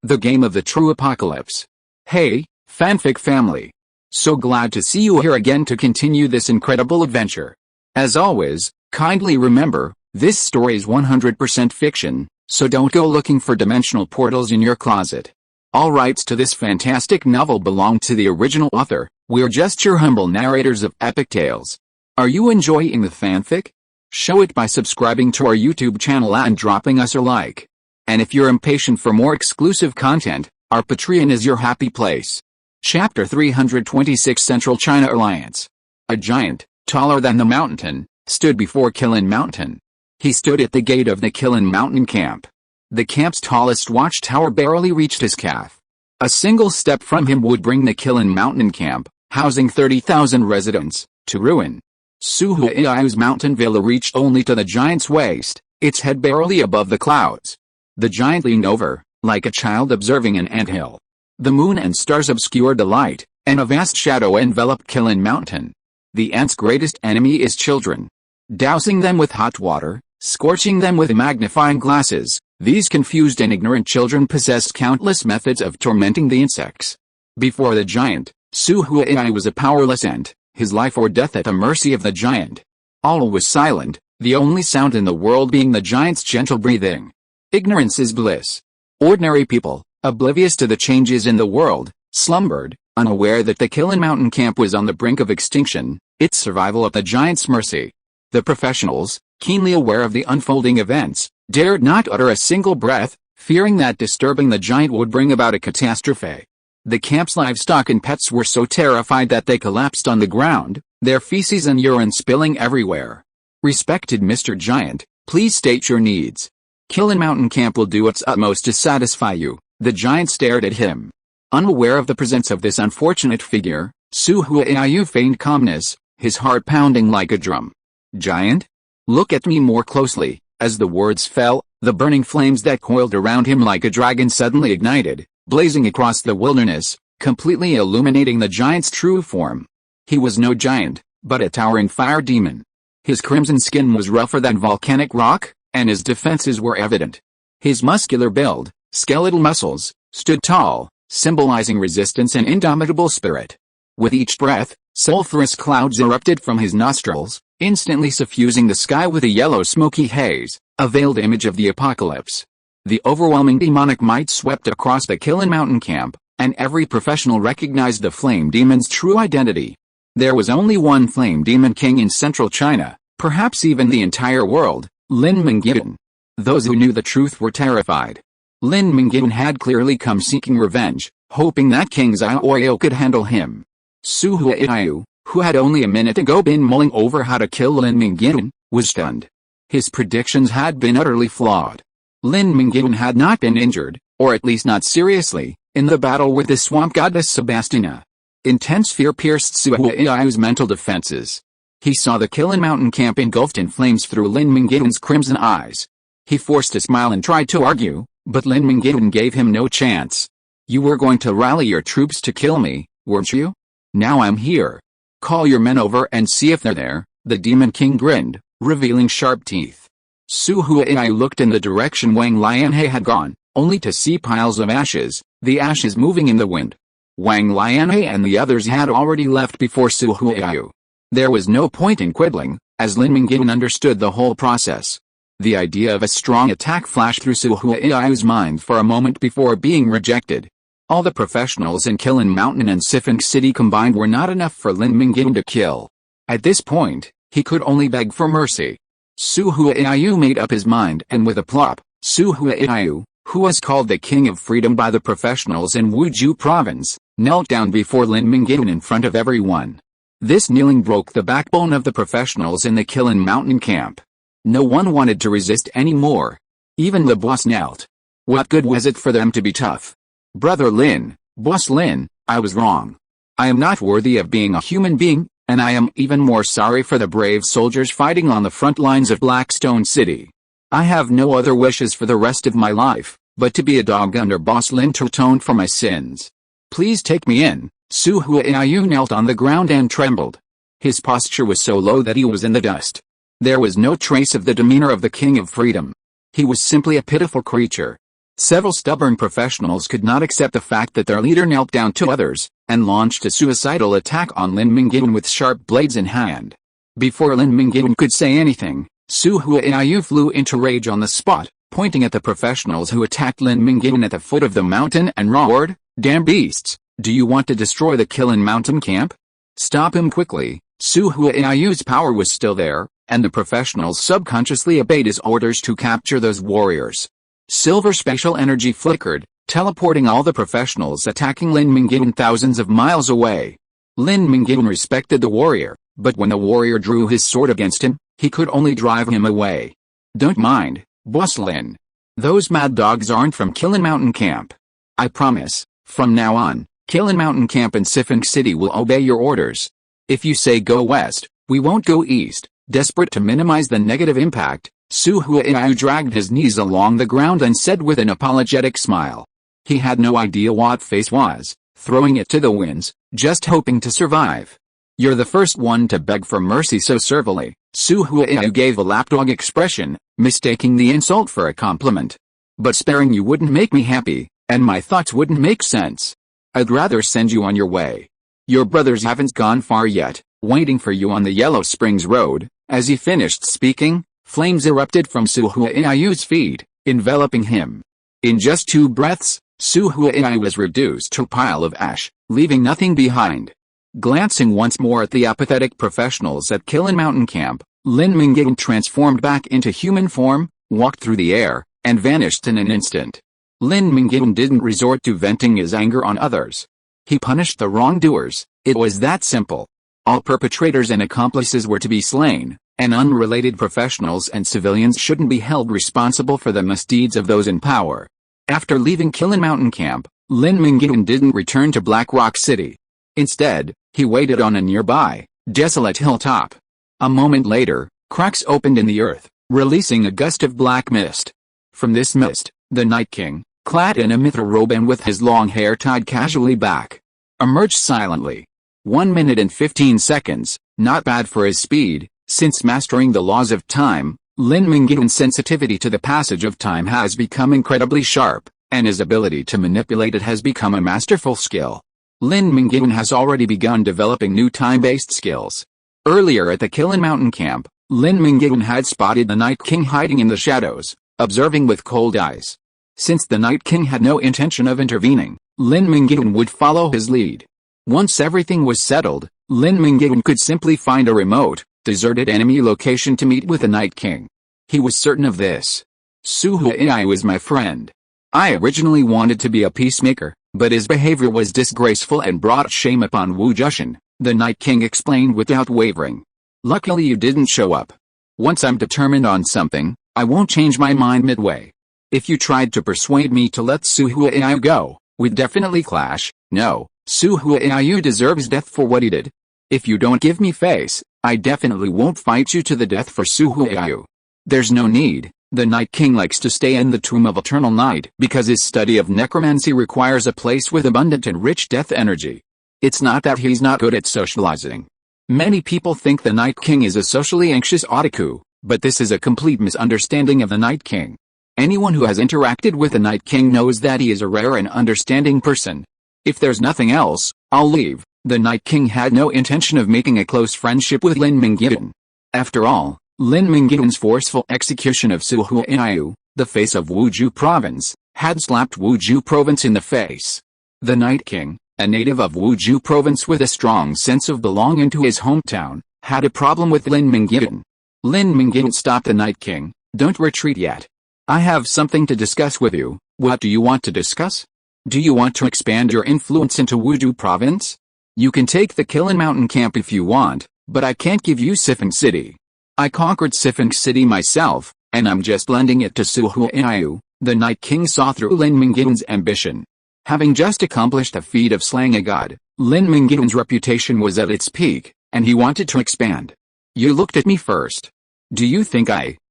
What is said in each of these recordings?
the game of the true apocalypse. Hey, fanfic family. So glad to see you here again to continue this incredible adventure. As always, kindly remember, this story is 100% fiction, so don't go looking for dimensional portals in your closet. All rights to this fantastic novel belong to the original author. We're just your humble narrators of epic tales. Are you enjoying the fanfic? Show it by subscribing to our YouTube channel and dropping us a like. And if you're impatient for more exclusive content, our Patreon is your happy place. Chapter 326 Central China Alliance. A giant, taller than the mountain, stood before Qilin Mountain. He stood at the gate of the Qilin Mountain camp. The camp's tallest watchtower barely reached his calf. A single step from him would bring the Qilin Mountain camp, housing 30,000 residents, to ruin. Su Huai's mountain villa reached only to the giant's waist, its head barely above the clouds. The giant leaned over, like a child observing an anthill. The moon and stars obscured the light, and a vast shadow enveloped Qilin Mountain. The ants' greatest enemy is children. Dousing them with hot water, scorching them with magnifying glasses, these confused and ignorant children possessed countless methods of tormenting the insects. Before the giant, Su Huai was a powerless ant, his life or death at the mercy of the giant. All was silent, the only sound in the world being the giant's gentle breathing. Ignorance is bliss. Ordinary people, oblivious to the changes in the world, slumbered, unaware that the Qilin Mountain camp was on the brink of extinction, its survival at the giant's mercy. The professionals, keenly aware of the unfolding events, dared not utter a single breath, fearing that disturbing the giant would bring about a catastrophe. The camp's livestock and pets were so terrified that they collapsed on the ground, their feces and urine spilling everywhere. Respected Mr. Giant, please state your needs. Qilin Mountain Camp will do its utmost to satisfy you. The giant stared at him. Unaware of the presence of this unfortunate figure, Su Huaiyu feigned calmness, his heart pounding like a drum. Giant? Look at me more closely. As the words fell, the burning flames that coiled around him like a dragon suddenly ignited, blazing across the wilderness, completely illuminating the giant's true form. He was no giant, but a towering fire demon. His crimson skin was rougher than volcanic rock, and his defenses were evident. His muscular build, skeletal muscles, stood tall, symbolizing resistance and indomitable spirit. With each breath, sulphurous clouds erupted from his nostrils, instantly suffusing the sky with a yellow smoky haze, a veiled image of the apocalypse. The overwhelming demonic might swept across the Qilin Mountain camp, and every professional recognized the flame demon's true identity. There was only one flame demon king in central China, perhaps even the entire world, Lin Mingyuan. Those who knew the truth were terrified. Lin Mingyuan had clearly come seeking revenge, hoping that King Xiaoyu could handle him. Su Huaiyu, who had only a minute ago been mulling over how to kill Lin Mingyuan, was stunned. His predictions had been utterly flawed. Lin Mingyuan had not been injured, or at least not seriously, in the battle with the swamp goddess Sebastiana. Intense fear pierced Su Huaiyu's mental defenses. He saw the Qilin Mountain camp engulfed in flames through Lin Mingyuan's crimson eyes. He forced a smile and tried to argue, but Lin Mingyuan gave him no chance. You were going to rally your troops to kill me, weren't you? Now I'm here. Call your men over and see if they're there, the Demon King grinned, revealing sharp teeth. Su Huaiyu looked in the direction Wang Lianhe had gone, only to see piles of ashes, the ashes moving in the wind. Wang Lianhe and the others had already left before Su Huaiyu. There was no point in quibbling, as Lin Mingyuan understood the whole process. The idea of a strong attack flashed through Su Huaiyu's mind for a moment before being rejected. All the professionals in Qilin Mountain and Sifeng City combined were not enough for Lin Mingyuan to kill. At this point, he could only beg for mercy. Su Huaiyu made up his mind, and with a plop, Su Huaiyu, who was called the King of Freedom by the professionals in Wuzhou province, knelt down before Lin Mingyuan in front of everyone. This kneeling broke the backbone of the professionals in the Qilin Mountain camp. No one wanted to resist anymore. Even the boss knelt. What good was it for them to be tough? Brother Lin, Boss Lin, I was wrong. I am not worthy of being a human being, and I am even more sorry for the brave soldiers fighting on the front lines of Blackstone City. I have no other wishes for the rest of my life, but to be a dog under Boss Lin to atone for my sins. Please take me in. Su Huaiyu knelt on the ground and trembled. His posture was so low that he was in the dust. There was no trace of the demeanor of the King of Freedom. He was simply a pitiful creature. Several stubborn professionals could not accept the fact that their leader knelt down to others, and launched a suicidal attack on Lin Mingyuan with sharp blades in hand. Before Lin Mingyuan could say anything, Su Huaiyu flew into rage on the spot, pointing at the professionals who attacked Lin Mingyuan at the foot of the mountain and roared, "Damn beasts, do you want to destroy the Qilin Mountain camp? Stop him quickly." Su Huaiyu's power was still there, and the professionals subconsciously obeyed his orders to capture those warriors. Silver spatial energy flickered, teleporting all the professionals attacking Lin Mingyuan thousands of miles away. Lin Mingyuan respected the warrior, but when the warrior drew his sword against him, he could only drive him away. "Don't mind, Boss Lin. Those mad dogs aren't from Qilin Mountain Camp. I promise, from now on, Qilin Mountain Camp and Sifeng City will obey your orders. If you say go west, we won't go east." Desperate to minimize the negative impact, Su Huaiyu dragged his knees along the ground and said with an apologetic smile. He had no idea what face was, throwing it to the winds, just hoping to survive. "You're the first one to beg for mercy so servilely." Su Huaiyu gave a lapdog expression, mistaking the insult for a compliment. "But sparing you wouldn't make me happy, and my thoughts wouldn't make sense. I'd rather send you on your way. Your brothers haven't gone far yet, waiting for you on the Yellow Springs Road." As he finished speaking, flames erupted from Su Huaiyu's feet, enveloping him. In just 2 breaths, Su Huaiyu was reduced to a pile of ash, leaving nothing behind. Glancing once more at the apathetic professionals at Qilin Mountain Camp, Lin Mingyuan transformed back into human form, walked through the air, and vanished in an instant. Lin Mingyuan didn't resort to venting his anger on others. He punished the wrongdoers. It was that simple. All perpetrators and accomplices were to be slain, and unrelated professionals and civilians shouldn't be held responsible for the misdeeds of those in power. After leaving Qilin Mountain Camp, Lin Mingyuan didn't return to Black Rock City. Instead, he waited on a nearby, desolate hilltop. A moment later, cracks opened in the earth, releasing a gust of black mist. From this mist, the Night King, clad in a mithril robe and with his long hair tied casually back, emerged silently. 1 minute and 15 seconds, not bad for his speed. Since mastering the laws of time, Lin Mingyuan's sensitivity to the passage of time has become incredibly sharp, and his ability to manipulate it has become a masterful skill. Lin Mingyuan has already begun developing new time-based skills. Earlier at the Qilin Mountain Camp, Lin Mingyuan had spotted the Night King hiding in the shadows, observing with cold eyes. Since the Night King had no intention of intervening, Lin Mingyuan would follow his lead. Once everything was settled, Lin Mingyuan could simply find a remote, deserted enemy location to meet with the Night King. He was certain of this. "Su Huaiyu is my friend. I originally wanted to be a peacemaker, but his behavior was disgraceful and brought shame upon Wu Jushin," the Night King explained without wavering. "Luckily you didn't show up. Once I'm determined on something, I won't change my mind midway. If you tried to persuade me to let Su Huaiyu go, we'd definitely clash. No, Su Huaiyu deserves death for what he did. If you don't give me face, I definitely won't fight you to the death for Su Huaiyu. There's no need." The Night King likes to stay in the Tomb of Eternal Night because his study of necromancy requires a place with abundant and rich death energy. It's not that he's not good at socializing. Many people think the Night King is a socially anxious otaku, but this is a complete misunderstanding of the Night King. Anyone who has interacted with the Night King knows that he is a rare and understanding person. "If there's nothing else, I'll leave." The Night King had no intention of making a close friendship with Lin Mingyuan. After all, Lin Mingyuan's forceful execution of Su Huaiyu, the face of Wuju Province, had slapped Wuju Province in the face. The Night King, a native of Wuju Province with a strong sense of belonging to his hometown, had a problem with Lin Mingyuan. Lin Mingyuan stopped the Night King. "Don't retreat yet. I have something to discuss with you." "What do you want to discuss? Do you want to expand your influence into Wuju Province? You can take the Qilin Mountain Camp if you want, but I can't give you Sifeng City. I conquered Sifeng City myself, and I'm just lending it to Su Huaiyu." The Night King saw through Lin Mingyuan's ambition. Having just accomplished the feat of slaying a god, Lin Mingyuan's reputation was at its peak, and he wanted to expand. "You looked at me first. Do you think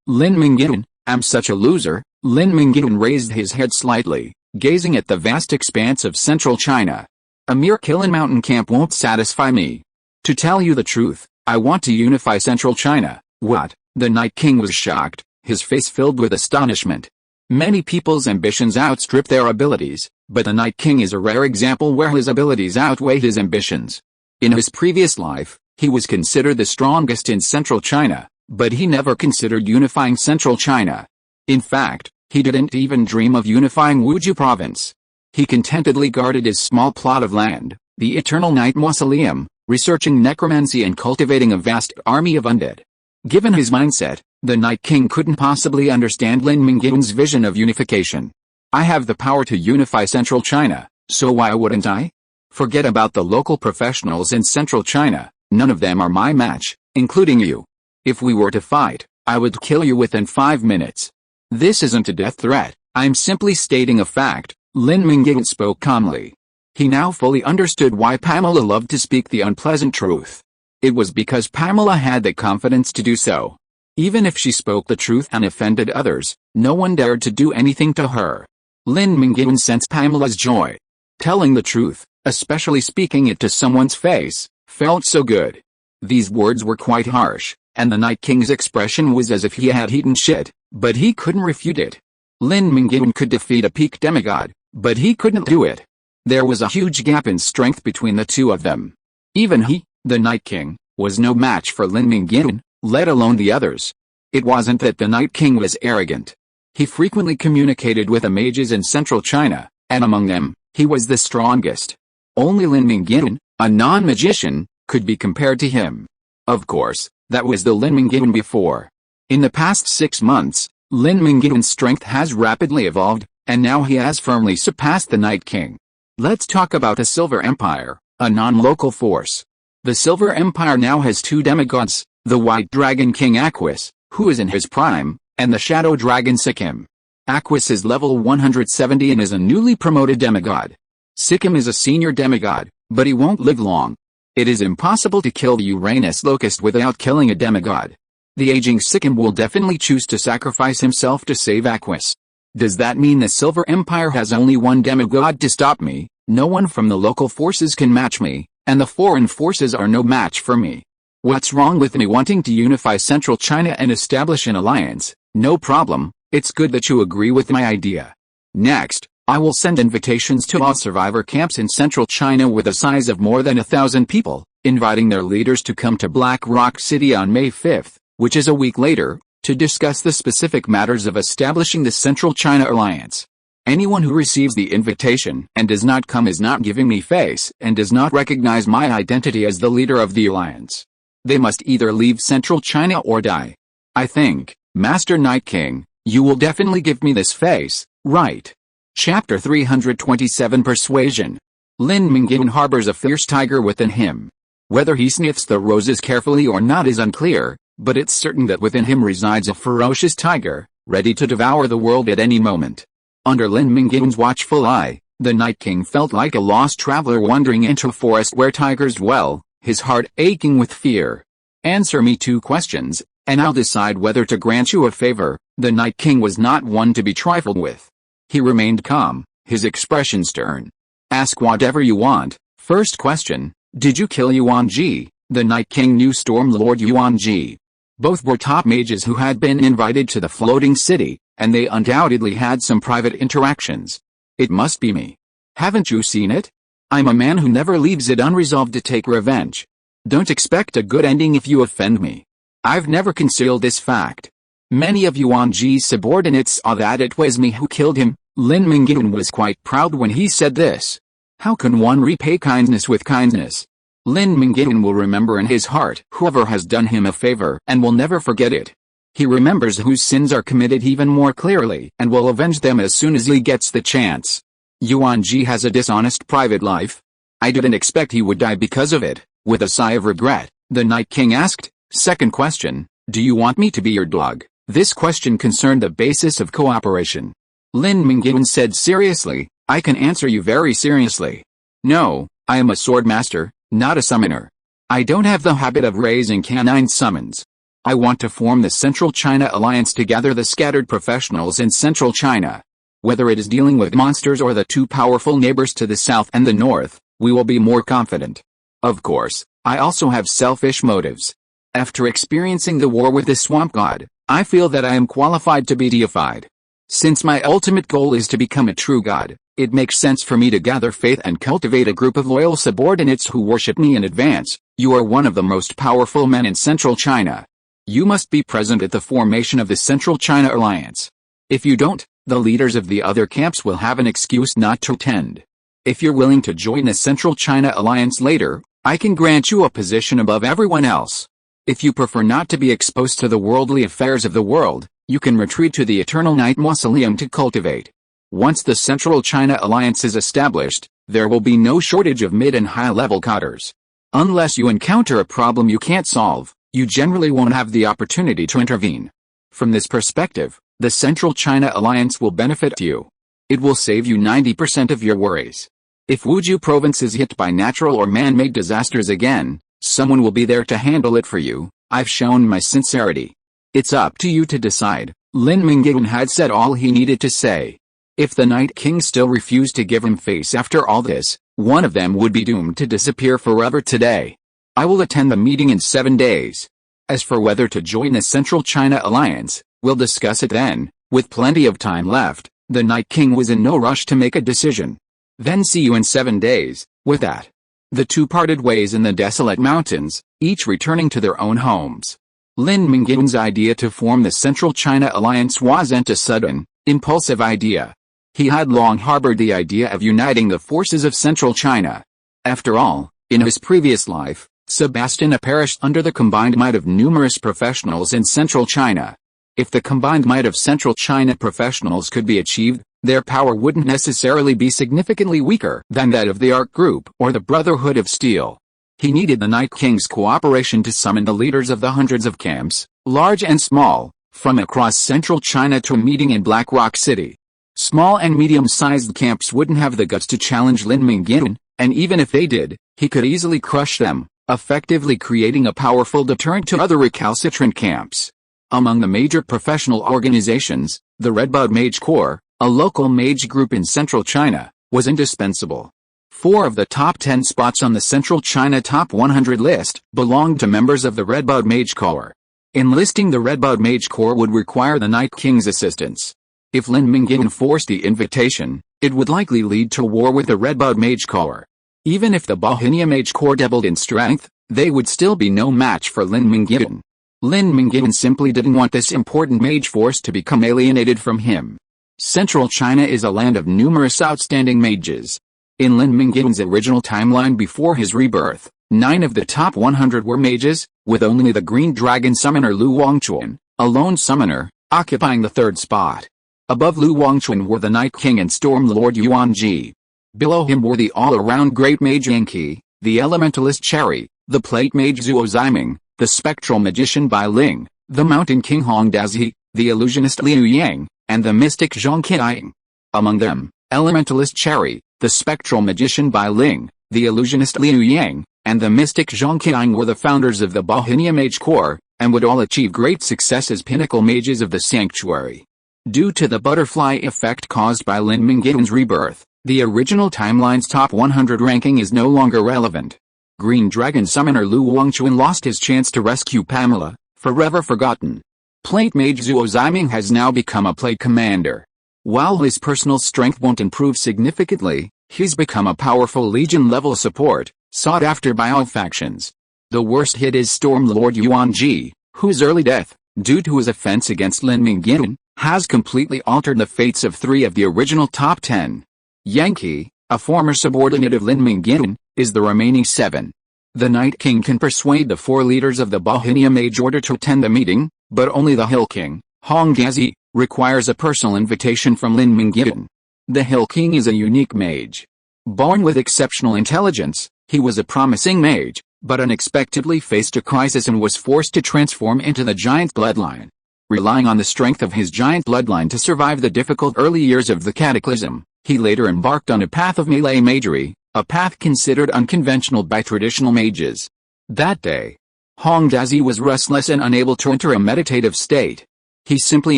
Lin Mingyuan, am such a loser?" Lin Mingyuan raised his head slightly, gazing at the vast expanse of central China. "A mere Qilin Mountain Camp won't satisfy me. To tell you the truth, I want to unify central China." "What?" The Night King was shocked, his face filled with astonishment. Many people's ambitions outstrip their abilities, but the Night King is a rare example where his abilities outweigh his ambitions. In his previous life, he was considered the strongest in central China, but he never considered unifying central China. In fact, he didn't even dream of unifying Wuzhou province. He contentedly guarded his small plot of land, the Eternal Night Mausoleum, researching necromancy and cultivating a vast army of undead. Given his mindset, the Night King couldn't possibly understand Lin Mingyuan's vision of unification. I have the power to unify central China, so why wouldn't I? Forget about the local professionals in central China, none of them are my match, including you. If we were to fight, I would kill you within 5 minutes. This isn't a death threat, I'm simply stating a fact, Lin Mingyuan spoke calmly. He now fully understood why Pamela loved to speak the unpleasant truth. It was because Pamela had the confidence to do so. Even if she spoke the truth and offended others, no one dared to do anything to her. Lin Mingyuan sensed Pamela's joy. Telling the truth, especially speaking it to someone's face, felt so good. These words were quite harsh, and the Night King's expression was as if he had eaten shit, but he couldn't refute it. Lin Mingyuan could defeat a peak demigod, but he couldn't do it. There was a huge gap in strength between the two of them. Even he, the Night King, was no match for Lin Mingyuan, let alone the others. It wasn't that the Night King was arrogant. He frequently communicated with the mages in central China, and among them, he was the strongest. Only Lin Mingyuan, a non-magician, could be compared to him. Of course, that was the Lin Mingyuan before. In the past 6 months, Lin Mingyuan's strength has rapidly evolved, and now he has firmly surpassed the Night King. Let's talk about the Silver Empire, a non-local force. The Silver Empire now has 2 demigods, the White Dragon King Aquis, who is in his prime, and the Shadow Dragon Sikkim. Aquis is level 170 and is a newly promoted demigod. Sikkim is a senior demigod, but he won't live long. It is impossible to kill the Uranus Locust without killing a demigod. The aging Sikkim will definitely choose to sacrifice himself to save Aquis. Does that mean the Silver Empire has only 1 demigod to stop me? No one from the local forces can match me, and the foreign forces are no match for me. What's wrong with me wanting to unify central China and establish an alliance? No problem, it's good that you agree with my idea. Next, I will send invitations to all survivor camps in central China with a size of more than 1,000 people, inviting their leaders to come to Black Rock City on May 5th, which is a week later, to discuss the specific matters of establishing the Central China Alliance. Anyone who receives the invitation and does not come is not giving me face and does not recognize my identity as the leader of the alliance. They must either leave Central China or die. I think, Master Night King, you will definitely give me this face, right? Chapter 327 Persuasion. Lin Mingyuan harbors a fierce tiger within him. Whether he sniffs the roses carefully or not is unclear, but it's certain that within him resides a ferocious tiger, ready to devour the world at any moment. Under Lin Mingyuan's watchful eye, the Night King felt like a lost traveler wandering into a forest where tigers dwell, his heart aching with fear. Answer me 2 questions, and I'll decide whether to grant you a favor. The Night King was not one to be trifled with. He remained calm, his expression stern. Ask whatever you want. First question, did you kill Yuan Ji? The Night King knew Storm Lord Yuan Ji. Both were top mages who had been invited to the floating city, and they undoubtedly had some private interactions. It must be me. Haven't you seen it? I'm a man who never leaves it unresolved to take revenge. Don't expect a good ending if you offend me. I've never concealed this fact. Many of Yuan Ji's subordinates saw that it was me who killed him. Lin Mingyuan was quite proud when he said this. How can one repay kindness with kindness? Lin Mingyuan will remember in his heart whoever has done him a favor and will never forget it. He remembers whose sins are committed even more clearly and will avenge them as soon as he gets the chance. Yuan Ji has a dishonest private life. I didn't expect he would die because of it. With a sigh of regret, the Night King asked, second question, do you want me to be your dog? This question concerned the basis of cooperation. Lin Mingyuan said seriously, I can answer you very seriously. No, I am a sword master, not a summoner. I don't have the habit of raising canine summons. I want to form the Central China Alliance to gather the scattered professionals in Central China. Whether it is dealing with monsters or the 2 powerful neighbors to the south and the north, we will be more confident. Of course, I also have selfish motives. After experiencing the war with the swamp god, I feel that I am qualified to be deified. Since my ultimate goal is to become a true god, it makes sense for me to gather faith and cultivate a group of loyal subordinates who worship me in advance. You are one of the most powerful men in Central China. You must be present at the formation of the Central China Alliance. If you don't, the leaders of the other camps will have an excuse not to attend. If you're willing to join the Central China Alliance later, I can grant you a position above everyone else. If you prefer not to be exposed to the worldly affairs of the world, you can retreat to the Eternal Night Mausoleum to cultivate. Once the Central China Alliance is established, there will be no shortage of mid and high-level cotters. Unless you encounter a problem you can't solve, you generally won't have the opportunity to intervene. From this perspective, the Central China Alliance will benefit you. It will save you 90% of your worries. If Wuzhou province is hit by natural or man-made disasters again, someone will be there to handle it for you. I've shown my sincerity. It's up to you to decide. Lin Mingyuan had said all he needed to say. If the Night King still refused to give him face after all this, one of them would be doomed to disappear forever today. I will attend the meeting in 7 days. As for whether to join the Central China Alliance, we'll discuss it then. With plenty of time left, the Night King was in no rush to make a decision. Then see you in 7 days. With that, the two parted ways in the desolate mountains, each returning to their own homes. Lin Mingyuan's idea to form the Central China Alliance wasn't a sudden, impulsive idea. He had long harbored the idea of uniting the forces of Central China. After all, in his previous life, Sebastian perished under the combined might of numerous professionals in Central China. If the combined might of Central China professionals could be achieved, their power wouldn't necessarily be significantly weaker than that of the Ark Group or the Brotherhood of Steel. He needed the Night King's cooperation to summon the leaders of the hundreds of camps, large and small, from across Central China to a meeting in Black Rock City. Small and medium-sized camps wouldn't have the guts to challenge Lin Mingyuan, and even if they did, he could easily crush them, effectively creating a powerful deterrent to other recalcitrant camps. Among the major professional organizations, the Redbud Mage Corps, a local mage group in Central China, was indispensable. 4 of the top 10 spots on the Central China Top 100 list belonged to members of the Redbud Mage Corps. Enlisting the Redbud Mage Corps would require the Night King's assistance. If Lin Mingyuan forced the invitation, it would likely lead to war with the Redbud Mage Corps. Even if the Bohemia Mage Corps doubled in strength, they would still be no match for Lin Mingyuan. Lin Mingyuan simply didn't want this important mage force to become alienated from him. Central China is a land of numerous outstanding mages. In Lin Mingyuan's original timeline before his rebirth, 9 of the top 100 were mages, with only the Green Dragon Summoner Lu Wangchuan, a lone summoner, occupying the 3rd spot. Above Lu Wangchuan were the Night King and Storm Lord Yuan Ji. Below him were the all-around Great Mage Yan Qianxue, the Elementalist Cherry, the Plate Mage Zhuo Ziming, the Spectral Magician Bai Ling, the Mountain King Hong Dazi, the Illusionist Liu Yang, and the Mystic Zhang Qiang. Among them, Elementalist Cherry, the Spectral Magician Bai Ling, the Illusionist Liu Yang, and the Mystic Zhang Qiang were the founders of the Bohemia Mage Corps, and would all achieve great success as pinnacle mages of the Sanctuary. Due to the butterfly effect caused by Lin Mingyuan's rebirth, the original timeline's top 100 ranking is no longer relevant. Green Dragon Summoner Lu Wangchuan lost his chance to rescue Pamela, forever forgotten. Plate Mage Zhuo Ziming has now become a Plate Commander. While his personal strength won't improve significantly, he's become a powerful Legion-level support, sought after by all factions. The worst hit is Storm Lord Yuan Ji, whose early death, due to his offense against Lin Mingyuan, has completely altered the fates of 3 of the original top 10. Yan Qianxue, a former subordinate of Lin Mingyuan, is the remaining 7. The Night King can persuade the 4 leaders of the Bohemia Mage Order to attend the meeting, but only the Hill King, Hong Dazi, requires a personal invitation from Lin Mingyuan. The Hill King is a unique mage. Born with exceptional intelligence, he was a promising mage, but unexpectedly faced a crisis and was forced to transform into the giant bloodline. Relying on the strength of his giant bloodline to survive the difficult early years of the Cataclysm, he later embarked on a path of melee magery, a path considered unconventional by traditional mages. That day, Hong Dazi was restless and unable to enter a meditative state. He simply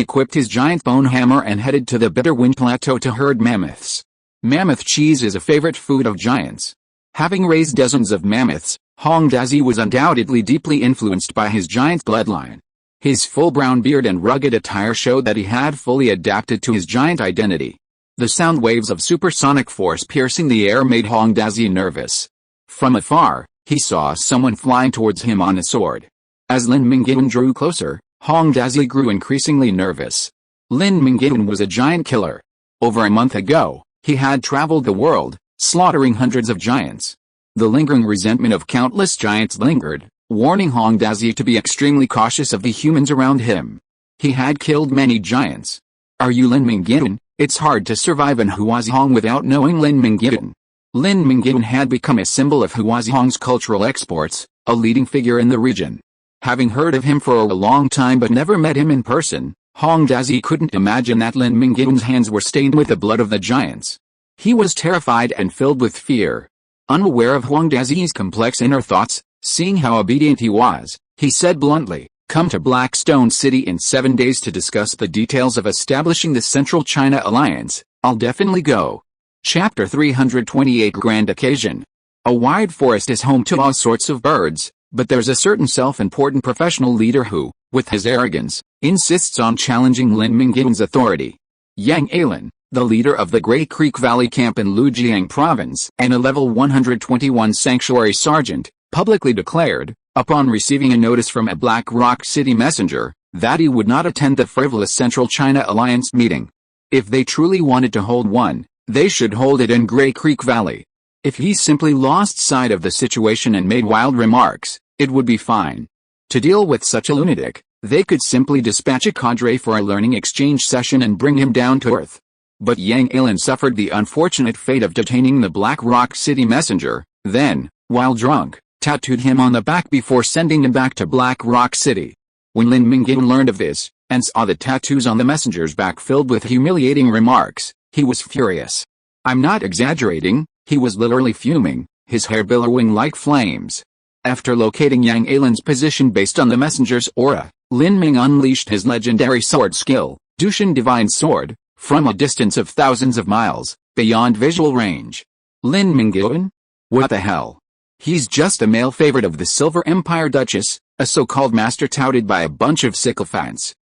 equipped his giant bone hammer and headed to the Bitterwind Plateau to herd mammoths. Mammoth cheese is a favorite food of giants. Having raised dozens of mammoths, Hong Dazi was undoubtedly deeply influenced by his giant bloodline. His full brown beard and rugged attire showed that he had fully adapted to his giant identity. The sound waves of supersonic force piercing the air made Hong Dazi nervous. From afar, he saw someone flying towards him on a sword. As Lin Mingyuan drew closer, Hong Dazi grew increasingly nervous. Lin Mingyuan was a giant killer. Over a month ago, he had traveled the world, slaughtering hundreds of giants. The lingering resentment of countless giants lingered, warning Hong Dazi to be extremely cautious of the humans around him. He had killed many giants. Are you Lin Mingyuan? It's hard to survive in Huazihong without knowing Lin Mingyuan. Lin Mingyuan had become a symbol of Huazihong's cultural exports, a leading figure in the region. Having heard of him for a long time but never met him in person, Hong Dazi couldn't imagine that Lin Mingyuan's hands were stained with the blood of the giants. He was terrified and filled with fear. Unaware of Hong Dazi's complex inner thoughts, seeing how obedient he was, he said bluntly, "Come to Blackstone City in 7 days to discuss the details of establishing the Central China Alliance. I'll definitely go." Chapter 328 Grand Occasion. A wide forest is home to all sorts of birds, but there's a certain self-important professional leader who, with his arrogance, insists on challenging Lin Mingyuan's authority. Yang Ailan, the leader of the Grey Creek Valley camp in Lujiang province and a level 121 sanctuary sergeant, publicly declared, upon receiving a notice from a Black Rock City messenger, that he would not attend the frivolous Central China Alliance meeting. If they truly wanted to hold one, they should hold it in Grey Creek Valley. If he simply lost sight of the situation and made wild remarks, it would be fine. To deal with such a lunatic, they could simply dispatch a cadre for a learning exchange session and bring him down to earth. But Yang Ailan suffered the unfortunate fate of detaining the Black Rock City messenger, then, while drunk, tattooed him on the back before sending him back to Black Rock City. When Lin Mingyuan learned of this, and saw the tattoos on the messenger's back filled with humiliating remarks, he was furious. I'm not exaggerating, he was literally fuming, his hair billowing like flames. After locating Yang Ailan's position based on the messenger's aura, Lin Ming unleashed his legendary sword skill, Dushan Divine Sword, from a distance of thousands of miles, beyond visual range. Lin Mingyuan? What the hell? He's just a male favorite of the Silver Empire Duchess, a so-called master touted by a bunch of sycophants.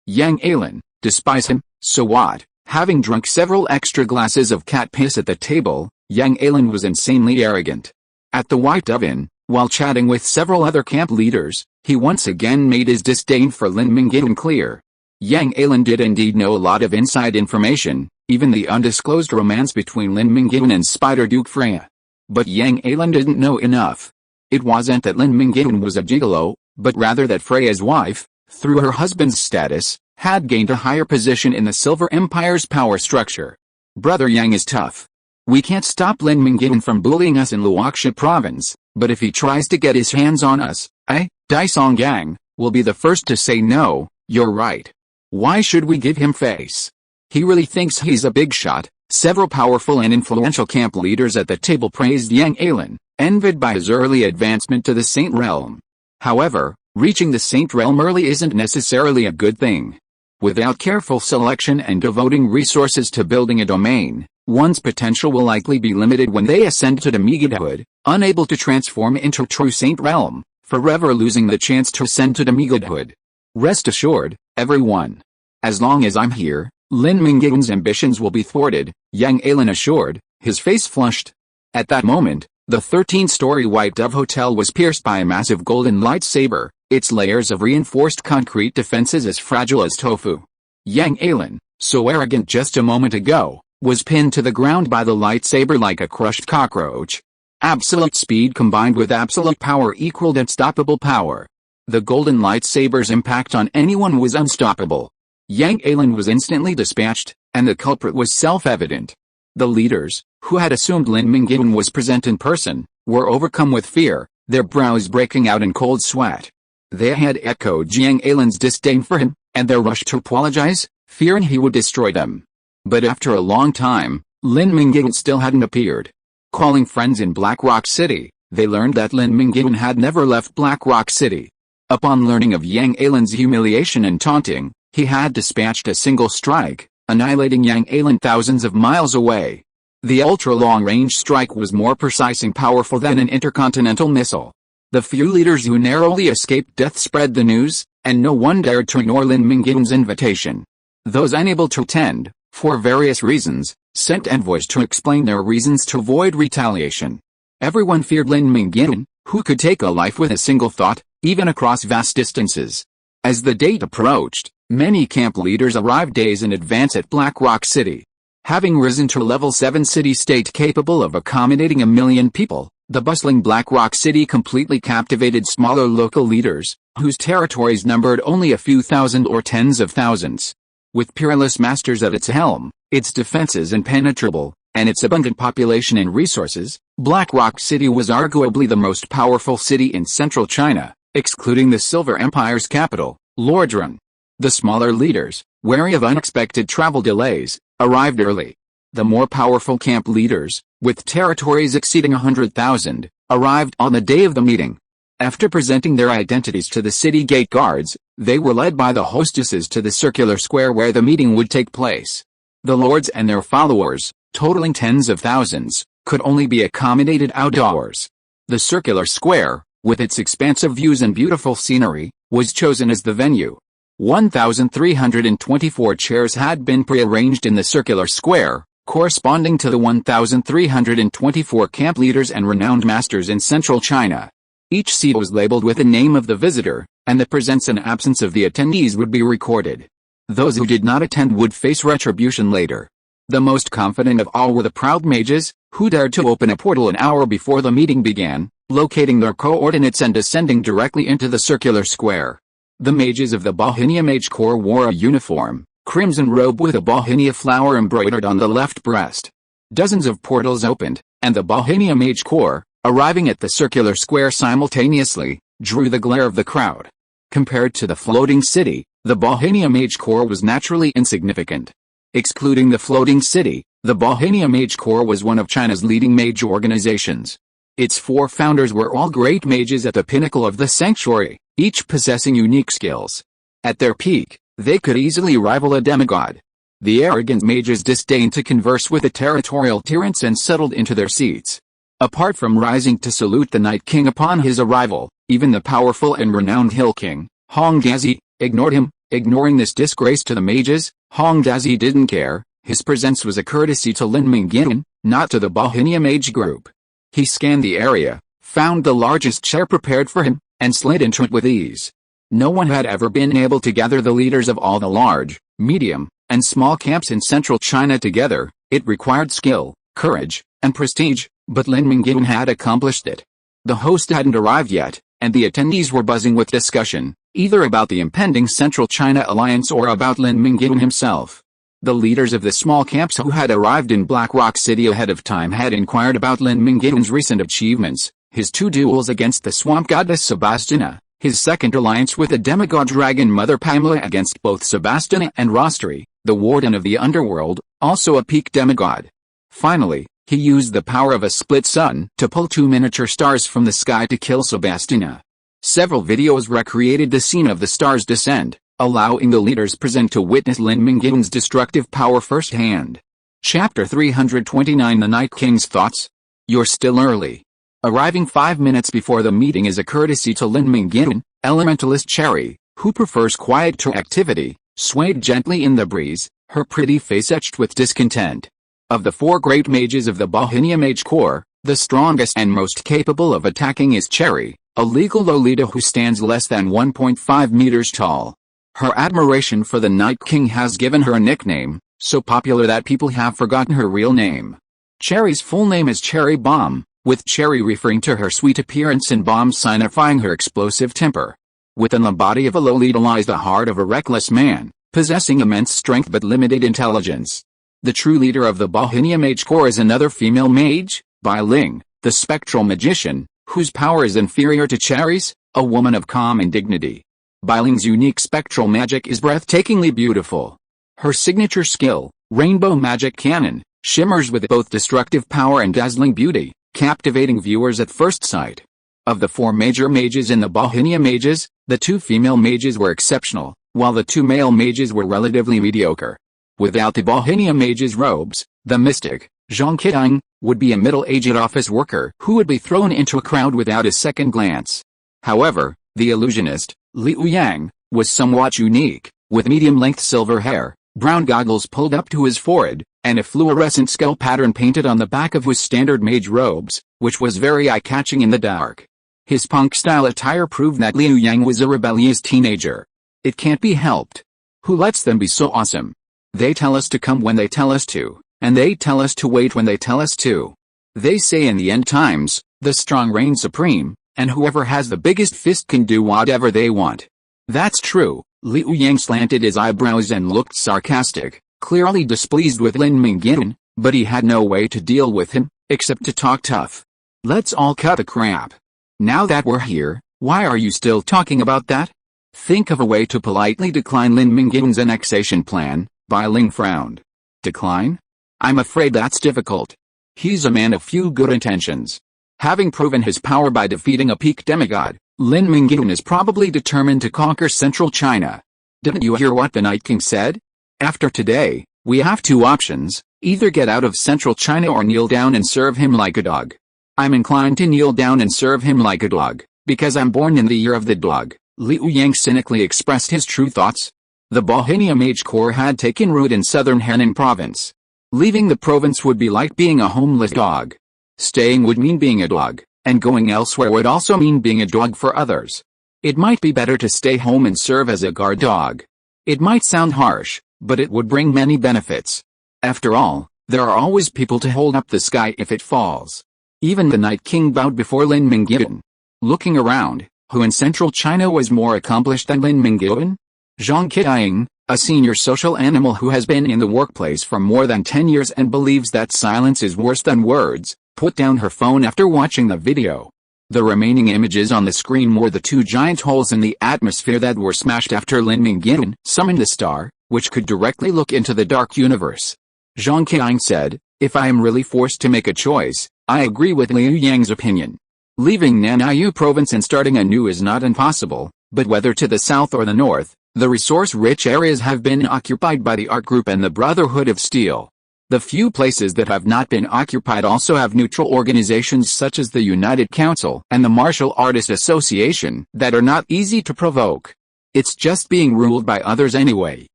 Yang Ailan, despise him, so what? Having drunk several extra glasses of cat piss at the table, Yang Ailan was insanely arrogant. At the White Oven, while chatting with several other camp leaders, he once again made his disdain for Lin Mingyuan clear. Yang Ailan did indeed know a lot of inside information, even the undisclosed romance between Lin Mingyuan and Spider Duke Freya. But Yang Ailan didn't know enough. It wasn't that Lin Mingyuan was a gigolo, but rather that Freya's wife, through her husband's status, had gained a higher position in the Silver Empire's power structure. Brother Yang is tough. We can't stop Lin Mingyuan from bullying us in Luoxia province, but if he tries to get his hands on us, Dai Songgang, will be the first to say no. You're right. Why should we give him face? He really thinks he's a big shot. Several powerful and influential camp leaders at the table praised Yang Ailan, envied by his early advancement to the Saint Realm. However, reaching the Saint Realm early isn't necessarily a good thing. Without careful selection and devoting resources to building a domain, one's potential will likely be limited when they ascend to demigodhood, unable to transform into true Saint Realm, forever losing the chance to ascend to demigodhood. Rest assured, everyone. As long as I'm here, Lin Mingyuan's ambitions will be thwarted, Yang Ailan assured, his face flushed. At that moment, the 13-story White Dove Hotel was pierced by a massive golden lightsaber, its layers of reinforced concrete defenses as fragile as tofu. Yang Ailan, so arrogant just a moment ago, was pinned to the ground by the lightsaber like a crushed cockroach. Absolute speed combined with absolute power equaled unstoppable power. The golden lightsaber's impact on anyone was unstoppable. Yang Ailan was instantly dispatched, and the culprit was self-evident. The leaders, who had assumed Lin Mingyuan was present in person, were overcome with fear, their brows breaking out in cold sweat. They had echoed Yang Ailan's disdain for him, and their rush to apologize, fearing he would destroy them. But after a long time, Lin Mingyuan still hadn't appeared. Calling friends in Black Rock City, they learned that Lin Mingyuan had never left Black Rock City. Upon learning of Yang Ailan's humiliation and taunting, he had dispatched a single strike, annihilating Yang Ailan thousands of miles away. The ultra-long-range strike was more precise and powerful than an intercontinental missile. The few leaders who narrowly escaped death spread the news, and no one dared to ignore Lin Mingyuan's invitation. Those unable to attend, for various reasons, sent envoys to explain their reasons to avoid retaliation. Everyone feared Lin Mingyuan, who could take a life with a single thought, even across vast distances. As the date approached, many camp leaders arrived days in advance at Black Rock City. Having risen to level 7 city-state capable of accommodating 1 million people, the bustling Black Rock City completely captivated smaller local leaders, whose territories numbered only a few thousand or tens of thousands. With peerless masters at its helm, its defenses impenetrable, and its abundant population and resources, Black Rock City was arguably the most powerful city in central China, excluding the Silver Empire's capital, Lordran. The smaller leaders, wary of unexpected travel delays, arrived early. The more powerful camp leaders, with territories exceeding 100,000, arrived on the day of the meeting. After presenting their identities to the city gate guards, they were led by the hostesses to the circular square where the meeting would take place. The lords and their followers, totaling tens of thousands, could only be accommodated outdoors. The circular square, with its expansive views and beautiful scenery, was chosen as the venue. 1,324 chairs had been pre-arranged in the circular square, corresponding to the 1,324 camp leaders and renowned masters in central China. Each seat was labeled with the name of the visitor, and the presence and absence of the attendees would be recorded. Those who did not attend would face retribution later. The most confident of all were the proud mages, who dared to open a portal an hour before the meeting began, locating their coordinates and descending directly into the circular square. The mages of the Bohemia Mage Corps wore a uniform, crimson robe with a Bohemia flower embroidered on the left breast. Dozens of portals opened, and the Bohemia Mage Corps, arriving at the circular square simultaneously, drew the glare of the crowd. Compared to the floating city, the Bohemia Mage Corps was naturally insignificant. Excluding the floating city, the Bohemia Mage Corps was one of China's leading mage organizations. Its 4 founders were all great mages at the pinnacle of the sanctuary, each possessing unique skills. At their peak, they could easily rival a demigod. The arrogant mages disdained to converse with the territorial tyrants and settled into their seats. Apart from rising to salute the Night King upon his arrival, even the powerful and renowned Hill King, Hong Dazi, ignored him. Ignoring this disgrace to the mages, Hong Dazi didn't care. His presence was a courtesy to Lin Mingyuan, not to the Bohemia Mage Group. He scanned the area, found the largest chair prepared for him, and slid into it with ease. No one had ever been able to gather the leaders of all the large, medium, and small camps in central China together. It required skill, courage, and prestige, but Lin Mingyuan had accomplished it. The host hadn't arrived yet, and the attendees were buzzing with discussion, either about the impending Central China alliance or about Lin Mingyuan himself. The leaders of the small camps who had arrived in Black Rock City ahead of time had inquired about Lin Mingyuan's recent achievements, his 2 duels against the swamp goddess Sebastiana, his second alliance with the demigod dragon Mother Pamela against both Sebastiana and Rostri, the warden of the underworld, also a peak demigod. Finally, he used the power of a split sun to pull 2 miniature stars from the sky to kill Sebastiana. Several videos recreated the scene of the star's descent, allowing the leaders present to witness Lin Mingyuan's destructive power firsthand. Chapter 329 The Night King's Thoughts. You're still early. Arriving 5 minutes before the meeting is a courtesy to Lin Mingyuan, Elementalist Cherry, who prefers quiet to activity, swayed gently in the breeze, her pretty face etched with discontent. Of the 4 great mages of the Bohemia Mage Corps, the strongest and most capable of attacking is Cherry, a legal Lolita who stands less than 1.5 meters tall. Her admiration for the Night King has given her a nickname, so popular that people have forgotten her real name. Cherry's full name is Cherry Bomb, with Cherry referring to her sweet appearance and Bomb signifying her explosive temper. Within the body of a Lolita lies the heart of a reckless man, possessing immense strength but limited intelligence. The true leader of the Bohemia Mage Corps is another female mage, Bai Ling, the spectral magician, whose power is inferior to Cherry's, a woman of calm and dignity. Bai Ling's unique spectral magic is breathtakingly beautiful. Her signature skill, Rainbow Magic Cannon, shimmers with both destructive power and dazzling beauty, captivating viewers at first sight. Of the 4 major mages in the Bohemia Mages, the 2 female mages were exceptional, while the 2 male mages were relatively mediocre. Without the Bohemia Mage's robes, the mystic, Yan Qianxue, would be a middle-aged office worker who would be thrown into a crowd without a second glance. However, the illusionist, Liu Yang, was somewhat unique, with medium-length silver hair, brown goggles pulled up to his forehead, and a fluorescent skull pattern painted on the back of his standard mage robes, which was very eye-catching in the dark. His punk-style attire proved that Liu Yang was a rebellious teenager. It can't be helped. Who lets them be so awesome? They tell us to come when they tell us to, and they tell us to wait when they tell us to. They say in the end times, the strong reign supreme, and whoever has the biggest fist can do whatever they want. That's true. Liu Yang slanted his eyebrows and looked sarcastic, clearly displeased with Lin Mingyuan, but he had no way to deal with him, except to talk tough. Let's all cut the crap. Now that we're here, why are you still talking about that? Think of a way to politely decline Lin Mingyuan's annexation plan. Bai Ling frowned. Decline? I'm afraid that's difficult. He's a man of few good intentions. Having proven his power by defeating a peak demigod, Lin Mingyuan is probably determined to conquer central China. Didn't you hear what the Night King said? After today, we have two options, either get out of central China or kneel down and serve him like a dog. I'm inclined to kneel down and serve him like a dog, because I'm born in the year of the dog. Liu Yang cynically expressed his true thoughts. The Bohemia Mage Corps had taken root in southern Henan province. Leaving the province would be like being a homeless dog. Staying would mean being a dog, and going elsewhere would also mean being a dog for others. It might be better to stay home and serve as a guard dog. It might sound harsh, but it would bring many benefits. After all, there are always people to hold up the sky if it falls. Even the Night King bowed before Lin Mingyuan. Looking around, who in central China was more accomplished than Lin Mingyuan? Zhang Qianxue, a senior social animal who has been in the workplace for more than 10 years and believes that silence is worse than words, put down her phone after watching the video. The remaining images on the screen were the two giant holes in the atmosphere that were smashed after Lin Mingyuan summoned the star, which could directly look into the dark universe. Zhang Qianxue said, "If I am really forced to make a choice, I agree with Liu Yang's opinion. Leaving Nanyu province and starting anew is not impossible, but whether to the south or the north, the resource-rich areas have been occupied by the Art Group and the Brotherhood of Steel. The few places that have not been occupied also have neutral organizations such as the United Council and the Martial Artist Association that are not easy to provoke. It's just being ruled by others anyway.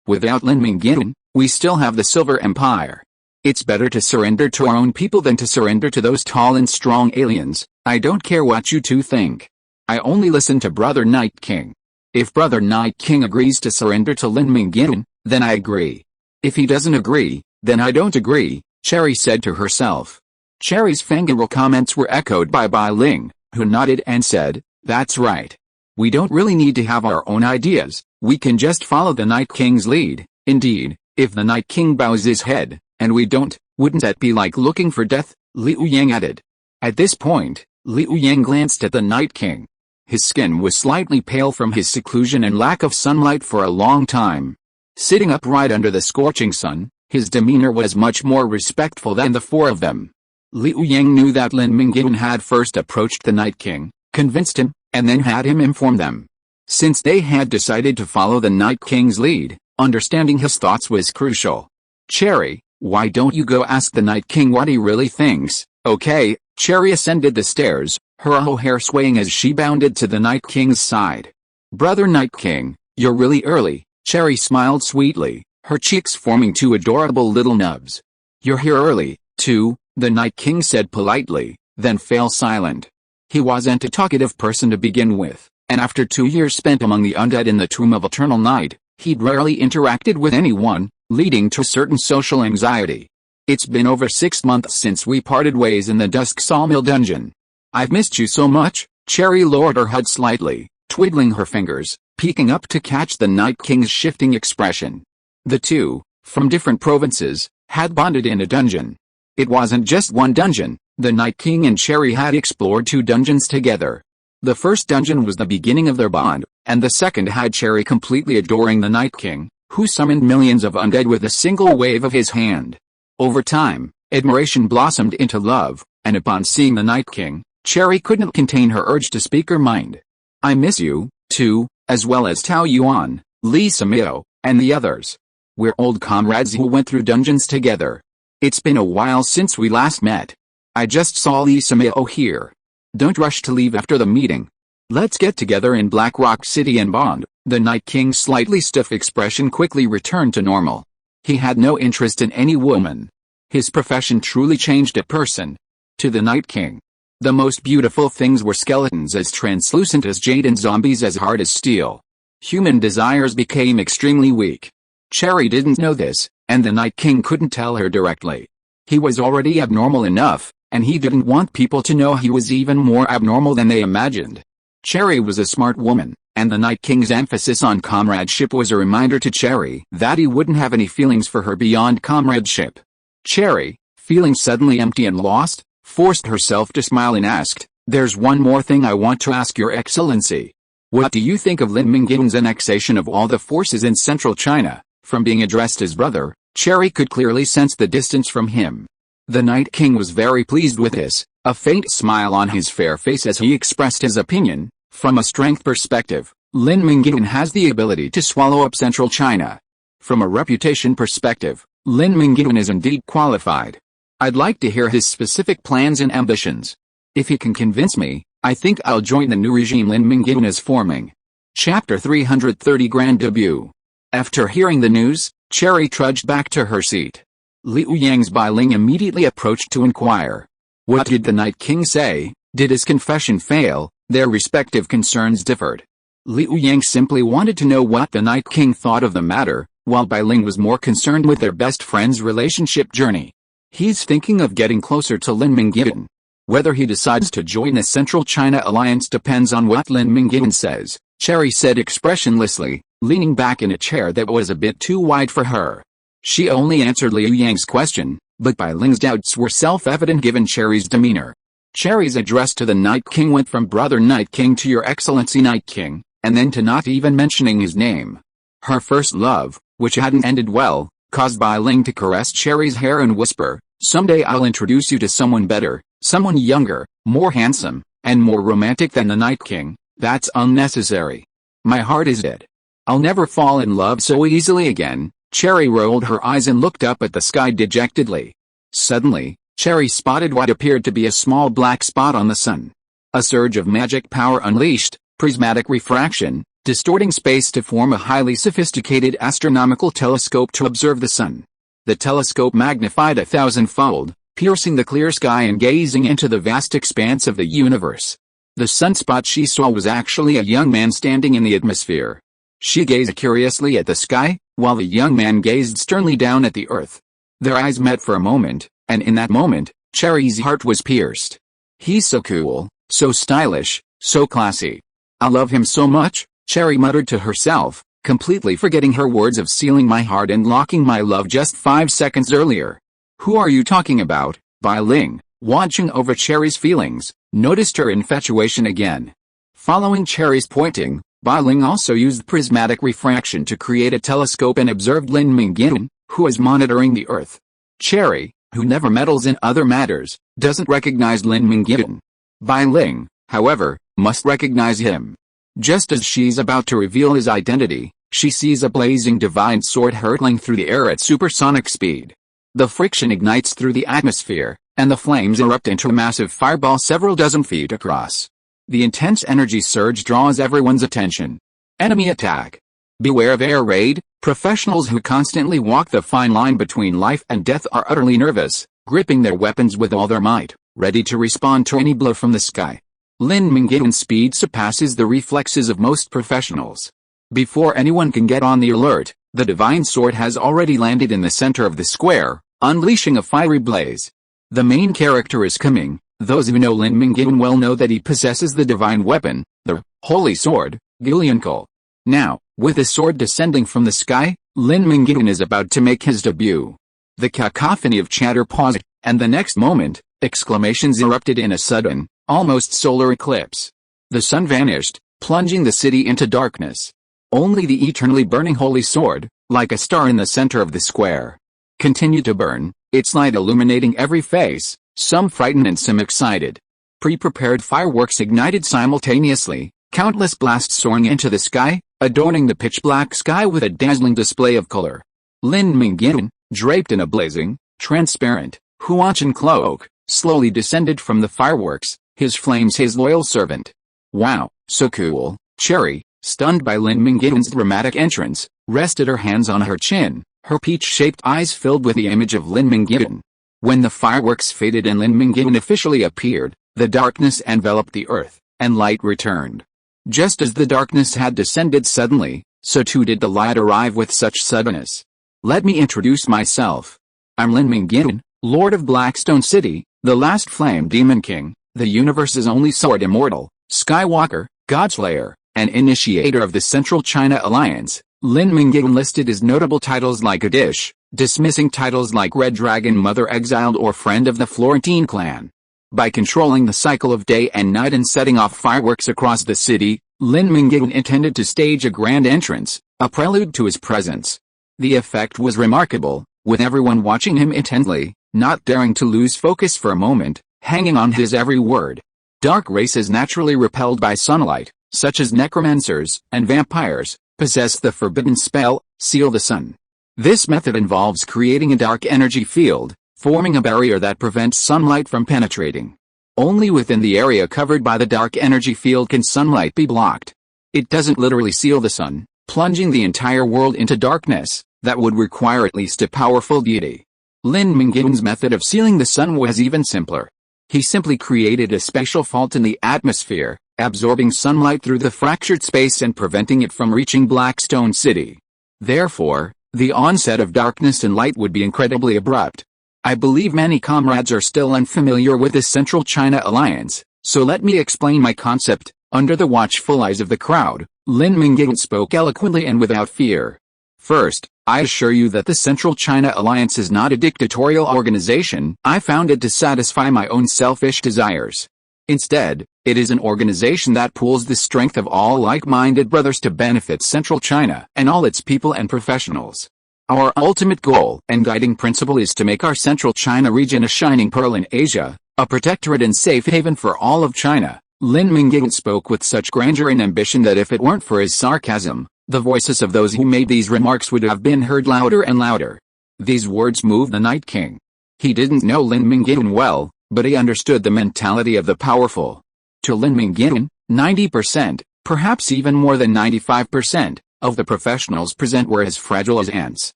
Without Lin Mingyuan, we still have the Silver Empire. It's better to surrender to our own people than to surrender to those tall and strong aliens. I don't care what you two think. I only listen to Brother Night King. If Brother Night King agrees to surrender to Lin Mingyuan, then I agree. If he doesn't agree, then I don't agree," Cherry said to herself. Cherry's fangirl comments were echoed by Bai Ling, who nodded and said, "That's right. We don't really need to have our own ideas, we can just follow the Night King's lead. Indeed, if the Night King bows his head, and we don't, wouldn't that be like looking for death?" Liu Yang added. At this point, Liu Yang glanced at the Night King. His skin was slightly pale from his seclusion and lack of sunlight for a long time. Sitting upright under the scorching sun, his demeanor was much more respectful than the four of them. Liu Yang knew that Lin Mingyuan had first approached the Night King, convinced him, and then had him inform them. Since they had decided to follow the Night King's lead, understanding his thoughts was crucial. "Cherry, why don't you go ask the Night King what he really thinks?" "Okay." Cherry ascended the stairs, her whole hair swaying as she bounded to the Night King's side. "Brother Night King, you're really early." Cherry smiled sweetly, her cheeks forming two adorable little nubs. "You're here early, too," the Night King said politely, then fell silent. He wasn't a talkative person to begin with, and after 2 years spent among the undead in the Tomb of Eternal Night, he'd rarely interacted with anyone, leading to certain social anxiety. "It's been over 6 months since we parted ways in the Dusk Sawmill dungeon. I've missed you so much." Cherry lowered her head slightly, twiddling her fingers, peeking up to catch the Night King's shifting expression. The two, from different provinces, had bonded in a dungeon. It wasn't just one dungeon, the Night King and Cherry had explored 2 dungeons together. The first dungeon was the beginning of their bond, and the second had Cherry completely adoring the Night King, who summoned millions of undead with a single wave of his hand. Over time, admiration blossomed into love, and upon seeing the Night King, Cherry couldn't contain her urge to speak her mind. "I miss you, too, as well as Tao Yuan, Li Samio, and the others. We're old comrades who went through dungeons together. It's been a while since we last met. I just saw Li Samio here. Don't rush to leave after the meeting. Let's get together in Black Rock City and bond." The Night King's slightly stiff expression quickly returned to normal. He had no interest in any woman. His profession truly changed a person. To the Night King, the most beautiful things were skeletons as translucent as jade and zombies as hard as steel. Human desires became extremely weak. Cherry didn't know this, and the Night King couldn't tell her directly. He was already abnormal enough, and he didn't want people to know he was even more abnormal than they imagined. Cherry was a smart woman, and the Night King's emphasis on comradeship was a reminder to Cherry that he wouldn't have any feelings for her beyond comradeship. Cherry, feeling suddenly empty and lost, forced herself to smile and asked, "There's one more thing I want to ask your excellency. What do you think of Lin Mingyuan's annexation of all the forces in central China?" From being addressed as brother, Cherry could clearly sense the distance from him. The Night King was very pleased with this, a faint smile on his fair face as he expressed his opinion. From a strength perspective, Lin Mingyuan has the ability to swallow up central China. From a reputation perspective, Lin Mingyuan is indeed qualified. I'd like to hear his specific plans and ambitions. If he can convince me, I think I'll join the new regime Lin Mingyuan is forming. Chapter 330 Grand Debut. After hearing the news, Cherry trudged back to her seat. Liu Yang's Bai Ling immediately approached to inquire. What did the Night King say? Did his confession fail? Their respective concerns differed. Liu Yang simply wanted to know what the Night King thought of the matter, while Bai Ling was more concerned with their best friend's relationship journey. He's thinking of getting closer to Lin Mingyuan. Whether he decides to join the Central China Alliance depends on what Lin Mingyuan says, Cherry said expressionlessly, leaning back in a chair that was a bit too wide for her. She only answered Liu Yang's question, but Bai Ling's doubts were self-evident given Cherry's demeanor. Cherry's address to the Night King went from Brother Night King to Your Excellency Night King, and then to not even mentioning his name. Her first love, which hadn't ended well, caused Bai Ling to caress Cherry's hair and whisper, "Someday I'll introduce you to someone better, someone younger, more handsome, and more romantic than the Night King." That's unnecessary. My heart is dead. I'll never fall in love so easily again. Cherry rolled her eyes and looked up at the sky dejectedly. Suddenly, Cherry spotted what appeared to be a small black spot on the sun. A surge of magic power unleashed, prismatic refraction, distorting space to form a highly sophisticated astronomical telescope to observe the sun. The telescope magnified 1,000-fold, piercing the clear sky and gazing into the vast expanse of the universe. The sunspot she saw was actually a young man standing in the atmosphere. She gazed curiously at the sky, while the young man gazed sternly down at the earth. Their eyes met for a moment, and in that moment, Cherry's heart was pierced. He's so cool, so stylish, so classy. I love him so much, Cherry muttered to herself, completely forgetting her words of sealing my heart and locking my love just 5 seconds earlier. Who are you talking about? Bai Ling, watching over Cherry's feelings, noticed her infatuation again. Following Cherry's pointing, Bai Ling also used prismatic refraction to create a telescope and observed Lin Mingyuan, who was monitoring the earth. Cherry, who never meddles in other matters, doesn't recognize Lin Mingyuan. Bai Ling, however, must recognize him. Just as she's about to reveal his identity, she sees a blazing divine sword hurtling through the air at supersonic speed. The friction ignites through the atmosphere, and the flames erupt into a massive fireball several dozen feet across. The intense energy surge draws everyone's attention. Enemy attack. Beware of air raid. Professionals who constantly walk the fine line between life and death are utterly nervous, gripping their weapons with all their might, ready to respond to any blow from the sky. Lin Mingyuan's speed surpasses the reflexes of most professionals. Before anyone can get on the alert, the divine sword has already landed in the center of the square, unleashing a fiery blaze. The main character is coming. Those who know Lin Mingyuan well know that he possesses the divine weapon, the Holy Sword, Giliankul. Now, with the sword descending from the sky, Lin Mingyuan is about to make his debut. The cacophony of chatter paused, and the next moment, exclamations erupted in a sudden, almost solar eclipse. The sun vanished, plunging the city into darkness. Only the eternally burning Holy Sword, like a star in the center of the square, continued to burn, its light illuminating every face, some frightened and some excited. Pre-prepared fireworks ignited simultaneously, countless blasts soaring into the sky, adorning the pitch-black sky with a dazzling display of color. Lin Mingyuan, draped in a blazing, transparent, Huachan cloak, slowly descended from the fireworks, his flames his loyal servant. Wow, so cool, Cherry, stunned by Lin Mingyuan's dramatic entrance, rested her hands on her chin, her peach-shaped eyes filled with the image of Lin Mingyuan. When the fireworks faded and Lin Mingyuan officially appeared, the darkness enveloped the earth, and light returned. Just as the darkness had descended suddenly, so too did the light arrive with such suddenness. Let me introduce myself. I'm Lin Mingyuan, Lord of Blackstone City, the last Flame Demon King, the universe's only sword immortal, Skywalker, Godslayer, and initiator of the Central China Alliance. Lin Mingyuan listed his notable titles like a dish, dismissing titles like Red Dragon Mother Exiled or Friend of the Florentine Clan. By controlling the cycle of day and night and setting off fireworks across the city, Lin Mingyuan intended to stage a grand entrance, a prelude to his presence. The effect was remarkable, with everyone watching him intently, not daring to lose focus for a moment, hanging on his every word. Dark races naturally repelled by sunlight, such as necromancers and vampires, possess the forbidden spell, Seal the Sun. This method involves creating a dark energy field, forming a barrier that prevents sunlight from penetrating. Only within the area covered by the dark energy field can sunlight be blocked. It doesn't literally seal the sun, plunging the entire world into darkness. That would require at least a powerful deity. Lin Mingyuan's method of sealing the sun was even simpler. He simply created a special fault in the atmosphere, absorbing sunlight through the fractured space and preventing it from reaching Blackstone City. Therefore, the onset of darkness and light would be incredibly abrupt. I believe many comrades are still unfamiliar with the Central China Alliance, so let me explain my concept. Under the watchful eyes of the crowd, Lin Mingyuan spoke eloquently and without fear. First, I assure you that the Central China Alliance is not a dictatorial organization I founded to satisfy my own selfish desires. Instead, it is an organization that pools the strength of all like-minded brothers to benefit Central China and all its people and professionals. Our ultimate goal and guiding principle is to make our Central China region a shining pearl in Asia, a protectorate and safe haven for all of China. Lin Mingyuan spoke with such grandeur and ambition that if it weren't for his sarcasm, the voices of those who made these remarks would have been heard louder and louder. These words moved the Night King. He didn't know Lin Mingyuan well, but he understood the mentality of the powerful. To Lin Mingyuan, 90%, perhaps even more than 95%, of the professionals present were as fragile as ants.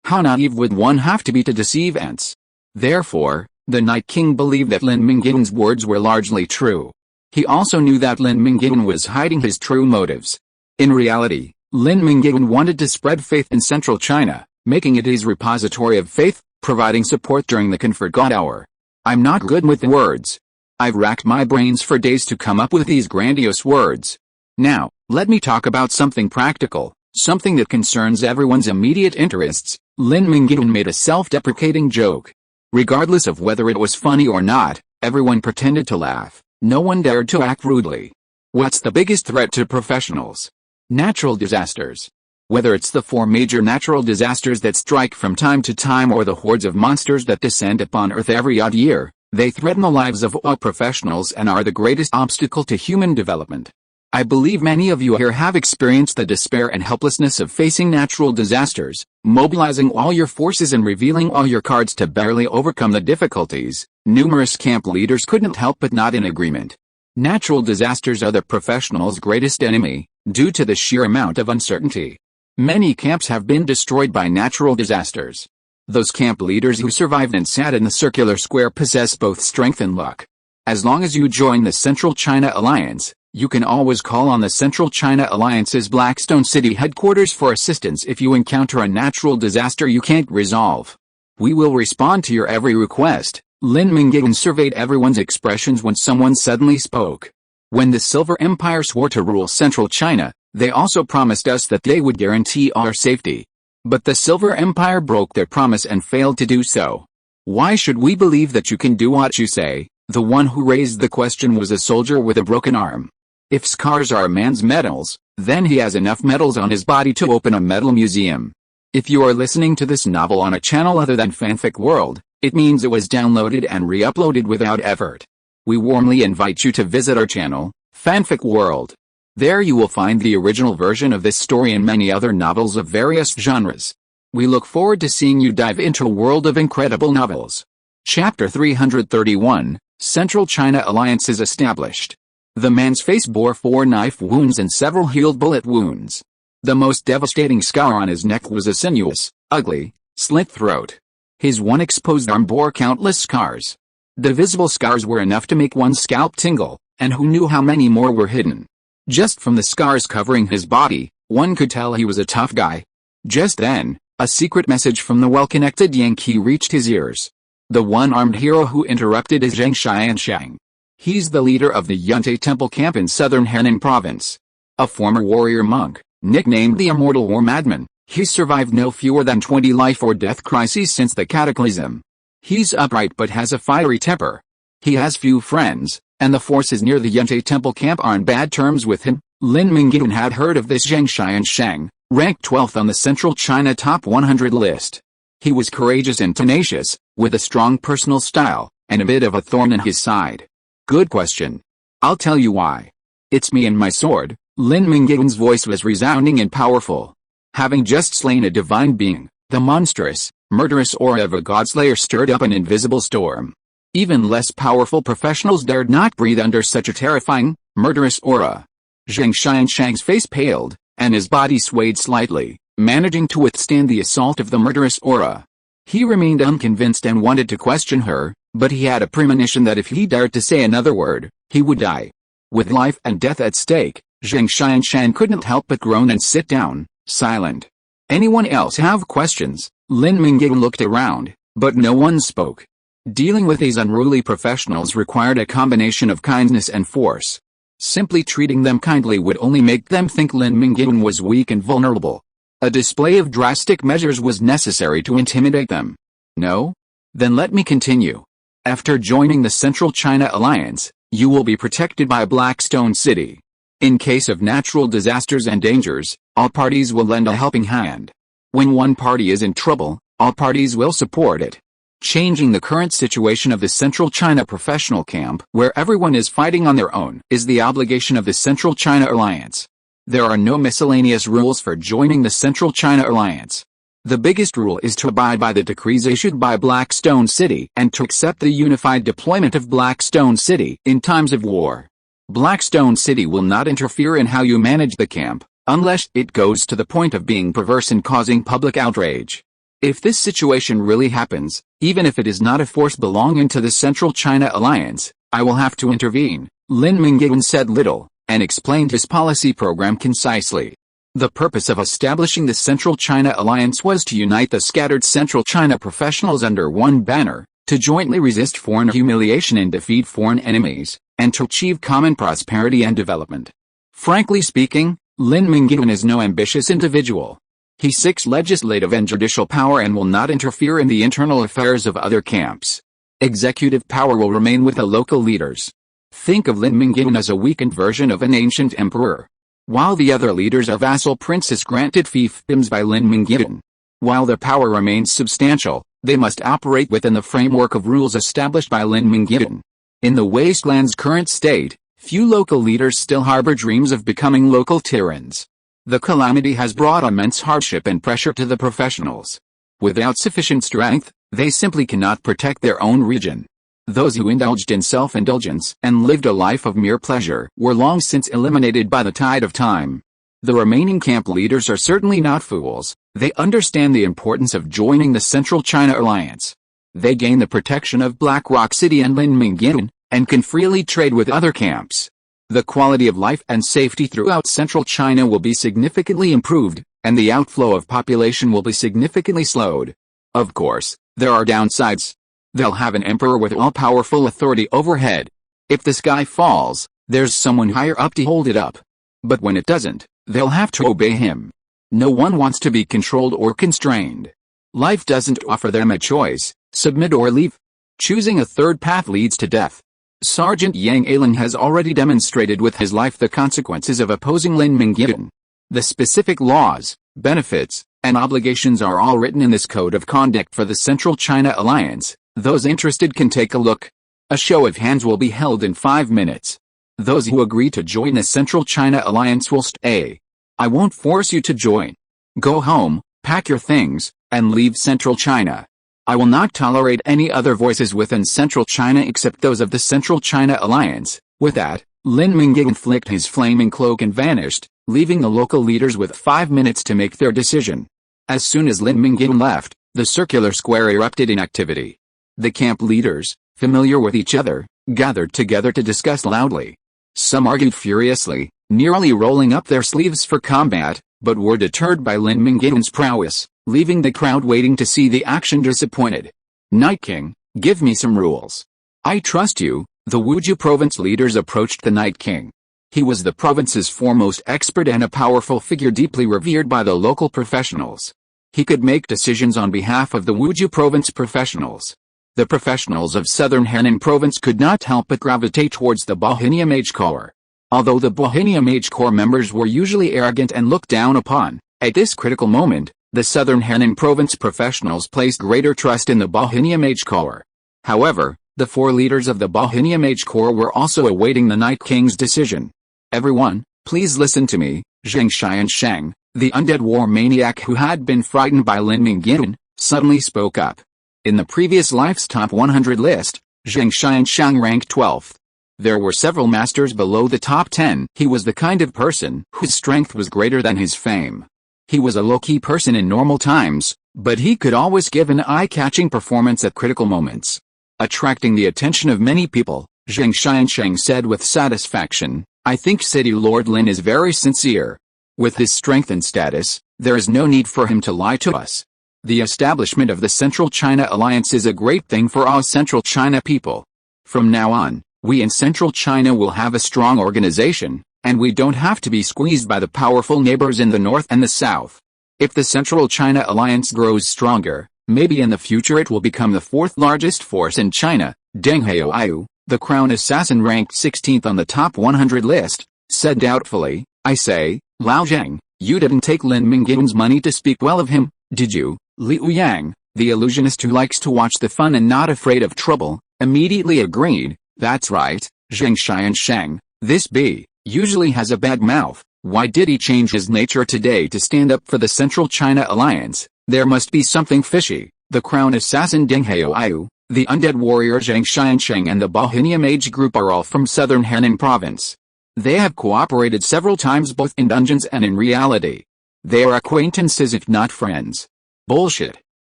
How naive would one have to be to deceive ants? Therefore, the Night King believed that Lin Mingyuan's words were largely true. He also knew that Lin Mingyuan was hiding his true motives. In reality, Lin Mingyuan wanted to spread faith in Central China, making it his repository of faith, providing support during the comfort god hour. I'm not good with words. I've racked my brains for days to come up with these grandiose words. Now, let me talk about something practical, something that concerns everyone's immediate interests. Lin Mingyuan made a self-deprecating joke. Regardless of whether it was funny or not, everyone pretended to laugh. No one dared to act rudely. What's the biggest threat to professionals? Natural disasters. Whether it's the 4 major natural disasters that strike from time to time or the hordes of monsters that descend upon Earth every odd year, they threaten the lives of all professionals and are the greatest obstacle to human development. I believe many of you here have experienced the despair and helplessness of facing natural disasters, mobilizing all your forces and revealing all your cards to barely overcome the difficulties. Numerous camp leaders couldn't help but nod in agreement. Natural disasters are the professional's greatest enemy, due to the sheer amount of uncertainty. Many camps have been destroyed by natural disasters. Those camp leaders who survived and sat in the circular square possess both strength and luck. As long as you join the Central China Alliance, you can always call on the Central China Alliance's Blackstone City headquarters for assistance if you encounter a natural disaster you can't resolve. We will respond to your every request. Lin Mingyuan surveyed everyone's expressions when someone suddenly spoke. When the Silver Empire swore to rule Central China, they also promised us that they would guarantee our safety. But the Silver Empire broke their promise and failed to do so. Why should we believe that you can do what you say? The one who raised the question was a soldier with a broken arm. If scars are a man's medals, then he has enough medals on his body to open a medal museum. If you are listening to this novel on a channel other than Fanfic World, it means it was downloaded and re-uploaded without effort. We warmly invite you to visit our channel, Fanfic World. There you will find the original version of this story and many other novels of various genres. We look forward to seeing you dive into a world of incredible novels. Chapter 331, Central China Alliance is established. The man's face bore 4 knife wounds and several healed bullet wounds. The most devastating scar on his neck was a sinuous, ugly, slit throat. His one exposed arm bore countless scars. The visible scars were enough to make one's scalp tingle, and who knew how many more were hidden. Just from the scars covering his body, one could tell he was a tough guy. Just then, a secret message from the well-connected Yan Qi reached his ears. The one-armed hero who interrupted is Yan Qianxue. He's the leader of the Yuntai Temple camp in southern Henan province. A former warrior monk, nicknamed the Immortal War Madman, he's survived no fewer than 20 life or death crises since the cataclysm. He's upright but has a fiery temper. He has few friends, and the forces near the Yuntai Temple camp are on bad terms with him. Lin Mingyuan had heard of this Yan Qianxue, ranked 12th on the Central China Top 100 list. He was courageous and tenacious, with a strong personal style, and a bit of a thorn in his side. Good question. I'll tell you why. It's me and my sword. Lin Mingyuan's voice was resounding and powerful. Having just slain a divine being, the monstrous, murderous aura of a godslayer stirred up an invisible storm. Even less powerful professionals dared not breathe under such a terrifying, murderous aura. Yan Qianxue's face paled, and his body swayed slightly, managing to withstand the assault of the murderous aura. He remained unconvinced and wanted to question her, but he had a premonition that if he dared to say another word, he would die. With life and death at stake, Yan Qianxue couldn't help but groan and sit down, silent. Anyone else have questions? Lin Mingyuan looked around, but no one spoke. Dealing with these unruly professionals required a combination of kindness and force. Simply treating them kindly would only make them think Lin Mingyuan was weak and vulnerable. A display of drastic measures was necessary to intimidate them. No? Then let me continue. After joining the Central China Alliance, you will be protected by Blackstone City. In case of natural disasters and dangers, all parties will lend a helping hand. When one party is in trouble, all parties will support it. Changing the current situation of the Central China Professional Camp, where everyone is fighting on their own, is the obligation of the Central China Alliance. There are no miscellaneous rules for joining the Central China Alliance. The biggest rule is to abide by the decrees issued by Blackstone City and to accept the unified deployment of Blackstone City in times of war. Blackstone City will not interfere in how you manage the camp, unless it goes to the point of being perverse and causing public outrage. If this situation really happens, even if it is not a force belonging to the Central China Alliance, I will have to intervene. Lin Mingyuan said little, and explained his policy program concisely. The purpose of establishing the Central China Alliance was to unite the scattered Central China professionals under one banner, to jointly resist foreign humiliation and defeat foreign enemies, and to achieve common prosperity and development. Frankly speaking, Lin Mingyuan is no ambitious individual. He seeks legislative and judicial power and will not interfere in the internal affairs of other camps. Executive power will remain with the local leaders. Think of Lin Mingyuan as a weakened version of an ancient emperor. While the other leaders are vassal princes granted fiefdoms by Lin Mingyuan. While their power remains substantial, they must operate within the framework of rules established by Lin Mingyuan. In the wasteland's current state, few local leaders still harbor dreams of becoming local tyrants. The calamity has brought immense hardship and pressure to the professionals. Without sufficient strength, they simply cannot protect their own region. Those who indulged in self-indulgence and lived a life of mere pleasure were long since eliminated by the tide of time. The remaining camp leaders are certainly not fools. They understand the importance of joining the Central China Alliance. They gain the protection of Black Rock City and Lin Mingyuan, and can freely trade with other camps. The quality of life and safety throughout Central China will be significantly improved, and the outflow of population will be significantly slowed. Of course, there are downsides. They'll have an emperor with all-powerful authority overhead. If the sky falls, there's someone higher up to hold it up. But when it doesn't, they'll have to obey him. No one wants to be controlled or constrained. Life doesn't offer them a choice, submit or leave. Choosing a third path leads to death. Sergeant Yang Alin has already demonstrated with his life the consequences of opposing Lin Mingyuan. The specific laws, benefits, and obligations are all written in this code of conduct for the Central China Alliance. Those interested can take a look. A show of hands will be held in 5 minutes. Those who agree to join the Central China Alliance will stay. I won't force you to join. Go home, pack your things, and leave Central China. I will not tolerate any other voices within Central China except those of the Central China Alliance. With that, Lin Mingyuan flicked his flaming cloak and vanished, leaving the local leaders with 5 minutes to make their decision. As soon as Lin Mingyuan left, the circular square erupted in activity. The camp leaders, familiar with each other, gathered together to discuss loudly. Some argued furiously, nearly rolling up their sleeves for combat, but were deterred by Lin Mingyuan's prowess, leaving the crowd waiting to see the action disappointed. Night King, give me some rules. I trust you. The Wuzhou province leaders approached the Night King. He was the province's foremost expert and a powerful figure deeply revered by the local professionals. He could make decisions on behalf of the Wuzhou province professionals. The professionals of southern Henan province could not help but gravitate towards the Bohemia Mage Corps. Although the Bohemia Mage Corps members were usually arrogant and looked down upon, at this critical moment, the southern Henan province professionals placed greater trust in the Bohemia Mage Corps. However, the 4 leaders of the Bohemia Mage Corps were also awaiting the Night King's decision. Everyone, please listen to me. Yan Qianxue, the undead war maniac who had been frightened by Lin Mingyuan, suddenly spoke up. In the previous life's top 100 list, Yan Qianxue ranked 12th. There were several masters below the top 10. He was the kind of person whose strength was greater than his fame. He was a low-key person in normal times, but he could always give an eye-catching performance at critical moments. Attracting the attention of many people, Yan Qianxue said with satisfaction, I think City Lord Lin is very sincere. With his strength and status, there is no need for him to lie to us. The establishment of the Central China Alliance is a great thing for all Central China people. From now on, we in Central China will have a strong organization, and we don't have to be squeezed by the powerful neighbors in the north and the south. If the Central China Alliance grows stronger, maybe in the future it will become the 4th largest force in China. Deng Haoyu, the crown assassin ranked 16th on the top 100 list, said doubtfully, I say, Lao Zheng, you didn't take Lin Mingyuan's money to speak well of him, did you? Liu Yang, the illusionist who likes to watch the fun and not afraid of trouble, immediately agreed, that's right, Yan Qianxue, this bee, usually has a bad mouth. Why did he change his nature today to stand up for the Central China Alliance? There must be something fishy. The crown assassin Deng Haoyu, the undead warrior Yan Qianxue and the Bohemia Mage group are all from southern Henan province. They have cooperated several times both in dungeons and in reality. They are acquaintances if not friends. Bullshit.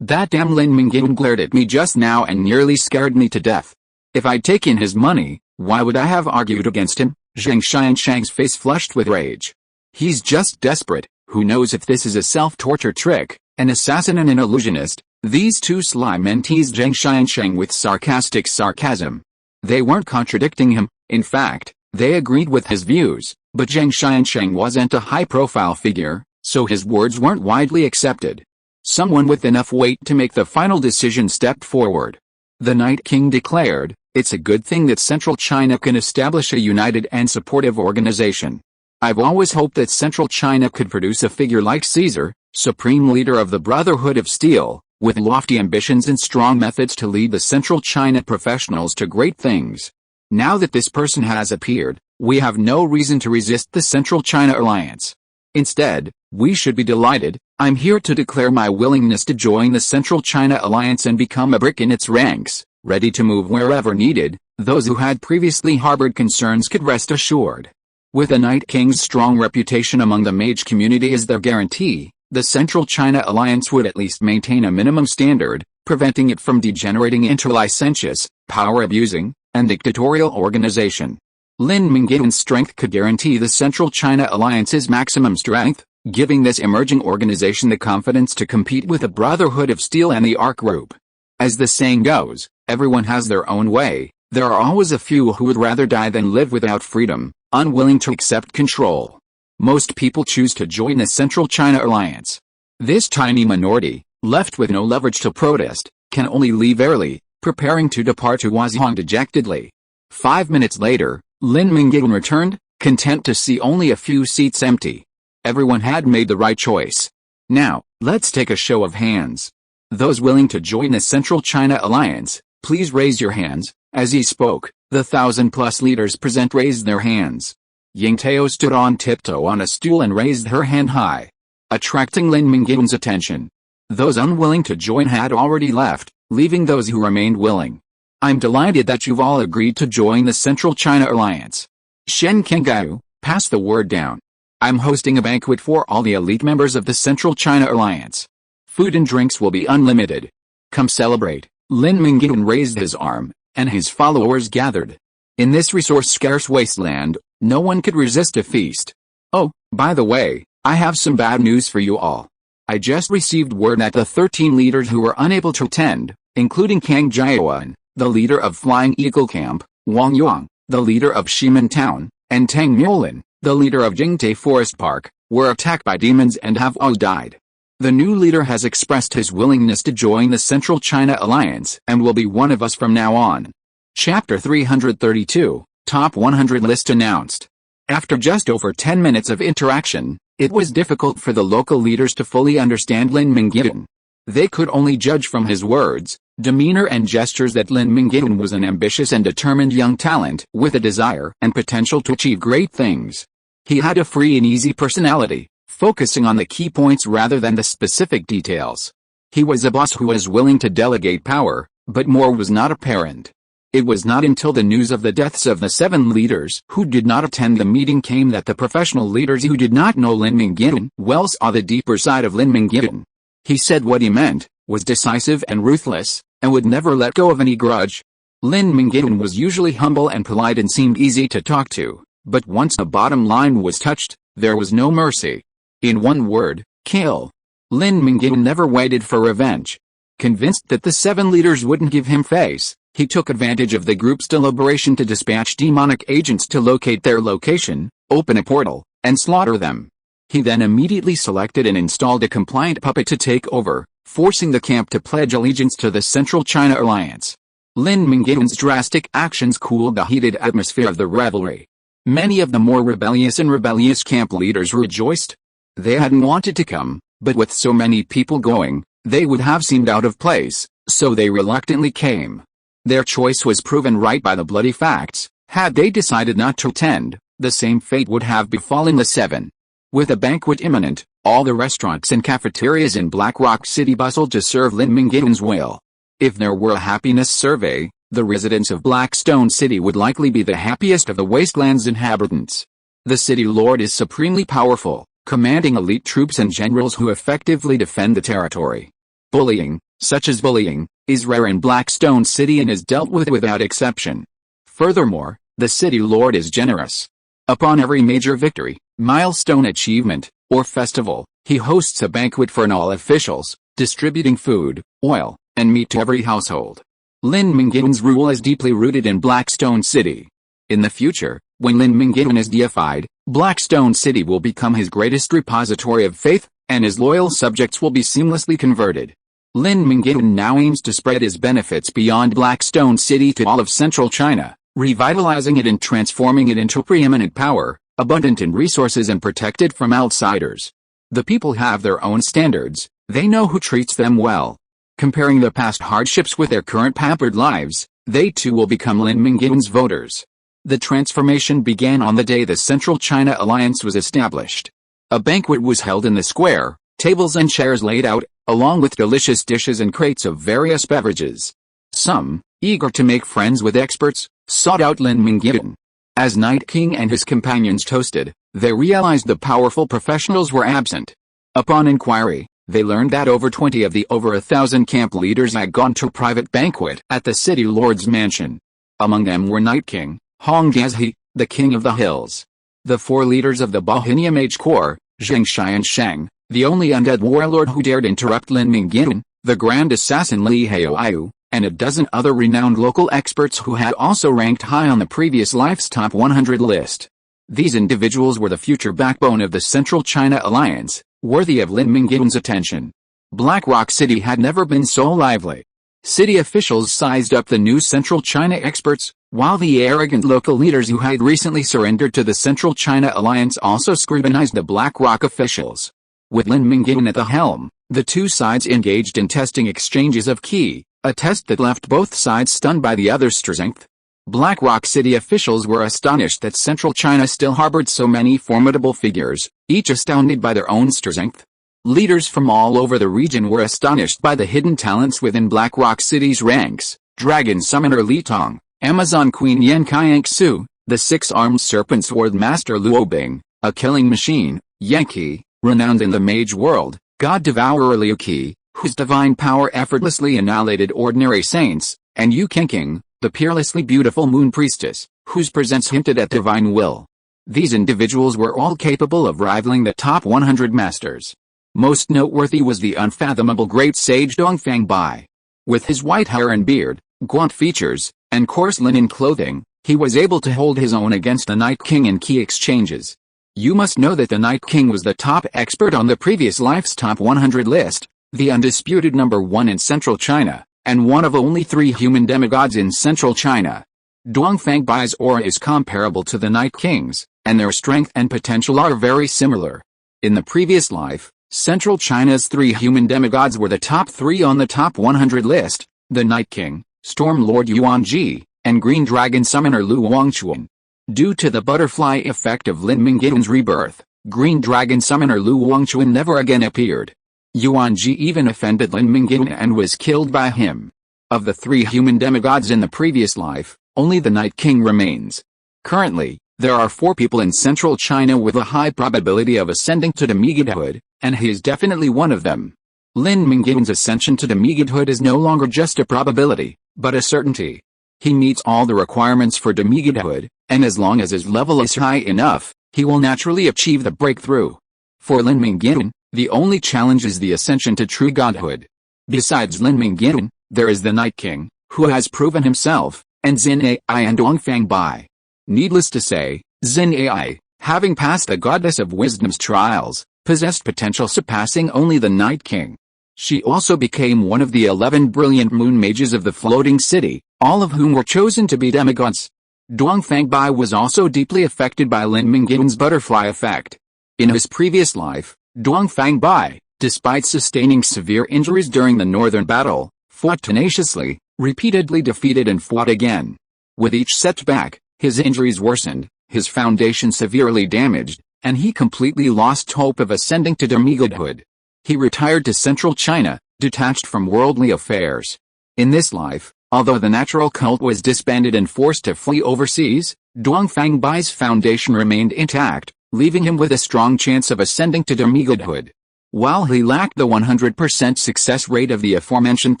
That damn Lin Mingyuan glared at me just now and nearly scared me to death. If I'd taken his money, why would I have argued against him? Yan Qianxue's face flushed with rage. He's just desperate. Who knows if this is a self-torture trick? An assassin and an illusionist. These two sly men teased Yan Qianxue with sarcastic sarcasm. They weren't contradicting him, in fact, they agreed with his views, but Yan Qianxue wasn't a high-profile figure, so his words weren't widely accepted. Someone with enough weight to make the final decision stepped forward. The Night King declared, it's a good thing that Central China can establish a united and supportive organization. I've always hoped that Central China could produce a figure like Caesar, supreme leader of the Brotherhood of Steel, with lofty ambitions and strong methods to lead the Central China professionals to great things. Now that this person has appeared, we have no reason to resist the Central China Alliance. Instead, we should be delighted. I'm here to declare my willingness to join the Central China Alliance and become a brick in its ranks, ready to move wherever needed. Those who had previously harbored concerns could rest assured. With the Night King's strong reputation among the mage community as their guarantee, the Central China Alliance would at least maintain a minimum standard, preventing it from degenerating into licentious, power-abusing, and dictatorial organization. Lin Mingyuan's strength could guarantee the Central China Alliance's maximum strength, giving this emerging organization the confidence to compete with the Brotherhood of Steel and the Arc Group. As the saying goes, everyone has their own way. There are always a few who would rather die than live without freedom, unwilling to accept control. Most people choose to join the Central China Alliance. This tiny minority, left with no leverage to protest, can only leave early, preparing to depart to Huazhong dejectedly. 5 minutes later, Lin Mingyuan returned, content to see only a few seats empty. Everyone had made the right choice. Now, let's take a show of hands. Those willing to join the Central China Alliance, please raise your hands. As he spoke, the 1,000+ leaders present raised their hands. Ying Tao stood on tiptoe on a stool and raised her hand high, attracting Lin Mingyuan's attention. Those unwilling to join had already left, leaving those who remained willing. I'm delighted that you've all agreed to join the Central China Alliance. Yan Qianxue, pass the word down. I'm hosting a banquet for all the elite members of the Central China Alliance. Food and drinks will be unlimited. Come celebrate. Lin Mingyuan raised his arm, and his followers gathered. In this resource-scarce wasteland, no one could resist a feast. Oh, by the way, I have some bad news for you all. I just received word that the 13 leaders who were unable to attend, including Yan Qianxue, the leader of Flying Eagle Camp, Wang Yuang, the leader of Shimen Town, and Tang Muolin, the leader of Jingtai Forest Park, were attacked by demons and have all died. The new leader has expressed his willingness to join the Central China Alliance and will be one of us from now on. Chapter 332, Top 100 List announced. After just over 10 minutes of interaction, it was difficult for the local leaders to fully understand Lin Mingyuan. They could only judge from his words, demeanor and gestures that Lin Mingyuan was an ambitious and determined young talent with a desire and potential to achieve great things. He had a free and easy personality, focusing on the key points rather than the specific details. He was a boss who was willing to delegate power, but more was not apparent. It was not until the news of the deaths of the 7 leaders who did not attend the meeting came that the professional leaders who did not know Lin Mingyuan well saw the deeper side of Lin Mingyuan. He said what he meant, was decisive and ruthless, and would never let go of any grudge. Lin Mingyuan was usually humble and polite and seemed easy to talk to, but once the bottom line was touched, there was no mercy. In one word, kill. Lin Mingyuan never waited for revenge. Convinced that the 7 leaders wouldn't give him face, he took advantage of the group's deliberation to dispatch demonic agents to locate their location, open a portal, and slaughter them. He then immediately selected and installed a compliant puppet to take over, forcing the camp to pledge allegiance to the Central China Alliance. Lin Mingyuan's drastic actions cooled the heated atmosphere of the revelry. Many of the more rebellious camp leaders rejoiced. They hadn't wanted to come, but with so many people going, they would have seemed out of place, so they reluctantly came. Their choice was proven right by the bloody facts. Had they decided not to attend, the same fate would have befallen the 7. With a banquet imminent, all the restaurants and cafeterias in Black Rock City bustled to serve Lin Mingyuan's will. If there were a happiness survey, the residents of Blackstone City would likely be the happiest of the wasteland's inhabitants. The city lord is supremely powerful, commanding elite troops and generals who effectively defend the territory. Bullying, such as bullying, is rare in Blackstone City and is dealt with without exception. Furthermore, the city lord is generous. Upon every major victory, milestone achievement, or festival, he hosts a banquet for all officials, distributing food, oil, and meat to every household. Lin Mingyuan's rule is deeply rooted in Blackstone City. In the future, when Lin Mingyuan is deified, Blackstone City will become his greatest repository of faith, and his loyal subjects will be seamlessly converted. Lin Mingyuan now aims to spread his benefits beyond Blackstone City to all of Central China, revitalizing it and transforming it into preeminent power, abundant in resources and protected from outsiders. The people have their own standards, they know who treats them well. Comparing the past hardships with their current pampered lives, they too will become Lin Mingyuan's voters. The transformation began on the day the Central China Alliance was established. A banquet was held in the square, tables and chairs laid out, along with delicious dishes and crates of various beverages. Some, eager to make friends with experts, sought out Lin Mingyuan. As Night King and his companions toasted, they realized the powerful professionals were absent. Upon inquiry, they learned that over 20 of the over 1,000 camp leaders had gone to a private banquet at the city lord's mansion. Among them were Night King, Hongjiazhe, the king of the hills. The 4 leaders of the Bohemia Mage Corps, Zheng Xiansheng, the only undead warlord who dared interrupt Lin Mingyuan, the grand assassin Li Haoyu, and a dozen other renowned local experts who had also ranked high on the previous life's top 100 list. These individuals were the future backbone of the Central China Alliance, worthy of Lin Mingyuan's attention. Black Rock City had never been so lively. City officials sized up the new Central China experts, while the arrogant local leaders who had recently surrendered to the Central China Alliance also scrutinized the Black Rock officials. With Lin Mingyuan at the helm, the two sides engaged in testing exchanges of ki, a test that left both sides stunned by the other's strength. Black Rock City officials were astonished that Central China still harbored so many formidable figures, each astounded by their own strength. Leaders from all over the region were astonished by the hidden talents within Black Rock City's ranks. Dragon Summoner Li Tong, Amazon Queen Yan Qianxue, The six-armed serpent sword master Luo Bing, a killing machine, Yan Qi, renowned in the mage world, god devourer Liu Qi, whose divine power effortlessly annihilated ordinary saints, and Yu Qingqing, the peerlessly beautiful moon priestess, whose presence hinted at divine will. These individuals were all capable of rivaling the top 100 masters. Most noteworthy was the unfathomable great sage Dongfang Bai. With his white hair and beard, gaunt features, and coarse linen clothing, he was able to hold his own against the Night King in key exchanges. You must know that the Night King was the top expert on the previous life's top 100 list, the undisputed number 1 in Central China, and one of only 3 human demigods in Central China. Dongfang Bai's aura is comparable to the Night King's, and their strength and potential are very similar. In the previous life, Central China's 3 human demigods were the top 3 on the top 100 list, the Night King, Storm Lord Yuan Ji, and Green Dragon Summoner Lu Wangchuan. Due to the butterfly effect of Lin Mingyuan's rebirth, Green Dragon Summoner Lu Wangchuan never again appeared. Yuan Ji even offended Lin Mingyuan and was killed by him. Of the 3 human demigods in the previous life, only the Night King remains. Currently, there are 4 people in Central China with a high probability of ascending to demigodhood, and he is definitely one of them. Lin Mingyuan's ascension to demigodhood is no longer just a probability, but a certainty. He meets all the requirements for demigodhood, and as long as his level is high enough, he will naturally achieve the breakthrough. For Lin Mingyuan, the only challenge is the ascension to true godhood. Besides Lin Mingyuan, there is the Night King, who has proven himself, and Xin Ai and Dongfang Bai. Needless to say, Xin Ai, having passed the goddess of wisdom's trials, possessed potential surpassing only the Night King. She also became one of the 11 brilliant moon mages of the floating city, all of whom were chosen to be demigods. Dongfang Bai was also deeply affected by Lin Mingyuan's butterfly effect. In his previous life, Dongfang Bai, despite sustaining severe injuries during the northern battle, fought tenaciously, repeatedly defeated and fought again. With each setback, his injuries worsened, his foundation severely damaged, and he completely lost hope of ascending to demigodhood. He retired to Central China, detached from worldly affairs. In this life, although the natural cult was disbanded and forced to flee overseas, Dongfang Bai's foundation remained intact, leaving him with a strong chance of ascending to demigodhood. While he lacked the 100% success rate of the aforementioned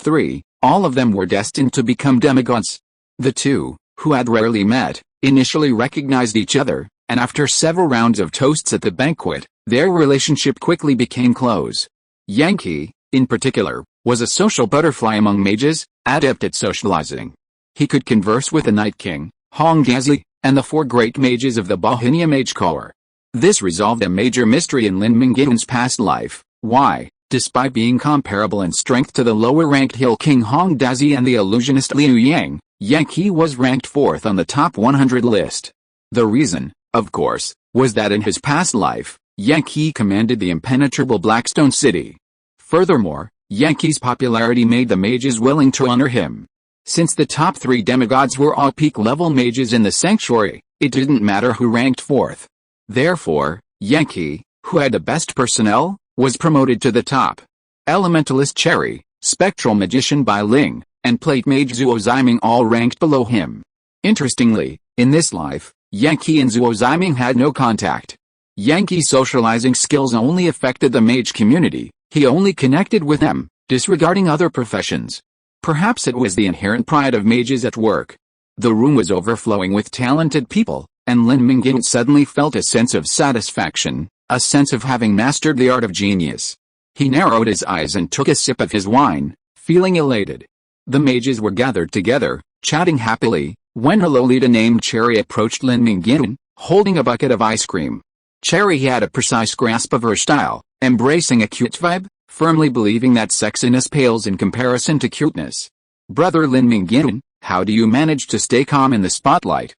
3, all of them were destined to become demigods. The 2, who had rarely met, initially recognized each other, and after several rounds of toasts at the banquet, their relationship quickly became close. Yan Qi, in particular, was a social butterfly among mages, adept at socializing. He could converse with the Night King, Hong Gazi, and the 4 great mages of the Bohemia Mage Corps. This resolved a major mystery in Lin Mingyuan's past life: why, despite being comparable in strength to the lower-ranked Hill King Hong Dazi and the illusionist Liu Yang, Yan Qi was ranked 4th on the top 100 list. The reason, of course, was that in his past life, Yan Qi commanded the impenetrable Blackstone City. Furthermore, Yan Qi's popularity made the mages willing to honor him. Since the top 3 demigods were all peak-level mages in the sanctuary, it didn't matter who ranked 4th. Therefore, Yan Qi, who had the best personnel, was promoted to the top. Elementalist Cherry, Spectral Magician Bai Ling, and Plate Mage Zuo Ziming all ranked below him. Interestingly, in this life, Yan Qi and Zuo Ziming had no contact. Yan Qi's socializing skills only affected the mage community, he only connected with them, disregarding other professions. Perhaps it was the inherent pride of mages at work. The room was overflowing with talented people, and Lin Mingyuan suddenly felt a sense of satisfaction, a sense of having mastered the art of genius. He narrowed his eyes and took a sip of his wine, feeling elated. The mages were gathered together, chatting happily, when a Lolita named Cherry approached Lin Mingyuan, holding a bucket of ice cream. Cherry had a precise grasp of her style, embracing a cute vibe, firmly believing that sexiness pales in comparison to cuteness. Brother Lin Mingyuan, how do you manage to stay calm in the spotlight?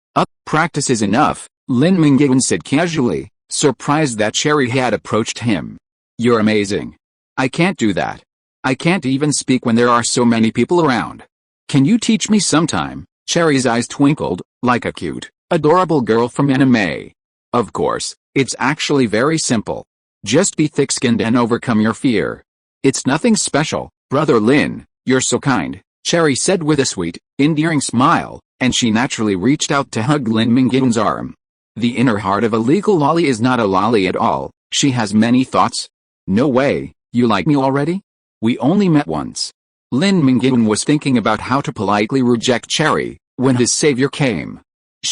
Practice is enough, Lin Mingyuan said casually, surprised that Cherry had approached him. You're amazing. I can't do that. I can't even speak when there are so many people around. Can you teach me sometime? Cherry's eyes twinkled, like a cute, adorable girl from anime. Of course, it's actually very simple. Just be thick-skinned and overcome your fear. It's nothing special, Brother Lin, you're so kind, Cherry said with a sweet, endearing smile, and she naturally reached out to hug Lin Mingyuan's arm. The inner heart of a legal lolly is not a lolly at all. She has many thoughts. No way, you like me already? We only met once. Lin Mingyuan was thinking about how to politely reject Cherry, when his savior came.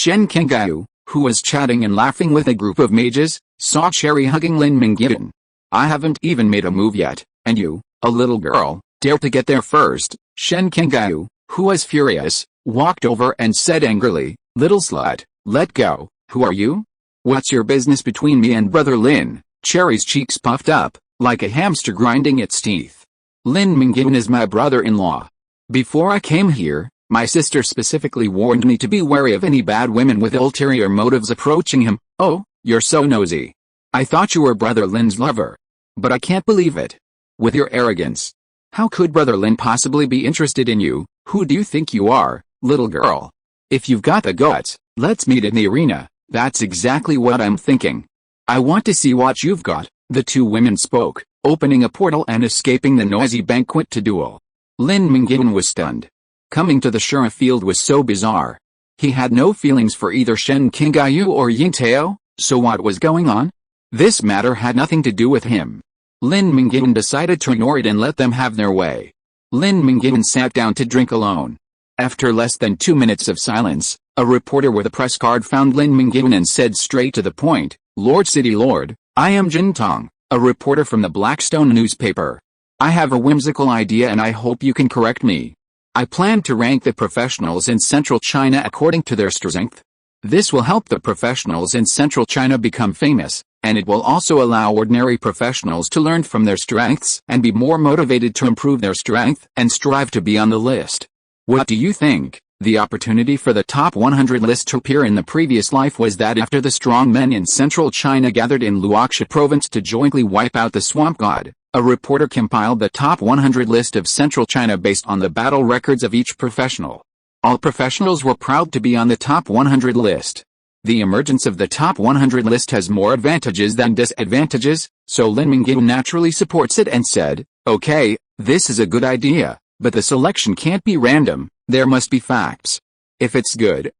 Yan Qianxue, who was chatting and laughing with a group of mages, saw Cherry hugging Lin Mingyuan. I haven't even made a move yet, and you, a little girl, dare to get there first. Yan Qianxue, who was furious, walked over and said angrily, little slut, let go. Who are you? What's your business between me and brother Lin? Cherry's cheeks puffed up, like a hamster grinding its teeth. Lin Mingyuan is my brother-in-law. Before I came here, my sister specifically warned me to be wary of any bad women with ulterior motives approaching him. Oh, you're so nosy. I thought you were brother Lin's lover. But I can't believe it. With your arrogance. How could brother Lin possibly be interested in you? Who do you think you are, little girl? If you've got the guts, let's meet in the arena. That's exactly what I'm thinking. I want to see what you've got. The two women spoke, opening a portal and escaping the noisy banquet to duel. Lin Mingyuan was stunned. Coming to the Shura field was so bizarre. He had no feelings for either Yan Qianxue or Yin Tao, so what was going on? This matter had nothing to do with him. Lin Mingyuan decided to ignore it and let them have their way. Lin Mingyuan sat down to drink alone. After less than 2 minutes of silence, a reporter with a press card found Lin Mingyuan and said straight to the point, Lord City Lord, I am Jin Tong, a reporter from the Blackstone newspaper. I have a whimsical idea and I hope you can correct me. I plan to rank the professionals in Central China according to their strength. This will help the professionals in Central China become famous, and it will also allow ordinary professionals to learn from their strengths and be more motivated to improve their strength and strive to be on the list. What do you think? The opportunity for the top 100 list to appear in the previous life was that after the strong men in Central China gathered in Luoxia province to jointly wipe out the swamp god, a reporter compiled the top 100 list of Central China based on the battle records of each professional. All professionals were proud to be on the top 100 list. The emergence of the top 100 list has more advantages than disadvantages, so Lin Mingyuan naturally supports it and said, okay, this is a good idea, but the selection can't be random, there must be facts. If it's good,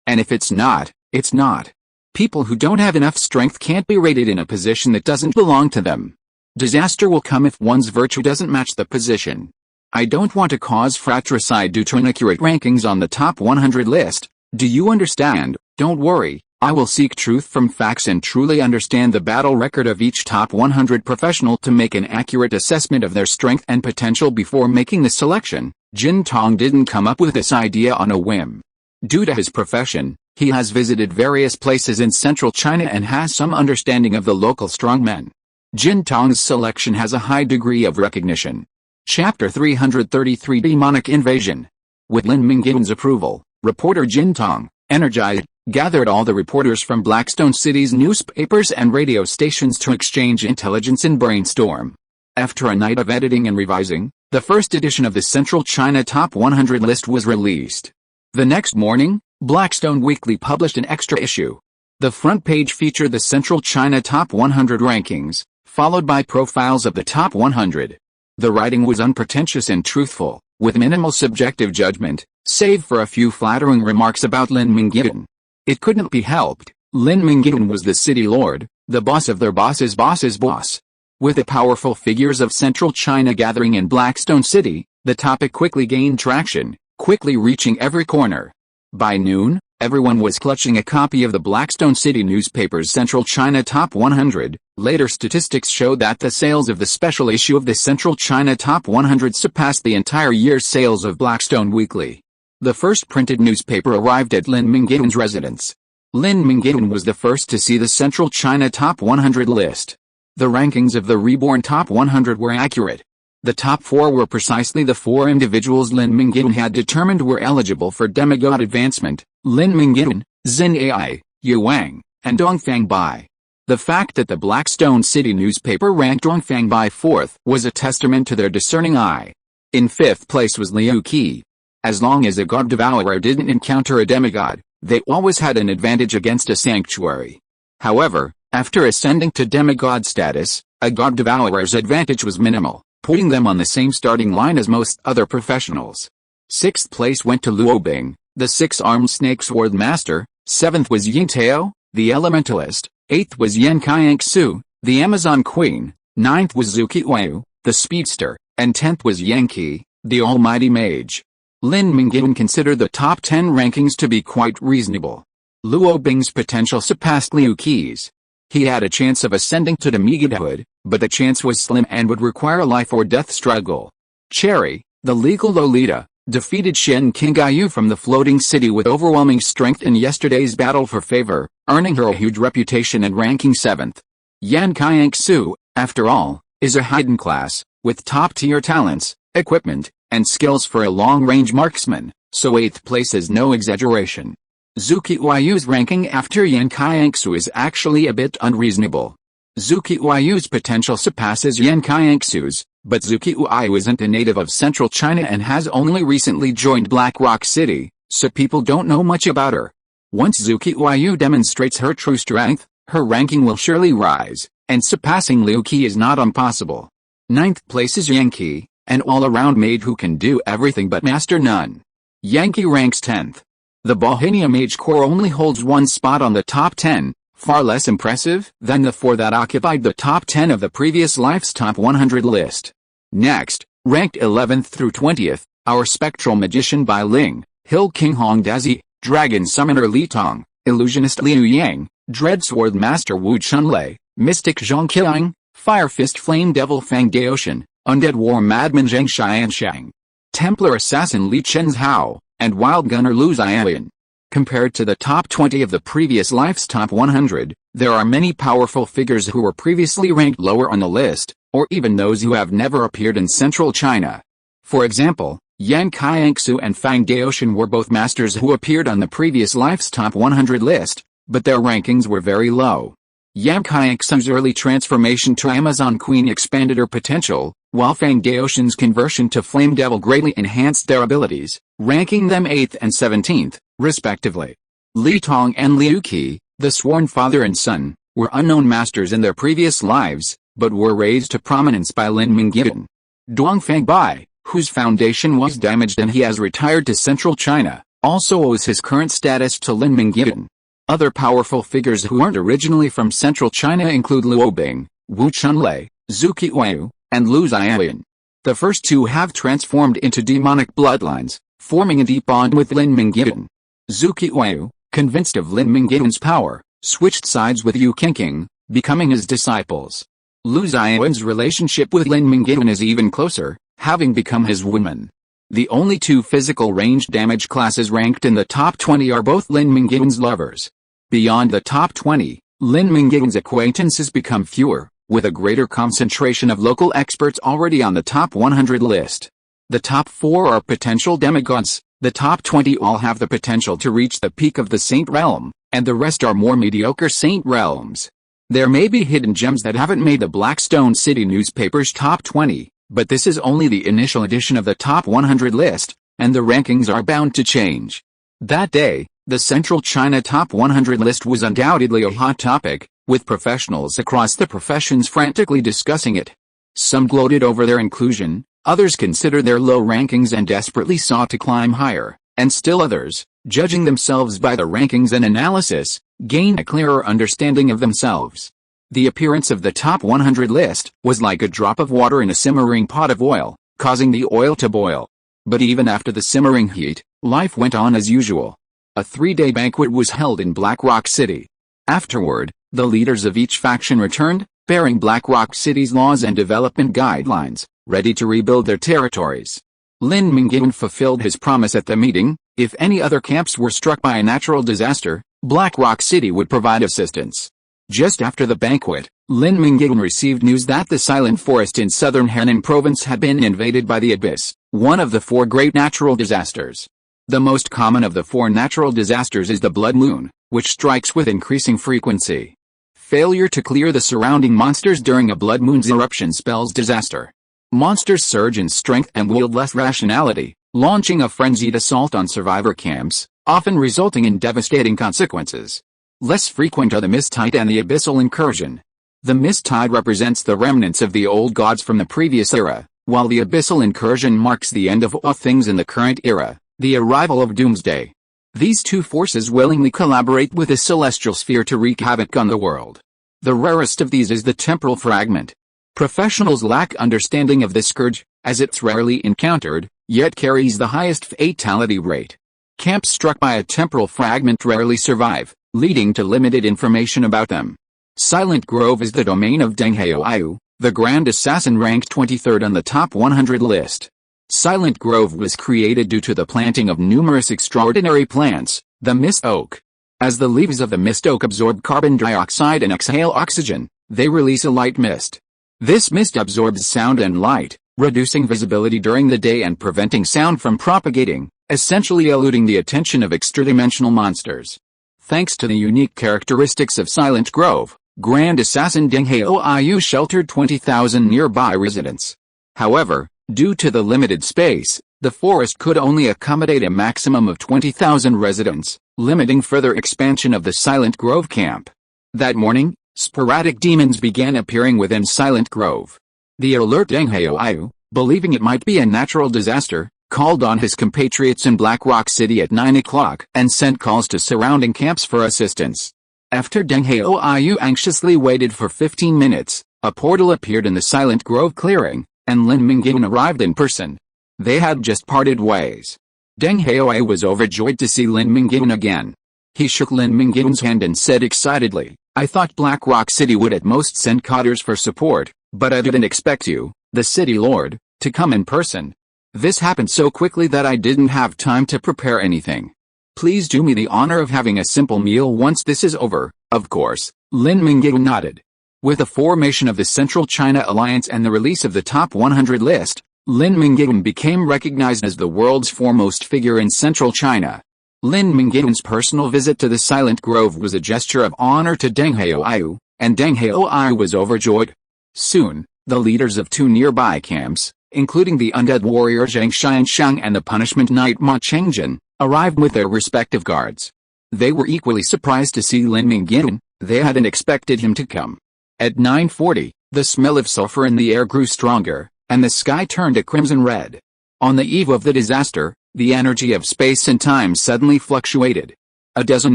and if it's not, it's not. People who don't have enough strength can't be rated in a position that doesn't belong to them. Disaster will come if one's virtue doesn't match the position. I don't want to cause fratricide due to inaccurate rankings on the top 100 list. Do you understand? Don't worry, I will seek truth from facts and truly understand the battle record of each top 100 professional to make an accurate assessment of their strength and potential before making the selection. Jin Tong didn't come up with this idea on a whim. Due to his profession, he has visited various places in Central China and has some understanding of the local strongmen. Jin Tong's selection has a high degree of recognition. Chapter 333 Demonic Invasion. With Lin Mingyuan's approval, reporter Jin Tong, energized, gathered all the reporters from Blackstone City's newspapers and radio stations to exchange intelligence and brainstorm. After a night of editing and revising, the first edition of the Central China Top 100 list was released. The next morning, Blackstone Weekly published an extra issue. The front page featured the Central China Top 100 rankings, followed by profiles of the top 100. The writing was unpretentious and truthful, with minimal subjective judgment, save for a few flattering remarks about Lin Mingyuan. It couldn't be helped, Lin Mingyuan was the city lord, the boss of their boss's boss's boss. With the powerful figures of Central China gathering in Blackstone City, the topic quickly gained traction, quickly reaching every corner. By noon, everyone was clutching a copy of the Blackstone City newspaper's Central China Top 100. Later statistics showed that the sales of the special issue of the Central China Top 100 surpassed the entire year's sales of Blackstone Weekly. The first printed newspaper arrived at Lin Mingyuan's residence. Lin Mingyuan was the first to see the Central China Top 100 list. The rankings of the reborn Top 100 were accurate. The top 4 were precisely the 4 individuals Lin Mingyuan had determined were eligible for demigod advancement: Lin Mingyuan, Xin Ai, Yu Wang, and Dongfang Bai. The fact that the Blackstone City newspaper ranked Dongfang Bai 4th was a testament to their discerning eye. In 5th place was Liu Qi. As long as a god devourer didn't encounter a demigod, they always had an advantage against a sanctuary. However, after ascending to demigod status, a god devourer's advantage was minimal, putting them on the same starting line as most other professionals. 6th place went to Luo Bing, the six-armed snake sword master. 7th was Yin Tao, the elementalist. 8th was Yan Qianxue, the Amazon queen. 9th was Zhu Qiyu, the speedster, and 10th was Yan Qi, the almighty mage. Lin Mingyuan considered the top 10 rankings to be quite reasonable. Luo Bing's potential surpassed Liu Qi's. He had a chance of ascending to demigodhood, but the chance was slim and would require a life-or-death struggle. Cherry, the legal Lolita, defeated Shen Qingyu from the floating city with overwhelming strength in yesterday's battle for favor, earning her a huge reputation and ranking 7th. Yan Qianxue, after all, is a hidden class, with top-tier talents, equipment, and skills for a long-range marksman, so 8th place is no exaggeration. Zhu Qiyu's ranking after Yan Qianxue is actually a bit unreasonable. Zhu Qiyu's potential surpasses Yan Qianxue's, but Zhu Qiyu isn't a native of central China and has only recently joined Black Rock City, so people don't know much about her. Once Zhu Qiyu demonstrates her true strength, her ranking will surely rise, and surpassing Liu Qi is not impossible. 9th place is Yan Qi, an all-around mage who can do everything but master none. Yan Qi ranks 10th. The Bohemia Mage Corps only holds one spot on the top 10, far less impressive than the 4 that occupied the top 10 of the previous life's top 100 list. Next, ranked 11th through 20th, our Spectral Magician Bai Ling, Hill King Hong Dazi, Dragon Summoner Li Tong, Illusionist Liu Yang, Dread Sword Master Wu Chunlei, Mystic Zhang Qiang, Fire Fist Flame Devil Fang Daoshan, Undead War Madman Zhang Xianshang, Templar Assassin Li Chenhao, and Wild Gunner Lu Ziyan. Compared to the top 20 of the previous life's top 100, there are many powerful figures who were previously ranked lower on the list, or even those who have never appeared in central China. For example, Yan Qianxue and Fang Daoshan were both masters who appeared on the previous life's top 100 list, but their rankings were very low. Yan Qianxue's early transformation to Amazon Queen expanded her potential, while Fang Daoshan's conversion to Flame Devil greatly enhanced their abilities, ranking them 8th and 17th, respectively. Li Tong and Liu Qi, the sworn father and son, were unknown masters in their previous lives, but were raised to prominence by Lin Mingyuan. Dongfang Bai, whose foundation was damaged and he has retired to central China, also owes his current status to Lin Mingyuan. Other powerful figures who weren't originally from central China include Luo Bing, Wu Chunlei, Zhu Qiyu, and Lu Ziyan. The first two have transformed into demonic bloodlines, forming a deep bond with Lin Mingyuan. Zhu Qiyu, convinced of Lin Mingyuan's power, switched sides with Yu Qingqing, becoming his disciples. Lu Ziyan's relationship with Lin Mingyuan is even closer, having become his woman. The only two physical range damage classes ranked in the top 20 are both Lin Mingyuan's lovers. Beyond the top 20, Lin Mingyuan's acquaintances become fewer, with a greater concentration of local experts already on the top 100 list. The top 4 are potential demigods, the top 20 all have the potential to reach the peak of the Saint Realm, and the rest are more mediocre Saint Realms. There may be hidden gems that haven't made the Blackstone City newspaper's top 20, but this is only the initial edition of the top 100 list, and the rankings are bound to change. That day, the Central China Top 100 list was undoubtedly a hot topic, with professionals across the professions frantically discussing it. Some gloated over their inclusion, others considered their low rankings and desperately sought to climb higher, and still others, judging themselves by the rankings and analysis, gained a clearer understanding of themselves. The appearance of the top 100 list was like a drop of water in a simmering pot of oil, causing the oil to boil. But even after the simmering heat, life went on as usual. A 3-day banquet was held in Black Rock City. Afterward, the leaders of each faction returned, bearing Black Rock City's laws and development guidelines, ready to rebuild their territories. Lin Mingyuan fulfilled his promise at the meeting. If any other camps were struck by a natural disaster, Black Rock City would provide assistance. Just after the banquet, Lin Mingyuan received news that the Silent Forest in southern Henan province had been invaded by the Abyss, one of the 4 great natural disasters. The most common of the 4 natural disasters is the blood moon, which strikes with increasing frequency. Failure to clear the surrounding monsters during a blood moon's eruption spells disaster. Monsters surge in strength and wield less rationality, launching a frenzied assault on survivor camps, often resulting in devastating consequences. Less frequent are the Misttide and the Abyssal Incursion. The Misttide represents the remnants of the old gods from the previous era, while the Abyssal Incursion marks the end of all things in the current era, the arrival of Doomsday. These two forces willingly collaborate with the celestial sphere to wreak havoc on the world. The rarest of these is the temporal fragment. Professionals lack understanding of this scourge, as it's rarely encountered, yet carries the highest fatality rate. Camps struck by a temporal fragment rarely survive, leading to limited information about them. Silent Grove is the domain of Deng Haoyu, the Grand Assassin ranked 23rd on the top 100 list. Silent Grove was created due to the planting of numerous extraordinary plants, the mist oak. As the leaves of the mist oak absorb carbon dioxide and exhale oxygen, they release a light mist. This mist absorbs sound and light, reducing visibility during the day and preventing sound from propagating, essentially eluding the attention of extradimensional monsters. Thanks to the unique characteristics of Silent Grove, Grand Assassin Deng Haoyu sheltered 20,000 nearby residents. However, due to the limited space, the forest could only accommodate a maximum of 20,000 residents, limiting further expansion of the Silent Grove camp. That morning, sporadic demons began appearing within Silent Grove. The alert Deng Haoyu, believing it might be a natural disaster, called on his compatriots in Black Rock City at 9 o'clock and sent calls to surrounding camps for assistance. After Deng Haoyu anxiously waited for 15 minutes, a portal appeared in the Silent Grove clearing, and Lin Mingyuan arrived in person. They had just parted ways. Deng Haoyu was overjoyed to see Lin Mingyuan again. He shook Lin Mingyuan's hand and said excitedly, "I thought Black Rock City would at most send cotters for support, but I didn't expect you, the city lord, to come in person. This happened so quickly that I didn't have time to prepare anything. Please do me the honor of having a simple meal once this is over." Of course, Lin Mingyuan nodded. With the formation of the Central China Alliance and the release of the top 100 list, Lin Mingyuan became recognized as the world's foremost figure in Central China. Lin Mingyuan's personal visit to the Silent Grove was a gesture of honor to Deng Haoyu, and Deng Haoyu was overjoyed. Soon, the leaders of two nearby camps, including the undead warrior Yan Qianxue and the punishment knight Ma Chengjin, arrived with their respective guards. They were equally surprised to see Lin Mingyuan. They hadn't expected him to come. At 9:40, the smell of sulfur in the air grew stronger, and the sky turned a crimson red. On the eve of the disaster, the energy of space and time suddenly fluctuated. A dozen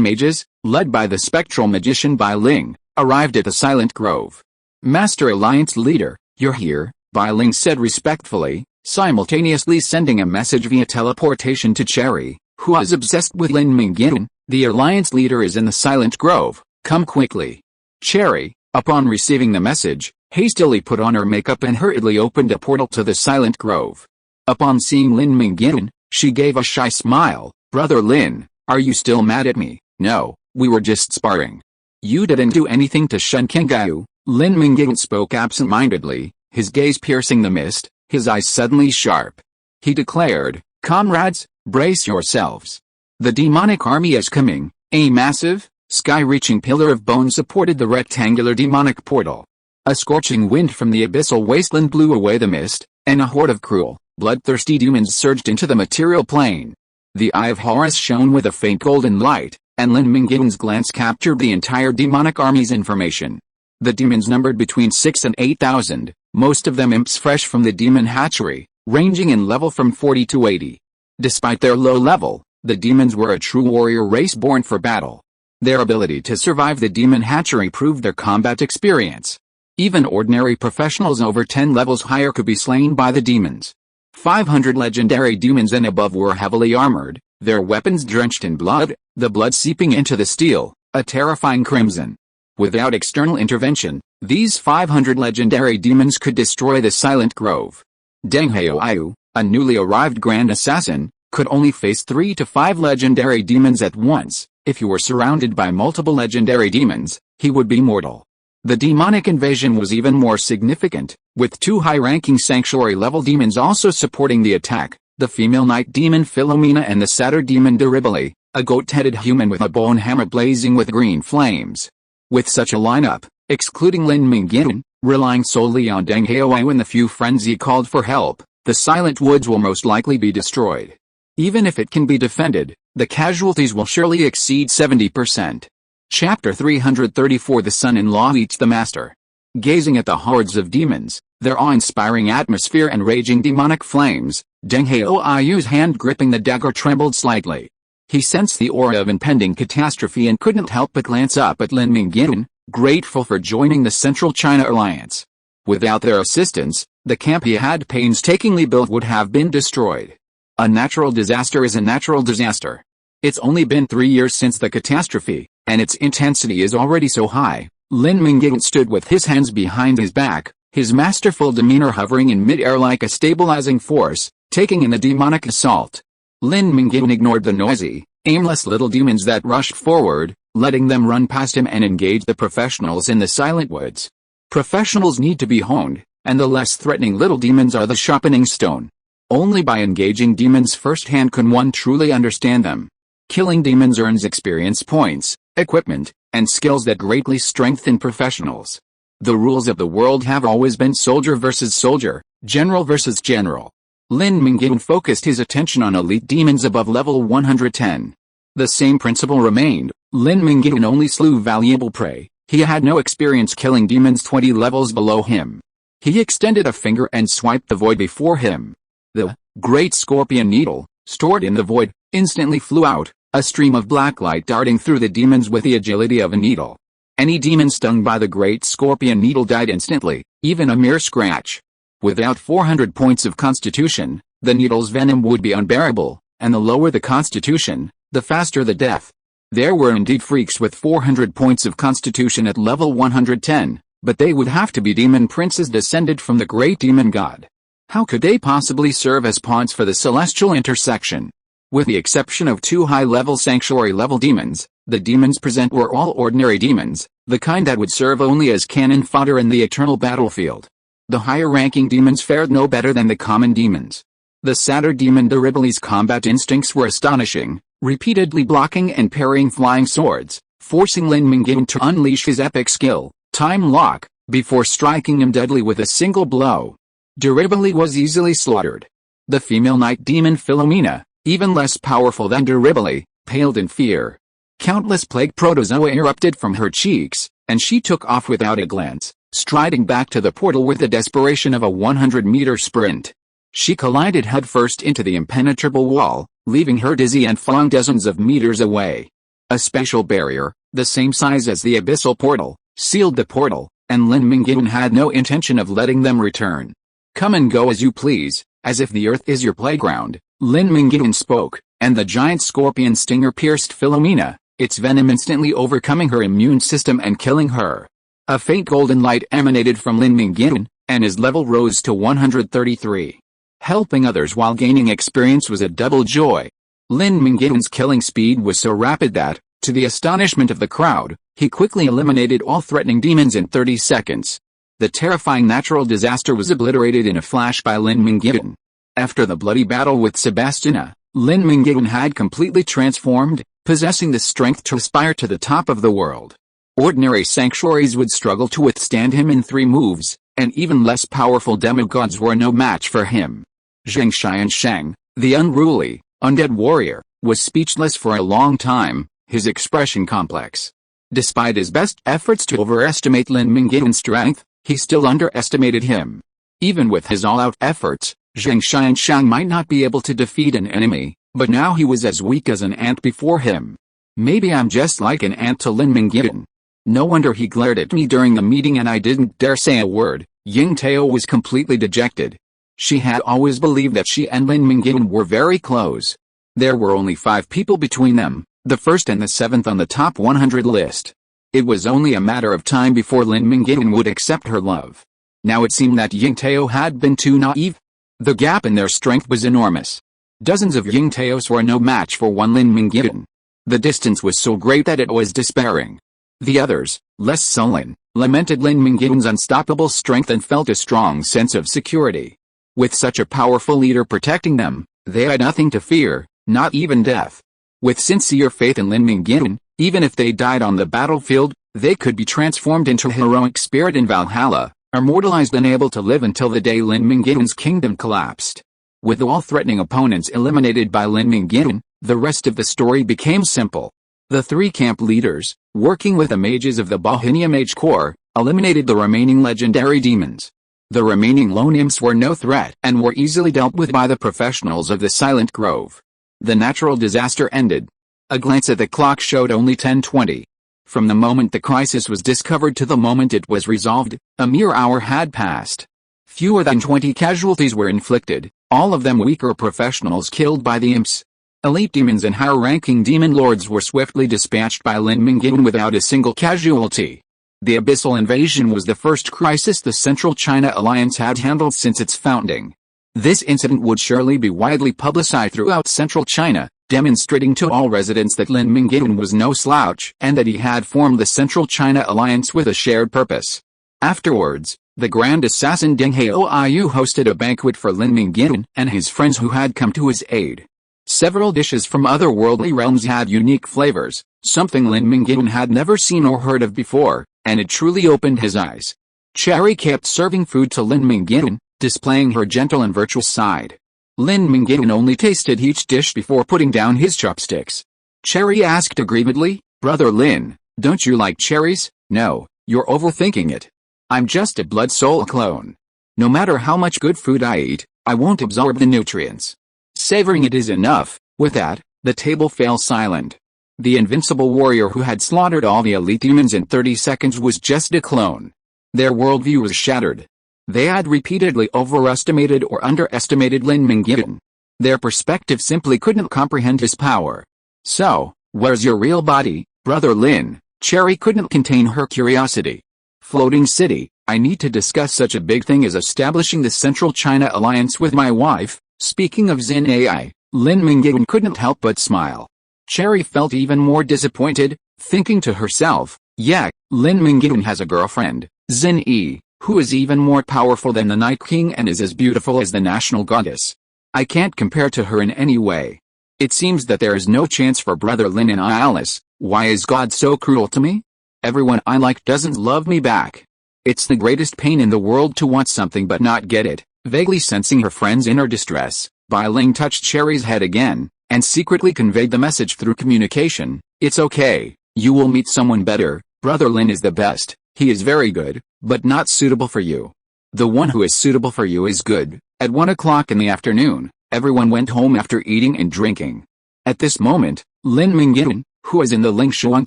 mages, led by the spectral magician Bai Ling, arrived at the Silent Grove. "Master Alliance leader, you're here," Bai Ling said respectfully, simultaneously sending a message via teleportation to Cherry, who is obsessed with Lin Mingyuan. "The Alliance leader is in the Silent Grove, come quickly." Cherry, upon receiving the message, hastily put on her makeup and hurriedly opened a portal to the Silent Grove. Upon seeing Lin Mingyuan, she gave a shy smile. "Brother Lin, are you still mad at me?" "No, we were just sparring." "You didn't do anything to Shen Kengyu." Lin Mingyuan spoke absent-mindedly, his gaze piercing the mist, his eyes suddenly sharp. He declared, "Comrades, brace yourselves. The demonic army is coming." A massive, sky-reaching pillar of bone supported the rectangular demonic portal. A scorching wind from the abyssal wasteland blew away the mist, and a horde of cruel, bloodthirsty demons surged into the material plane. The Eye of Horus shone with a faint golden light, and Lin Mingyuan's glance captured the entire demonic army's information. The demons numbered between 6 and 8,000, most of them imps fresh from the demon hatchery, ranging in level from 40 to 80. Despite their low level, the demons were a true warrior race born for battle. Their ability to survive the demon hatchery proved their combat experience. Even ordinary professionals over 10 levels higher could be slain by the demons. 500 legendary demons and above were heavily armored, their weapons drenched in blood, the blood seeping into the steel, a terrifying crimson. Without external intervention, these 500 legendary demons could destroy the Silent Grove. Deng Haoyu, a newly arrived Grand Assassin, could only face 3 to 5 legendary demons at once. If he were surrounded by multiple legendary demons, he would be mortal. The demonic invasion was even more significant, with 2 high-ranking sanctuary-level demons also supporting the attack, the female night demon Philomena and the satyr demon Deribali, a goat-headed human with a bone hammer blazing with green flames. With such a lineup, excluding Lin Mingyuan, relying solely on Deng Haoyu and the few friends he called for help, the Silent Woods will most likely be destroyed. Even if it can be defended, the casualties will surely exceed 70%. Chapter 334 The Son-in-Law Eats the Master. Gazing at the hordes of demons, their awe-inspiring atmosphere and raging demonic flames, Deng Haoyu's hand gripping the dagger trembled slightly. He sensed the aura of impending catastrophe and couldn't help but glance up at Lin Mingyuan, grateful for joining the Central China Alliance. Without their assistance, the camp he had painstakingly built would have been destroyed. A natural disaster is a natural disaster. It's only been 3 years since the catastrophe, and its intensity is already so high. Lin Mingyuan stood with his hands behind his back, his masterful demeanor hovering in mid-air like a stabilizing force, taking in the demonic assault. Lin Mingyuan ignored the noisy, aimless little demons that rushed forward, letting them run past him and engage the professionals in the silent woods. Professionals need to be honed, and the less threatening little demons are the sharpening stone. Only by engaging demons firsthand can one truly understand them. Killing demons earns experience points, equipment, and skills that greatly strengthen professionals. The rules of the world have always been soldier versus soldier, general versus general. Lin Mingyuan focused his attention on elite demons above level 110. The same principle remained. Lin Mingyuan only slew valuable prey. He had no experience killing demons 20 levels below him. He extended a finger and swiped the void before him. The great scorpion needle, stored in the void, instantly flew out, a stream of black light darting through the demons with the agility of a needle. Any demon stung by the great scorpion needle died instantly, even a mere scratch. Without 400 points of constitution, the needle's venom would be unbearable, and the lower the constitution, the faster the death. There were indeed freaks with 400 points of constitution at level 110, but they would have to be demon princes descended from the great demon god. How could they possibly serve as pawns for the celestial intersection? With the exception of 2 high-level sanctuary-level demons, the demons present were all ordinary demons, the kind that would serve only as cannon fodder in the eternal battlefield. The higher-ranking demons fared no better than the common demons. The sadder demon Deribali's combat instincts were astonishing, repeatedly blocking and parrying flying swords, forcing Lin Mingyuan to unleash his epic skill, Time Lock, before striking him deadly with a single blow. Deribali was easily slaughtered. The female night demon Philomena, even less powerful than Deribali, paled in fear. Countless plague protozoa erupted from her cheeks, and she took off without a glance, striding back to the portal with the desperation of a 100-meter sprint. She collided headfirst into the impenetrable wall, leaving her dizzy and falling dozens of meters away. A spatial barrier, the same size as the abyssal portal, sealed the portal, and Lin Mingyuan had no intention of letting them return. "Come and go as you please, as if the earth is your playground," Lin Mingyuan spoke, and the giant scorpion stinger pierced Philomena, its venom instantly overcoming her immune system and killing her. A faint golden light emanated from Lin Mingyuan, and his level rose to 133. Helping others while gaining experience was a double joy. Lin Mingyuan's killing speed was so rapid that, to the astonishment of the crowd, he quickly eliminated all threatening demons in 30 seconds. The terrifying natural disaster was obliterated in a flash by Lin Mingyuan. After the bloody battle with Sebastiana, Lin Mingyuan had completely transformed, possessing the strength to aspire to the top of the world. Ordinary sanctuaries would struggle to withstand him in 3 moves, and even less powerful demigods were no match for him. Yan Qianxue, the unruly, undead warrior, was speechless for a long time, his expression complex. Despite his best efforts to overestimate Lin Mingyuan's strength, he still underestimated him. Even with his all-out efforts, Yan Qianxue might not be able to defeat an enemy, but now he was as weak as an ant before him. "Maybe I'm just like an ant to Lin Mingyuan. No wonder he glared at me during the meeting and I didn't dare say a word." Ying Tao was completely dejected. She had always believed that she and Lin Mingyuan were very close. There were only 5 people between them, the first and the 7th on the top 100 list. It was only a matter of time before Lin Mingyuan would accept her love. Now it seemed that Ying Tao had been too naive. The gap in their strength was enormous. Dozens of Ying Taos were no match for one Lin Mingyuan. The distance was so great that it was despairing. The others, less sullen, lamented Lin Mingyuan's unstoppable strength and felt a strong sense of security. With such a powerful leader protecting them, they had nothing to fear, not even death. With sincere faith in Lin Mingyuan, even if they died on the battlefield, they could be transformed into a heroic spirit in Valhalla, immortalized and able to live until the day Lin Mingyuan's kingdom collapsed. With all threatening opponents eliminated by Lin Mingyuan, the rest of the story became simple. The 3 camp leaders, working with the mages of the Bohemia Mage Corps, eliminated the remaining legendary demons. The remaining lone imps were no threat and were easily dealt with by the professionals of the Silent Grove. The natural disaster ended, A glance at the clock showed only 10:20. From the moment the crisis was discovered to the moment it was resolved, a mere hour had passed. Fewer than 20 casualties were inflicted, all of them weaker professionals killed by the imps. Elite demons and higher-ranking demon lords were swiftly dispatched by Lin Mingyuan without a single casualty. The Abyssal Invasion was the first crisis the Central China Alliance had handled since its founding. This incident would surely be widely publicized throughout Central China, demonstrating to all residents that Lin Mingyuan was no slouch and that he had formed the Central China Alliance with a shared purpose. Afterwards, the Grand Assassin Deng Haoyu hosted a banquet for Lin Mingyuan and his friends who had come to his aid. Several dishes from otherworldly realms had unique flavors, something Lin Mingyuan had never seen or heard of before, and it truly opened his eyes. Cherry kept serving food to Lin Mingyuan, displaying her gentle and virtuous side. Lin Mingyuan only tasted each dish before putting down his chopsticks. Cherry asked aggrievedly, "Brother Lin, don't you like cherries?" "No, you're overthinking it. I'm just a blood soul clone. No matter how much good food I eat, I won't absorb the nutrients. Savoring it is enough." With that, the table fell silent. The invincible warrior who had slaughtered all the elite demons in 30 seconds was just a clone. Their worldview was shattered. They had repeatedly overestimated or underestimated Lin Mingyuan. Their perspective simply couldn't comprehend his power. "So, where's your real body, Brother Lin?" Cherry couldn't contain her curiosity. "Floating City, I need to discuss such a big thing as establishing the Central China Alliance with my wife." Speaking of Xin AI, Lin Mingyuan couldn't help but smile. Cherry felt even more disappointed, thinking to herself, "Yeah, Lin Mingyuan has a girlfriend, Xin Yi, who is even more powerful than the Night King and is as beautiful as the national goddess. I can't compare to her in any way. It seems that there is no chance for Brother Lin and Alice. Why is God so cruel to me? Everyone I like doesn't love me back. It's the greatest pain in the world to want something but not get it." Vaguely sensing her friend's inner distress, Bai Ling touched Cherry's head again, and secretly conveyed the message through communication. "It's okay, you will meet someone better. Brother Lin is the best. He is very good, but not suitable for you. The one who is suitable for you is good." At 1 o'clock in the afternoon, everyone went home after eating and drinking. At this moment, Lin Mingyuan, who was in the Lingshuang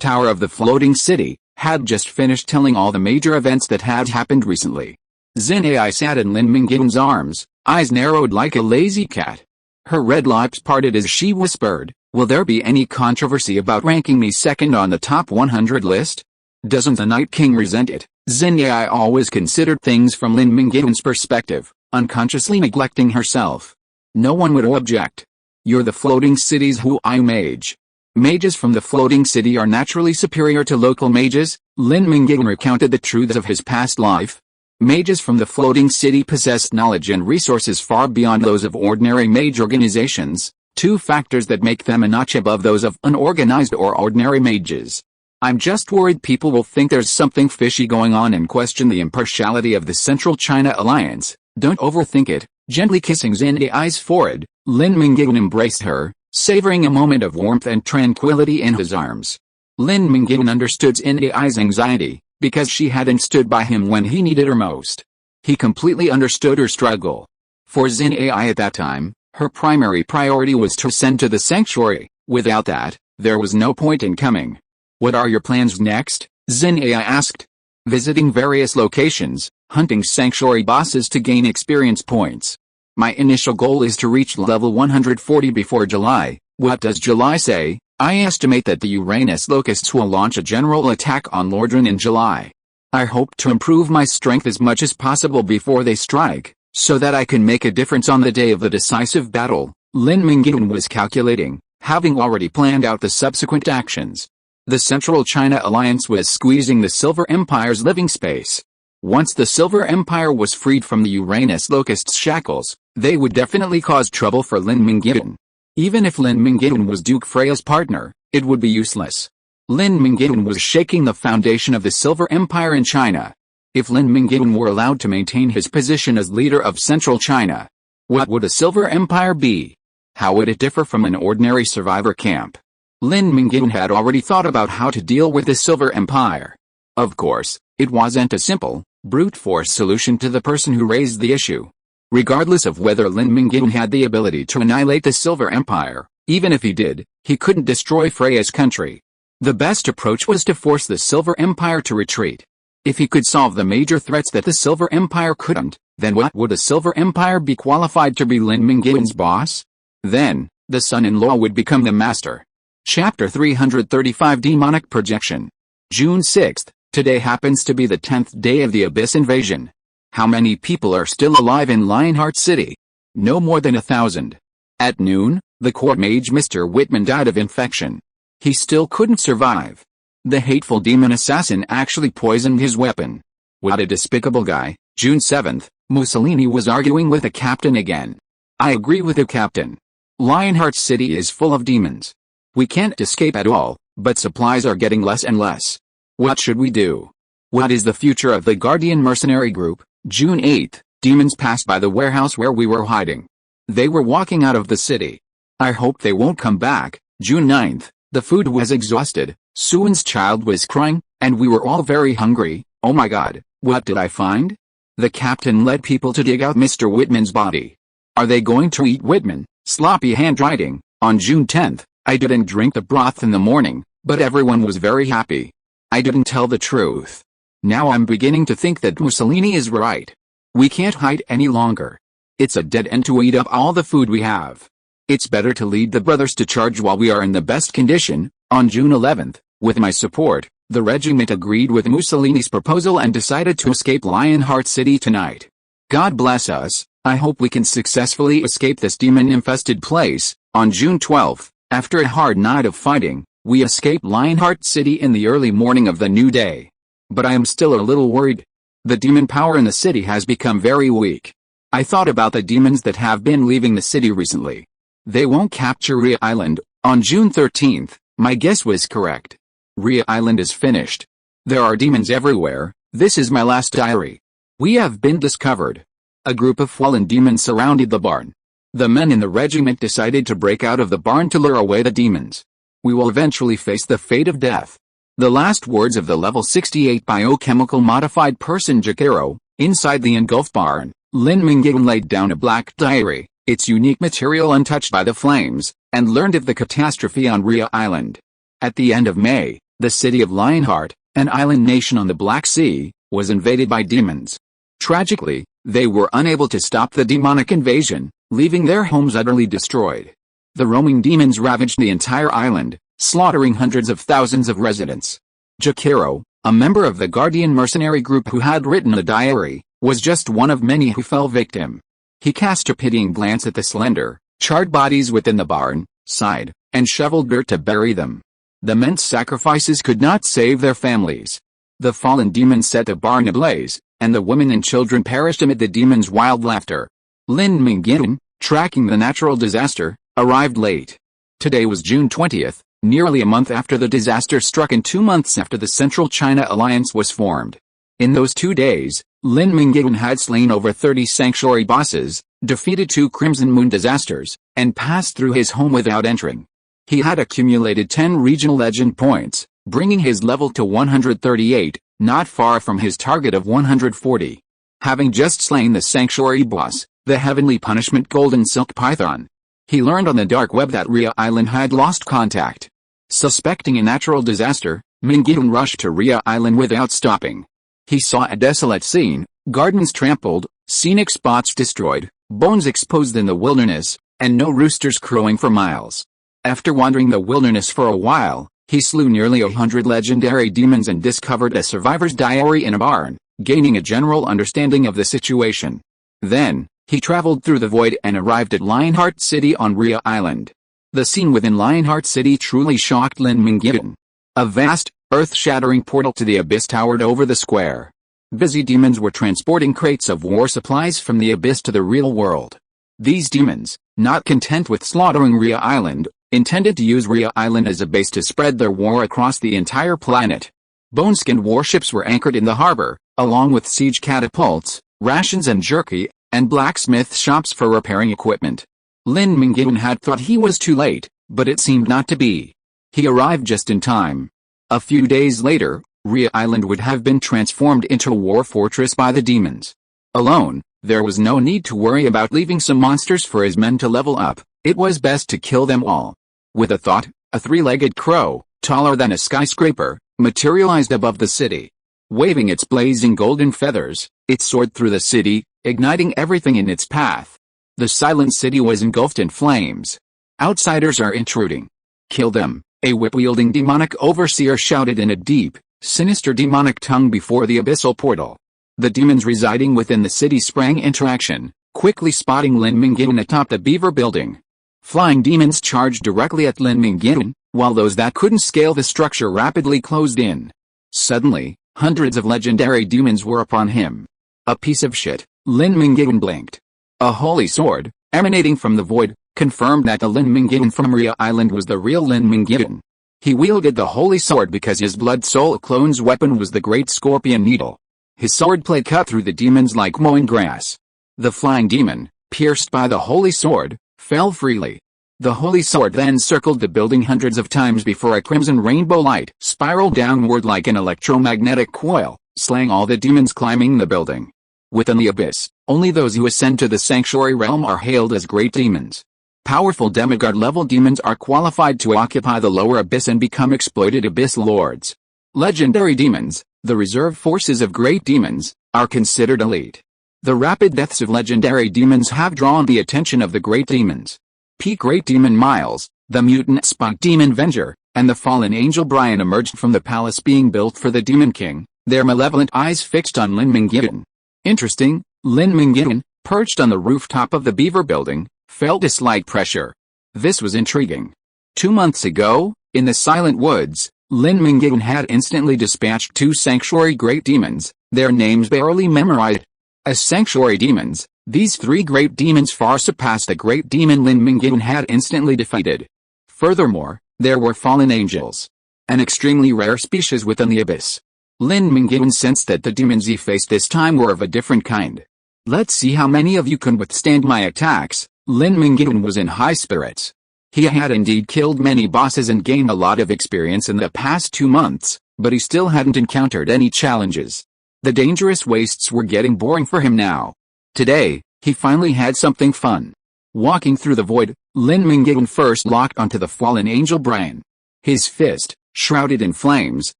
Tower of the Floating City, had just finished telling all the major events that had happened recently. Xin Ai sat in Lin Mingyuan's arms, eyes narrowed like a lazy cat. Her red lips parted as she whispered, "Will there be any controversy about ranking me second on the top 100 list? Doesn't the Night King resent it?" Xin Ai always considered things from Lin Mingyuan's perspective, unconsciously neglecting herself. No one would object. "You're the Floating City's Huai mage. Mages from the Floating City are naturally superior to local mages." Lin Mingyuan recounted the truths of his past life. Mages from the Floating City possessed knowledge and resources far beyond those of ordinary mage organizations, two factors that make them a notch above those of unorganized or ordinary mages. "I'm just worried people will think there's something fishy going on and question the impartiality of the Central China Alliance." "Don't overthink it." Gently kissing Xin Ai's forehead, Lin Mingyuan embraced her, savoring a moment of warmth and tranquility in his arms. Lin Mingyuan understood Xin Ai's anxiety, because she hadn't stood by him when he needed her most. He completely understood her struggle. For Xin Ai at that time, her primary priority was to ascend to the sanctuary. Without that, there was no point in coming. "What are your plans next?" Xin Ai asked. "Visiting various locations, hunting sanctuary bosses to gain experience points. My initial goal is to reach level 140 before July." "What does July say?" "I estimate that the Uranus locusts will launch a general attack on Lordran in July. I hope to improve my strength as much as possible before they strike, so that I can make a difference on the day of the decisive battle." Lin Mingyuan was calculating, having already planned out the subsequent actions. The Central China Alliance was squeezing the Silver Empire's living space. Once the Silver Empire was freed from the Uranus locusts' shackles, they would definitely cause trouble for Lin Mingyuan. Even if Lin Mingyuan was Duke Freya's partner, it would be useless. Lin Mingyuan was shaking the foundation of the Silver Empire in China. If Lin Mingyuan were allowed to maintain his position as leader of Central China, what would a Silver Empire be? How would it differ from an ordinary survivor camp? Lin Mingyuan had already thought about how to deal with the Silver Empire. Of course, it wasn't a simple, brute force solution to the person who raised the issue. Regardless of whether Lin Mingyuan had the ability to annihilate the Silver Empire, Even if he did, he couldn't destroy Freya's country. The best approach was to force the Silver Empire to retreat. If he could solve the major threats that the Silver Empire couldn't, then what would the Silver Empire be qualified to be Lin Mingyuan's boss? Then, the son-in-law would become the master. Chapter 335 Demonic Projection. June 6th, today happens to be the 10th day of the Abyss invasion. How many people are still alive in Lionheart City? No more than 1,000. At noon, the court mage Mr. Whitman died of infection. He still couldn't survive. The hateful demon assassin actually poisoned his weapon. What a despicable guy. June 7th, Mussolini was arguing with the captain again. I agree with the captain. Lionheart City is full of demons. We can't escape at all, but supplies are getting less and less. What should we do? What is the future of the Guardian mercenary group? June 8th, demons passed by the warehouse where we were hiding. They were walking out of the city. I hope they won't come back. June 9th, the food was exhausted, Suan's child was crying, and we were all very hungry. Oh my god, what did I find? The captain led people to dig out Mr. Whitman's body. Are they going to eat Whitman? Sloppy handwriting. On June 10th, I didn't drink the broth in the morning, but everyone was very happy. I didn't tell the truth. Now I'm beginning to think that Mussolini is right. We can't hide any longer. It's a dead end to eat up all the food we have. It's better to lead the brothers to charge while we are in the best condition. On June 11th, with my support, the regiment agreed with Mussolini's proposal and decided to escape Lionheart City tonight. God bless us. I hope we can successfully escape this demon-infested place. On June 12th, after a hard night of fighting, we escaped Lionheart City in the early morning of the new day. But I am still a little worried. The demon power in the city has become very weak. I thought about the demons that have been leaving the city recently. They won't capture Rhea Island. On June 13th, my guess was correct. Rhea Island is finished. There are demons everywhere. This is my last diary. We have been discovered. A group of fallen demons surrounded the barn. The men in the regiment decided to break out of the barn to lure away the demons. We will eventually face the fate of death. The last words of the level 68 biochemical modified person Jakiro. Inside the engulfed barn, Lin Mingyuan laid down a black diary, its unique material untouched by the flames, and learned of the catastrophe on Rhea Island. At the end of May, the city of Lionheart, an island nation on the Black Sea, was invaded by demons. Tragically, they were unable to stop the demonic invasion, leaving their homes utterly destroyed. The roaming demons ravaged the entire island, slaughtering hundreds of thousands of residents. Jakiro, a member of the Guardian mercenary group who had written the diary, was just one of many who fell victim. He cast a pitying glance at the slender, charred bodies within the barn, sighed, and shoveled dirt to bury them. The immense sacrifices could not save their families. The fallen demons set the barn ablaze, and the women and children perished amid the demons' wild laughter. Lin Mingyuan, tracking the natural disaster, arrived late. Today was June 20th, nearly a month after the disaster struck and 2 months after the Central China Alliance was formed. In those 2 days, Lin Mingyuan had slain over 30 sanctuary bosses, defeated 2 Crimson Moon disasters, and passed through his home without entering. He had accumulated 10 regional legend points, bringing his level to 138, not far from his target of 140. Having just slain the sanctuary boss, the heavenly punishment Golden Silk Python, he learned on the dark web that Rhea Island had lost contact. Suspecting a natural disaster, Mingyuan rushed to Rhea Island without stopping. He saw a desolate scene, gardens trampled, scenic spots destroyed, bones exposed in the wilderness, and no roosters crowing for miles. After wandering the wilderness for a while, he slew nearly 100 legendary demons and discovered a survivor's diary in a barn, gaining a general understanding of the situation. Then, he traveled through the void and arrived at Lionheart City on Rhea Island. The scene within Lionheart City truly shocked Lin Mingyuan. A vast, earth-shattering portal to the abyss towered over the square. Busy demons were transporting crates of war supplies from the abyss to the real world. These demons, not content with slaughtering Rhea Island, intended to use Rhea Island as a base to spread their war across the entire planet. Bone-skinned warships were anchored in the harbor, along with siege catapults, rations and jerky, and blacksmith shops for repairing equipment. Lin Mingyuan had thought he was too late, but it seemed not to be. He arrived just in time. A few days later, Rhea Island would have been transformed into a war fortress by the demons. Alone, there was no need to worry about leaving some monsters for his men to level up. It was best to kill them all. With a thought, a three-legged crow, taller than a skyscraper, materialized above the city. Waving its blazing golden feathers, it soared through the city, igniting everything in its path. The silent city was engulfed in flames. Outsiders are intruding. Kill them, a whip-wielding demonic overseer shouted in a deep, sinister demonic tongue before the abyssal portal. The demons residing within the city sprang into action, quickly spotting Lin Mingyuan atop the beaver building. Flying demons charged directly at Lin Mingyuan, while those that couldn't scale the structure rapidly closed in. Suddenly, hundreds of legendary demons were upon him. A piece of shit, Lin Mingyuan blinked. A holy sword, emanating from the void, confirmed that the Lin Mingyuan from Maria Island was the real Lin Mingyuan. He wielded the holy sword because his blood soul clone's weapon was the great scorpion needle. His swordplay cut through the demons like mowing grass. The flying demon, pierced by the holy sword, fell freely. The holy sword then circled the building hundreds of times before a crimson rainbow light spiraled downward like an electromagnetic coil, slaying all the demons climbing the building. Within the abyss, only those who ascend to the sanctuary realm are hailed as great demons. Powerful demigod-level demons are qualified to occupy the lower abyss and become exploited abyss lords. Legendary demons, the reserve forces of great demons, are considered elite. The rapid deaths of legendary demons have drawn the attention of the great demons. Peak Great Demon Miles, the mutant spike demon Venger, and the fallen angel Brian emerged from the palace being built for the Demon King, their malevolent eyes fixed on Lin Mingyuan. Interesting, Lin Mingyuan, perched on the rooftop of the beaver building, felt a slight pressure. This was intriguing. 2 months ago, in the Silent Woods, Lin Mingyuan had instantly dispatched 2 sanctuary great demons, their names barely memorized. As sanctuary demons, these 3 great demons far surpassed the great demon Lin Mingyuan had instantly defeated. Furthermore, there were fallen angels, an extremely rare species within the abyss. Lin Mingyuan sensed that the demons he faced this time were of a different kind. Let's see how many of you can withstand my attacks. Lin Mingyuan was in high spirits. He had indeed killed many bosses and gained a lot of experience in the past 2 months, but he still hadn't encountered any challenges. The dangerous wastes were getting boring for him now. Today, he finally had something fun. Walking through the void, Lin Mingyuan first locked onto the fallen angel Brian. His fist, shrouded in flames,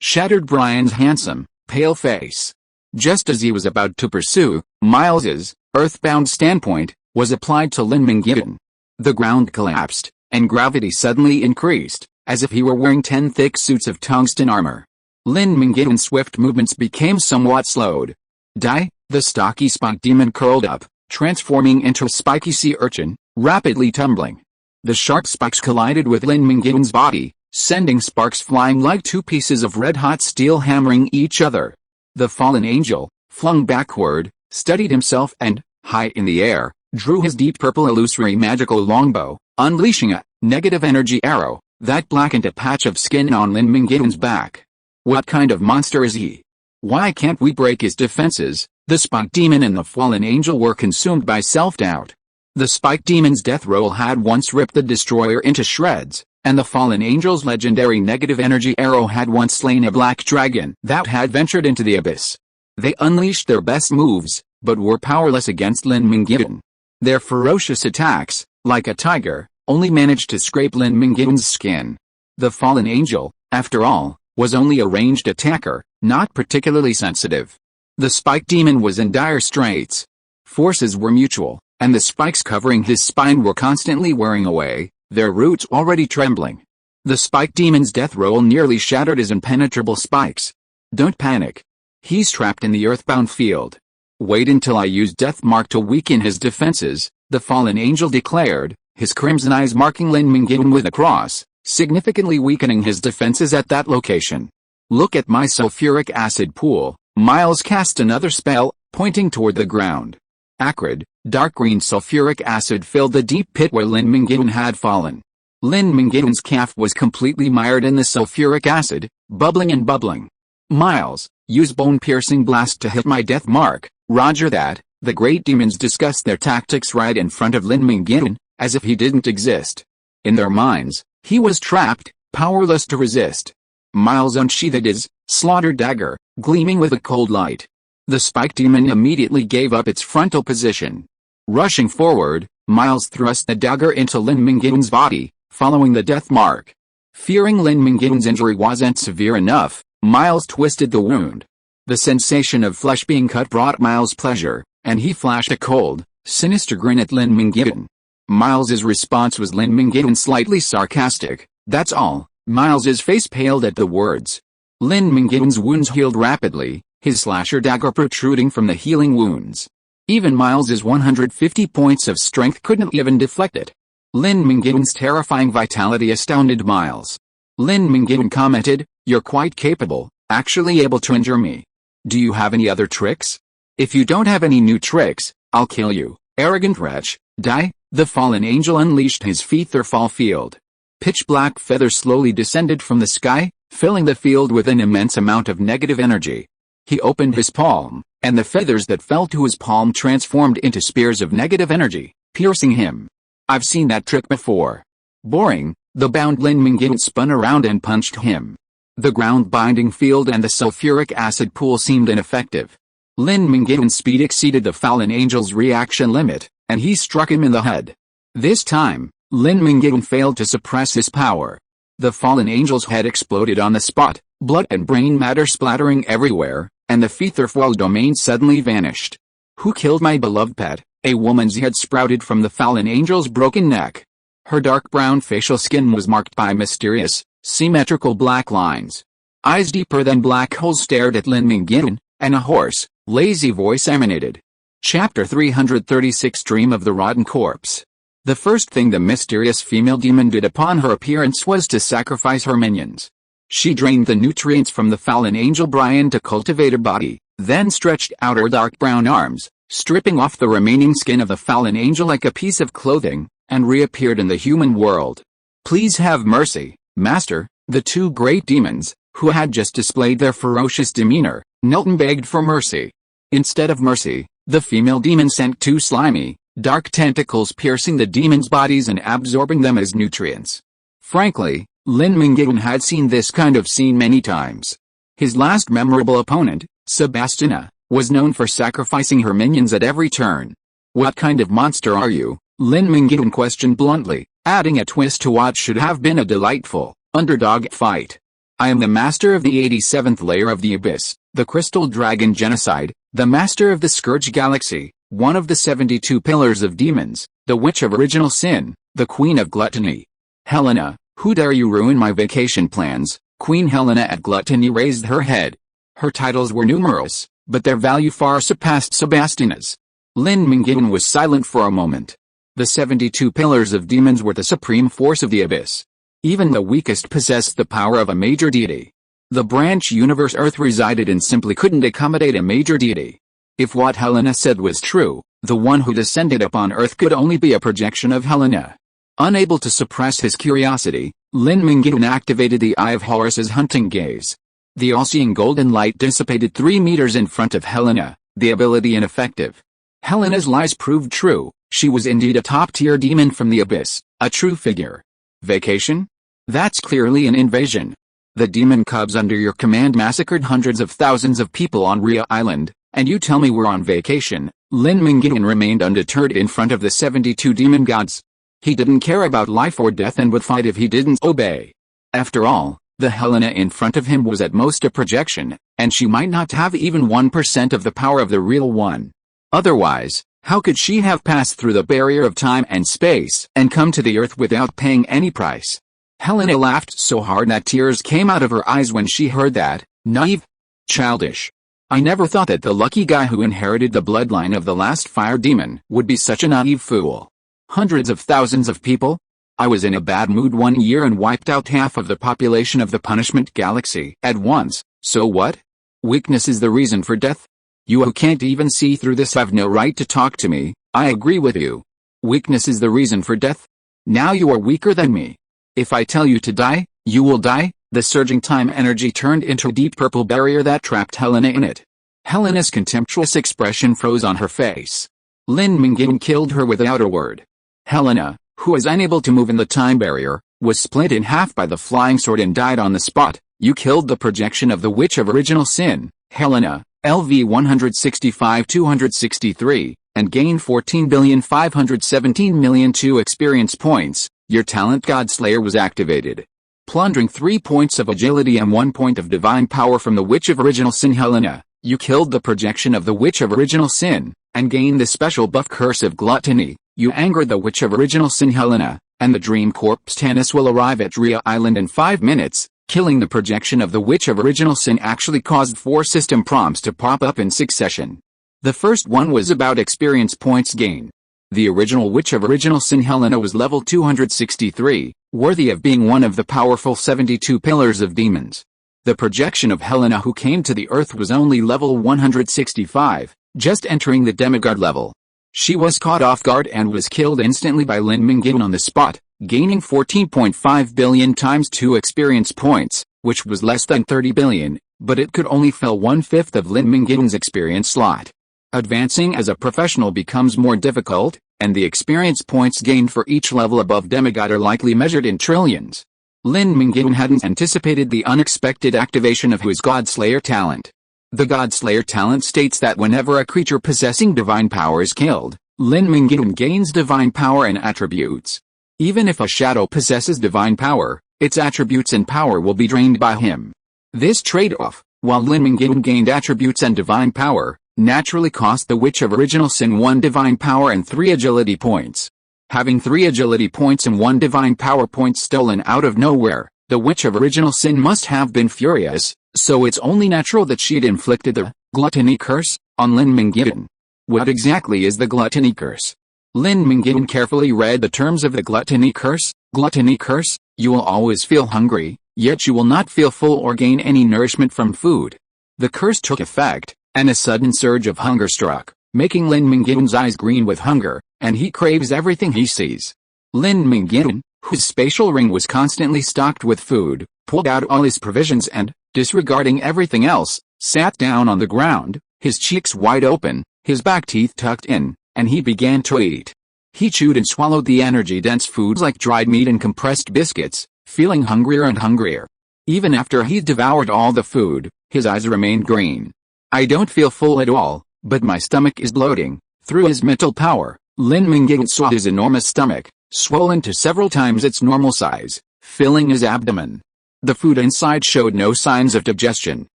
shattered Brian's handsome, pale face. Just as he was about to pursue, Miles's earthbound standpoint was applied to Lin Mingyuan. The ground collapsed, and gravity suddenly increased, as if he were wearing 10 thick suits of tungsten armor. Lin Mingyuan's swift movements became somewhat slowed. Die, the stocky spike demon curled up, transforming into a spiky sea urchin, rapidly tumbling. The sharp spikes collided with Lin Mingyuan's body, sending sparks flying like 2 pieces of red-hot steel hammering each other. The fallen angel, flung backward, steadied himself and, high in the air, drew his deep purple illusory magical longbow, unleashing a negative energy arrow that blackened a patch of skin on Lin Mingyuan's back. What kind of monster is he? Why can't we break his defenses? The spike demon and the fallen angel were consumed by self-doubt. The spike demon's death roll had once ripped the destroyer into shreds, and the fallen angel's legendary negative energy arrow had once slain a black dragon that had ventured into the abyss. They unleashed their best moves, but were powerless against Lin Mingyuan. Their ferocious attacks, like a tiger, only managed to scrape Lin Mingyuan's skin. The fallen angel, after all, was only a ranged attacker, not particularly sensitive. The spike demon was in dire straits. Forces were mutual, and the spikes covering his spine were constantly wearing away, their roots already trembling. The spike demon's death roll nearly shattered his impenetrable spikes. Don't panic. He's trapped in the earthbound field. Wait until I use Death Mark to weaken his defenses, the fallen angel declared, his crimson eyes marking Lin Mingyuan with a cross, significantly weakening his defenses at that location. Look at my sulfuric acid pool. Miles cast another spell, pointing toward the ground. Acrid, dark green sulfuric acid filled the deep pit where Lin Mingyuan had fallen. Lin Mingyuan's calf was completely mired in the sulfuric acid, bubbling and bubbling. Miles, use bone-piercing blast to hit my death mark. Roger that. The great demons discussed their tactics right in front of Lin Mingyuan, as if he didn't exist. In their minds, he was trapped, powerless to resist. Miles unsheathed his slaughter dagger, gleaming with a cold light. The spike demon immediately gave up its frontal position. Rushing forward, Miles thrust the dagger into Lin Mingyuan's body, following the death mark. Fearing Lin Mingyuan's injury wasn't severe enough, Miles twisted the wound. The sensation of flesh being cut brought Miles pleasure, and he flashed a cold, sinister grin at Lin Mingyuan. Miles's response was Lin Mingyuan slightly sarcastic. "That's all." Miles's face paled at the words. Lin Mingyuan's wounds healed rapidly, his slasher dagger protruding from the healing wounds. Even Miles's 150 points of strength couldn't even deflect it. Lin Mingyuan's terrifying vitality astounded Miles. Lin Mingyuan commented, "You're quite capable, actually able to injure me. Do you have any other tricks? If you don't have any new tricks, I'll kill you, arrogant wretch, die." The fallen angel unleashed his featherfall field. Pitch-black feathers slowly descended from the sky, filling the field with an immense amount of negative energy. He opened his palm, and the feathers that fell to his palm transformed into spears of negative energy, piercing him. "I've seen that trick before." Boring, the bound Lin Mingyuan spun around and punched him. The ground-binding field and the sulfuric acid pool seemed ineffective. Lin Mingyuan's speed exceeded the fallen angel's reaction limit, and he struck him in the head. This time, Lin Mingyuan failed to suppress his power. The fallen angel's head exploded on the spot, blood and brain matter splattering everywhere, and the featherfall domain suddenly vanished. "Who killed my beloved pet?" A woman's head sprouted from the fallen angel's broken neck. Her dark brown facial skin was marked by mysterious, symmetrical black lines. Eyes deeper than black holes stared at Lin Mingyuan, and a hoarse, lazy voice emanated. Chapter 336 Dream of the Rotten Corpse. The first thing the mysterious female demon did upon her appearance was to sacrifice her minions. She drained the nutrients from the fallen angel Brian to cultivate her body, then stretched out her dark brown arms, stripping off the remaining skin of the fallen angel like a piece of clothing, and reappeared in the human world. "Please have mercy, Master." The two great demons, who had just displayed their ferocious demeanor, knelt and begged for mercy. Instead of mercy, the female demon sent two slimy, dark tentacles piercing the demons' bodies and absorbing them as nutrients. Frankly, Lin Mingyuan had seen this kind of scene many times. His last memorable opponent, Sebastiana, was known for sacrificing her minions at every turn. "What kind of monster are you?" Lin Mingyuan questioned bluntly, adding a twist to what should have been a delightful, underdog fight. "I am the master of the 87th layer of the Abyss, the Crystal Dragon Genocide, the master of the Scourge Galaxy, one of the 72 pillars of demons, the witch of original sin, the queen of gluttony. Helena, who dare you ruin my vacation plans?" Queen Helena at Gluttony raised her head. Her titles were numerous, but their value far surpassed Sebastiana's. Lin Mingyuan was silent for a moment. The 72 pillars of demons were the supreme force of the Abyss. Even the weakest possessed the power of a major deity. The branch universe Earth resided in simply couldn't accommodate a major deity. If what Helena said was true, the one who descended upon Earth could only be a projection of Helena. Unable to suppress his curiosity, Lin Mingyuan activated the Eye of Horus's hunting gaze. The all-seeing golden light dissipated 3 meters in front of Helena, the ability ineffective. Helena's lies proved true. She was indeed a top-tier demon from the Abyss, a true figure. Vacation? That's clearly an invasion. The demon cubs under your command massacred hundreds of thousands of people on Rhea Island, and you tell me we're on vacation? Lin Mingyuan remained undeterred in front of the 72 demon gods. He didn't care about life or death and would fight if he didn't obey. After all, the Helena in front of him was at most a projection, and she might not have even 1% of the power of the real one. Otherwise, how could she have passed through the barrier of time and space and come to the Earth without paying any price? Helena laughed so hard that tears came out of her eyes when she heard that. Naive. Childish. I never thought that the lucky guy who inherited the bloodline of the last fire demon would be such a naive fool. Hundreds of thousands of people? I was in a bad mood one year and wiped out half of the population of the punishment galaxy at once, so what? Weakness is the reason for death? You who can't even see through this have no right to talk to me. I agree with you. Weakness is the reason for death? Now you are weaker than me. If I tell you to die, you will die. The surging time energy turned into a deep purple barrier that trapped Helena in it. Helena's contemptuous expression froze on her face. Lin Mingyuan killed her without a word. Helena, who was unable to move in the time barrier, was split in half by the flying sword and died on the spot. You killed the projection of the Witch of Original Sin, Helena. LV 165-263, and gain 14,517,000,002 experience points, your talent Godslayer was activated. Plundering 3 points of agility and 1 point of divine power from the Witch of Original Sin Helena, you killed the projection of the Witch of Original Sin, and gained the special buff Curse of Gluttony. You angered the Witch of Original Sin Helena, and the Dream Corpse Tanis will arrive at Rhea Island in 5 minutes. Killing the projection of the Witch of Original Sin actually caused 4 system prompts to pop up in succession. The first one was about experience points gain. The original Witch of Original Sin Helena was level 263, worthy of being one of the powerful 72 pillars of demons. The projection of Helena who came to the earth was only level 165, just entering the demigod level. She was caught off guard and was killed instantly by Lin Mingyuan on the spot, gaining 14.5 billion times 2 experience points, which was less than 30 billion, but it could only fill 1/5 of Lin Mingyuan's experience slot. Advancing as a professional becomes more difficult, and the experience points gained for each level above demigod are likely measured in trillions. Lin Mingyuan hadn't anticipated the unexpected activation of his Godslayer talent. The Godslayer talent states that whenever a creature possessing divine power is killed, Lin Mingyuan gains divine power and attributes. Even if a shadow possesses divine power, its attributes and power will be drained by him. This trade-off, while Lin Mingyuan gained attributes and divine power, naturally cost the Witch of Original Sin 1 divine power and 3 agility points. Having 3 agility points and 1 divine power point stolen out of nowhere, the Witch of Original Sin must have been furious, so it's only natural that she'd inflicted the Gluttony Curse on Lin Mingyuan. What exactly is the Gluttony Curse? Lin Mingyuan carefully read the terms of the Gluttony Curse. Gluttony Curse, you will always feel hungry, yet you will not feel full or gain any nourishment from food. The curse took effect, and a sudden surge of hunger struck, making Lin Mingyuan's eyes green with hunger, and he craves everything he sees. Lin Mingyuan, whose spatial ring was constantly stocked with food, pulled out all his provisions and, disregarding everything else, sat down on the ground, his cheeks wide open, his back teeth tucked in, and he began to eat. He chewed and swallowed the energy-dense foods like dried meat and compressed biscuits, feeling hungrier and hungrier. Even after he devoured all the food, his eyes remained green. I don't feel full at all, but my stomach is bloating. Through his mental power, Lin Mingyuan saw his enormous stomach, swollen to several times its normal size, filling his abdomen. The food inside showed no signs of digestion.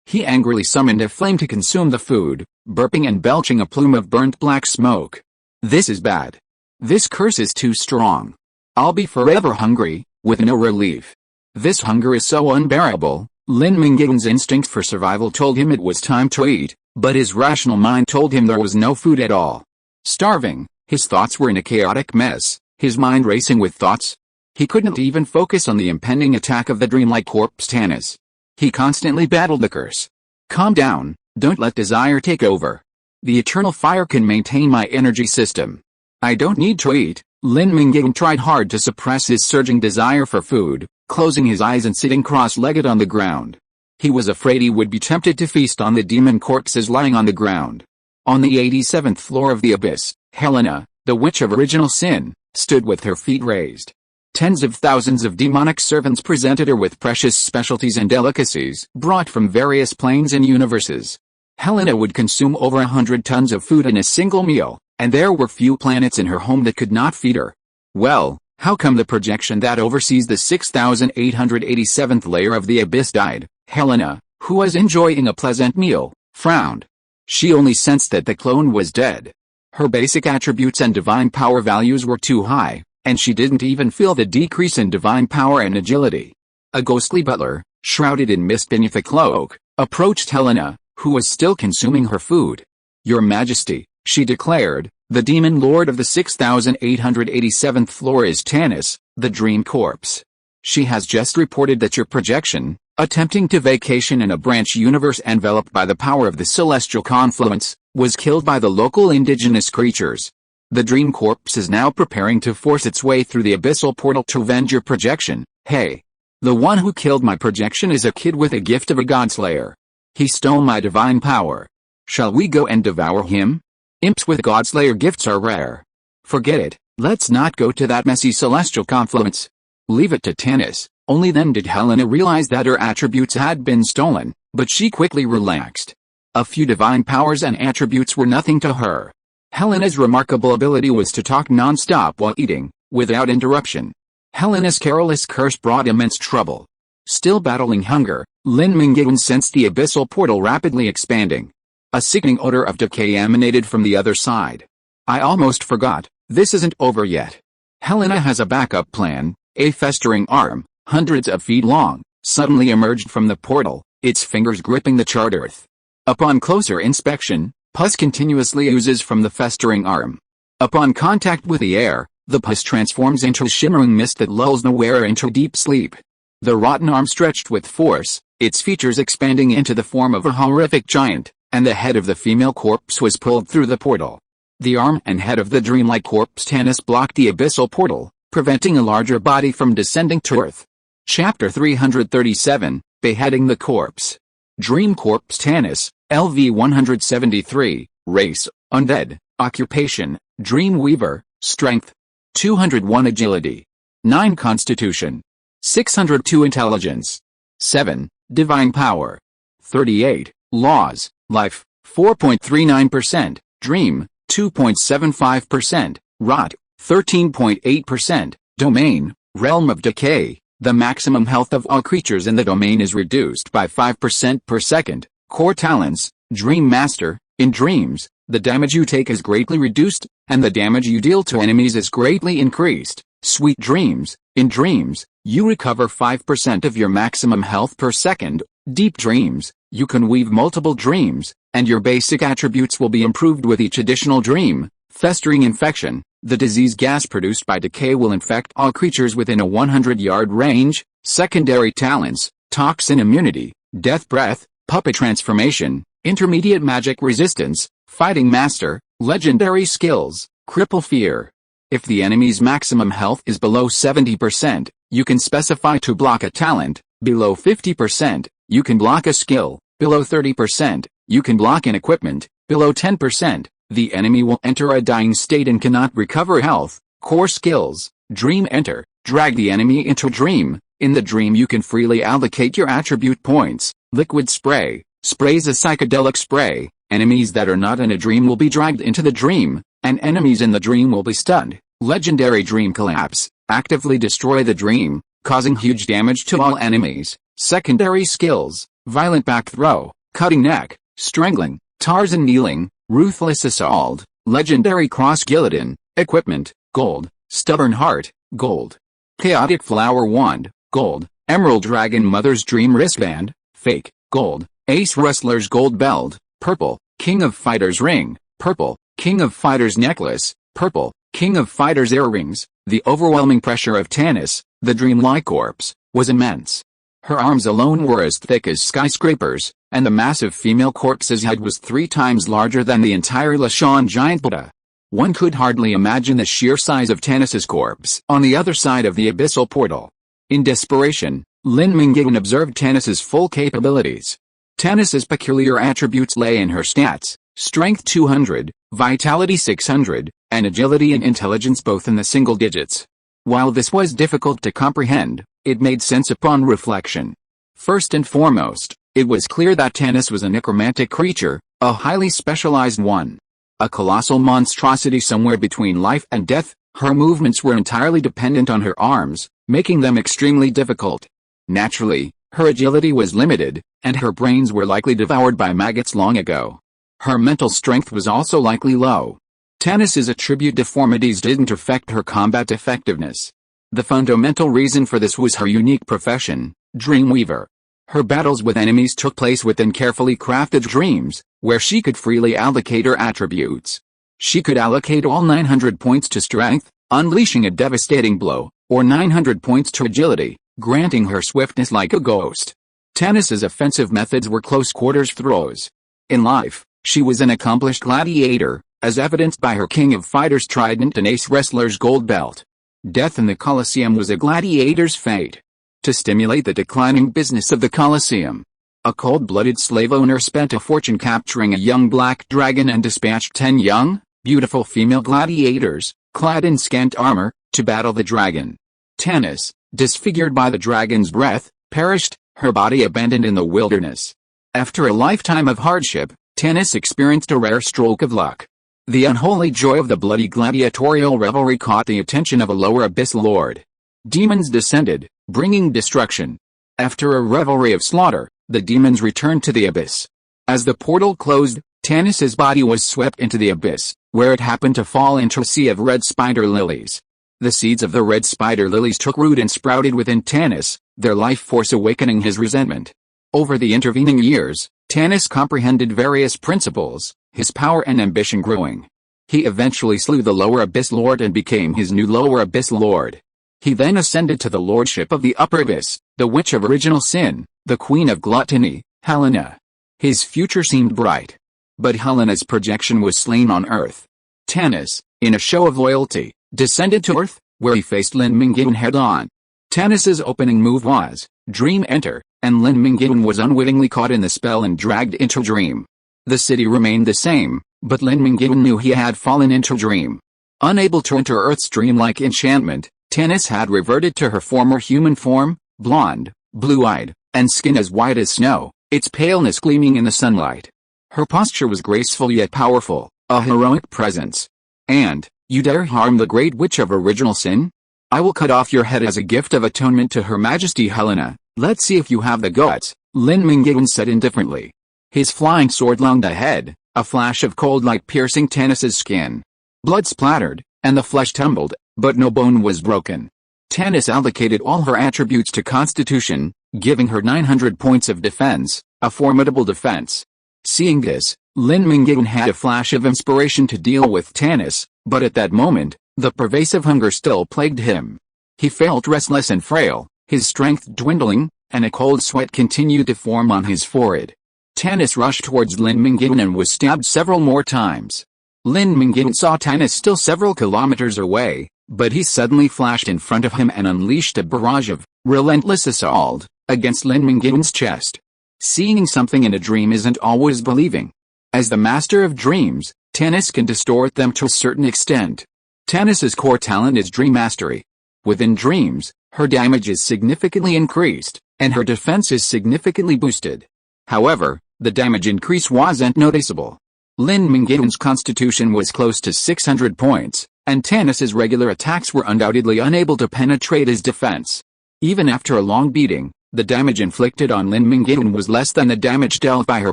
He angrily summoned a flame to consume the food, burping and belching a plume of burnt black smoke. This is bad. This curse is too strong. I'll be forever hungry, with no relief. This hunger is so unbearable. Lin Mingyuan's instinct for survival told him it was time to eat, but his rational mind told him there was no food at all. Starving, his thoughts were in a chaotic mess, his mind racing with thoughts. He couldn't even focus on the impending attack of the dreamlike corpse Tanis. He constantly battled the curse. Calm down, don't let desire take over. The eternal fire can maintain my energy system. I don't need to eat. Lin Mingyuan tried hard to suppress his surging desire for food, closing his eyes and sitting cross-legged on the ground. He was afraid he would be tempted to feast on the demon corpses lying on the ground. On the 87th floor of the abyss, Helena, the Witch of Original Sin, stood with her feet raised. Tens of thousands of demonic servants presented her with precious specialties and delicacies brought from various planes and universes. Helena would consume over 100 tons of food in a single meal, and there were few planets in her home that could not feed her. Well, how come the projection that oversees the 6,887th layer of the abyss died? Helena, who was enjoying a pleasant meal, frowned. She only sensed that the clone was dead. Her basic attributes and divine power values were too high, and she didn't even feel the decrease in divine power and agility. A ghostly butler, shrouded in mist beneath a cloak, approached Helena, who was still consuming her food. "Your Majesty," she declared, "the demon lord of the 6,887th floor is Tanis, the dream corpse. She has just reported that your projection, attempting to vacation in a branch universe enveloped by the power of the celestial confluence, was killed by the local indigenous creatures. The dream corpse is now preparing to force its way through the abyssal portal to avenge your projection. Hey! The one who killed my projection is a kid with a gift of a godslayer. He stole my divine power. Shall we go and devour him? Imps with godslayer gifts are rare. Forget it, let's not go to that messy celestial confluence. Leave it to Tanis." Only then did Helena realize that her attributes had been stolen, but she quickly relaxed. A few divine powers and attributes were nothing to her. Helena's remarkable ability was to talk non-stop while eating, without interruption. Helena's careless curse brought immense trouble. Still battling hunger, Lin Mingyuan sensed the abyssal portal rapidly expanding. A sickening odor of decay emanated from the other side. I almost forgot, this isn't over yet. Helena has a backup plan. A festering arm, hundreds of feet long, suddenly emerged from the portal, its fingers gripping the charred earth. Upon closer inspection, pus continuously oozes from the festering arm. Upon contact with the air, the pus transforms into a shimmering mist that lulls the wearer into deep sleep. The rotten arm stretched with force, its features expanding into the form of a horrific giant, and the head of the female corpse was pulled through the portal. The arm and head of the dreamlike corpse Tanis blocked the abyssal portal, preventing a larger body from descending to Earth. Chapter 337, Beheading the Corpse. Dream Corpse Tanis, LV 173, Race, Undead, Occupation, Dream Weaver, Strength, 201 Agility, 9 Constitution, 602 Intelligence, 7, Divine Power, 38, Laws, Life, 4.39%, Dream, 2.75%, Rot, 13.8%, Domain, Realm of Decay. The maximum health of all creatures in the domain is reduced by 5% per second. Core Talents, Dream Master. In dreams, the damage you take is greatly reduced, and the damage you deal to enemies is greatly increased. Sweet Dreams. In dreams, you recover 5% of your maximum health per second. Deep Dreams. You can weave multiple dreams, and your basic attributes will be improved with each additional dream. Festering Infection. The disease gas produced by decay will infect all creatures within a 100-yard range. Secondary Talents, Toxin Immunity, Death Breath, Puppet Transformation, Intermediate Magic Resistance, Fighting Master, Legendary Skills, Cripple Fear. If the enemy's maximum health is below 70%, you can specify to block a talent. Below 50%, you can block a skill. Below 30%, you can block an equipment. Below 10%, the enemy will enter a dying state and cannot recover health. Core Skills, Dream Enter, drag the enemy into a dream. In the dream you can freely allocate your attribute points. Liquid Spray, sprays a psychedelic spray. Enemies that are not in a dream will be dragged into the dream, and enemies in the dream will be stunned. Legendary Dream Collapse, actively destroy the dream, causing huge damage to all enemies. Secondary Skills, Violent Back Throw, Cutting Neck, Strangling, Tarzan Kneeling, Ruthless Assault, Legendary Cross Guillotine, Equipment, Gold, Stubborn Heart, Gold. Chaotic Flower Wand, Gold. Emerald Dragon Mother's Dream Wristband, Fake, Gold. Ace Wrestler's Gold Belt, Purple. King of Fighters Ring, Purple. King of Fighters Necklace, Purple. King of Fighters Earrings. The overwhelming pressure of Tanis, the dreamlike corpse, was immense. Her arms alone were as thick as skyscrapers, and the massive female corpse's head was 3 times larger than the entire Lashan giant Buddha. One could hardly imagine the sheer size of Tanis's corpse on the other side of the abyssal portal. In desperation, Lin Mingyuan observed Tanis's full capabilities. Tanis's peculiar attributes lay in her stats: Strength 200, Vitality 600, and Agility and Intelligence both in the single digits. While this was difficult to comprehend, it made sense upon reflection. First and foremost, it was clear that Tanis was a necromantic creature, a highly specialized one. A colossal monstrosity somewhere between life and death. Her movements were entirely dependent on her arms, making them extremely difficult. Naturally, her agility was limited, and her brains were likely devoured by maggots long ago. Her mental strength was also likely low. Tanis's attribute deformities didn't affect her combat effectiveness. The fundamental reason for this was her unique profession, Dreamweaver. Her battles with enemies took place within carefully crafted dreams, where she could freely allocate her attributes. She could allocate all 900 points to strength, unleashing a devastating blow, or 900 points to agility, granting her swiftness like a ghost. Tanis's offensive methods were close quarters throws. In life, she was an accomplished gladiator, as evidenced by her King of Fighters trident and Ace Wrestler's gold belt. Death in the Colosseum was a gladiator's fate. To stimulate the declining business of the Colosseum, a cold-blooded slave owner spent a fortune capturing a young black dragon and dispatched 10 young, beautiful female gladiators, clad in scant armor, to battle the dragon. Tanis, disfigured by the dragon's breath, perished, her body abandoned in the wilderness. After a lifetime of hardship, Tanis experienced a rare stroke of luck. The unholy joy of the bloody gladiatorial revelry caught the attention of a lower abyss lord. Demons descended, bringing destruction. After a revelry of slaughter, the demons returned to the abyss. As the portal closed, Tanis's body was swept into the abyss, where it happened to fall into a sea of red spider lilies. The seeds of the red spider lilies took root and sprouted within Tanis, their life force awakening his resentment. Over the intervening years, Tanis comprehended various principles, his power and ambition growing. He eventually slew the lower abyss lord and became his new lower abyss lord. He then ascended to the lordship of the upper abyss, the witch of original sin, the queen of gluttony, Helena. His future seemed bright. But Helena's projection was slain on earth. Tanis, in a show of loyalty, descended to earth, where he faced Lin Mingyuan head-on. Tanis's opening move was, Dream Enter, and Lin Mingyuan was unwittingly caught in the spell and dragged into Dream. The city remained the same, but Lin Mingyuan knew he had fallen into Dream. Unable to enter Earth's dreamlike enchantment, Tanis had reverted to her former human form, blonde, blue-eyed, and skin as white as snow, its paleness gleaming in the sunlight. Her posture was graceful yet powerful, a heroic presence. And, you dare harm the great witch of original sin? I will cut off your head as a gift of atonement to Her Majesty Helena. Let's see if you have the guts, Lin Mingyuan said indifferently. His flying sword lunged ahead, a flash of cold light piercing Tanis's skin. Blood splattered, and the flesh tumbled, but no bone was broken. Tanis allocated all her attributes to Constitution, giving her 900 points of defense, a formidable defense. Seeing this, Lin Mingyuan had a flash of inspiration to deal with Tanis, but at that moment, the pervasive hunger still plagued him. He felt restless and frail, his strength dwindling, and a cold sweat continued to form on his forehead. Tanis rushed towards Lin Mingyuan and was stabbed several more times. Lin Mingyuan saw Tanis still several kilometers away, but he suddenly flashed in front of him and unleashed a barrage of relentless assault against Lin Mingyuan's chest. Seeing something in a dream isn't always believing. As the master of dreams, Tanis can distort them to a certain extent. Tanis's core talent is dream mastery. Within dreams, her damage is significantly increased, and her defense is significantly boosted. However, the damage increase wasn't noticeable. Lin Mingyuan's constitution was close to 600 points, and Tanis's regular attacks were undoubtedly unable to penetrate his defense. Even after a long beating, the damage inflicted on Lin Mingyuan was less than the damage dealt by her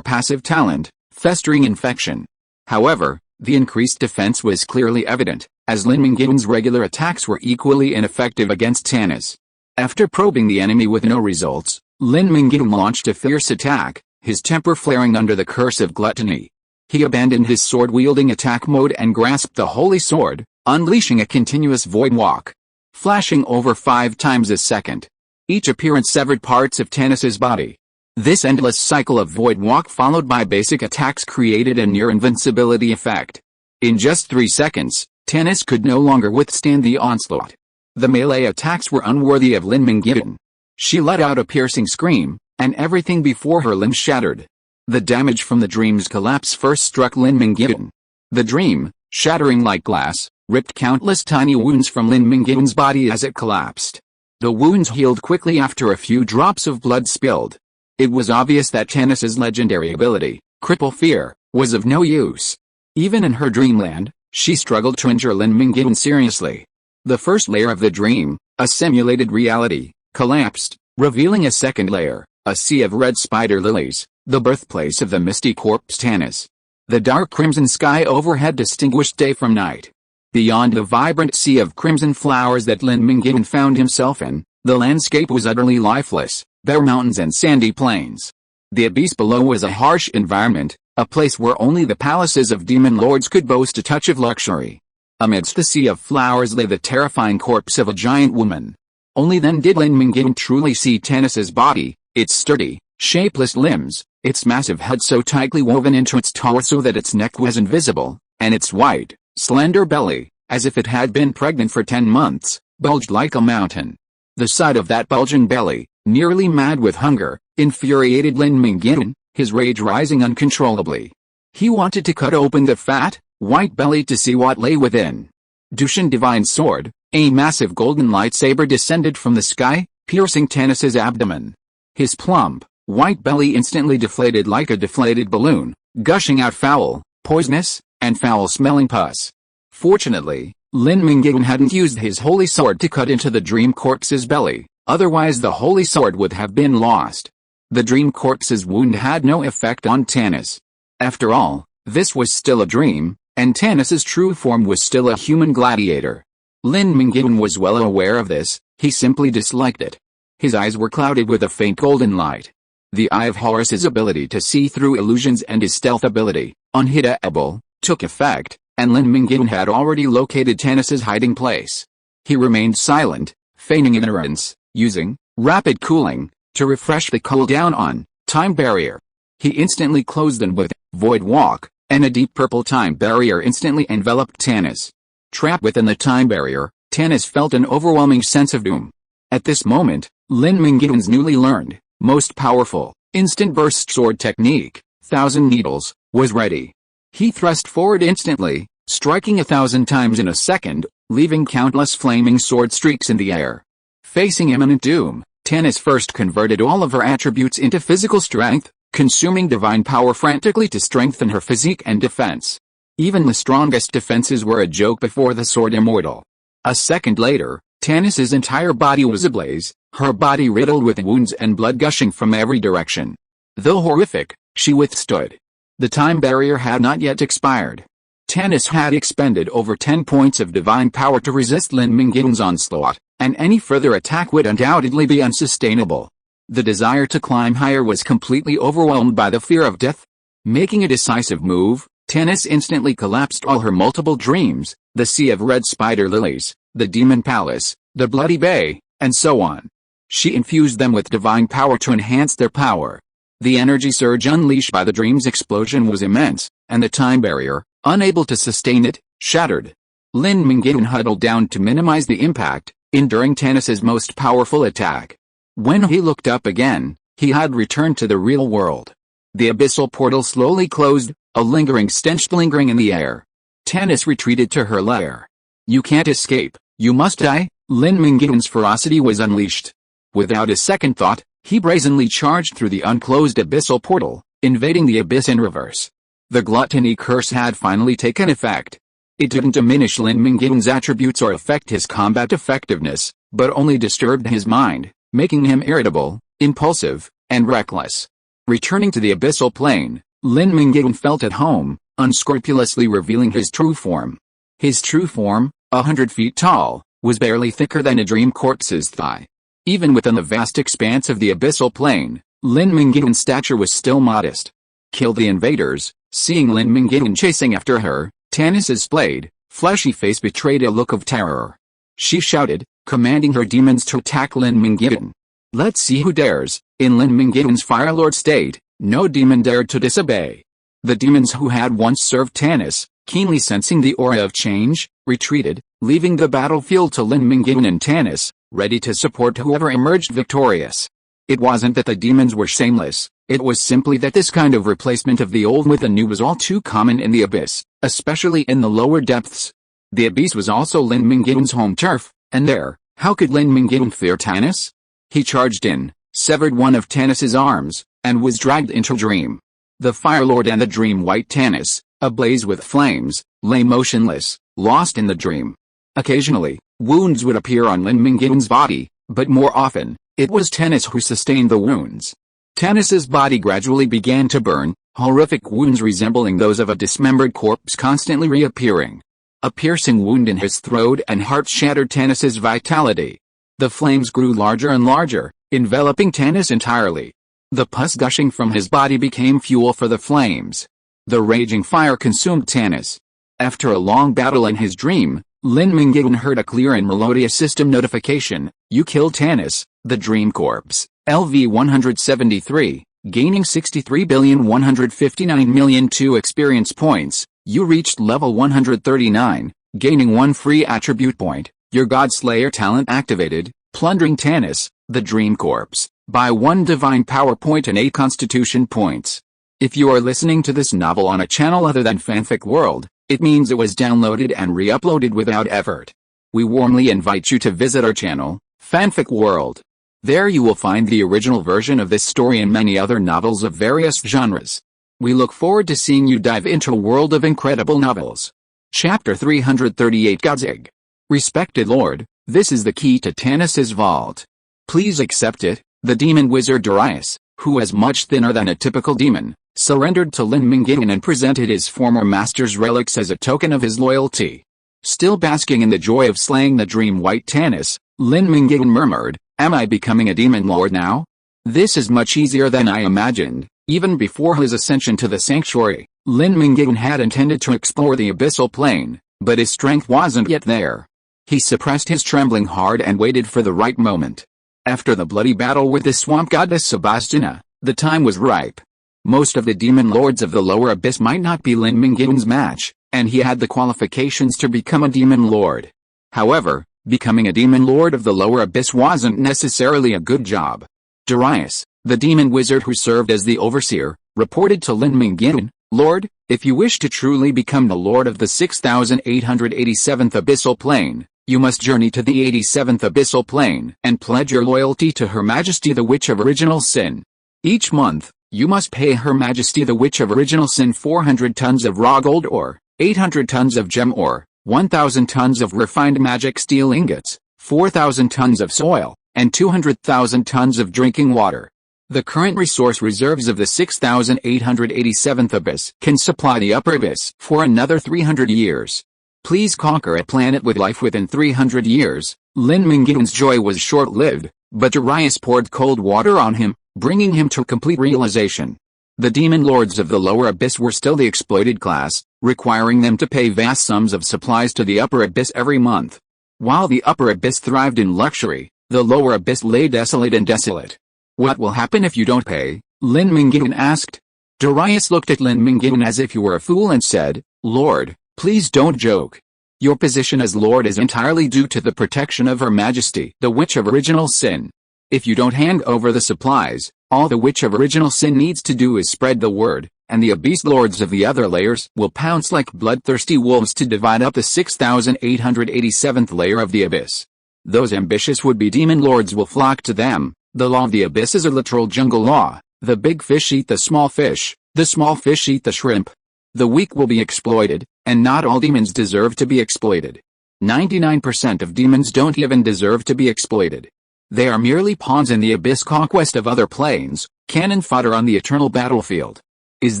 passive talent, Festering Infection. However, the increased defense was clearly evident, as Lin Mingyuan's regular attacks were equally ineffective against Tanis. After probing the enemy with no results, Lin Mingyuan launched a fierce attack, his temper flaring under the curse of gluttony. He abandoned his sword-wielding attack mode and grasped the holy sword, unleashing a continuous void walk, flashing over 5 times a second. Each appearance severed parts of Tanis's body. This endless cycle of void walk followed by basic attacks created a near invincibility effect. In just 3 seconds, Tanis could no longer withstand the onslaught. The melee attacks were unworthy of Lin Mingyuan. She let out a piercing scream, and everything before her limbs shattered. The damage from the dream's collapse first struck Lin Mingyuan. The dream, shattering like glass, ripped countless tiny wounds from Lin Mingyuan's body as it collapsed. The wounds healed quickly after a few drops of blood spilled. It was obvious that Tanis's legendary ability, Cripple Fear, was of no use. Even in her dreamland, she struggled to injure Lin Mingyuan seriously. The first layer of the dream, a simulated reality, collapsed, revealing a second layer, a sea of red spider lilies, the birthplace of the misty corpse Tanis. The dark crimson sky overhead distinguished day from night. Beyond the vibrant sea of crimson flowers that Lin Mingyuan found himself in, the landscape was utterly lifeless, bare mountains and sandy plains. The abyss below was a harsh environment, a place where only the palaces of demon lords could boast a touch of luxury. Amidst the sea of flowers lay the terrifying corpse of a giant woman. Only then did Lin Mingyuan truly see Tanis's body, its sturdy, shapeless limbs, its massive head so tightly woven into its torso that its neck was invisible, and its white, slender belly, as if it had been pregnant for 10 months, bulged like a mountain. The sight of that bulging belly, nearly mad with hunger, infuriated Lin Mingyuan, his rage rising uncontrollably. He wanted to cut open the fat, white belly to see what lay within. Dushan Divine Sword, a massive golden lightsaber descended from the sky, piercing Tanis's abdomen. His plump, white belly instantly deflated like a deflated balloon, gushing out foul, poisonous, and foul-smelling pus. Fortunately, Lin Mingyuan hadn't used his holy sword to cut into the dream corpse's belly, otherwise the holy sword would have been lost. The dream corpse's wound had no effect on Tanis. After all, this was still a dream, and Tanis's true form was still a human gladiator. Lin Mingyuan was well aware of this, he simply disliked it. His eyes were clouded with a faint golden light. The Eye of Horus's ability to see through illusions and his stealth ability, unhittable, took effect, and Lin Mingyuan had already located Tanis's hiding place. He remained silent, feigning ignorance, using rapid cooling to refresh the cooldown on time barrier. He instantly closed them with void walk, and a deep purple time barrier instantly enveloped Tanis. Trapped within the time barrier, Tanis felt an overwhelming sense of doom. At this moment, Lin Mingyuan's newly learned, most powerful, instant burst sword technique, Thousand Needles, was ready. He thrust forward instantly, striking 1,000 times in a second, leaving countless flaming sword streaks in the air. Facing imminent doom, Tanis first converted all of her attributes into physical strength, consuming divine power frantically to strengthen her physique and defense. Even the strongest defenses were a joke before the sword immortal. A second later, Tanis's entire body was ablaze, her body riddled with wounds and blood gushing from every direction. Though horrific, she withstood. The time barrier had not yet expired. Tanis had expended over 10 points of divine power to resist Lin Mingyuan's onslaught, and any further attack would undoubtedly be unsustainable. The desire to climb higher was completely overwhelmed by the fear of death. Making a decisive move, Tanis instantly collapsed all her multiple dreams, the Sea of Red Spider Lilies, the Demon Palace, the Bloody Bay, and so on. She infused them with divine power to enhance their power. The energy surge unleashed by the dream's explosion was immense, and the time barrier, unable to sustain it, shattered. Lin Mingyuan huddled down to minimize the impact, enduring Tanis's most powerful attack. When he looked up again, he had returned to the real world. The abyssal portal slowly closed, a lingering stench lingering in the air. Tanis retreated to her lair. "You can't escape, you must die." Lin Mingyuan's ferocity was unleashed. Without a second thought, he brazenly charged through the unclosed abyssal portal, invading the abyss in reverse. The gluttony curse had finally taken effect. It didn't diminish Lin Mingyuan's attributes or affect his combat effectiveness, but only disturbed his mind, making him irritable, impulsive, and reckless. Returning to the abyssal plane, Lin Mingyuan felt at home, unscrupulously revealing his true form. His true form, 100 feet tall, was barely thicker than a dream corpse's thigh. Even within the vast expanse of the abyssal plane, Lin Mingyuan's stature was still modest. Kill the invaders. Seeing Lin Mingyuan chasing after her, Tanis's splayed, fleshy face betrayed a look of terror. She shouted, commanding her demons to attack Lin Mingyuan. Let's see who dares. In Lin Mingyuan's Firelord state, no demon dared to disobey. The demons who had once served Tanis, keenly sensing the aura of change, retreated, leaving the battlefield to Lin Mingyuan and Tanis, ready to support whoever emerged victorious. It wasn't that the demons were shameless, it was simply that this kind of replacement of the old with the new was all too common in the abyss, especially in the lower depths. The abyss was also Lin Mingyuan's home turf, and there, how could Lin Mingyuan fear Tanis? He charged in, severed one of Tanis's arms, and was dragged into dream. The Firelord and the dream-white Tanis, ablaze with flames, lay motionless, lost in the dream. Occasionally, wounds would appear on Lin Mingyuan's body, but more often, it was Tanis who sustained the wounds. Tanis's body gradually began to burn, horrific wounds resembling those of a dismembered corpse constantly reappearing. A piercing wound in his throat and heart shattered Tanis's vitality. The flames grew larger and larger, enveloping Tanis entirely. The pus gushing from his body became fuel for the flames. The raging fire consumed Tanis. After a long battle in his dream, Lin Mingyuan heard a clear and melodious system notification: "You killed Tanis, the dream corpse, LV-173, gaining 63,159,002 experience points. You reached level 139, gaining 1 free attribute point. Your Godslayer talent activated, plundering Tanis, the dream corpse, by 1 divine power point and 8 constitution points." If you are listening to this novel on a channel other than Fanfic World, it means it was downloaded and re-uploaded without effort. We warmly invite you to visit our channel, Fanfic World. There you will find the original version of this story and many other novels of various genres. We look forward to seeing you dive into a world of incredible novels. Chapter 338 Godzig. Respected Lord, this is the key to Tanis's vault. Please accept it. The demon wizard Darius, who is much thinner than a typical demon, surrendered to Lin Mingyuan and presented his former master's relics as a token of his loyalty. Still basking in the joy of slaying the dream white Tanis, Lin Mingyuan murmured, "Am I becoming a demon lord now? This is much easier than I imagined." Even before his ascension to the sanctuary, Lin Mingyuan had intended to explore the abyssal plane, but his strength wasn't yet there. He suppressed his trembling heart and waited for the right moment. After the bloody battle with the swamp goddess Sebastiana, the time was ripe. Most of the demon lords of the lower abyss might not be Lin Mingyuan's match, and he had the qualifications to become a demon lord. However, becoming a demon lord of the lower abyss wasn't necessarily a good job. Darius, the demon wizard who served as the overseer, reported to Lin Mingyuan, "Lord, if you wish to truly become the lord of the 6887th abyssal plane, you must journey to the 87th abyssal plane and pledge your loyalty to Her Majesty the Witch of Original Sin. Each month, you must pay Her Majesty the Witch of Original Sin 400 tons of raw gold ore, 800 tons of gem ore, 1,000 tons of refined magic steel ingots, 4,000 tons of soil, and 200,000 tons of drinking water. The current resource reserves of the 6887th abyss can supply the upper abyss for another 300 years. Please conquer a planet with life within 300 years. Lin Mingyuan's joy was short-lived, but Darius poured cold water on him, bringing him to complete realization. The demon lords of the lower abyss were still the exploited class, requiring them to pay vast sums of supplies to the upper abyss every month. While the upper abyss thrived in luxury, the lower abyss lay desolate and desolate. "What will happen if you don't pay?" Lin Mingyuan asked. Darius looked at Lin Mingyuan as if he were a fool and said, "Lord, please don't joke. Your position as Lord is entirely due to the protection of Her Majesty, the Witch of Original Sin. If you don't hand over the supplies, all the Witch of Original Sin needs to do is spread the word, and the abyss lords of the other layers will pounce like bloodthirsty wolves to divide up the 6887th layer of the abyss. Those ambitious would-be demon lords will flock to them. The law of the abyss is a literal jungle law. The big fish eat the small fish eat the shrimp. The weak will be exploited, and not all demons deserve to be exploited. 99% of demons don't even deserve to be exploited. They are merely pawns in the abyss conquest of other planes, cannon fodder on the eternal battlefield." "Is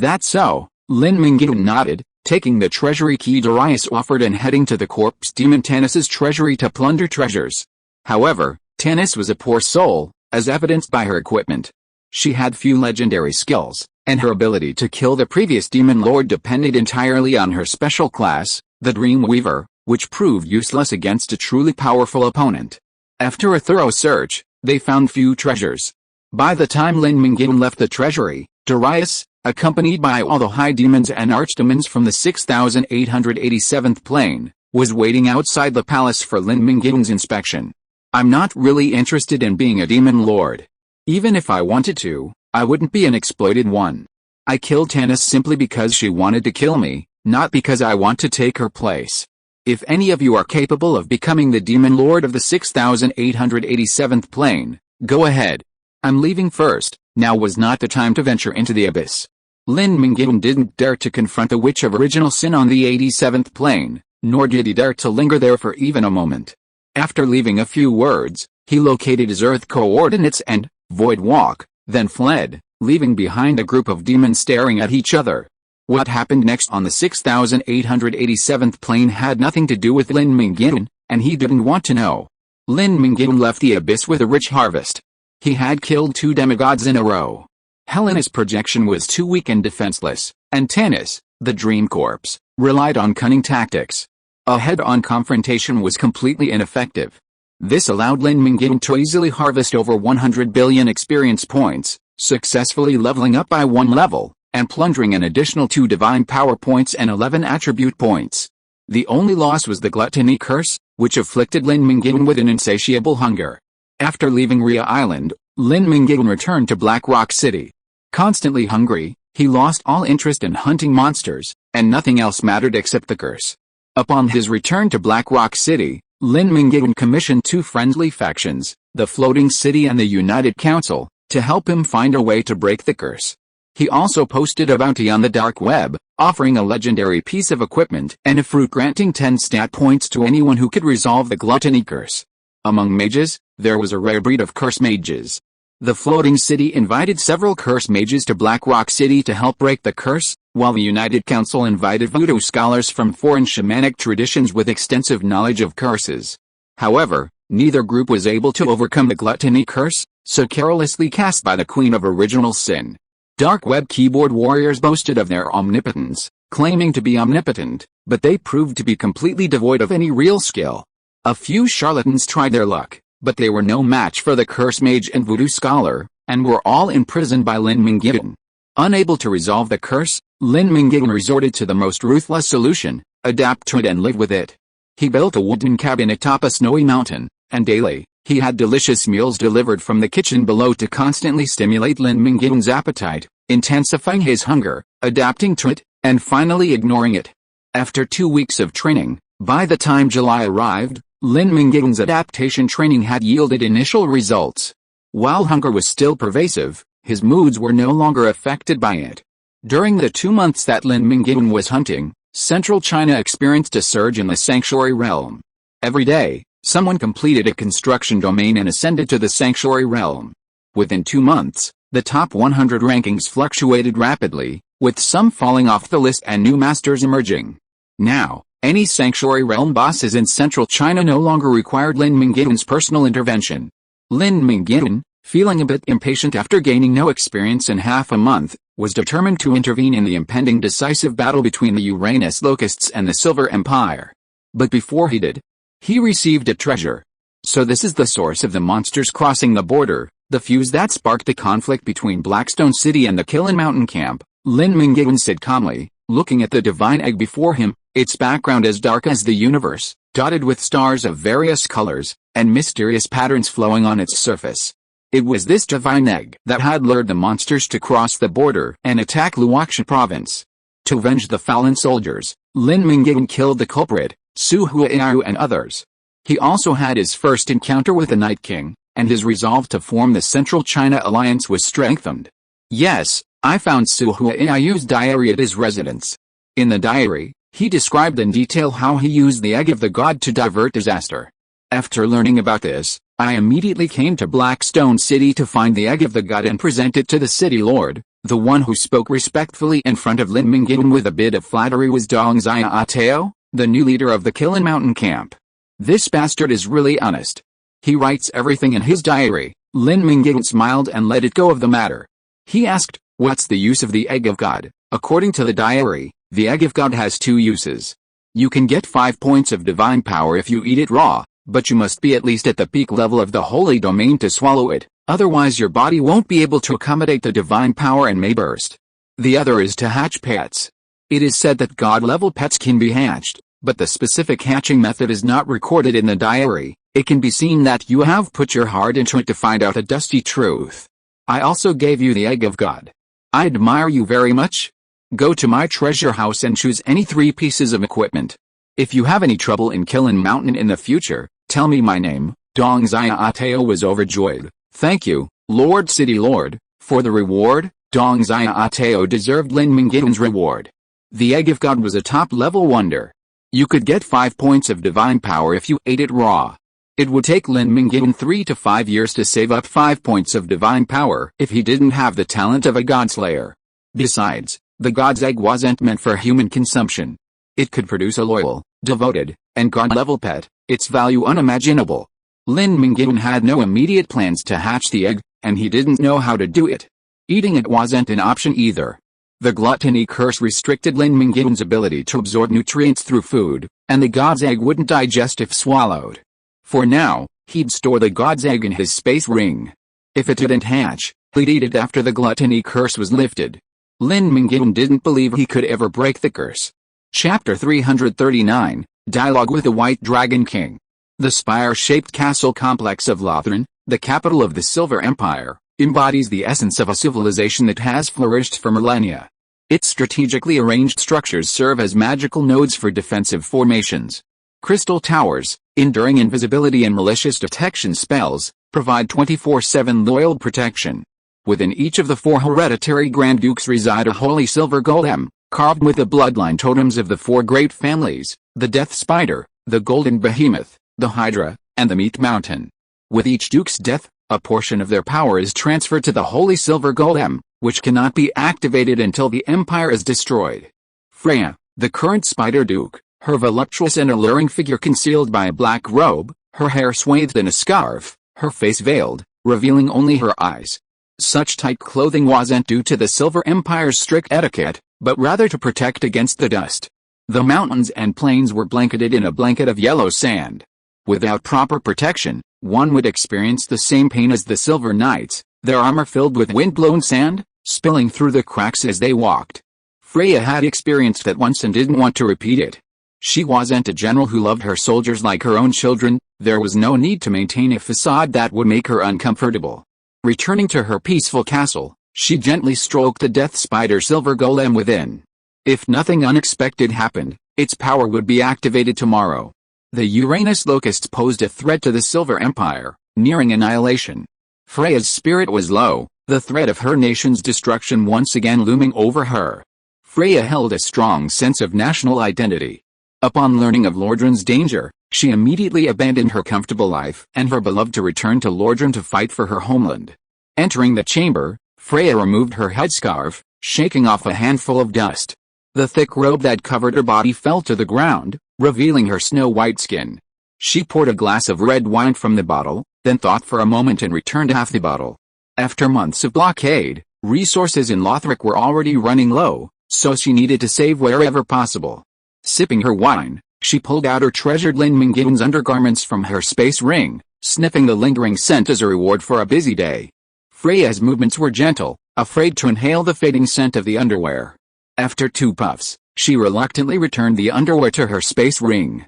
that so?" Lin Mingyuan nodded, taking the treasury key Darius offered and heading to the corpse demon Tanis's treasury to plunder treasures. However, Tanis was a poor soul, as evidenced by her equipment. She had few legendary skills, and her ability to kill the previous demon lord depended entirely on her special class, the Dream Weaver, which proved useless against a truly powerful opponent. After a thorough search, they found few treasures. By the time Lin Mingyuan left the treasury, Darius, accompanied by all the high demons and archdemons from the 6887th plane, was waiting outside the palace for Lin Mingyuan's inspection. "I'm not really interested in being a demon lord. Even if I wanted to, I wouldn't be an exploited one. I killed Tanis simply because she wanted to kill me, not because I want to take her place. If any of you are capable of becoming the demon lord of the 6887th plane, go ahead. I'm leaving first." Now was not the time to venture into the abyss. Lin Mingyuan didn't dare to confront the Witch of Original Sin on the 87th plane, nor did he dare to linger there for even a moment. After leaving a few words, he located his Earth coordinates and void walk, then fled, leaving behind a group of demons staring at each other. What happened next on the 6887th plane had nothing to do with Lin Mingyuan, and he didn't want to know. Lin Mingyuan left the abyss with a rich harvest. He had killed 2 demigods in a row. Helena's projection was too weak and defenseless, and Tanis, the dream corpse, relied on cunning tactics. A head-on confrontation was completely ineffective. This allowed Lin Mingyuan to easily harvest over 100 billion experience points, successfully leveling up by 1 level, and plundering an additional 2 divine power points and 11 attribute points. The only loss was the gluttony curse, which afflicted Lin Mingyuan with an insatiable hunger. After leaving Rhea Island, Lin Mingyuan returned to Black Rock City. Constantly hungry, he lost all interest in hunting monsters, and nothing else mattered except the curse. Upon his return to Black Rock City, Lin Mingyuan commissioned 2 friendly factions, the Floating City and the United Council, to help him find a way to break the curse. He also posted a bounty on the dark web, offering a legendary piece of equipment and a fruit granting 10 stat points to anyone who could resolve the gluttony curse. Among mages, there was a rare breed of curse mages. The floating city invited several curse mages to Black Rock City to help break the curse, while the United Council invited voodoo scholars from foreign shamanic traditions with extensive knowledge of curses. However, neither group was able to overcome the gluttony curse, so carelessly cast by the Queen of Original Sin. Dark web keyboard warriors boasted of their omnipotence, claiming to be omnipotent, but they proved to be completely devoid of any real skill. A few charlatans tried their luck, but they were no match for the curse mage and voodoo scholar, and were all imprisoned by Lin Mingyuan. Unable to resolve the curse, Lin Mingyuan resorted to the most ruthless solution: adapt to it and live with it. He built a wooden cabin atop a snowy mountain, and daily, he had delicious meals delivered from the kitchen below to constantly stimulate Lin Mingyuan's appetite, intensifying his hunger, adapting to it, and finally ignoring it. After 2 weeks of training, by the time July arrived, Lin Mingyuan's adaptation training had yielded initial results. While hunger was still pervasive, his moods were no longer affected by it. During the 2 months that Lin Mingyuan was hunting, Central China experienced a surge in the sanctuary realm. Every day, someone completed a construction domain and ascended to the sanctuary realm. Within 2 months, the top 100 rankings fluctuated rapidly, with some falling off the list and new masters emerging. Now, any sanctuary realm bosses in Central China no longer required Lin Mingyuan's personal intervention. Lin Mingyuan, feeling a bit impatient after gaining no experience in half a month, was determined to intervene in the impending decisive battle between the Uranus Locusts and the Silver Empire. But before he did, he received a treasure. So this is the source of the monsters crossing the border, the fuse that sparked the conflict between Blackstone City and the Kiln Mountain Camp, Lin Mingyuan said calmly, looking at the divine egg before him, its background as dark as the universe, dotted with stars of various colors, and mysterious patterns flowing on its surface. It was this divine egg that had lured the monsters to cross the border and attack Luoxia province. To avenge the fallen soldiers, Lin Mingyuan killed the culprit, Su Huaiyu and others. He also had his first encounter with the Night King, and his resolve to form the Central China Alliance was strengthened. Yes, I found Su Huaiyu's diary at his residence. In the diary, he described in detail how he used the egg of the god to divert disaster. After learning about this, I immediately came to Blackstone City to find the egg of the god and present it to the city lord. The one who spoke respectfully in front of Lin Mingyuan with a bit of flattery was Dong Xia Ateo, the new leader of the Kiln Mountain Camp. This bastard is really honest. He writes everything in his diary. Lin Mingyuan smiled and let it go of the matter. He asked, what's the use of the egg of god? According to the diary, the egg of god has 2 uses. You can get 5 points of divine power if you eat it raw, but you must be at least at the peak level of the holy domain to swallow it, otherwise your body won't be able to accommodate the divine power and may burst. The other is to hatch pets. It is said that god-level pets can be hatched, but the specific hatching method is not recorded in the diary. It can be seen that you have put your heart into it to find out the dusty truth. I also gave you the egg of god. I admire you very much. Go to my treasure house and choose any 3 pieces of equipment. If you have any trouble in Kiln Mountain in the future, tell me my name. Dong Xia Ateo was overjoyed. Thank you, Lord City Lord, for the reward. Dong Xia Ateo deserved Lin Mingyuan's reward. The egg of god was a top-level wonder. You could get 5 points of divine power if you ate it raw. It would take Lin Mingyuan 3 to 5 years to save up 5 points of divine power if he didn't have the talent of a godslayer. Besides, the god's egg wasn't meant for human consumption. It could produce a loyal, devoted, and god-level pet, its value unimaginable. Lin Mingyuan had no immediate plans to hatch the egg, and he didn't know how to do it. Eating it wasn't an option either. The gluttony curse restricted Lin Mingyuan's ability to absorb nutrients through food, and the god's egg wouldn't digest if swallowed. For now, he'd store the god's egg in his space ring. If it didn't hatch, he'd eat it after the gluttony curse was lifted. Lin Mingyuan didn't believe he could ever break the curse. Chapter 339, Dialogue with the White Dragon King. The spire-shaped castle complex of Lothran, the capital of the Silver Empire, embodies the essence of a civilization that has flourished for millennia. Its strategically arranged structures serve as magical nodes for defensive formations. Crystal towers, enduring invisibility and malicious detection spells, provide 24/7 loyal protection. Within each of the 4 hereditary Grand Dukes reside a holy silver golem, carved with the bloodline totems of the 4 great families, the Death Spider, the Golden Behemoth, the Hydra, and the Meat Mountain. With each Duke's death, a portion of their power is transferred to the holy silver golem, which cannot be activated until the Empire is destroyed. Freya, the current Spider Duke, her voluptuous and alluring figure concealed by a black robe, her hair swathed in a scarf, her face veiled, revealing only her eyes. Such tight clothing wasn't due to the Silver Empire's strict etiquette, but rather to protect against the dust. The mountains and plains were blanketed in a blanket of yellow sand. Without proper protection, one would experience the same pain as the Silver Knights, their armor filled with wind-blown sand, spilling through the cracks as they walked. Freya had experienced that once and didn't want to repeat it. She wasn't a general who loved her soldiers like her own children. There was no need to maintain a facade that would make her uncomfortable. Returning to her peaceful castle, she gently stroked the Death Spider silver golem within. If nothing unexpected happened, its power would be activated tomorrow. The Uranus locusts posed a threat to the Silver Empire, nearing annihilation. Freya's spirit was low, the threat of her nation's destruction once again looming over her. Freya held a strong sense of national identity. Upon learning of Lordran's danger, she immediately abandoned her comfortable life and her beloved to return to Lordran to fight for her homeland. Entering the chamber, Freya removed her headscarf, shaking off a handful of dust. The thick robe that covered her body fell to the ground, revealing her snow-white skin. She poured a glass of red wine from the bottle, then thought for a moment and returned half the bottle. After months of blockade, resources in Lothric were already running low, so she needed to save wherever possible. Sipping her wine, she pulled out her treasured Lin Mingyuan's undergarments from her space ring, sniffing the lingering scent as a reward for a busy day. Freya's movements were gentle, afraid to inhale the fading scent of the underwear. After 2 puffs, she reluctantly returned the underwear to her space ring.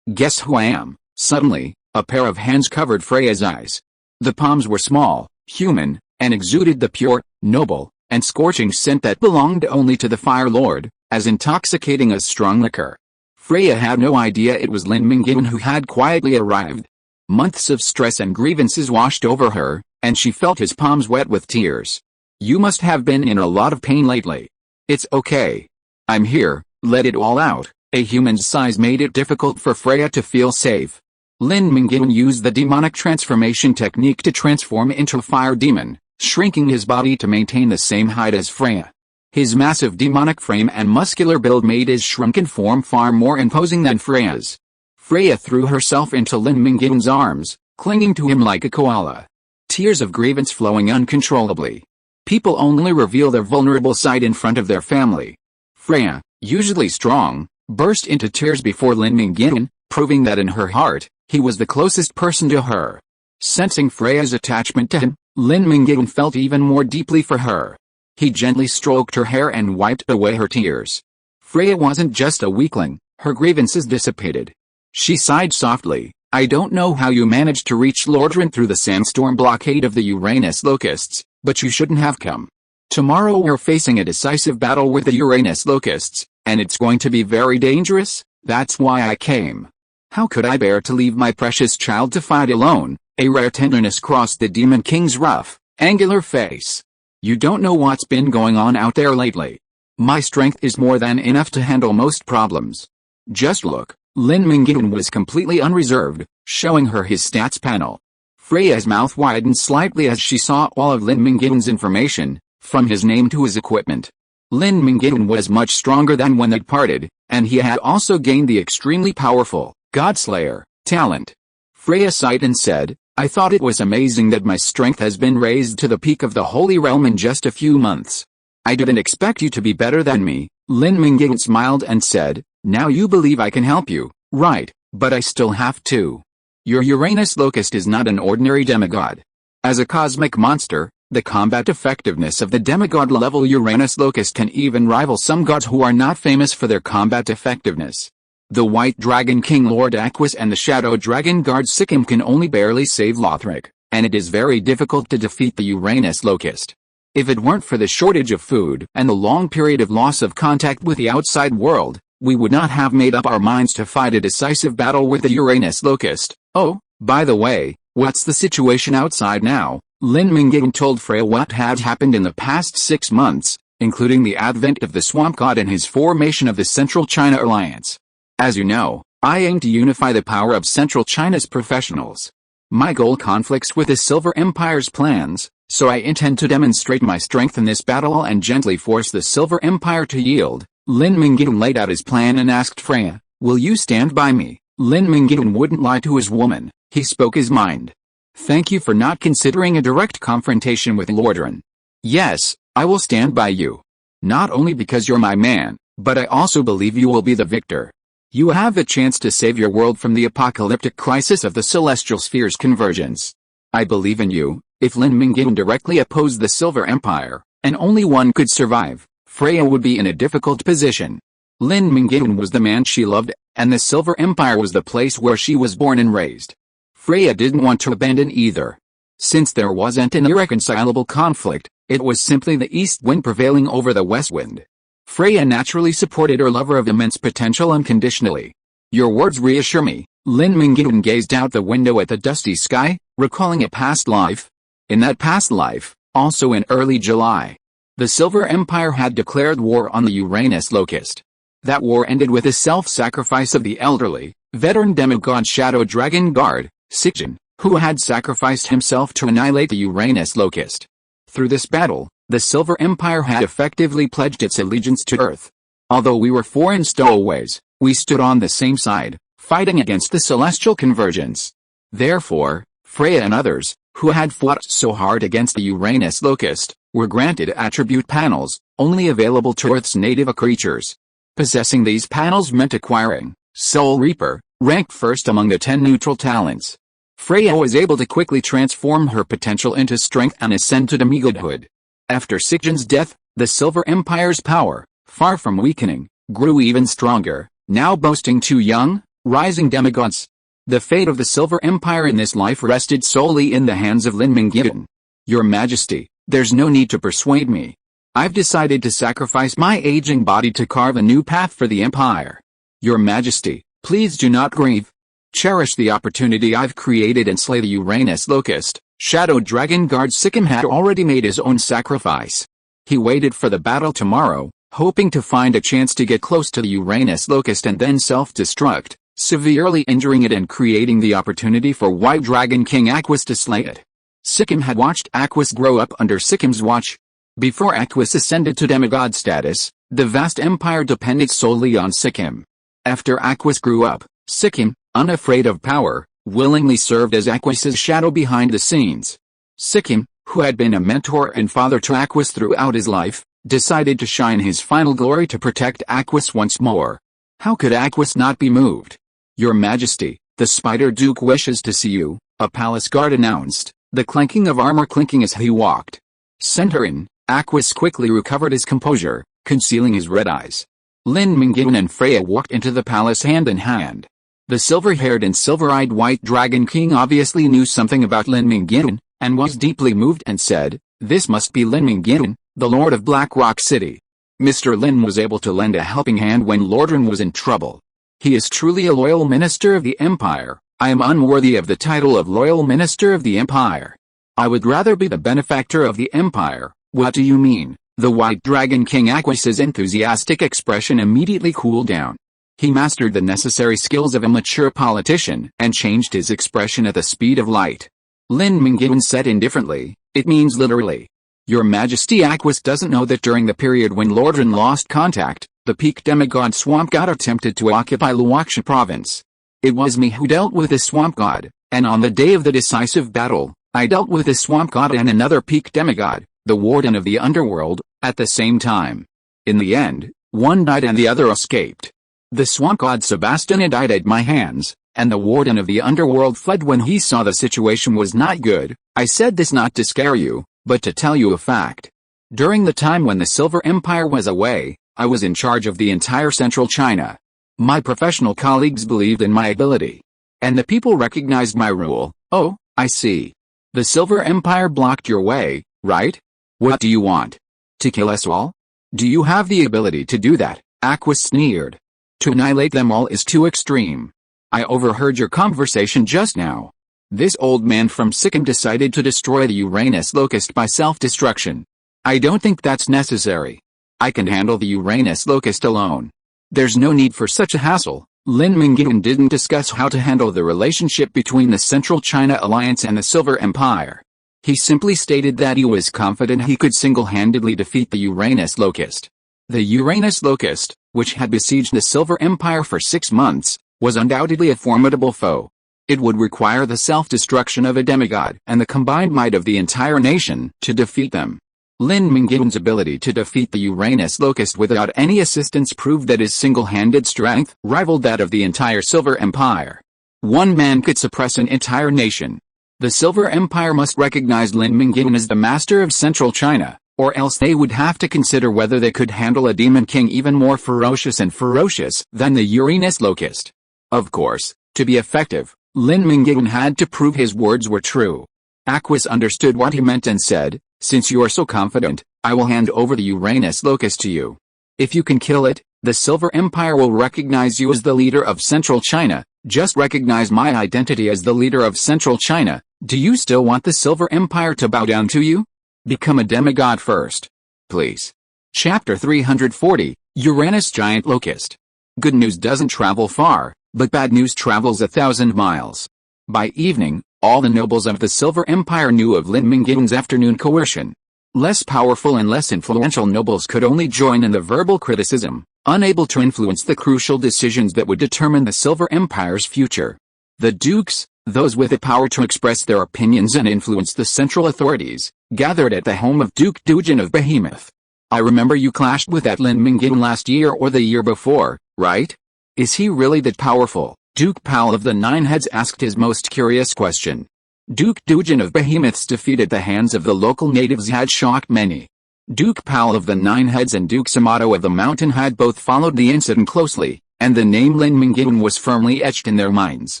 "Guess who I am?" Suddenly, a pair of hands covered Freya's eyes. The palms were small, human, and exuded the pure, noble, and scorching scent that belonged only to the Fire Lord, as intoxicating as strong liquor. Freya had no idea it was Lin Mingyuan who had quietly arrived. Months of stress and grievances washed over her, and she felt his palms wet with tears. "You must have been in a lot of pain lately." "It's okay. I'm here, let it all out." A human's size made it difficult for Freya to feel safe. Lin Mingyuan used the demonic transformation technique to transform into a fire demon, shrinking his body to maintain the same height as Freya. His massive demonic frame and muscular build made his shrunken form far more imposing than Freya's. Freya threw herself into Lin Mingyuan's arms, clinging to him like a koala. Tears of grievance flowing uncontrollably. People only reveal their vulnerable side in front of their family. Freya, usually strong, burst into tears before Lin Mingyuan, proving that in her heart, he was the closest person to her. Sensing Freya's attachment to him, Lin Mingyuan felt even more deeply for her. He gently stroked her hair and wiped away her tears. Freya wasn't just a weakling, her grievances dissipated. She sighed softly. "I don't know how you managed to reach Lordran through the sandstorm blockade of the Uranus locusts, but you shouldn't have come. Tomorrow we're facing a decisive battle with the Uranus locusts, and it's going to be very dangerous. That's why I came." How could I bear to leave my precious child to fight alone? A rare tenderness crossed the Demon King's rough, angular face. "You don't know what's been going on out there lately. My strength is more than enough to handle most problems. Just look." Lin Mingyuan was completely unreserved, showing her his stats panel. Freya's mouth widened slightly as she saw all of Lin Mingyuan's information, from his name to his equipment. Lin Mingyuan was much stronger than when they parted, and he had also gained the extremely powerful Godslayer talent. Freya sighed and said, "I thought it was amazing that my strength has been raised to the peak of the Holy Realm in just a few months. I didn't expect you to be better than me." Lin Mingyuan smiled and said, "Now you believe I can help you, right, but I still have to. Your Uranus locust is not an ordinary demigod. As a cosmic monster, the combat effectiveness of the demigod-level Uranus locust can even rival some gods who are not famous for their combat effectiveness. The White Dragon King Lord Aquas and the Shadow Dragon Guard Sikkim can only barely save Lothric, and it is very difficult to defeat the Uranus locust. If it weren't for the shortage of food and the long period of loss of contact with the outside world, we would not have made up our minds to fight a decisive battle with the Uranus locust. Oh, by the way, what's the situation outside now?" Lin Mingyuan told Freya what had happened in the past 6 months, including the advent of the Swamp God and his formation of the Central China Alliance. As you know, I aim to unify the power of Central China's professionals. My goal conflicts with the Silver Empire's plans, so I intend to demonstrate my strength in this battle and gently force the Silver Empire to yield. Lin Mingyuan laid out his plan and asked Freya, "Will you stand by me?" Lin Mingyuan wouldn't lie to his woman, he spoke his mind. "Thank you for not considering a direct confrontation with Lordran. Yes, I will stand by you. Not only because you're my man, but I also believe you will be the victor. You have the chance to save your world from the apocalyptic crisis of the celestial sphere's convergence. I believe in you." If Lin Mingyuan directly opposed the Silver Empire, and only one could survive, Freya would be in a difficult position. Lin Mingyuan was the man she loved, and the Silver Empire was the place where she was born and raised. Freya didn't want to abandon either. Since there wasn't an irreconcilable conflict, it was simply the east wind prevailing over the west wind. Freya naturally supported her lover of immense potential unconditionally. "Your words reassure me." Lin Mingyuan gazed out the window at the dusty sky, recalling a past life. In that past life, also in early July, the Silver Empire had declared war on the Uranus Locust. That war ended with the self-sacrifice of the elderly, veteran demigod Shadow Dragon Guard, Sijin, who had sacrificed himself to annihilate the Uranus Locust. Through this battle, the Silver Empire had effectively pledged its allegiance to Earth. Although we were foreign stowaways, we stood on the same side, fighting against the celestial convergence. Therefore, Freya and others, who had fought so hard against the Uranus Locust, were granted attribute panels, only available to Earth's native creatures. Possessing these panels meant acquiring Soul Reaper, ranked first among the 10 neutral talents. Freya was able to quickly transform her potential into strength and ascend to demigodhood. After Sijin's death, the Silver Empire's power, far from weakening, grew even stronger, now boasting 2 young, rising demigods. The fate of the Silver Empire in this life rested solely in the hands of Lin Mingyuan. "Your Majesty, there's no need to persuade me. I've decided to sacrifice my aging body to carve a new path for the Empire. Your Majesty, please do not grieve. Cherish the opportunity I've created and slay the Uranus Locust." Shadow Dragon Guard Sikkim had already made his own sacrifice. He waited for the battle tomorrow, hoping to find a chance to get close to the Uranus Locust and then self-destruct, severely injuring it and creating the opportunity for White Dragon King Aquis to slay it. Sikkim had watched Aquis grow up under Sikkim's watch. Before Aquis ascended to demigod status, the vast empire depended solely on Sikkim. After Aquis grew up, Sikkim, unafraid of power, willingly served as Aquis's shadow behind the scenes. Sikkim, who had been a mentor and father to Aquis throughout his life, decided to shine his final glory to protect Aquis once more. How could Aquis not be moved? "Your Majesty, the Spider Duke wishes to see you," a palace guard announced, the clanking of armor clinking as he walked. "Send her in." Aquis quickly recovered his composure, concealing his red eyes. Lin Mingyuan and Freya walked into the palace hand in hand. The silver-haired and silver-eyed White Dragon King obviously knew something about Lin Mingyuan, and was deeply moved and said, "This must be Lin Mingyuan, the Lord of Black Rock City." Mr. Lin was able to lend a helping hand when Lordran was in trouble. He is truly a loyal minister of the Empire. I am unworthy of the title of Loyal Minister of the Empire. I would rather be the benefactor of the Empire. What do you mean? The White Dragon King Aquis's enthusiastic expression immediately cooled down. He mastered the necessary skills of a mature politician and changed his expression at the speed of light. Lin Mingyuan said indifferently, "It means literally. Your Majesty, Aquis doesn't know that during the period when Lordran lost contact, the peak demigod Swamp God attempted to occupy Luoxia province. It was me who dealt with the Swamp God, and on the day of the decisive battle, I dealt with the Swamp God and another peak demigod, the Warden of the Underworld, at the same time. In the end, one died and the other escaped. The Swamp God Sebastian died at my hands, and the Warden of the Underworld fled when he saw the situation was not good. I said this not to scare you, but to tell you a fact. During the time when the Silver Empire was away, I was in charge of the entire Central China. My professional colleagues believed in my ability. And the people recognized my rule." "Oh, I see. The Silver Empire blocked your way, right? What do you want? To kill us all? Do you have the ability to do that?" Aquis sneered. "To annihilate them all is too extreme. I overheard your conversation just now. This old man from Sikkim decided to destroy the Uranus locust by self-destruction. I don't think that's necessary. I can handle the Uranus locust alone. There's no need for such a hassle. Lin Mingyuan didn't discuss how to handle the relationship between the Central China Alliance and the Silver Empire. He simply stated that he was confident he could single-handedly defeat the Uranus locust. The Uranus locust, which had besieged the Silver Empire for 6 months, was undoubtedly a formidable foe. It would require the self-destruction of a demigod and the combined might of the entire nation to defeat them. Lin Mingyuan's ability to defeat the Uranus locust without any assistance proved that his single-handed strength rivaled that of the entire Silver Empire. One man could suppress an entire nation. The Silver Empire must recognize Lin Mingyuan as the master of Central China, or else they would have to consider whether they could handle a demon king even more ferocious than the Uranus locust. Of course, to be effective, Lin Mingyuan had to prove his words were true. Aquis understood what he meant and said, "Since you are so confident, I will hand over the Uranus locust to you. If you can kill it, the Silver Empire will recognize you as the leader of Central China. Just recognize my identity as the leader of Central China. Do you still want the Silver Empire to bow down to you? Become a demigod first. Please." Chapter 340, Uranus Giant Locust. Good news doesn't travel far, but bad news travels 1,000 miles. By evening, all the nobles of the Silver Empire knew of Lin Mingyuan's afternoon coercion. Less powerful and less influential nobles could only join in the verbal criticism, unable to influence the crucial decisions that would determine the Silver Empire's future. The dukes, those with the power to express their opinions and influence the central authorities, gathered at the home of Duke Dujin of Behemoth. "I remember you clashed with that Lin Mingyuan last year or the year before, right? Is he really that powerful?" Duke Pal of the Nine Heads asked his most curious question. Duke Dujin of Behemoth's defeat at the hands of the local natives had shocked many. Duke Pal of the Nine Heads and Duke Samato of the Mountain had both followed the incident closely, and the name Lin Mingyuan was firmly etched in their minds.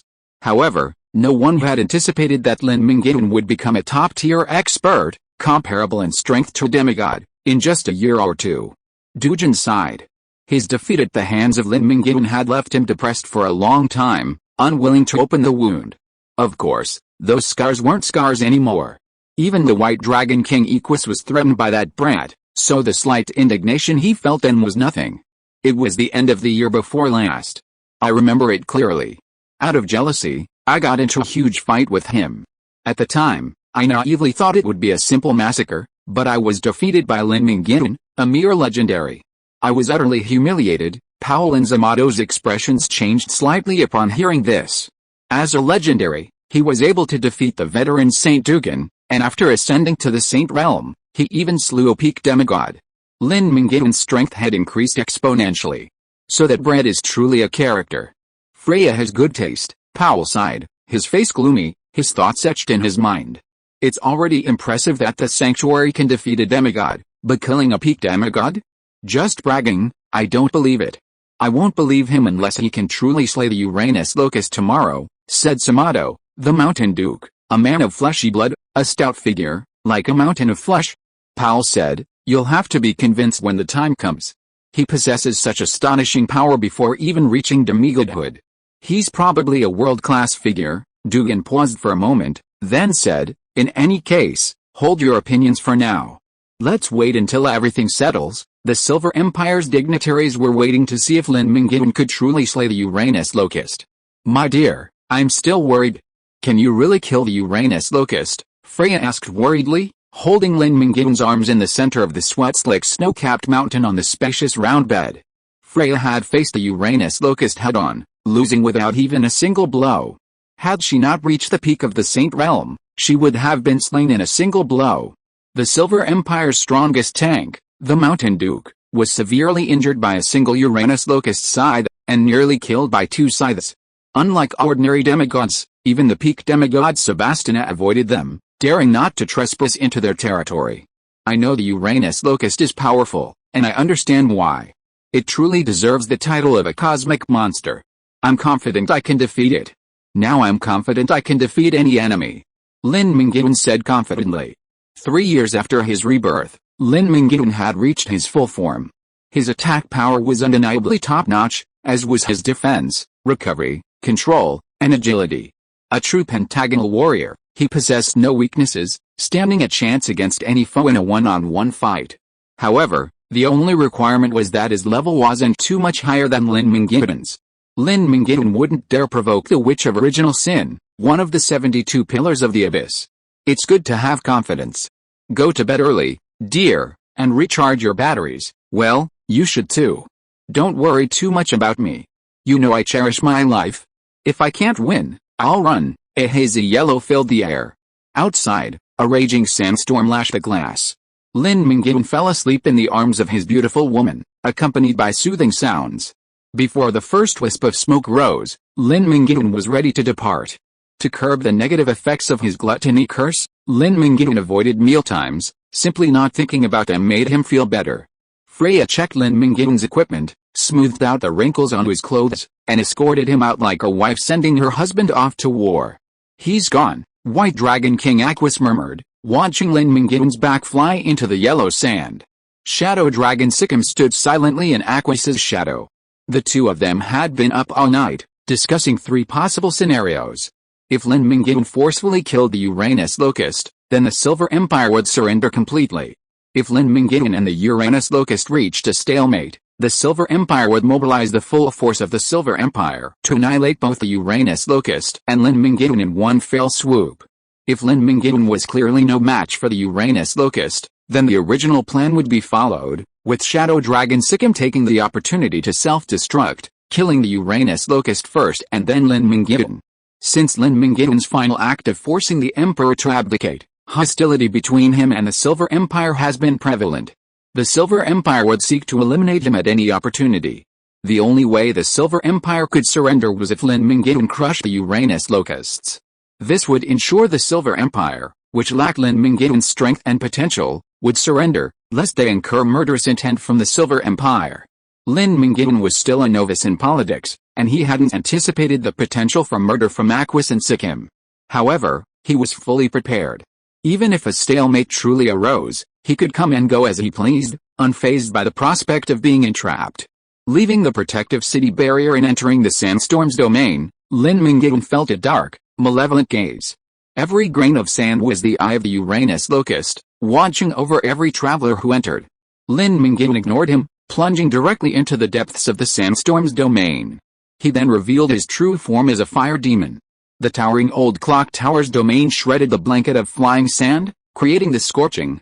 However, no one had anticipated that Lin Mingyuan would become a top-tier expert, comparable in strength to a demigod, in just a year or two. Dujin sighed. His defeat at the hands of Lin Mingyuan had left him depressed for a long time, unwilling to open the wound. Of course, those scars weren't scars anymore. Even the White Dragon King Equus was threatened by that brat, so the slight indignation he felt then was nothing. It was the end of the year before last. I remember it clearly. Out of jealousy, I got into a huge fight with him. At the time, I naively thought it would be a simple massacre, but I was defeated by Lin Mingyuan, a mere legendary. I was utterly humiliated. Powell and Zamato's expressions changed slightly upon hearing this. As a legendary, he was able to defeat the veteran Saint Dugan, and after ascending to the Saint Realm, he even slew a peak demigod. Lin Mingyuan's strength had increased exponentially. So that brat is truly a character. Freya has good taste, Powell sighed, his face gloomy, his thoughts etched in his mind. It's already impressive that the sanctuary can defeat a demigod, but killing a peak demigod? Just bragging, I don't believe it. I won't believe him unless he can truly slay the Uranus locust tomorrow, said Samato, the Mountain Duke, a man of fleshy blood, a stout figure, like a mountain of flesh. Powell said, "You'll have to be convinced when the time comes. He possesses such astonishing power before even reaching demigodhood. He's probably a world-class figure." Dugan paused for a moment, then said, "In any case, hold your opinions for now. Let's wait until everything settles." The Silver Empire's dignitaries were waiting to see if Lin Mingyuan could truly slay the Uranus locust. "My dear, I'm still worried." "Can you really kill the Uranus locust?" Freya asked worriedly, holding Lin Mingyuan's arms in the center of the sweat-slick snow-capped mountain on the spacious round bed. Freya had faced the Uranus locust head-on, losing without even a single blow. Had she not reached the peak of the Saint Realm, she would have been slain in a single blow. The Silver Empire's strongest tank, the Mountain Duke, was severely injured by a single Uranus locust scythe, and nearly killed by 2 scythes. Unlike ordinary demigods, even the peak demigod Sebastina avoided them, daring not to trespass into their territory. I know the Uranus locust is powerful, and I understand why. It truly deserves the title of a cosmic monster. I'm confident I can defeat it. Now I'm confident I can defeat any enemy," Lin Mingyuan said confidently. 3 years after his rebirth, Lin Mingyuan had reached his full form. His attack power was undeniably top-notch, as was his defense, recovery, control, and agility. A true pentagonal warrior, he possessed no weaknesses, standing a chance against any foe in a one-on-one fight. However, the only requirement was that his level wasn't too much higher than Lin Mingyuan's. Lin Mingyuan wouldn't dare provoke the Witch of Original Sin, one of the 72 pillars of the Abyss. It's good to have confidence. Go to bed early, dear, and recharge your batteries. Well, you should too. Don't worry too much about me. You know I cherish my life. If I can't win, I'll run. A hazy yellow filled the air. Outside, a raging sandstorm lashed the glass. Lin Mingyuan fell asleep in the arms of his beautiful woman, accompanied by soothing sounds. Before the first wisp of smoke rose, Lin Mingyuan was ready to depart. To curb the negative effects of his gluttony curse, Lin Mingyuan avoided mealtimes. Simply not thinking about them made him feel better. Freya checked Lin Mingyuan's equipment, smoothed out the wrinkles on his clothes, and escorted him out like a wife sending her husband off to war. He's gone, White Dragon King Aquas murmured, watching Lin Mingyuan's back fly into the yellow sand. Shadow Dragon Sikkim stood silently in Aquas's shadow. The two of them had been up all night, discussing 3 possible scenarios. If Lin Mingyuan forcefully killed the Uranus Locust, then the Silver Empire would surrender completely. If Lin Mingyuan and the Uranus Locust reached a stalemate, the Silver Empire would mobilize the full force of the Silver Empire to annihilate both the Uranus Locust and Lin Mingyuan in one fell swoop. If Lin Mingyuan was clearly no match for the Uranus Locust, then the original plan would be followed, with Shadow Dragon Sikkim taking the opportunity to self-destruct, killing the Uranus Locust first and then Lin Mingyuan. Since Lin Mingyuan's final act of forcing the Emperor to abdicate, hostility between him and the Silver Empire has been prevalent. The Silver Empire would seek to eliminate him at any opportunity. The only way the Silver Empire could surrender was if Lin Mingyuan crushed the Uranus Locusts. This would ensure the Silver Empire, which lacked Lin Mingyuan's strength and potential, would surrender, lest they incur murderous intent from the Silver Empire. Lin Mingyuan was still a novice in politics, and he hadn't anticipated the potential for murder from Aquas and Sikkim. However, he was fully prepared. Even if a stalemate truly arose, he could come and go as he pleased, unfazed by the prospect of being entrapped. Leaving the protective city barrier and entering the sandstorm's domain, Lin Mingyuan felt a dark, malevolent gaze. Every grain of sand was the eye of the Uranus Locust, watching over every traveler who entered. Lin Mingyuan ignored him, plunging directly into the depths of the sandstorm's domain. He then revealed his true form as a fire demon. The towering old clock tower's domain shredded the blanket of flying sand, creating the scorching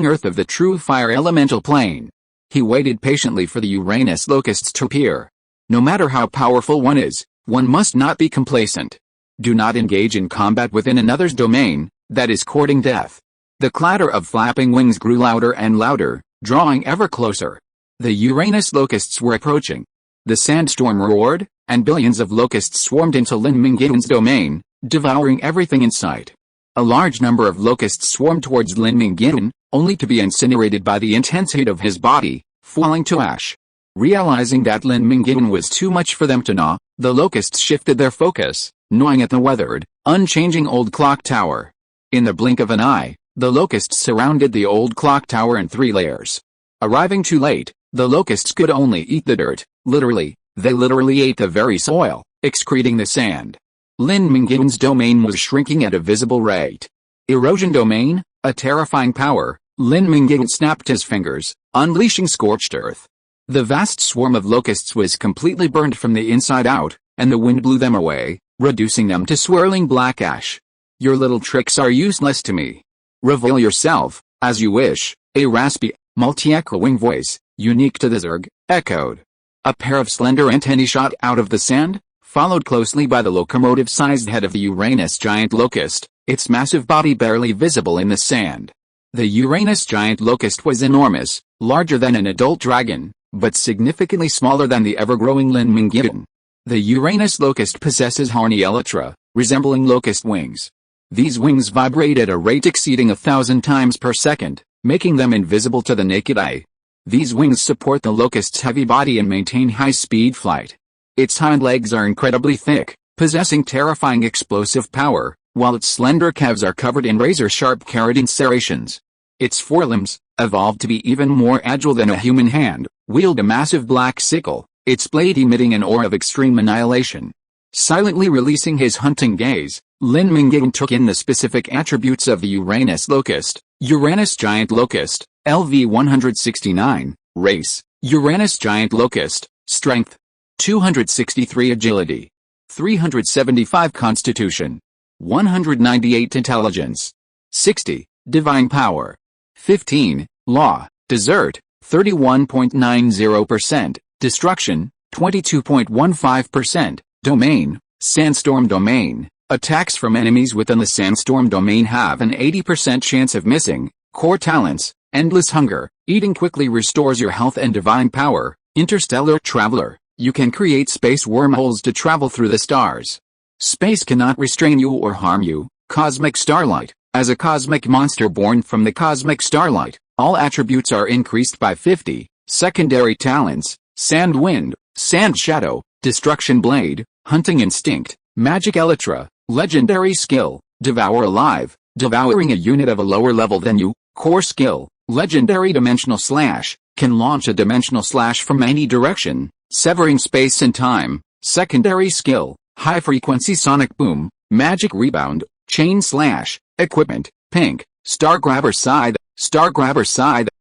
earth of the true fire elemental plane. He waited patiently for the Uranus Locusts to appear. No matter how powerful one is, one must not be complacent. Do not engage in combat within another's domain, that is courting death. The clatter of flapping wings grew louder and louder, drawing ever closer. The Uranus Locusts were approaching. The sandstorm roared, and billions of locusts swarmed into Lin Mingyuan's domain, devouring everything in sight. A large number of locusts swarmed towards Lin Mingyuan, only to be incinerated by the intense heat of his body, falling to ash. Realizing that Lin Mingyuan was too much for them to gnaw, the locusts shifted their focus, gnawing at the weathered, unchanging old clock tower. In the blink of an eye, the locusts surrounded the old clock tower in 3 layers. Arriving too late, the locusts could only eat the dirt. They literally ate the very soil, excreting the sand. Lin Mingyuan's domain was shrinking at a visible rate. Erosion domain, a terrifying power. Lin Mingyuan snapped his fingers, unleashing scorched earth. The vast swarm of locusts was completely burned from the inside out, and the wind blew them away, reducing them to swirling black ash. Your little tricks are useless to me. Reveal yourself, as you wish, a raspy, multi-echoing voice, unique to the Zerg, echoed. A pair of slender antennae shot out of the sand, followed closely by the locomotive-sized head of the Uranus giant locust, its massive body barely visible in the sand. The Uranus giant locust was enormous, larger than an adult dragon, but significantly smaller than the ever-growing Lin Mingyuan. The Uranus locust possesses horny elytra, resembling locust wings. These wings vibrate at a rate exceeding 1,000 times per second, making them invisible to the naked eye. These wings support the locust's heavy body and maintain high-speed flight. Its hind legs are incredibly thick, possessing terrifying explosive power, while its slender calves are covered in razor-sharp keratin serrations. Its forelimbs, evolved to be even more agile than a human hand, wield a massive black sickle, its blade emitting an aura of extreme annihilation. Silently releasing his hunting gaze, Lin Mingyuan took in the specific attributes of the Uranus Locust. Uranus Giant Locust, LV-169, Race, Uranus Giant Locust, Strength, 263 Agility, 375 Constitution, 198 Intelligence, 60, Divine Power, 15, Law, Desert, 31.90%, Destruction, 22.15%, Domain, Sandstorm Domain. Attacks from enemies within the Sandstorm Domain have an 80% chance of missing. Core Talents, Endless Hunger, Eating quickly restores your health and divine power. Interstellar Traveler, you can create space wormholes to travel through the stars. Space cannot restrain you or harm you. Cosmic Starlight, as a cosmic monster born from the cosmic starlight, all attributes are increased by 50. Secondary Talents, Sand Wind, Sand Shadow, Destruction Blade, Hunting Instinct, Magic Elytra. Legendary Skill, Devour Alive, devouring a unit of a lower level than you. Core Skill, Legendary Dimensional Slash, can launch a dimensional slash from any direction, severing space and time. Secondary Skill, High Frequency Sonic Boom, Magic Rebound, Chain Slash. Equipment, Pink, Star Grabber Side,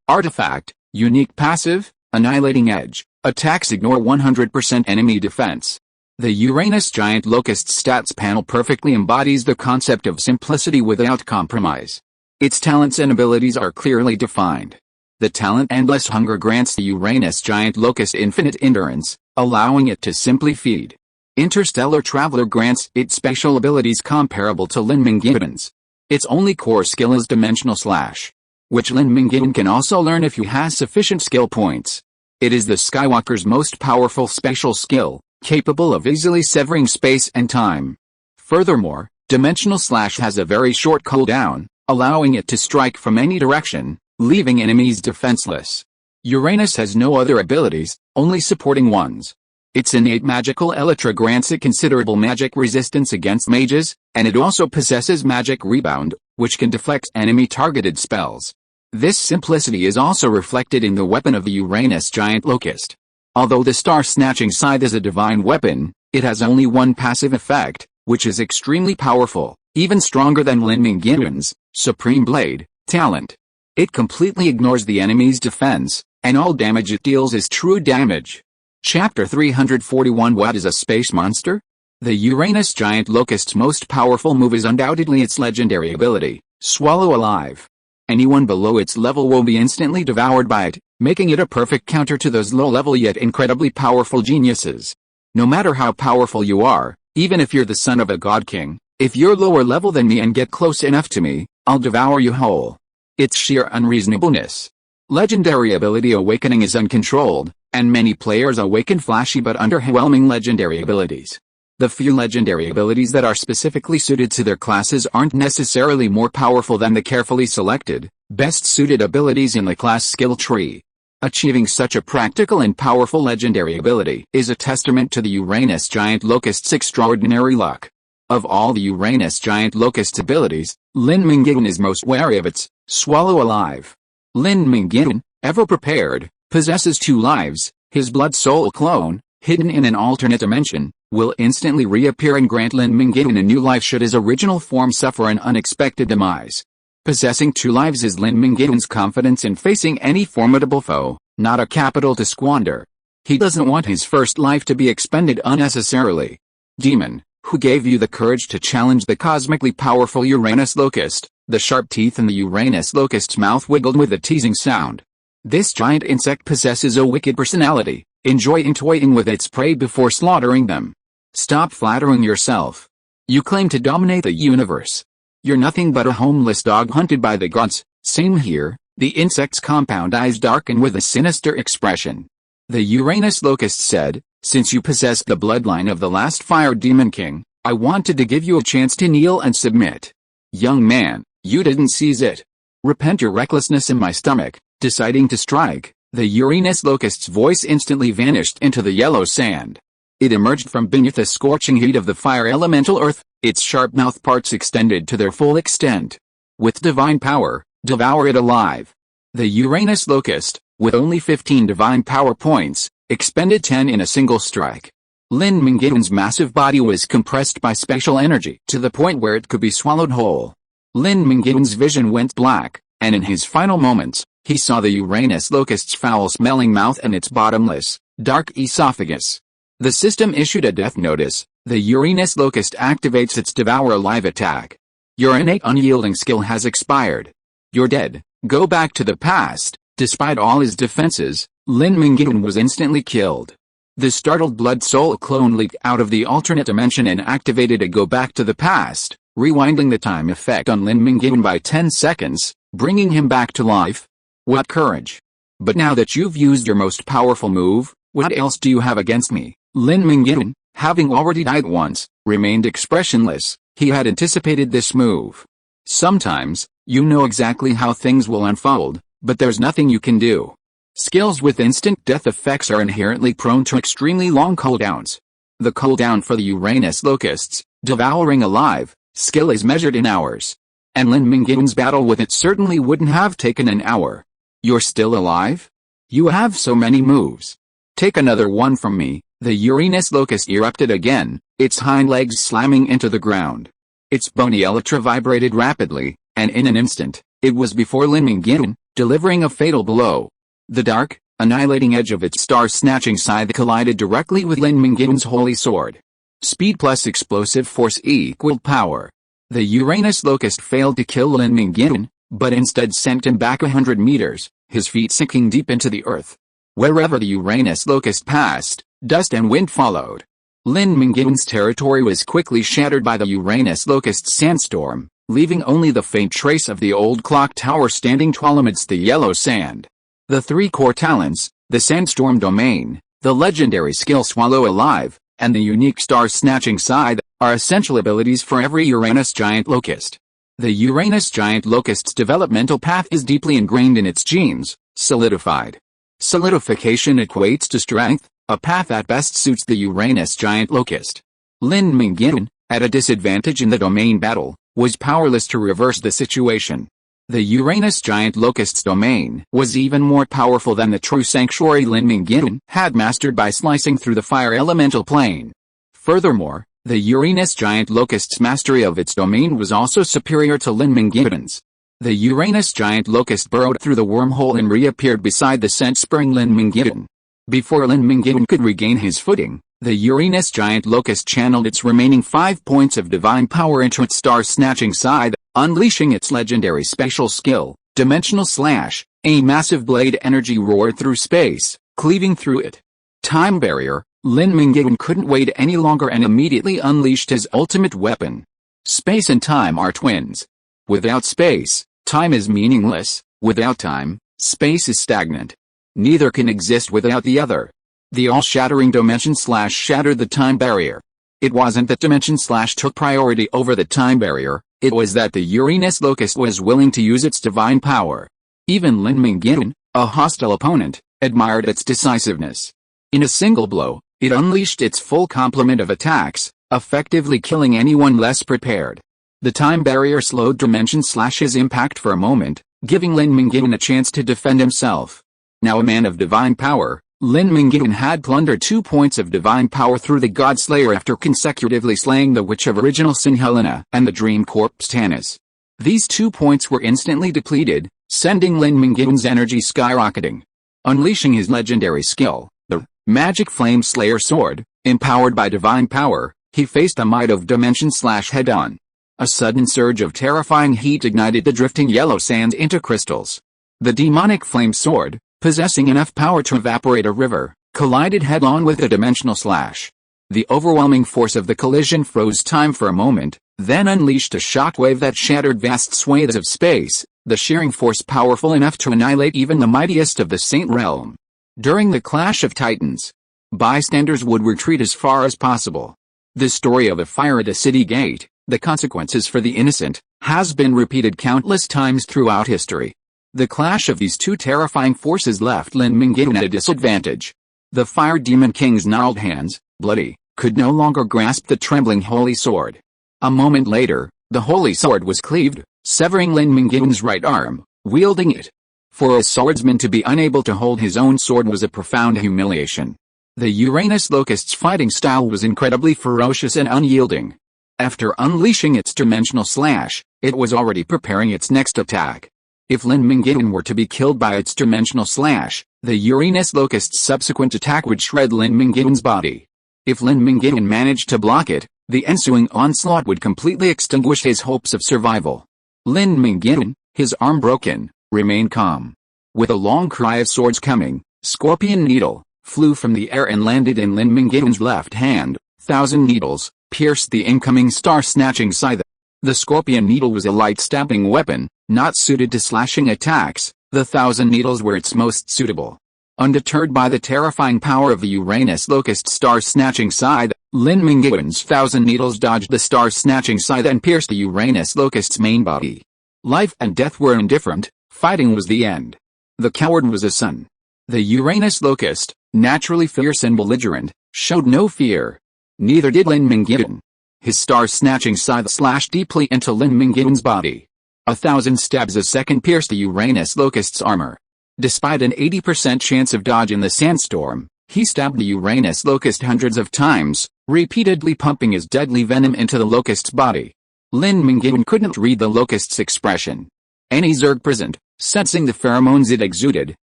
Artifact, Unique Passive, Annihilating Edge, attacks ignore 100% enemy defense. The Uranus Giant Locust stats panel perfectly embodies the concept of simplicity without compromise. Its talents and abilities are clearly defined. The talent Endless Hunger grants the Uranus Giant Locust infinite endurance, allowing it to simply feed. Interstellar Traveler grants it spatial abilities comparable to Lin Mingyuan's. Its only core skill is Dimensional Slash, which Lin Mingyuan can also learn if he has sufficient skill points. It is the Skywalker's most powerful spatial skill, capable of easily severing space and time. Furthermore, Dimensional Slash has a very short cooldown, allowing it to strike from any direction, leaving enemies defenseless. Uranus has no other abilities, only supporting ones. Its innate magical elytra grants it considerable magic resistance against mages, and it also possesses Magic Rebound, which can deflect enemy-targeted spells. This simplicity is also reflected in the weapon of the Uranus Giant Locust. Although the Star-Snatching Scythe is a divine weapon, it has only one passive effect, which is extremely powerful, even stronger than Lin Mingyuan's Supreme Blade talent. It completely ignores the enemy's defense, and all damage it deals is true damage. Chapter 341. What is a space monster? The Uranus Giant Locust's most powerful move is undoubtedly its legendary ability, Swallow Alive. Anyone below its level will be instantly devoured by it, making it a perfect counter to those low-level yet incredibly powerful geniuses. No matter how powerful you are, even if you're the son of a god king, if you're lower level than me and get close enough to me, I'll devour you whole. It's sheer unreasonableness. Legendary ability awakening is uncontrolled, and many players awaken flashy but underwhelming legendary abilities. The few legendary abilities that are specifically suited to their classes aren't necessarily more powerful than the carefully selected, best-suited abilities in the class skill tree. Achieving such a practical and powerful legendary ability is a testament to the Uranus Giant Locust's extraordinary luck. Of all the Uranus Giant Locust's abilities, Lin Mingyuan is most wary of its Swallow Alive. Lin Mingyuan, ever prepared, possesses 2 lives. His blood soul clone, hidden in an alternate dimension, will instantly reappear and grant Lin Mingyuan a new life should his original form suffer an unexpected demise. Possessing 2 lives is Lin Mingyuan's confidence in facing any formidable foe, not a capital to squander. He doesn't want his first life to be expended unnecessarily. Demon, who gave you the courage to challenge the cosmically powerful Uranus Locust? The sharp teeth in the Uranus Locust's mouth wiggled with a teasing sound. This giant insect possesses a wicked personality, enjoying toying with its prey before slaughtering them. Stop flattering yourself. You claim to dominate the universe. You're nothing but a homeless dog hunted by the gods. Same here. The insect's compound eyes darken with a sinister expression. The Uranus Locust said, since you possess the bloodline of the last fire demon king, I wanted to give you a chance to kneel and submit. Young man, you didn't seize it. Repent your recklessness in my stomach, deciding to strike. The Uranus Locust's voice instantly vanished into the yellow sand. It emerged from beneath the scorching heat of the fire elemental earth, its sharp mouth parts extended to their full extent. With divine power, devour it alive. The Uranus Locust, with only 15 divine power points, expended 10 in a single strike. Lin Mingyuan's massive body was compressed by spatial energy to the point where it could be swallowed whole. Lin Mingyuan's vision went black, and in his final moments, he saw the Uranus locust's foul-smelling mouth and its bottomless, dark esophagus. The system issued a death notice. The Uranus locust activates its Devour Alive attack. Your innate unyielding skill has expired. You're dead. Go back to the past. Despite all his defenses, Lin Mingyuan was instantly killed. The startled Blood Soul clone leaked out of the alternate dimension and activated a Go Back to the Past, rewinding the time effect on Lin Mingyuan by 10 seconds, bringing him back to life. What courage! But now that you've used your most powerful move, what else do you have against me? Lin Mingyuan, having already died once, remained expressionless. He had anticipated this move. Sometimes, you know exactly how things will unfold, but there's nothing you can do. Skills with instant death effects are inherently prone to extremely long cooldowns. The cooldown for the Uranus locusts, Devouring Alive, skill is measured in hours. And Lin Mingyuan's battle with it certainly wouldn't have taken an hour. You're still alive? You have so many moves. Take another one from me. The Uranus locust erupted again, its hind legs slamming into the ground. Its bony elytra vibrated rapidly, and in an instant, it was before Lin Mingyuan, delivering a fatal blow. The dark, annihilating edge of its star-snatching scythe collided directly with Lin Mingyuan's holy sword. Speed plus explosive force equaled power. The Uranus locust failed to kill Lin Mingyuan, but instead sent him back 100 meters, his feet sinking deep into the earth. Wherever the Uranus locust passed, dust and wind followed. Lin Mingyuan's territory was quickly shattered by the Uranus locust's sandstorm, leaving only the faint trace of the old clock tower standing tall amidst the yellow sand. The three core talents, the Sandstorm Domain, the legendary skill Swallow Alive, and the unique Star-Snatching Scythe, are essential abilities for every Uranus giant locust. The Uranus giant locust's developmental path is deeply ingrained in its genes, solidified. Solidification equates to strength, a path that best suits the Uranus giant locust. Lin Mingyuan, at a disadvantage in the domain battle, was powerless to reverse the situation. The Uranus giant locust's domain was even more powerful than the true sanctuary Lin Mingyuan had mastered by slicing through the fire elemental plane. Furthermore, the Uranus giant locust's mastery of its domain was also superior to Lin Mingyuan's. The Uranus giant locust burrowed through the wormhole and reappeared beside the scent-spurring Lin Mingyuan. Before Lin Mingyuan could regain his footing, the Uranus giant locust channeled its remaining 5 points of divine power into its star-snatching scythe, unleashing its legendary special skill, Dimensional Slash. A massive blade energy roared through space, cleaving through it. Time barrier. Lin Mingyuan couldn't wait any longer and immediately unleashed his ultimate weapon. Space and time are twins. Without space, time is meaningless. Without time, space is stagnant. Neither can exist without the other. The all-shattering Dimension Slash shattered the time barrier. It wasn't that Dimension Slash took priority over the time barrier, it was that the Uranus locust was willing to use its divine power. Even Lin Mingyuan, a hostile opponent, admired its decisiveness. In a single blow, it unleashed its full complement of attacks, effectively killing anyone less prepared. The time barrier slowed Dimension Slash's impact for a moment, giving Lin Mingyuan a chance to defend himself. Now a man of divine power, Lin Mingyuan had plundered 2 points of divine power through the Godslayer after consecutively slaying the Witch of Original Sin Helena and the Dream Corpse Tanis. These 2 points were instantly depleted, sending Lin Mingyuan's energy skyrocketing. Unleashing his legendary skill, the Magic Flame Slayer Sword, empowered by divine power, he faced the might of Dimension Slash head-on. A sudden surge of terrifying heat ignited the drifting yellow sand into crystals. The demonic flame sword, possessing enough power to evaporate a river, collided head-on with the Dimensional Slash. The overwhelming force of the collision froze time for a moment, then unleashed a shockwave that shattered vast swathes of space, the shearing force powerful enough to annihilate even the mightiest of the Saint Realm. During the clash of titans, bystanders would retreat as far as possible. The story of a fire at a city gate, the consequences for the innocent, has been repeated countless times throughout history. The clash of these two terrifying forces left Lin Mingyuan at a disadvantage. The Fire Demon King's gnarled hands, bloody, could no longer grasp the trembling holy sword. A moment later, the holy sword was cleaved, severing Lin Mingyuan's right arm, wielding it. For a swordsman to be unable to hold his own sword was a profound humiliation. The Uranus Locust's fighting style was incredibly ferocious and unyielding. After unleashing its dimensional slash, it was already preparing its next attack. If Lin Mingyuan were to be killed by its dimensional slash, the Uranus Locust's subsequent attack would shred Lin Mingyuan's body. If Lin Mingyuan managed to block it, the ensuing onslaught would completely extinguish his hopes of survival. Lin Mingyuan, his arm broken, remained calm. With a long cry of swords coming, Scorpion Needle flew from the air and landed in Lin Mingyuan's left hand. 1,000 needles pierced the incoming star-snatching scythe. The Scorpion Needle was a light stabbing weapon, not suited to slashing attacks. The 1,000 needles were its most suitable. Undeterred by the terrifying power of the Uranus Locust star-snatching scythe, Lin Mingyuan's 1,000 needles dodged the star-snatching scythe and pierced the Uranus Locust's main body. Life and death were indifferent, fighting was the end. The coward was a son. The Uranus Locust, naturally fierce and belligerent, showed no fear. Neither did Lin Mingyuan. His star-snatching scythe slashed deeply into Lin Mingyuan's body. 1,000 stabs a second pierced the Uranus Locust's armor. Despite an 80% chance of dodge in the sandstorm, he stabbed the Uranus Locust hundreds of times, repeatedly pumping his deadly venom into the Locust's body. Lin Mingyuan couldn't read the Locust's expression. Any Zerg present, sensing the pheromones it exuded,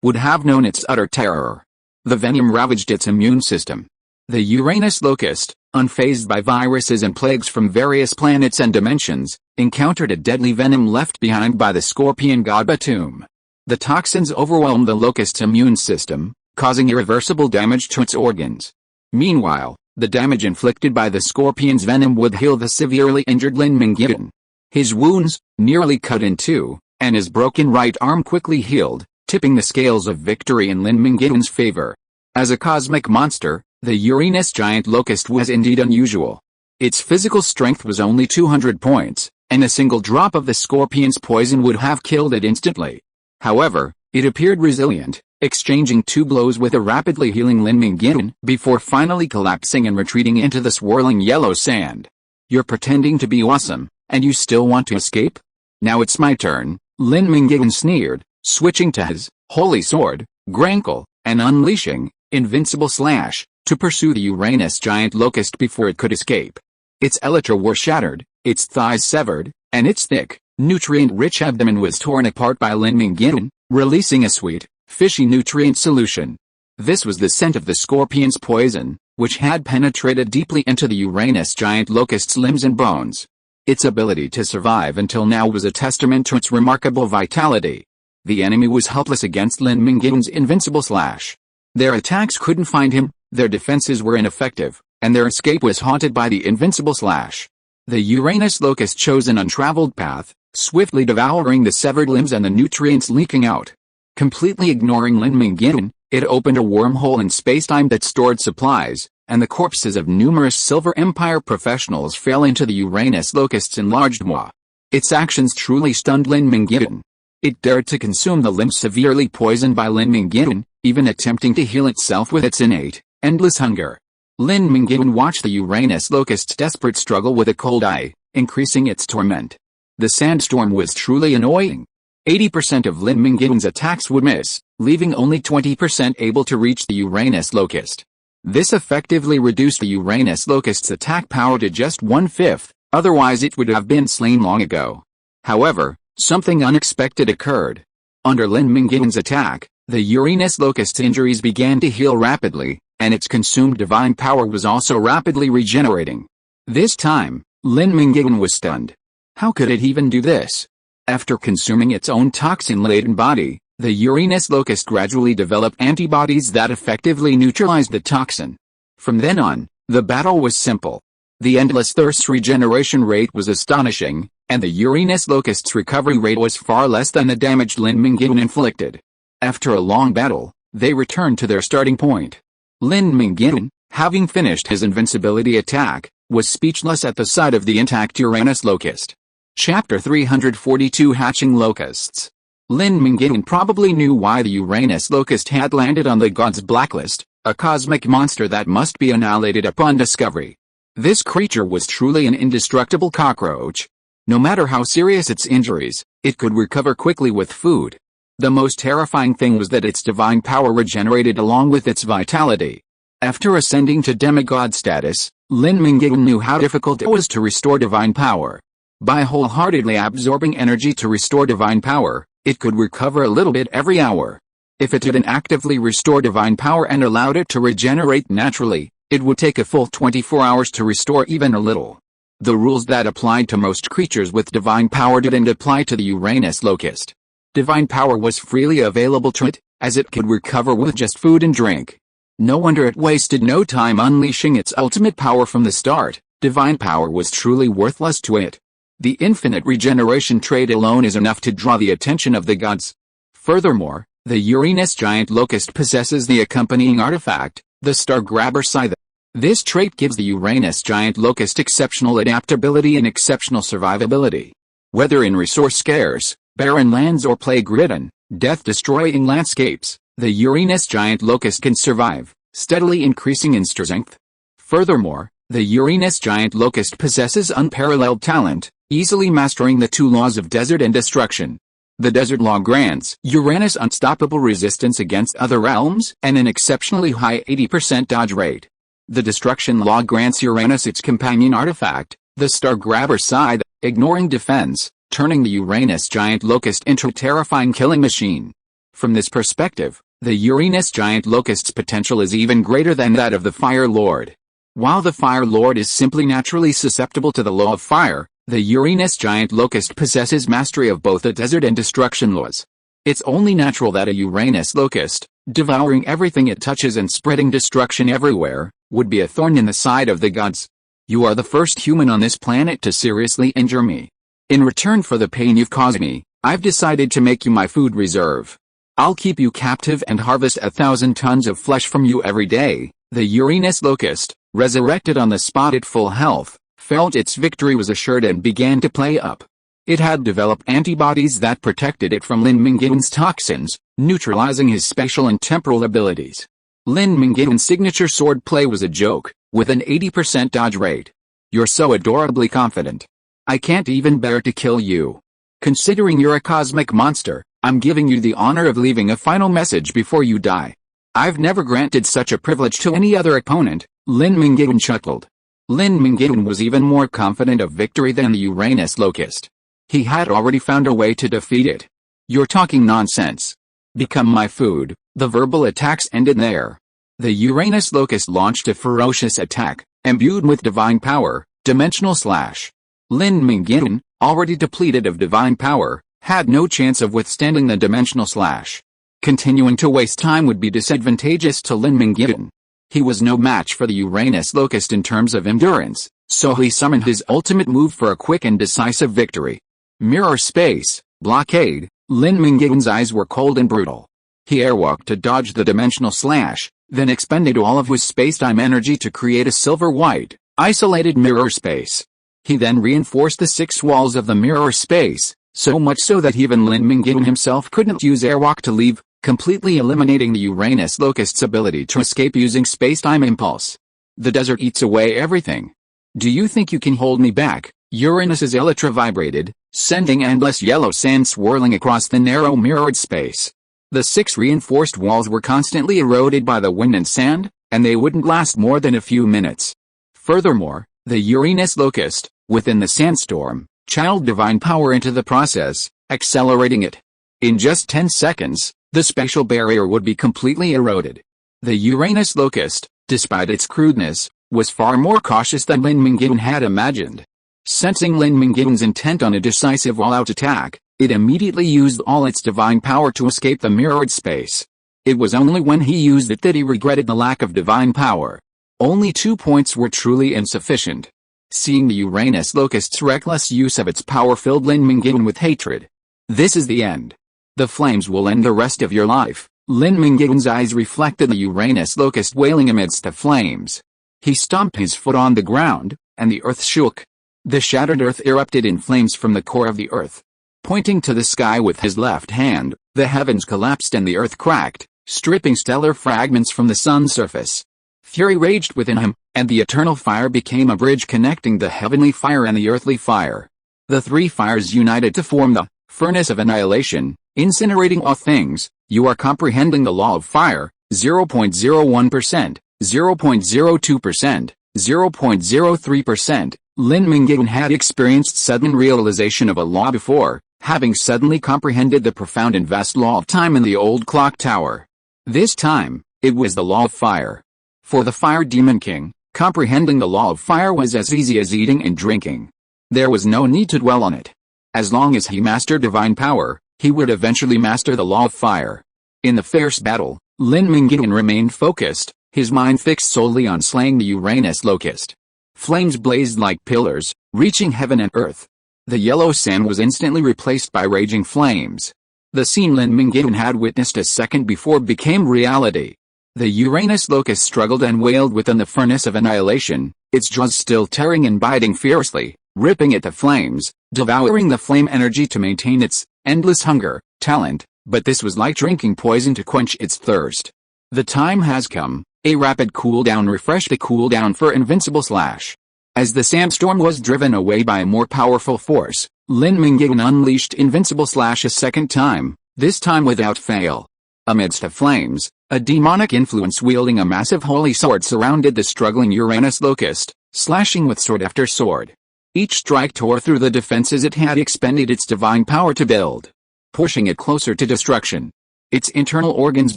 would have known its utter terror. The venom ravaged its immune system. The Uranus Locust, unfazed by viruses and plagues from various planets and dimensions, encountered a deadly venom left behind by the Scorpion god Batum. The toxins overwhelmed the Locust's immune system, causing irreversible damage to its organs. Meanwhile, the damage inflicted by the Scorpion's venom would heal the severely injured Lin Mingyuan. His wounds, nearly cut in two, and his broken right arm quickly healed, tipping the scales of victory in Lin Mingyuan's favor. As a cosmic monster, the Uranus giant locust was indeed unusual. Its physical strength was only 200 points, and a single drop of the Scorpion's poison would have killed it instantly. However, it appeared resilient, exchanging 2 blows with a rapidly healing Lin Mingyuan before finally collapsing and retreating into the swirling yellow sand. You're pretending to be awesome, and you still want to escape? Now it's my turn, Lin Mingyuan sneered, switching to his holy sword, Grankle, and unleashing invincible slash to pursue the Uranus giant locust before it could escape. Its elytra were shattered, its thighs severed, and its thick, nutrient-rich abdomen was torn apart by Lin Mingyuan, releasing a sweet, fishy nutrient solution. This was the scent of the Scorpion's poison, which had penetrated deeply into the Uranus giant locust's limbs and bones. Its ability to survive until now was a testament to its remarkable vitality. The enemy was helpless against Lin Mingyuan's invincible slash. Their attacks couldn't find him, their defenses were ineffective, and their escape was haunted by the invincible slash. The Uranus locust chose an untraveled path, swiftly devouring the severed limbs and the nutrients leaking out. Completely ignoring Lin Mingyuan, it opened a wormhole in space-time that stored supplies, and the corpses of numerous Silver Empire professionals fell into the Uranus locust's enlarged maw. Its actions truly stunned Lin Mingyuan. It dared to consume the limbs severely poisoned by Lin Mingyuan, even attempting to heal itself with its innate, endless hunger. Lin Mingyuan watched the Uranus locust's desperate struggle with a cold eye, increasing its torment. The sandstorm was truly annoying. 80% of Lin Mingyuan's attacks would miss, leaving only 20% able to reach the Uranus locust. This effectively reduced the Uranus locust's attack power to just 1/5, otherwise it would have been slain long ago. However, something unexpected occurred. Under Lin Mingyuan's attack, the Uranus locust's injuries began to heal rapidly, and its consumed divine power was also rapidly regenerating. This time, Lin Mingyuan was stunned. How could it even do this? After consuming its own toxin-laden body, the Uranus locust gradually developed antibodies that effectively neutralized the toxin. From then on, the battle was simple. The endless thirst's regeneration rate was astonishing, and the Uranus locust's recovery rate was far less than the damage Lin Mingyuan inflicted. After a long battle, they returned to their starting point. Lin Mingyuan, having finished his invincibility attack, was speechless at the sight of the intact Uranus locust. Chapter 342 Hatching Locusts. Lin Mingyuan probably knew why the Uranus locust had landed on the god's blacklist, a cosmic monster that must be annihilated upon discovery. This creature was truly an indestructible cockroach. No matter how serious its injuries, it could recover quickly with food. The most terrifying thing was that its divine power regenerated along with its vitality. After ascending to demigod status, Lin Mingyuan knew how difficult it was to restore divine power. By wholeheartedly absorbing energy to restore divine power, it could recover a little bit every hour. If it didn't actively restore divine power and allowed it to regenerate naturally, it would take a full 24 hours to restore even a little. The rules that applied to most creatures with divine power didn't apply to the Uranus locust. Divine power was freely available to it, as it could recover with just food and drink. No wonder it wasted no time unleashing its ultimate power from the start. Divine power was truly worthless to it. The infinite regeneration trait alone is enough to draw the attention of the gods. Furthermore, the Uranus giant locust possesses the accompanying artifact, the Star Grabber Scythe. This trait gives the Uranus giant locust exceptional adaptability and exceptional survivability. Whether in resource-scarce, barren lands or plague-ridden, death-destroying landscapes, the Uranus giant locust can survive, steadily increasing in strength. Furthermore, the Uranus giant locust possesses unparalleled talent, easily mastering the two laws of desert and destruction. The desert law grants Uranus unstoppable resistance against other realms and an exceptionally high 80% dodge rate. The destruction law grants Uranus its companion artifact, the Star Grabber Scythe, ignoring defense, turning the Uranus giant locust into a terrifying killing machine. From this perspective, the Uranus giant locust's potential is even greater than that of the Fire Lord. While the Fire Lord is simply naturally susceptible to the law of fire, the Uranus giant locust possesses mastery of both the desert and destruction laws. It's only natural that a Uranus locust, devouring everything it touches and spreading destruction everywhere, would be a thorn in the side of the gods. You are the first human on this planet to seriously injure me. In return for the pain you've caused me, I've decided to make you my food reserve. I'll keep you captive and harvest 1,000 tons of flesh from you every day. The Uranus locust, resurrected on the spot at full health, felt its victory was assured and began to play up. It had developed antibodies that protected it from Lin Mingyuan's toxins, neutralizing his spatial and temporal abilities. Lin Mingyuan's signature sword play was a joke, with an 80% dodge rate. You're so adorably confident. I can't even bear to kill you. Considering you're a cosmic monster, I'm giving you the honor of leaving a final message before you die. I've never granted such a privilege to any other opponent, Lin Mingyuan chuckled. Lin Mingyuan was even more confident of victory than the Uranus locust. He had already found a way to defeat it. You're talking nonsense. Become my food. The verbal attacks ended there. The Uranus locust launched a ferocious attack, imbued with divine power, dimensional slash. Lin Mingyuan, already depleted of divine power, had no chance of withstanding the dimensional slash. Continuing to waste time would be disadvantageous to Lin Mingyuan. He was no match for the Uranus locust in terms of endurance, so he summoned his ultimate move for a quick and decisive victory. Mirror space, blockade. Lin Mingyuan's eyes were cold and brutal. He airwalked to dodge the dimensional slash, then expended all of his space-time energy to create a silver-white, isolated mirror space. He then reinforced the 6 walls of the mirror space, so much so that even Lin Mingyuan himself couldn't use airwalk to leave, completely eliminating the Uranus locust's ability to escape using space-time impulse. The desert eats away everything. Do you think you can hold me back? Uranus's elytra vibrated, sending endless yellow sand swirling across the narrow mirrored space. The 6 reinforced walls were constantly eroded by the wind and sand, and they wouldn't last more than a few minutes. Furthermore, the Uranus locust, within the sandstorm, channeled divine power into the process, accelerating it. In just 10 seconds, the spatial barrier would be completely eroded. The Uranus locust, despite its crudeness, was far more cautious than Lin Mingyuan had imagined. Sensing Lin Mingyuan's intent on a decisive all-out attack, it immediately used all its divine power to escape the mirrored space. It was only when he used it that he regretted the lack of divine power. Only 2 points were truly insufficient. Seeing the Uranus locust's reckless use of its power filled Lin Mingyuan with hatred. This is the end. The flames will end the rest of your life. Lin Mingyuan's eyes reflected the Uranus locust wailing amidst the flames. He stomped his foot on the ground, and the earth shook. The shattered earth erupted in flames from the core of the earth. Pointing to the sky with his left hand, the heavens collapsed and the earth cracked, stripping stellar fragments from the sun's surface. Fury raged within him, and the eternal fire became a bridge connecting the heavenly fire and the earthly fire. The 3 fires united to form the furnace of annihilation, incinerating all things. You are comprehending the law of fire. 0.01%, 0.02%, 0.03%. Lin Mingyuan had experienced sudden realization of a law before, having suddenly comprehended the profound and vast law of time in the old clock tower. This time, it was the law of fire. For the Fire Demon King, comprehending the law of fire was as easy as eating and drinking. There was no need to dwell on it. As long as he mastered divine power, he would eventually master the law of fire. In the fierce battle, Lin Mingyuan remained focused, his mind fixed solely on slaying the Uranus locust. Flames blazed like pillars, reaching heaven and earth. The yellow sand was instantly replaced by raging flames. The scene Lin Mingyuan had witnessed a second before became reality. The Uranus locust struggled and wailed within the furnace of annihilation, its jaws still tearing and biting fiercely, ripping at the flames, devouring the flame energy to maintain its endless hunger, talent, but this was like drinking poison to quench its thirst. The time has come. A rapid cooldown refreshed the cooldown for Invincible Slash. As the sandstorm was driven away by a more powerful force, Lin Mingyuan unleashed Invincible Slash a second time, this time without fail. Amidst the flames, a demonic influence wielding a massive holy sword surrounded the struggling Uranus locust, slashing with sword after sword. Each strike tore through the defenses it had expended its divine power to build, pushing it closer to destruction. Its internal organs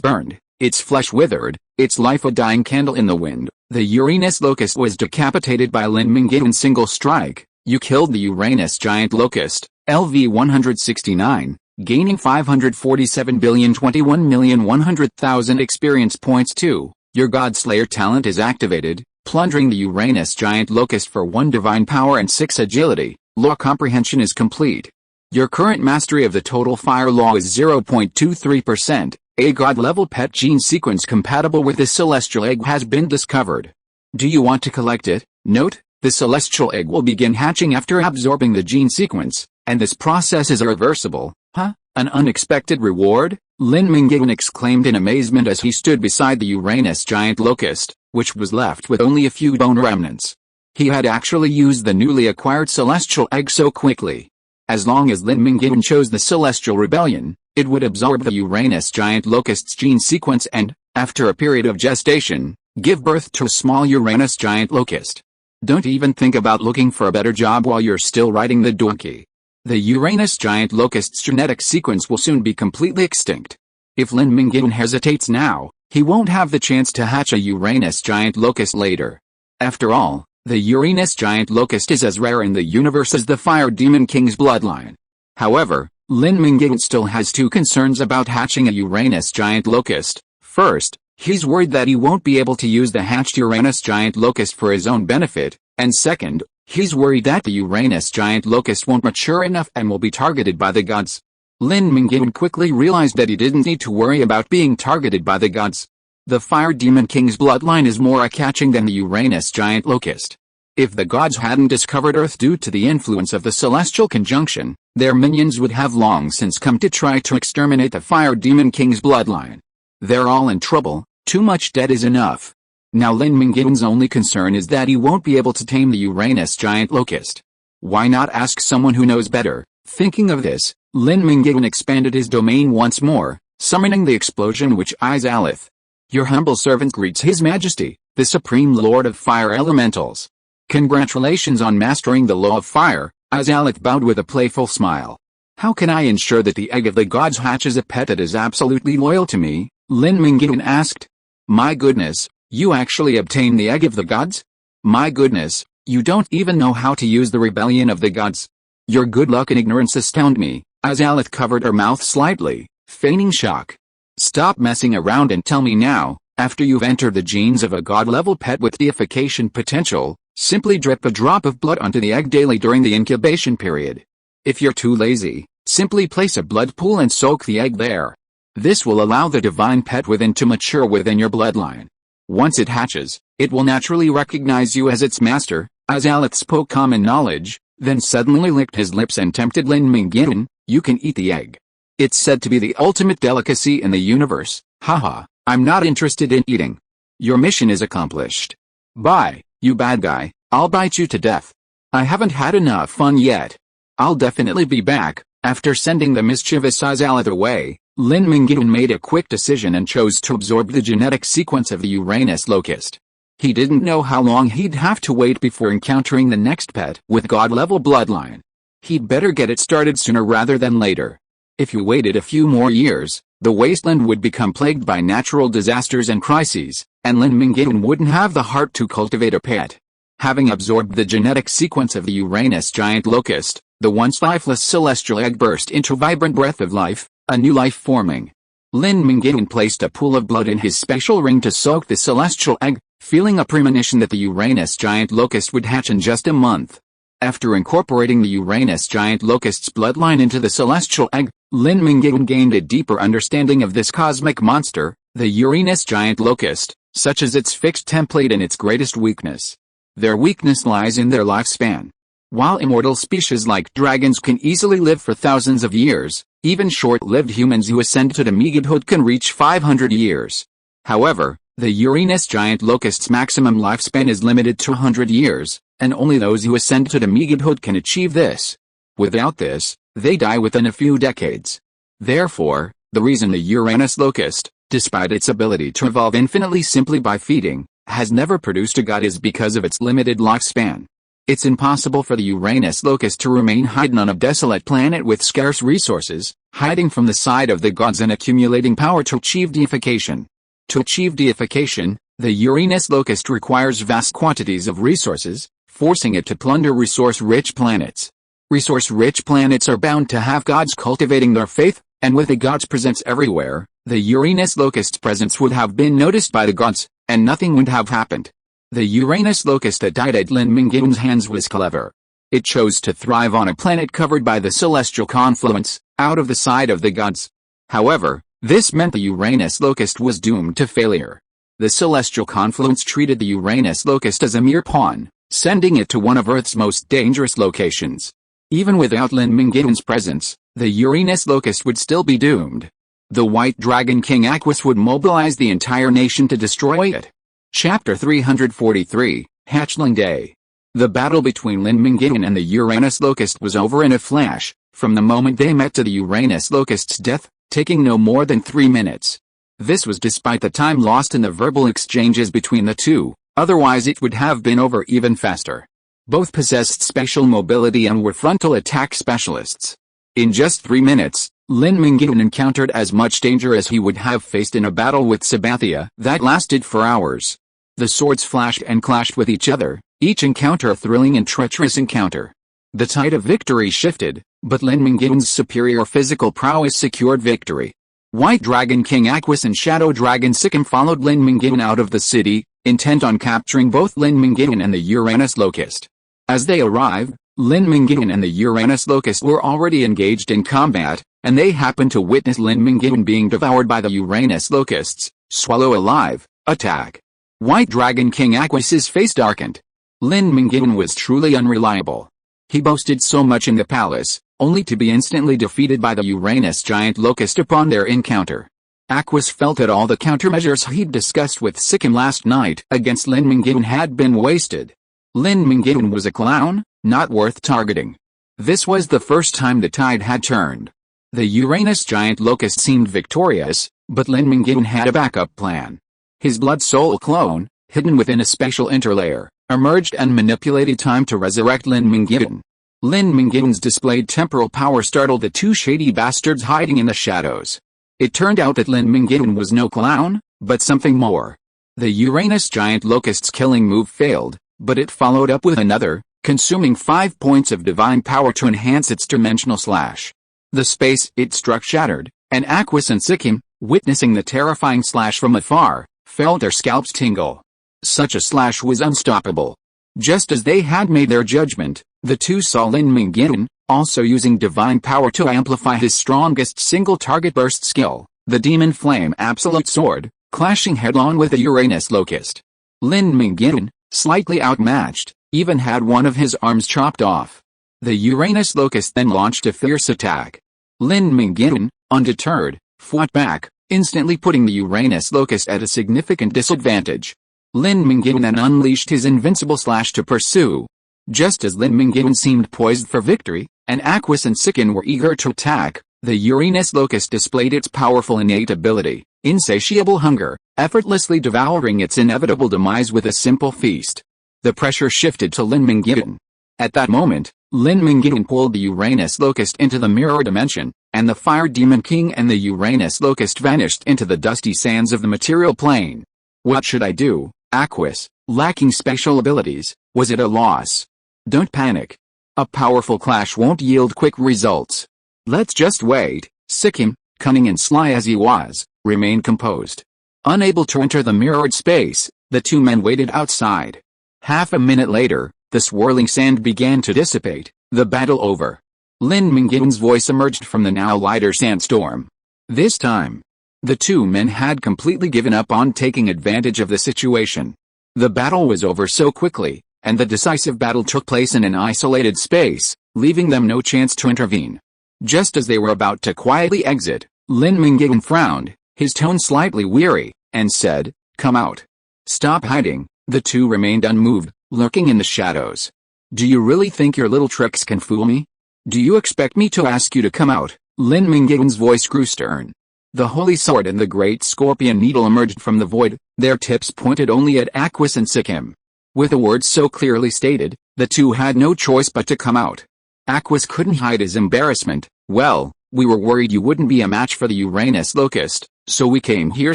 burned, its flesh withered, its life a dying candle in the wind. The Uranus locust was decapitated by Lin Mingyuan's single strike. You killed the Uranus giant locust, LV 169, gaining 547,021,100,000 experience points. 2. Your Godslayer talent is activated, plundering the Uranus giant locust for 1 divine power and 6 agility. Law comprehension is complete. Your current mastery of the total fire law is 0.23%. A god-level pet gene sequence compatible with the celestial egg has been discovered. Do you want to collect it? Note, the celestial egg will begin hatching after absorbing the gene sequence, and this process is irreversible. Huh? An unexpected reward? Lin Mingyuan exclaimed in amazement as he stood beside the Uranus giant locust, which was left with only a few bone remnants. He had actually used the newly acquired celestial egg so quickly. As long as Lin Mingyuan chose the celestial rebellion, it would absorb the Uranus giant locust's gene sequence and, after a period of gestation, give birth to a small Uranus giant locust. Don't even think about looking for a better job while you're still riding the donkey. The Uranus giant locust's genetic sequence will soon be completely extinct. If Lin Mingyuan hesitates now, he won't have the chance to hatch a Uranus giant locust later. After all, the Uranus giant locust is as rare in the universe as the Fire Demon King's bloodline. However, Lin Mingyuan still has 2 concerns about hatching a Uranus giant locust. First, he's worried that he won't be able to use the hatched Uranus giant locust for his own benefit, and second, he's worried that the Uranus giant locust won't mature enough and will be targeted by the gods. Lin Mingyuan quickly realized that he didn't need to worry about being targeted by the gods. The Fire Demon King's bloodline is more eye-catching than the Uranus giant locust. If the gods hadn't discovered Earth due to the influence of the celestial conjunction, their minions would have long since come to try to exterminate the Fire Demon King's bloodline. They're all in trouble, too much dead is enough. Now Lin Mingyuan's only concern is that he won't be able to tame the Uranus giant locust. Why not ask someone who knows better? Thinking of this, Lin Mingyuan expanded his domain once more, summoning the explosion which eyes Alith. Your humble servant greets His Majesty, the Supreme Lord of Fire Elementals. Congratulations on mastering the law of fire, Azalith bowed with a playful smile. How can I ensure that the egg of the gods hatches a pet that is absolutely loyal to me? Lin Mingyuan asked. My goodness, you actually obtained the egg of the gods? My goodness, you don't even know how to use the rebellion of the gods. Your good luck and ignorance astound me. Azalith covered her mouth slightly, feigning shock. Stop messing around and tell me now, after you've entered the genes of a god-level pet with deification potential, simply drip a drop of blood onto the egg daily during the incubation period. If you're too lazy, simply place a blood pool and soak the egg there. This will allow the divine pet within to mature within your bloodline. Once it hatches, it will naturally recognize you as its master. Azalith spoke common knowledge, then suddenly licked his lips and tempted Lin Mingyuan, you can eat the egg. It's said to be the ultimate delicacy in the universe. Haha, I'm not interested in eating. Your mission is accomplished. Bye, you bad guy, I'll bite you to death. I haven't had enough fun yet. I'll definitely be back. After sending the mischievous Azalith away, Lin Mingyuan made a quick decision and chose to absorb the genetic sequence of the Uranus locust. He didn't know how long he'd have to wait before encountering the next pet with god-level bloodline. He'd better get it started sooner rather than later. If he waited a few more years, the wasteland would become plagued by natural disasters and crises, and Lin Mingyuan wouldn't have the heart to cultivate a pet. Having absorbed the genetic sequence of the Uranus giant locust, the once lifeless celestial egg burst into vibrant breath of life, a new life forming. Lin Mingyuan placed a pool of blood in his special ring to soak the celestial egg, feeling a premonition that the Uranus giant locust would hatch in just a month. After incorporating the Uranus giant locust's bloodline into the celestial egg, Lin Mingyuan gained a deeper understanding of this cosmic monster, the Uranus giant locust, such as its fixed template and its greatest weakness. Their weakness lies in their lifespan. While immortal species like dragons can easily live for thousands of years, even short-lived humans who ascend to demigodhood can reach 500 years. However, the Uranus giant locust's maximum lifespan is limited to 100 years, and only those who ascend to demigodhood can achieve this. Without this, they die within a few decades. Therefore, the reason the Uranus locust, despite its ability to evolve infinitely simply by feeding, has never produced a god is because of its limited lifespan. It's impossible for the Uranus locust to remain hidden on a desolate planet with scarce resources, hiding from the sight of the gods and accumulating power to achieve deification. To achieve deification, the Uranus locust requires vast quantities of resources, forcing it to plunder resource-rich planets. Resource-rich planets are bound to have gods cultivating their faith, and with the gods' presence everywhere, the Uranus locust's presence would have been noticed by the gods, and nothing would have happened. The Uranus locust that died at Lin Mingyuan's hands was clever. It chose to thrive on a planet covered by the celestial confluence, out of the sight of the gods. However, this meant the Uranus locust was doomed to failure. The celestial confluence treated the Uranus locust as a mere pawn, sending it to one of Earth's most dangerous locations. Even without Lin Mingyuan's presence, the Uranus locust would still be doomed. The White Dragon King Aquas would mobilize the entire nation to destroy it. Chapter 343, Hatchling Day. The battle between Lin Mingyuan and the Uranus locust was over in a flash, from the moment they met to the Uranus locust's death, taking no more than 3 minutes. This was despite the time lost in the verbal exchanges between the two, otherwise it would have been over even faster. Both possessed special mobility and were frontal attack specialists. In just 3 minutes, Lin Mingyuan encountered as much danger as he would have faced in a battle with Sabathia that lasted for hours. The swords flashed and clashed with each other, each encounter a thrilling and treacherous encounter. The tide of victory shifted, but Lin Mingyuan's superior physical prowess secured victory. White Dragon King Aquas and Shadow Dragon Sikkim followed Lin Mingyuan out of the city, intent on capturing both Lin Mingyuan and the Uranus locust. As they arrived, Lin Mingyuan and the Uranus locust were already engaged in combat, and they happened to witness Lin Mingyuan being devoured by the Uranus locusts, swallow alive, attack. White Dragon King Aquas's face darkened. Lin Mingyuan was truly unreliable. He boasted so much in the palace, only to be instantly defeated by the Uranus giant locust upon their encounter. Aquas felt that all the countermeasures he'd discussed with Sikkim last night against Lin Mingyuan had been wasted. Lin Mingyuan was a clown, not worth targeting. This was the first time the tide had turned. The Uranus giant locust seemed victorious, but Lin Mingyuan had a backup plan. His blood soul clone, hidden within a special interlayer, emerged and manipulated time to resurrect Lin Mingyuan. Lin Mingyuan's displayed temporal power startled the two shady bastards hiding in the shadows. It turned out that Lin Mingyuan was no clown, but something more. The Uranus giant locust's killing move failed, but it followed up with another, consuming 5 points of divine power to enhance its dimensional slash. The space it struck shattered, and Aquas and Sikkim, witnessing the terrifying slash from afar, felt their scalps tingle. Such a slash was unstoppable. Just as they had made their judgment, the two saw Lin Mingyuan, also using divine power to amplify his strongest single-target burst skill, the Demon Flame Absolute Sword, clashing head-on with the Uranus locust. Lin Mingyuan, slightly outmatched, even had one of his arms chopped off. The Uranus locust then launched a fierce attack. Lin Mingyuan, undeterred, fought back, instantly putting the Uranus locust at a significant disadvantage. Lin Mingyuan then unleashed his invincible slash to pursue. Just as Lin Mingyuan seemed poised for victory, and Aquas and Sikkim were eager to attack, The Uranus locust displayed its powerful innate ability, insatiable hunger, effortlessly devouring its inevitable demise with a simple feast. The pressure shifted to Lin Mingyuan. At that moment, Lin Mingyuan pulled the Uranus locust into the mirror dimension, and the Fire Demon King and the Uranus locust vanished into the dusty sands of the material plane. What should I do, Aquis? Lacking special abilities, was it a loss? Don't panic. A powerful clash won't yield quick results. Let's just wait. Sikkim, cunning and sly as he was, remained composed. Unable to enter the mirrored space, the two men waited outside. Half a minute later, the swirling sand began to dissipate, the battle over. Lin Mingyuan's voice emerged from the now lighter sandstorm. This time, the two men had completely given up on taking advantage of the situation. The battle was over so quickly, and the decisive battle took place in an isolated space, leaving them no chance to intervene. Just as they were about to quietly exit, Lin Mingyuan frowned, his tone slightly weary, and said, "Come out. Stop hiding." The two remained unmoved, lurking in the shadows. "Do you really think your little tricks can fool me? Do you expect me to ask you to come out?" Lin Mingyuan's voice grew stern. The holy sword and the great scorpion needle emerged from the void, their tips pointed only at Aquis and Sikkim. With the words so clearly stated, the two had no choice but to come out. Aquis couldn't hide his embarrassment. "Well, we were worried you wouldn't be a match for the Uranus locust, so we came here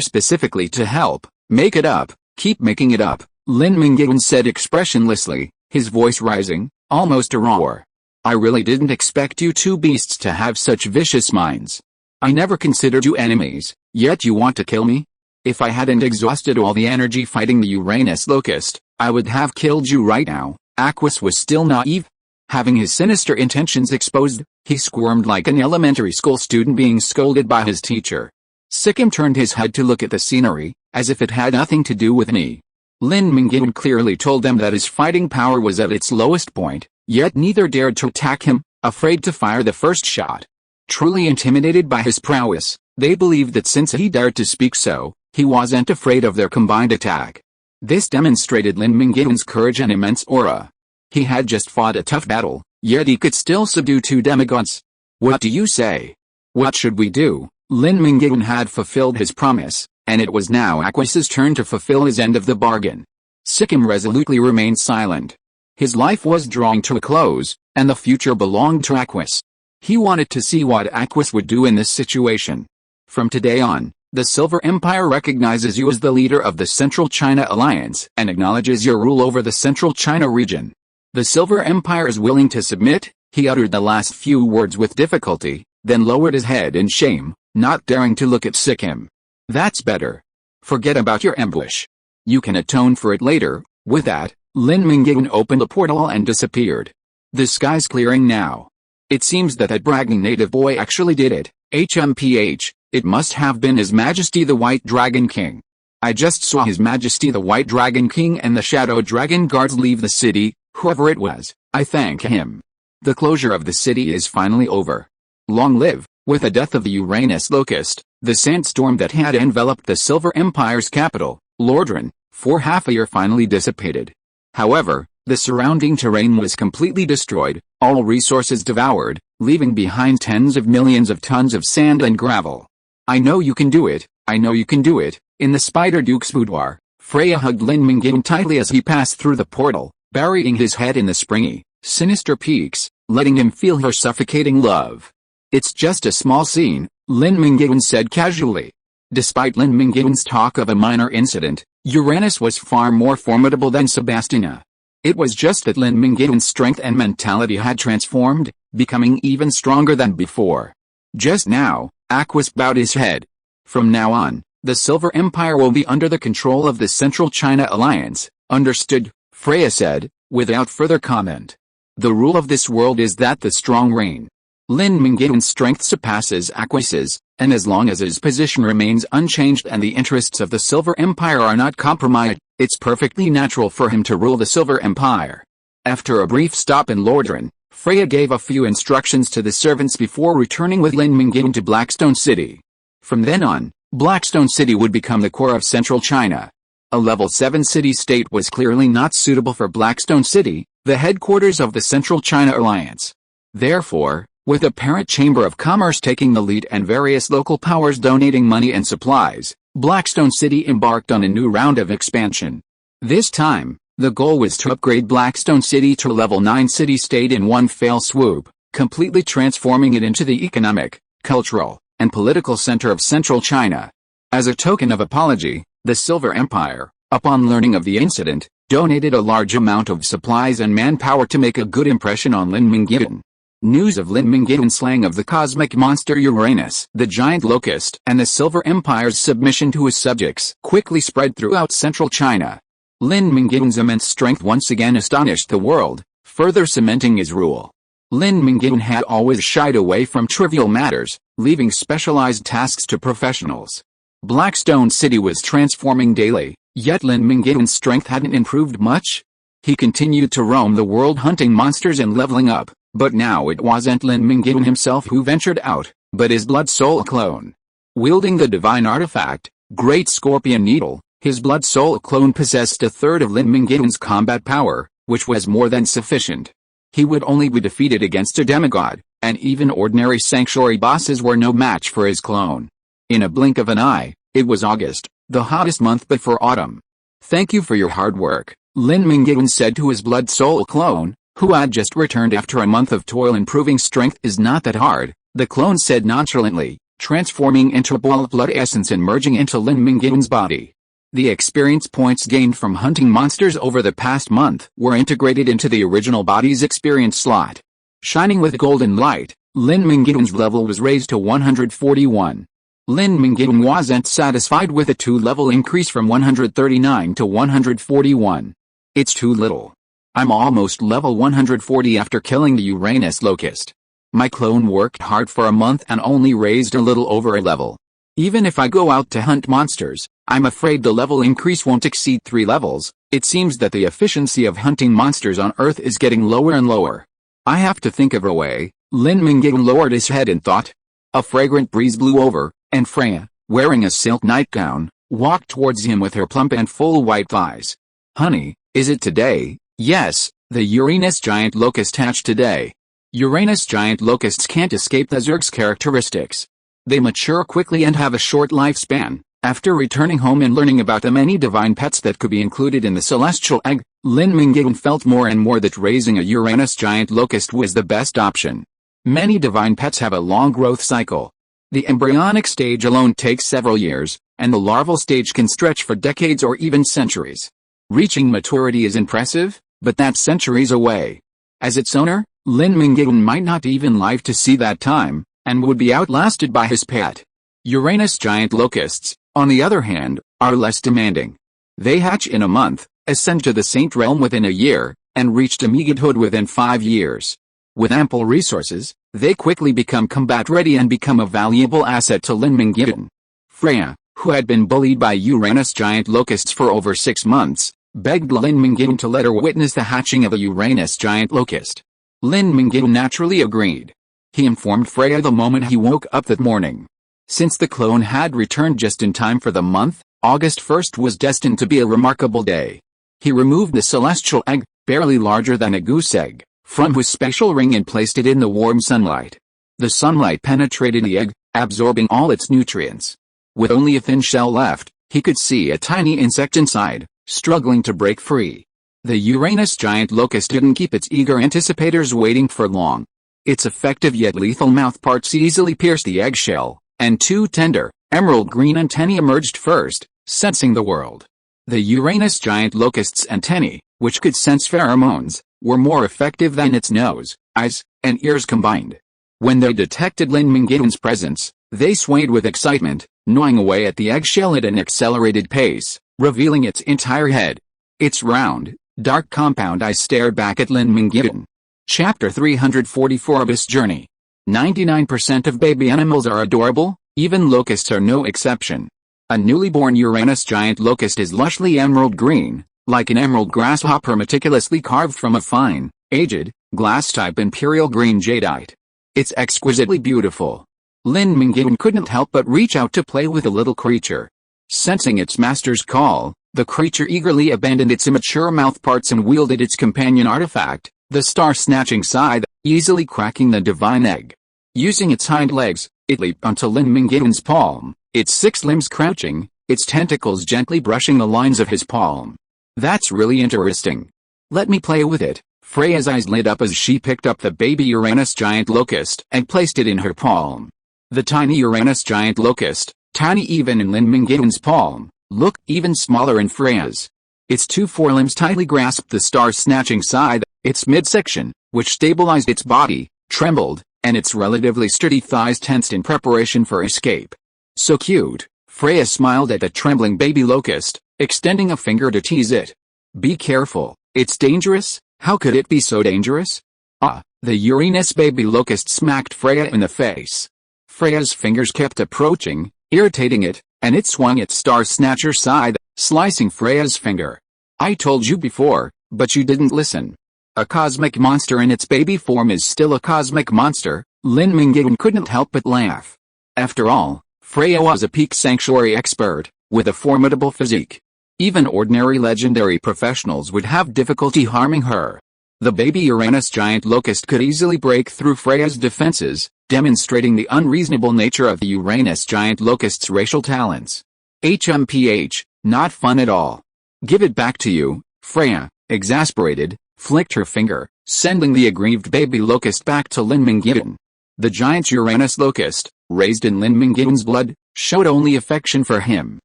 specifically to help. Make it up, keep making it up," Lin Mingyuan said expressionlessly, his voice rising, almost a roar. "I really didn't expect you two beasts to have such vicious minds. I never considered you enemies, yet you want to kill me? If I hadn't exhausted all the energy fighting the Uranus locust, I would have killed you right now." Aquis was still naive. Having his sinister intentions exposed, he squirmed like an elementary school student being scolded by his teacher. Sikkim turned his head to look at the scenery, as if it had nothing to do with me. Lin Mingyuan clearly told them that his fighting power was at its lowest point, yet neither dared to attack him, afraid to fire the first shot. Truly intimidated by his prowess, they believed that since he dared to speak so, he wasn't afraid of their combined attack. This demonstrated Lin Mingyuan's courage and immense aura. He had just fought a tough battle, yet he could still subdue two demigods. "What do you say? What should we do?" Lin Mingyuan had fulfilled his promise, and it was now Aquis's turn to fulfill his end of the bargain. Sikkim resolutely remained silent. His life was drawing to a close, and the future belonged to Aquis. He wanted to see what Aquis would do in this situation. "From today on, the Silver Empire recognizes you as the leader of the Central China Alliance and acknowledges your rule over the Central China region. The Silver Empire is willing to submit." He uttered the last few words with difficulty, then lowered his head in shame, not daring to look at Sikkim. "That's better. Forget about your ambush. You can atone for it later." With that, Lin Mingyuan opened a portal and disappeared. "The sky's clearing now. It seems that bragging native boy actually did it. HMPH, it must have been His Majesty the White Dragon King. I just saw His Majesty the White Dragon King and the Shadow Dragon Guards leave the city. Whoever it was, I thank him. The closure of the city is finally over. Long live." With the death of the Uranus locust, the sandstorm that had enveloped the Silver Empire's capital, Lordran, for half a year finally dissipated. However, the surrounding terrain was completely destroyed, all resources devoured, leaving behind tens of millions of tons of sand and gravel. "I know you can do it, I know you can do it." In the Spider Duke's boudoir, Freya hugged Lin Mingyuan tightly as he passed through the portal, burying his head in the springy, sinister peaks, letting him feel her suffocating love. "It's just a small scene," Lin Mingyuan said casually. Despite Lin Mingyuan's talk of a minor incident, Uranus was far more formidable than Sebastina. It was just that Lin Mingyuan's strength and mentality had transformed, becoming even stronger than before. Just now, Aquis bowed his head. "From now on, the Silver Empire will be under the control of the Central China Alliance." "Understood," Freya said, without further comment. "The rule of this world is that the strong reign. Lin Mingyuan's strength surpasses Aquis's, and as long as his position remains unchanged and the interests of the Silver Empire are not compromised, it's perfectly natural for him to rule the Silver Empire." After a brief stop in Lordran, Freya gave a few instructions to the servants before returning with Lin Mingyuan to Blackstone City. From then on, Blackstone City would become the core of Central China. A level 7 city-state was clearly not suitable for Blackstone City, the headquarters of the Central China Alliance. Therefore, With the parent Chamber of Commerce taking the lead and various local powers donating money and supplies, Blackstone City embarked on a new round of expansion. This time, the goal was to upgrade Blackstone City to a level 9 city-state in one fell swoop, completely transforming it into the economic, cultural, and political center of central China. As a token of apology, the Silver Empire, upon learning of the incident, donated a large amount of supplies and manpower to make a good impression on Lin Mingyuan. News of Lin Mingyuan's slaying of the cosmic monster Uranus, the giant locust, and the Silver Empire's submission to his subjects quickly spread throughout central China. Lin Mingyuan's immense strength once again astonished the world, further cementing his rule. Lin Mingyuan had always shied away from trivial matters, leaving specialized tasks to professionals. Blackstone City was transforming daily, yet Lin Mingyuan's strength hadn't improved much. He continued to roam the world hunting monsters and leveling up, but now it wasn't Lin Mingyuan himself who ventured out, but his blood soul clone. Wielding the divine artifact, Great Scorpion Needle, his blood soul clone possessed a third of Lin Mingyuan's combat power, which was more than sufficient. He would only be defeated against a demigod, and even ordinary sanctuary bosses were no match for his clone. In a blink of an eye, it was August, the hottest month before autumn. "Thank you for your hard work," Lin Mingyuan said to his blood soul clone, who had just returned after a month of toil. "Improving strength is not that hard," the clone said nonchalantly, transforming into a ball of blood essence and merging into Lin Mingyuan's body. The experience points gained from hunting monsters over the past month were integrated into the original body's experience slot. Shining with golden light, Lin Mingyuan's level was raised to 141. Lin Mingyuan wasn't satisfied with a 2-level increase from 139 to 141. "It's too little. I'm almost level 140 after killing the Uranus locust. My clone worked hard for a month and only raised a little over a level. Even if I go out to hunt monsters, I'm afraid the level increase won't exceed 3 levels. It seems that the efficiency of hunting monsters on Earth is getting lower and lower. I have to think of a way." Lin Mingyuan lowered his head and thought. A fragrant breeze blew over, and Freya, wearing a silk nightgown, walked towards him with her plump and full white thighs. "Honey, is it today?" "Yes, the Uranus giant locust hatched today." Uranus giant locusts can't escape the Zerg's characteristics. They mature quickly and have a short lifespan. After returning home and learning about the many divine pets that could be included in the celestial egg, Lin Mingyuan felt more and more that raising a Uranus giant locust was the best option. Many divine pets have a long growth cycle. The embryonic stage alone takes several years, and the larval stage can stretch for decades or even centuries. Reaching maturity is impressive, but that's centuries away. As its owner, Lin Mingyuan might not even live to see that time, and would be outlasted by his pet. Uranus giant locusts, on the other hand, are less demanding. They hatch in a month, ascend to the Saint Realm within a year, and reach demigodhood within 5 years. With ample resources, they quickly become combat-ready and become a valuable asset to Lin Mingyuan. Freya, who had been bullied by Uranus giant locusts for over 6 months, begged Lin Mingyuan to let her witness the hatching of a Uranus giant locust. Lin Mingyuan naturally agreed. He informed Freya the moment he woke up that morning. Since the clone had returned just in time for the month, August 1st was destined to be a remarkable day. He removed the celestial egg, barely larger than a goose egg, from his special ring and placed it in the warm sunlight. The sunlight penetrated the egg, absorbing all its nutrients. With only a thin shell left, he could see a tiny insect inside, struggling to break free. The Uranus giant locust didn't keep its eager anticipators waiting for long. Its effective yet lethal mouthparts easily pierced the eggshell, and 2 tender, emerald green antennae emerged first, sensing the world. The Uranus giant locust's antennae, which could sense pheromones, were more effective than its nose, eyes, and ears combined. When they detected Lin Mingyuan's presence, they swayed with excitement, gnawing away at the eggshell at an accelerated pace, revealing its entire head. Its round, dark compound eyes stared back at Lin Mingyuan. Chapter 344 Abyss Journey. 99% of baby animals are adorable, even locusts are no exception. A newly born Uranus giant locust is lushly emerald green, like an emerald grasshopper meticulously carved from a fine, aged, glass-type imperial green jadeite. It's exquisitely beautiful. Lin Mingyuan couldn't help but reach out to play with the little creature. Sensing its master's call, the creature eagerly abandoned its immature mouthparts and wielded its companion artifact, the star-snatching scythe, easily cracking the divine egg. Using its hind legs, it leaped onto Lin Mingyuan's palm, its 6 limbs crouching, its tentacles gently brushing the lines of his palm. That's really interesting. Let me play with it. Freya's eyes lit up as she picked up the baby Uranus giant locust and placed it in her palm. The tiny Uranus giant locust, tiny even in Lin Mingyuan's palm, looked even smaller in Freya's. Its 2 forelimbs tightly grasped the star-snatching scythe, its midsection, which stabilized its body, trembled, and its relatively sturdy thighs tensed in preparation for escape. So cute, Freya smiled at the trembling baby locust, extending a finger to tease it. Be careful, it's dangerous. How could it be so dangerous? Ah, the Uranus baby locust smacked Freya in the face. Freya's fingers kept approaching, irritating it, and it swung its star-snatcher scythe, slicing Freya's finger. I told you before, but you didn't listen. A cosmic monster in its baby form is still a cosmic monster. Lin Mingyuan couldn't help but laugh. After all, Freya was a peak sanctuary expert, with a formidable physique. Even ordinary legendary professionals would have difficulty harming her. The baby Uranus giant locust could easily break through Freya's defenses, demonstrating the unreasonable nature of the Uranus giant locust's racial talents. HMPH, not fun at all. Give it back to you, Freya, exasperated, flicked her finger, sending the aggrieved baby locust back to Lin Mingyuan. The giant Uranus locust, raised in Lin Mingyuan's blood, showed only affection for him.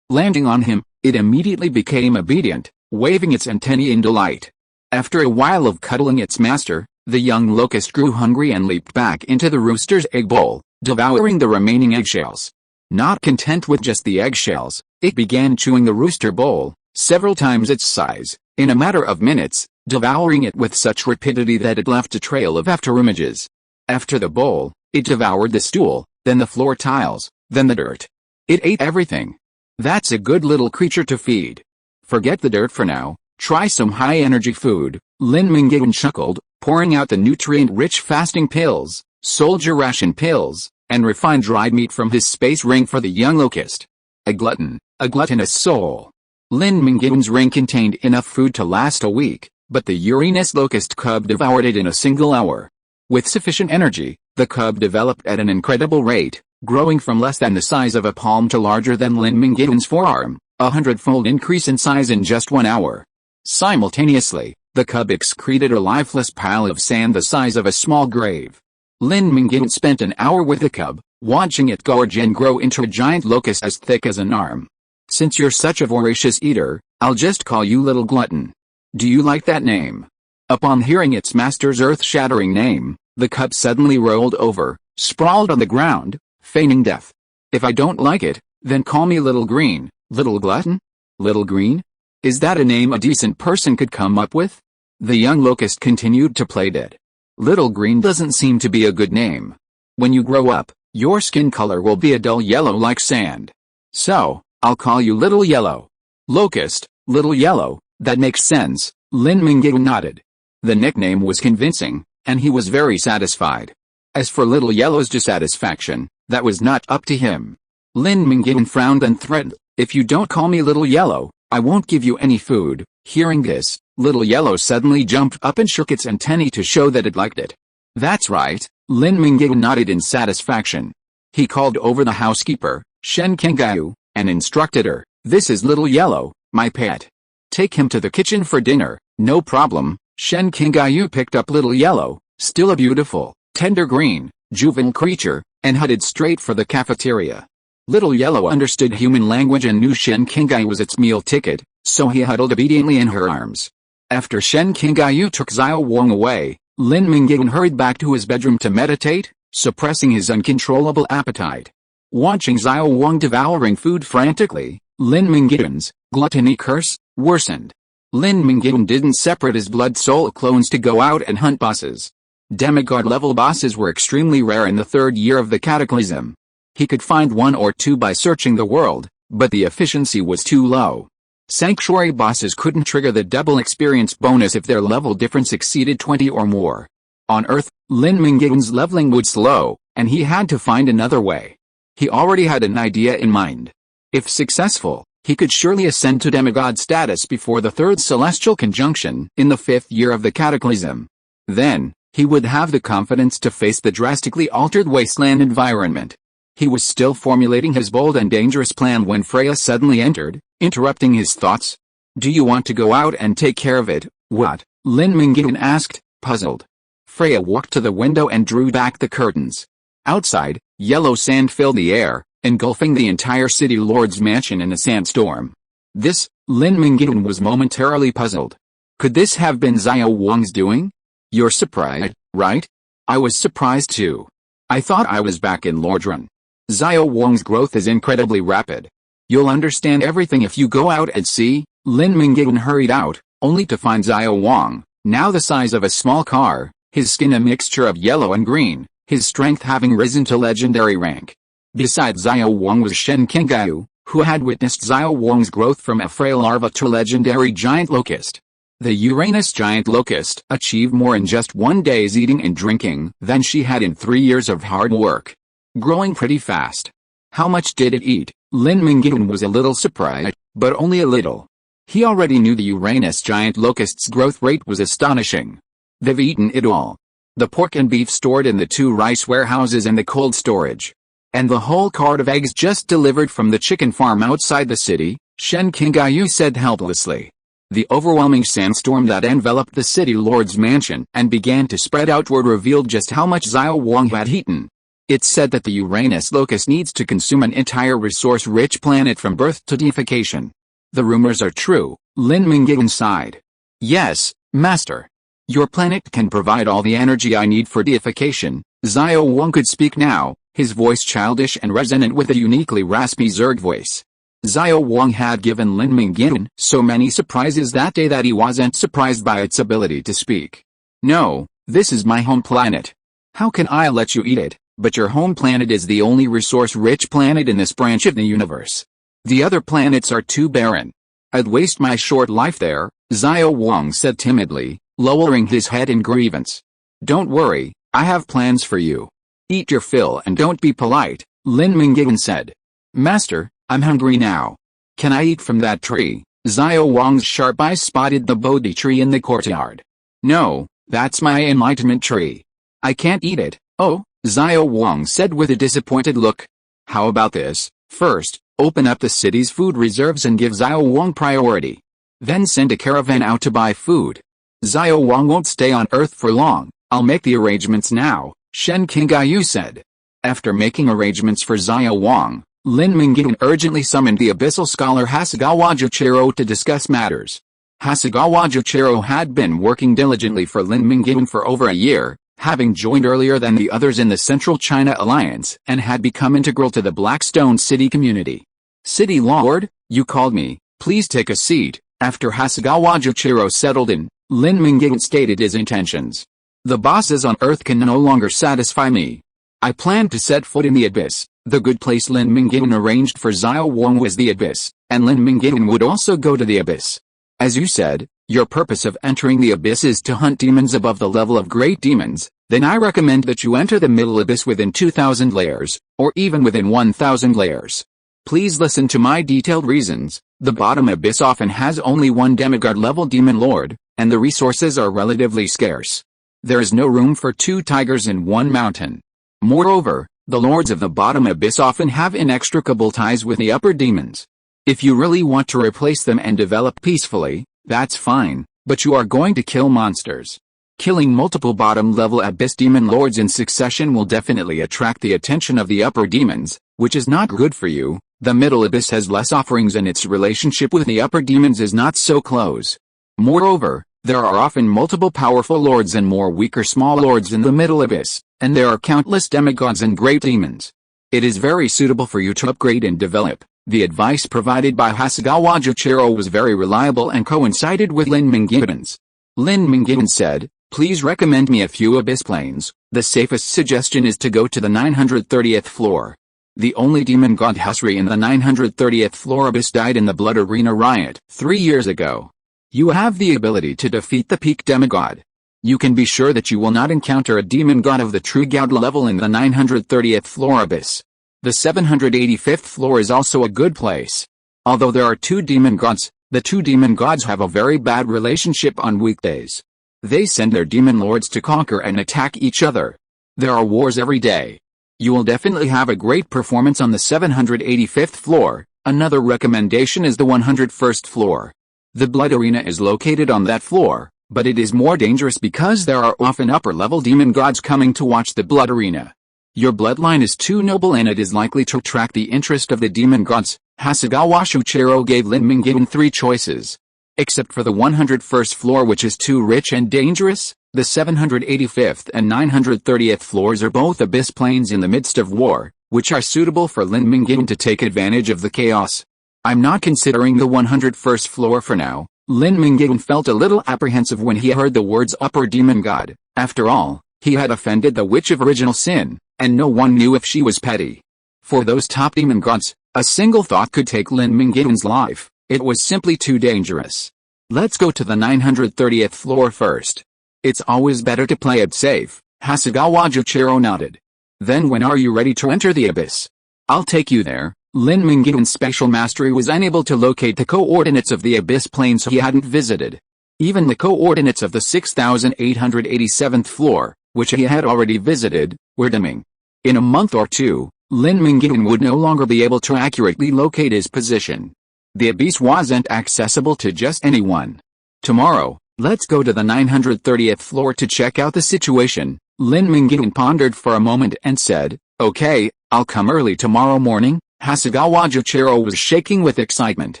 Landing on him, it immediately became obedient, waving its antennae in delight. After a while of cuddling its master, the young locust grew hungry and leaped back into the rooster's egg bowl, devouring the remaining eggshells. Not content with just the eggshells, it began chewing the rooster bowl, several times its size, in a matter of minutes, devouring it with such rapidity that it left a trail of afterimages. After the bowl, it devoured the stool, then the floor tiles, then the dirt. It ate everything. That's a good little creature to feed. Forget the dirt for now, try some high-energy food, Lin Mingyuan chuckled, pouring out the nutrient-rich fasting pills, soldier ration pills, and refined dried meat from his space ring for the young locust. A gluttonous soul. Lin Mingyuan's ring contained enough food to last a week, but the Uranus locust cub devoured it in a single hour. With sufficient energy, the cub developed at an incredible rate, growing from less than the size of a palm to larger than Lin Mingyuan's forearm, 100-fold increase in size in just 1 hour. Simultaneously, the cub excreted a lifeless pile of sand the size of a small grave. Lin Mingyuan spent an hour with the cub, watching it gorge and grow into a giant locust as thick as an arm. Since you're such a voracious eater, I'll just call you Little Glutton. Do you like that name? Upon hearing its master's earth-shattering name, the cub suddenly rolled over, sprawled on the ground, feigning death. If I don't like it, then call me Little Green, Little Glutton? Little Green? Is that a name a decent person could come up with? The young locust continued to play dead. Little Green doesn't seem to be a good name. When you grow up, your skin color will be a dull yellow like sand. So, I'll call you Little Yellow. Locust, Little Yellow, that makes sense, Lin Mingyuan nodded. The nickname was convincing, and he was very satisfied. As for Little Yellow's dissatisfaction, that was not up to him. Lin Mingyuan frowned and threatened, if you don't call me Little Yellow, I won't give you any food. Hearing this, Little Yellow suddenly jumped up and shook its antennae to show that it liked it. That's right, Lin Mingyuan nodded in satisfaction. He called over the housekeeper, Yan Qianxue, and instructed her, this is Little Yellow, my pet. Take him to the kitchen for dinner. No problem. Yan Qianxue picked up Little Yellow, still a beautiful, tender green, juvenile creature, and headed straight for the cafeteria. Little Yellow understood human language and knew Yan Qianxue was its meal ticket, so he huddled obediently in her arms. After Yan Qianxue took Xiao Wang away, Lin Mingyuan hurried back to his bedroom to meditate, suppressing his uncontrollable appetite. Watching Xiao Wang devouring food frantically, Lin Mingyuan's gluttony curse worsened. Lin Mingyuan didn't separate his blood soul clones to go out and hunt bosses. Demigod-level bosses were extremely rare in the 3rd year of the Cataclysm. He could find 1 or 2 by searching the world, but the efficiency was too low. Sanctuary bosses couldn't trigger the double experience bonus if their level difference exceeded 20 or more. On Earth, Lin Mingyuan's leveling would slow, and he had to find another way. He already had an idea in mind. If successful, he could surely ascend to demigod status before the 3rd celestial conjunction in the 5th year of the Cataclysm. Then, he would have the confidence to face the drastically altered wasteland environment. He was still formulating his bold and dangerous plan when Freya suddenly entered, interrupting his thoughts. "Do you want to go out and take care of it, what?" Lin Mingyuan asked, puzzled. Freya walked to the window and drew back the curtains. Outside, yellow sand filled the air, engulfing the entire city lord's mansion in a sandstorm. This, Lin Mingyuan was momentarily puzzled. Could this have been Xiao Wang's doing? "You're surprised, right? I was surprised too. I thought I was back in Lordran. Xiao Wang's growth is incredibly rapid. You'll understand everything if you go out and see." Lin Mingyuan hurried out, only to find Xiao Wang, now the size of a small car, his skin a mixture of yellow and green, his strength having risen to legendary rank. Beside Xiao Wang was Yan Qianxue, who had witnessed Xiao Wang's growth from a frail larva to legendary giant locust. The Uranus giant locust achieved more in just one day's eating and drinking than she had in 3 years of hard work. Growing pretty fast. How much did it eat? Lin Mingyuan was a little surprised, but only a little. He already knew the Uranus giant locust's growth rate was astonishing. They've eaten it all. The pork and beef stored in the 2 rice warehouses and the cold storage. And the whole cart of eggs just delivered from the chicken farm outside the city, Yan Qianxue said helplessly. The overwhelming sandstorm that enveloped the city lord's mansion and began to spread outward revealed just how much Xiao Wang had eaten. It said that the Uranus locust needs to consume an entire resource-rich planet from birth to deification. The rumors are true, Lin Mingyuan sighed. Yes, Master. Your planet can provide all the energy I need for deification. Xiao Wang could speak now, his voice childish and resonant with a uniquely raspy Zerg voice. Xiao Wang had given Lin Mingyuan so many surprises that day that he wasn't surprised by its ability to speak. "No, this is my home planet. How can I let you eat it? But your home planet is the only resource-rich planet in this branch of the universe. The other planets are too barren. I'd waste my short life there," Xiao Wang said timidly, lowering his head in grievance. "Don't worry, I have plans for you. Eat your fill and don't be polite," Lin Mingyuan said. "Master, I'm hungry now. Can I eat from that tree?" Xiao Wang's sharp eyes spotted the Bodhi tree in the courtyard. "No, that's my enlightenment tree. I can't eat it." "Oh," Xiao Wang said with a disappointed look. "How about this? First, open up the city's food reserves and give Xiao Wang priority. Then send a caravan out to buy food. Xiao Wang won't stay on Earth for long. I'll make the arrangements now," Yan Qianxue said. After making arrangements for Xiao Wang, Lin Mingyuan urgently summoned the abyssal scholar Hasegawa Juchiro to discuss matters. Hasegawa Juchiro had been working diligently for Lin Mingyuan for over a year, having joined earlier than the others in the Central China Alliance and had become integral to the Blackstone City community. "City Lord, you called me, please take a seat." After Hasegawa Juchiro settled in, Lin Mingyuan stated his intentions. "The bosses on Earth can no longer satisfy me. I plan to set foot in the Abyss." The good place Lin Mingyuan arranged for Xiao Wang was the Abyss, and Lin Mingyuan would also go to the Abyss. "As you said, your purpose of entering the Abyss is to hunt demons above the level of great demons, then I recommend that you enter the Middle Abyss within 2,000 layers, or even within 1,000 layers. Please listen to my detailed reasons. The Bottom Abyss often has only one demigod-level demon lord, and the resources are relatively scarce. There is no room for 2 tigers in one mountain. Moreover, the lords of the Bottom Abyss often have inextricable ties with the upper demons. If you really want to replace them and develop peacefully, that's fine, but you are going to kill monsters. Killing multiple bottom-level Abyss demon lords in succession will definitely attract the attention of the upper demons, which is not good for you. The Middle Abyss has less offerings and its relationship with the upper demons is not so close. Moreover, there are often multiple powerful lords and more weaker small lords in the Middle Abyss, and there are countless demigods and great demons. It is very suitable for you to upgrade and develop." The advice provided by Hasegawa Juchiro was very reliable and coincided with Lin Mingyuan's. Lin Mingyuan said, "Please recommend me a few Abyss planes. The safest suggestion is to go to the 930th floor. The only demon god Husri in the 930th floor Abyss died in the Blood Arena riot 3 years ago. You have the ability to defeat the peak demigod. You can be sure that you will not encounter a demon god of the true god level in the 930th floor Abyss. The 785th floor is also a good place. Although there are 2 demon gods, the 2 demon gods have a very bad relationship on weekdays. They send their demon lords to conquer and attack each other. There are wars every day. You will definitely have a great performance on the 785th floor. Another recommendation is the 101st floor. The Blood Arena is located on that floor, but it is more dangerous because there are often upper-level demon gods coming to watch the Blood Arena. Your bloodline is too noble and it is likely to attract the interest of the demon gods. Hasegawa Shuichiro gave Lin Mingyuan 3 choices. Except for the 101st floor, which is too rich and dangerous, the 785th and 930th floors are both abyss planes in the midst of war, which are suitable for Lin Mingyuan to take advantage of the chaos. I'm not considering the 101st floor for now. Lin Mingyuan felt a little apprehensive when he heard the words upper demon god. After all, he had offended the witch of original sin, and no one knew if she was petty. For those top demon gods, a single thought could take Lin Mingyuan's life. It was simply too dangerous. Let's go to the 930th floor first. It's always better to play it safe. Hasegawa Shuichiro nodded. Then when are you ready to enter the abyss? I'll take you there. Lin Mingyuan's special mastery was unable to locate the coordinates of the abyss planes he hadn't visited. Even the coordinates of the 6887th floor, which he had already visited, were dimming. In a month or two, Lin Mingyuan would no longer be able to accurately locate his position. The abyss wasn't accessible to just anyone. Tomorrow, let's go to the 930th floor to check out the situation. Lin Mingyuan pondered for a moment and said, okay, I'll come early tomorrow morning. Hasegawa Shuichiro was shaking with excitement.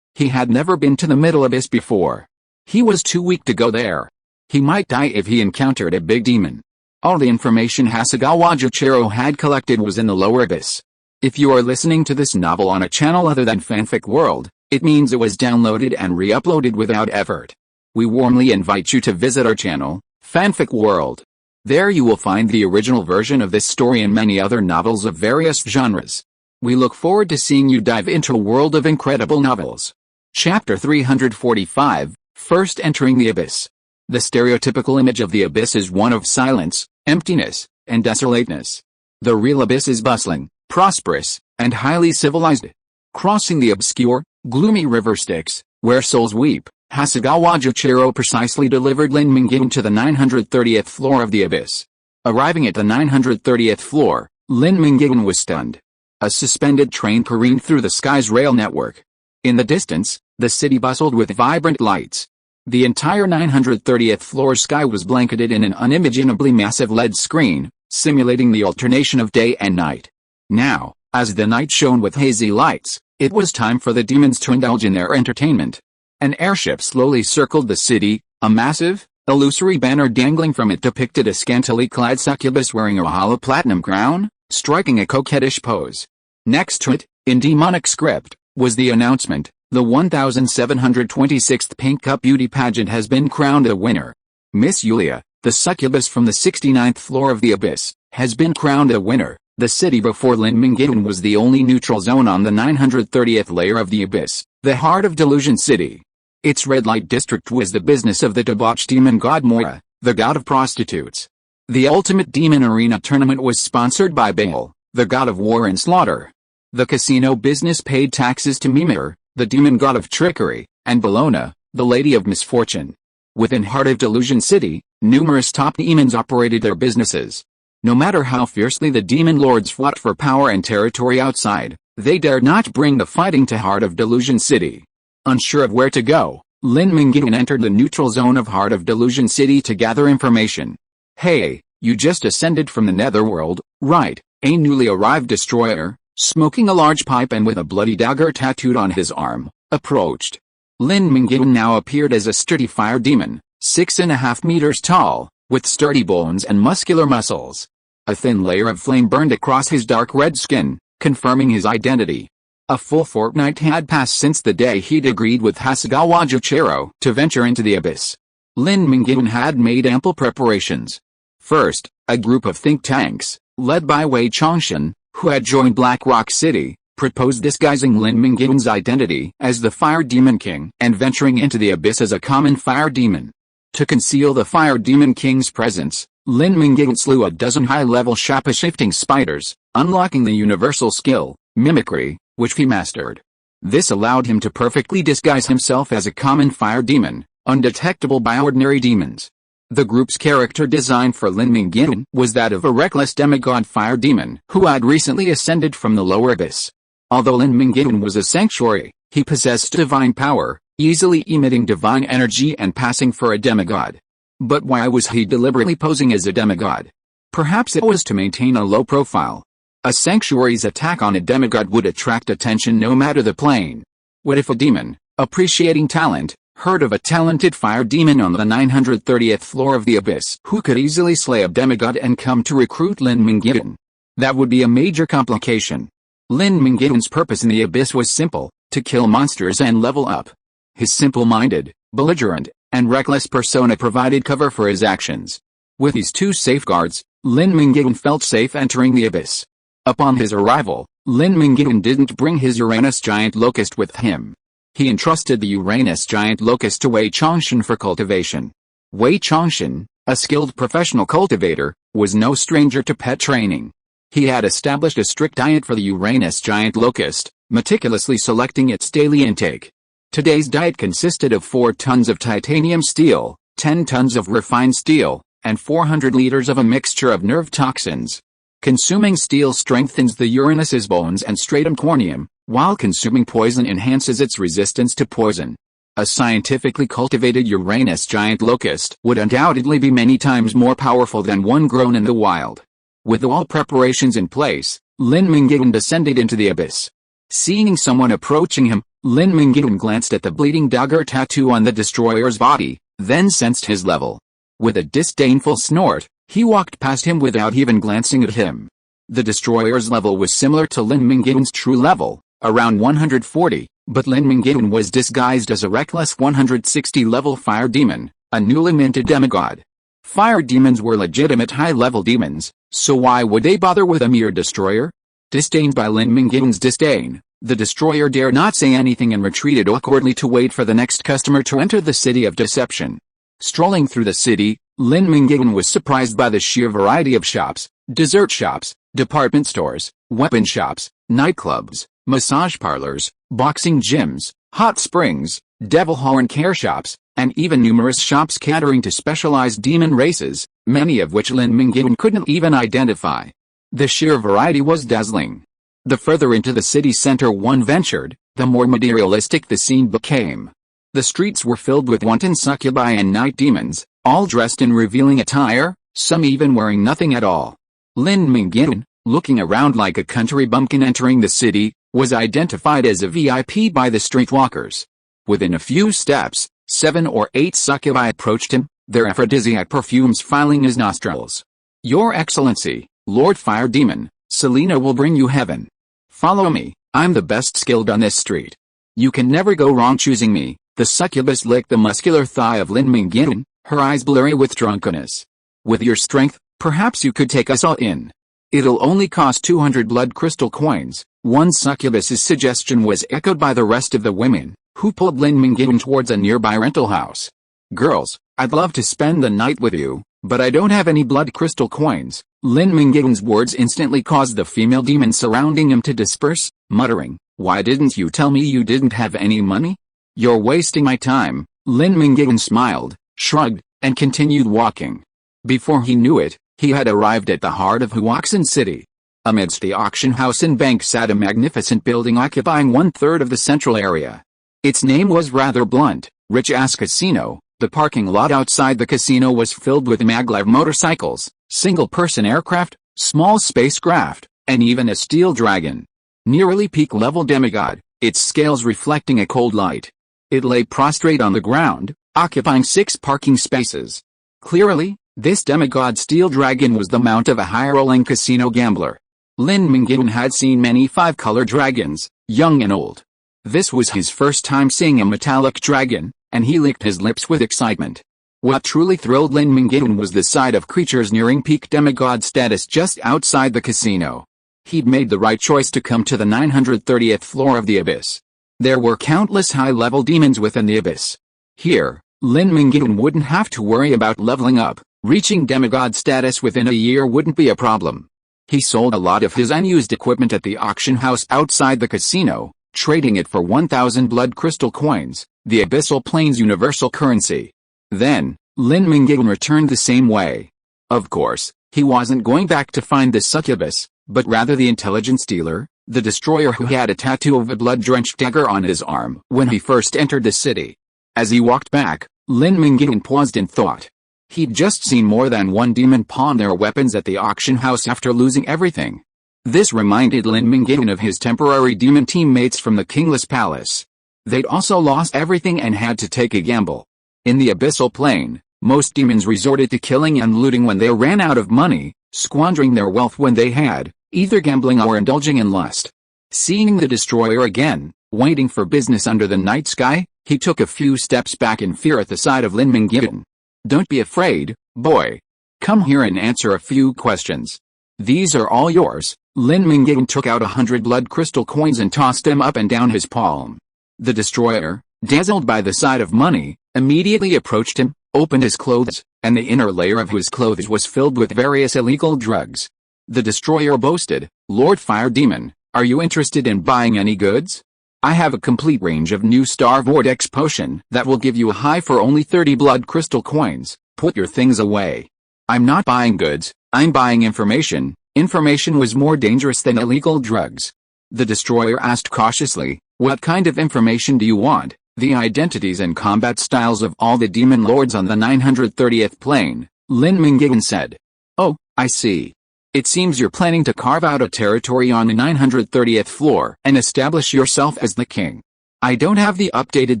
He had never been to the middle abyss before. He was too weak to go there. He might die if he encountered a big demon. All the information Hasegawa Shuichiro had collected was in the lower abyss. If you are listening to this novel on a channel other than Fanfic World, it means it was downloaded and re-uploaded without effort. We warmly invite you to visit our channel, Fanfic World. There you will find the original version of this story and many other novels of various genres. We look forward to seeing you dive into a world of incredible novels. Chapter 345, First Entering the Abyss. The stereotypical image of the abyss is one of silence, emptiness, and desolateness. The real abyss is bustling, prosperous, and highly civilized. Crossing the obscure, gloomy river Styx, where souls weep, Hasegawa Shuichiro precisely delivered Lin Mingyuan to the 930th floor of the abyss. Arriving at the 930th floor, Lin Mingyuan was stunned. A suspended train careened through the sky's rail network. In the distance, the city bustled with vibrant lights. The entire 930th floor sky was blanketed in an unimaginably massive LED screen, simulating the alternation of day and night. Now, as the night shone with hazy lights, it was time for the demons to indulge in their entertainment. An airship slowly circled the city, a massive, illusory banner dangling from it depicted a scantily clad succubus wearing a hollow platinum crown, striking a coquettish pose. Next to it, in demonic script, was the announcement, the 1726th Pink Cup Beauty Pageant has been crowned a winner. Miss Yulia, the succubus from the 69th floor of the abyss, has been crowned a winner. The city before Lin Mingyuan was the only neutral zone on the 930th layer of the abyss, the heart of Delusion City. Its red light district was the business of the debauched demon god Moira, the god of prostitutes. The ultimate demon arena tournament was sponsored by Baal, the god of war and slaughter. The casino business paid taxes to Mimir, the demon god of trickery, and Bellona, the lady of misfortune. Within heart of Delusion City, numerous top demons operated their businesses. No matter how fiercely the demon lords fought for power and territory outside, they dared not bring the fighting to heart of Delusion City. Unsure of where to go, Lin Mingyuan entered the neutral zone of heart of Delusion City to gather information. Hey, you just ascended from the netherworld, right? A newly arrived destroyer, smoking a large pipe and with a bloody dagger tattooed on his arm, approached. Lin Mingyuan now appeared as a sturdy fire demon, 6.5 meters tall, with sturdy bones and muscular muscles. A thin layer of flame burned across his dark red skin, confirming his identity. A full fortnight had passed since the day he'd agreed with Hasegawa Shuichiro to venture into the abyss. Lin Mingyuan had made ample preparations. First, a group of think tanks, led by Yan Qianxue, who had joined Black Rock City, proposed disguising Lin Mingyuan's identity as the Fire Demon King and venturing into the abyss as a common fire demon. To conceal the Fire Demon King's presence, Lin Mingyuan slew a dozen high-level shape-shifting spiders, unlocking the universal skill, mimicry, which he mastered. This allowed him to perfectly disguise himself as a common fire demon, undetectable by ordinary demons. The group's character design for Lin Mingyuan was that of a reckless demigod fire demon who had recently ascended from the lower abyss. Although Lin Mingyuan was a sanctuary, he possessed divine power, easily emitting divine energy and passing for a demigod. But why was he deliberately posing as a demigod? Perhaps it was to maintain a low profile. A sanctuary's attack on a demigod would attract attention no matter the plane. What if a demon, appreciating talent, heard of a talented fire demon on the 930th floor of the abyss who could easily slay a demigod and come to recruit Lin Mingyuan? That would be a major complication. Lin Mingyuan's purpose in the abyss was simple: to kill monsters and level up. His simple-minded, belligerent, and reckless persona provided cover for his actions. With these two safeguards, Lin Mingyuan felt safe entering the abyss. Upon his arrival, Lin Mingyuan didn't bring his Uranus giant locust with him. He entrusted the Uranus giant locust to Yan Qianxue for cultivation. Yan Qianxue, a skilled professional cultivator, was no stranger to pet training. He had established a strict diet for the Uranus giant locust, meticulously selecting its daily intake. Today's diet consisted of 4 tons of titanium steel, 10 tons of refined steel, and 400 liters of a mixture of nerve toxins. Consuming steel strengthens the Uranus's bones and stratum corneum, while consuming poison enhances its resistance to poison. A scientifically cultivated Uranus giant locust would undoubtedly be many times more powerful than one grown in the wild. With all preparations in place, Lin Mingyuan descended into the abyss. Seeing someone approaching him, Lin Mingyuan glanced at the bleeding dagger tattoo on the destroyer's body, then sensed his level. With a disdainful snort, he walked past him without even glancing at him. The destroyer's level was similar to Lin Mingyuan's true level, around 140, but Lin Mingyuan was disguised as a reckless 160-level fire demon, a newly minted demigod. Fire demons were legitimate high-level demons, so why would they bother with a mere destroyer? Disdained by Lin Mingyuan's disdain, the destroyer dared not say anything and retreated awkwardly to wait for the next customer to enter the city of deception. Strolling through the city, Lin Mingyuan was surprised by the sheer variety of shops, dessert shops, department stores, weapon shops, nightclubs, massage parlors, boxing gyms, hot springs, devil horn care shops, and even numerous shops catering to specialized demon races, many of which Lin Mingyuan couldn't even identify. The sheer variety was dazzling. The further into the city center one ventured, the more materialistic the scene became. The streets were filled with wanton succubi and night demons, all dressed in revealing attire, some even wearing nothing at all. Lin Mingyuan, looking around like a country bumpkin entering the city, was identified as a VIP by the streetwalkers. Within a few steps, 7 or 8 succubi approached him, their aphrodisiac perfumes filing his nostrils. "Your Excellency, Lord Fire Demon, Selena will bring you heaven. Follow me, I'm the best skilled on this street. You can never go wrong choosing me." The succubus licked the muscular thigh of Lin Mingyuan, her eyes blurry with drunkenness. "With your strength, perhaps you could take us all in. It'll only cost 200 blood crystal coins." One succubus's suggestion was echoed by the rest of the women, who pulled Lin Mingyuan towards a nearby rental house. "Girls, I'd love to spend the night with you, but I don't have any blood crystal coins." Lin Mingyuan's words instantly caused the female demons surrounding him to disperse, muttering, "Why didn't you tell me you didn't have any money? You're wasting my time." Lin Mingyuan smiled, shrugged, and continued walking. Before he knew it, he had arrived at the heart of Huaxin City. Amidst the auction house and bank sat a magnificent building occupying 1/3 of the central area. Its name was rather blunt, Rich Ass Casino. The parking lot outside the casino was filled with maglev motorcycles, single-person aircraft, small spacecraft, and even a steel dragon. Nearly peak-level demigod, its scales reflecting a cold light. It lay prostrate on the ground, occupying 6 parking spaces. Clearly, this demigod steel dragon was the mount of a high-rolling casino gambler. Lin Mingyuan had seen many 5-color dragons, young and old. This was his first time seeing a metallic dragon, and he licked his lips with excitement. What truly thrilled Lin Mingyuan was the sight of creatures nearing peak demigod status just outside the casino. He'd made the right choice to come to the 930th floor of the abyss. There were countless high-level demons within the abyss. Here, Lin Mingyuan wouldn't have to worry about leveling up. Reaching demigod status within a year wouldn't be a problem. He sold a lot of his unused equipment at the auction house outside the casino, trading it for 1,000 blood crystal coins, the abyssal plane's universal currency. Then, Lin Mingyuan returned the same way. Of course, he wasn't going back to find the succubus, but rather the intelligence dealer, the destroyer who had a tattoo of a blood-drenched dagger on his arm when he first entered the city. As he walked back, Lin Mingyuan paused in thought. He'd just seen more than one demon pawn their weapons at the auction house after losing everything. This reminded Lin Mingyuan of his temporary demon teammates from the Kingless Palace. They'd also lost everything and had to take a gamble. In the abyssal plane, most demons resorted to killing and looting when they ran out of money, squandering their wealth when they had, either gambling or indulging in lust. Seeing the destroyer again, waiting for business under the night sky, he took a few steps back in fear at the sight of Lin Mingyuan. Don't be afraid, boy. Come here and answer a few questions. These are all yours. Lin Mingyuan took out 100 blood crystal coins and tossed them up and down his palm. The destroyer, dazzled by the sight of money, immediately approached him, opened his clothes, and the inner layer of his clothes was filled with various illegal drugs. The destroyer boasted, "Lord Fire Demon, are you interested in buying any goods? I have a complete range of new Star Vortex potion that will give you a high for only 30 blood crystal coins. Put your things away." "I'm not buying goods, I'm buying information." Information was more dangerous than illegal drugs. The destroyer asked cautiously, "What kind of information do you want?" "The identities and combat styles of all the demon lords on the 930th plane," Lin Mingyuan said. "Oh, I see. It seems you're planning to carve out a territory on the 930th floor and establish yourself as the king. I don't have the updated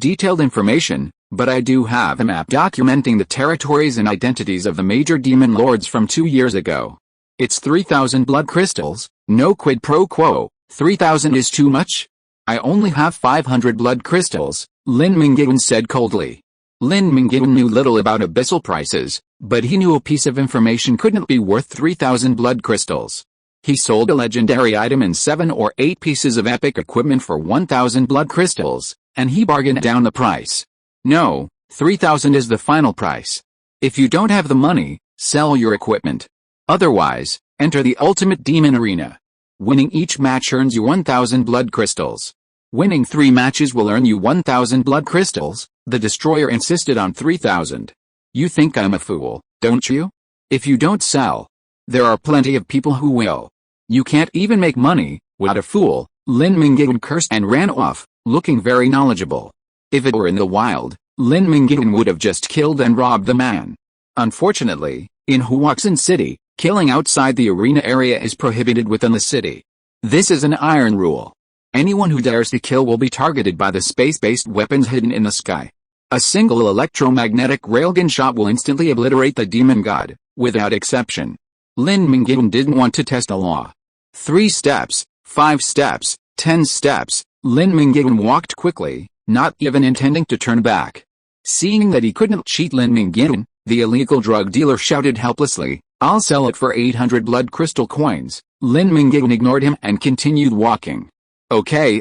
detailed information, but I do have a map documenting the territories and identities of the major demon lords from 2 years ago. It's 3,000 blood crystals, no quid pro quo. 3,000 is too much? I only have 500 blood crystals," Lin Mingyuan said coldly. Lin Mingyuan knew little about abyssal prices, but he knew a piece of information couldn't be worth 3,000 blood crystals. He sold a legendary item and 7 or 8 pieces of epic equipment for 1,000 blood crystals, and he bargained down the price. "No, 3,000 is the final price. If you don't have the money, sell your equipment. Otherwise, enter the ultimate demon arena. Winning each match earns you 1,000 blood crystals. Winning 3 matches will earn you 1,000 blood crystals." The destroyer insisted on 3,000. "You think I'm a fool, don't you? If you don't sell, there are plenty of people who will. You can't even make money." "What a fool," Lin Mingyuan cursed and ran off, looking very knowledgeable. If it were in the wild, Lin Mingyuan would have just killed and robbed the man. Unfortunately, in Huaxin City, killing outside the arena area is prohibited within the city. This is an iron rule. Anyone who dares to kill will be targeted by the space-based weapons hidden in the sky. A single electromagnetic railgun shot will instantly obliterate the demon god, without exception. Lin Mingyuan didn't want to test the law. 3 steps, 5 steps, 10 steps, Lin Mingyuan walked quickly, not even intending to turn back. Seeing that he couldn't cheat Lin Mingyuan, the illegal drug dealer shouted helplessly, "I'll sell it for 800 blood crystal coins." Lin Mingyuan ignored him and continued walking. Okay,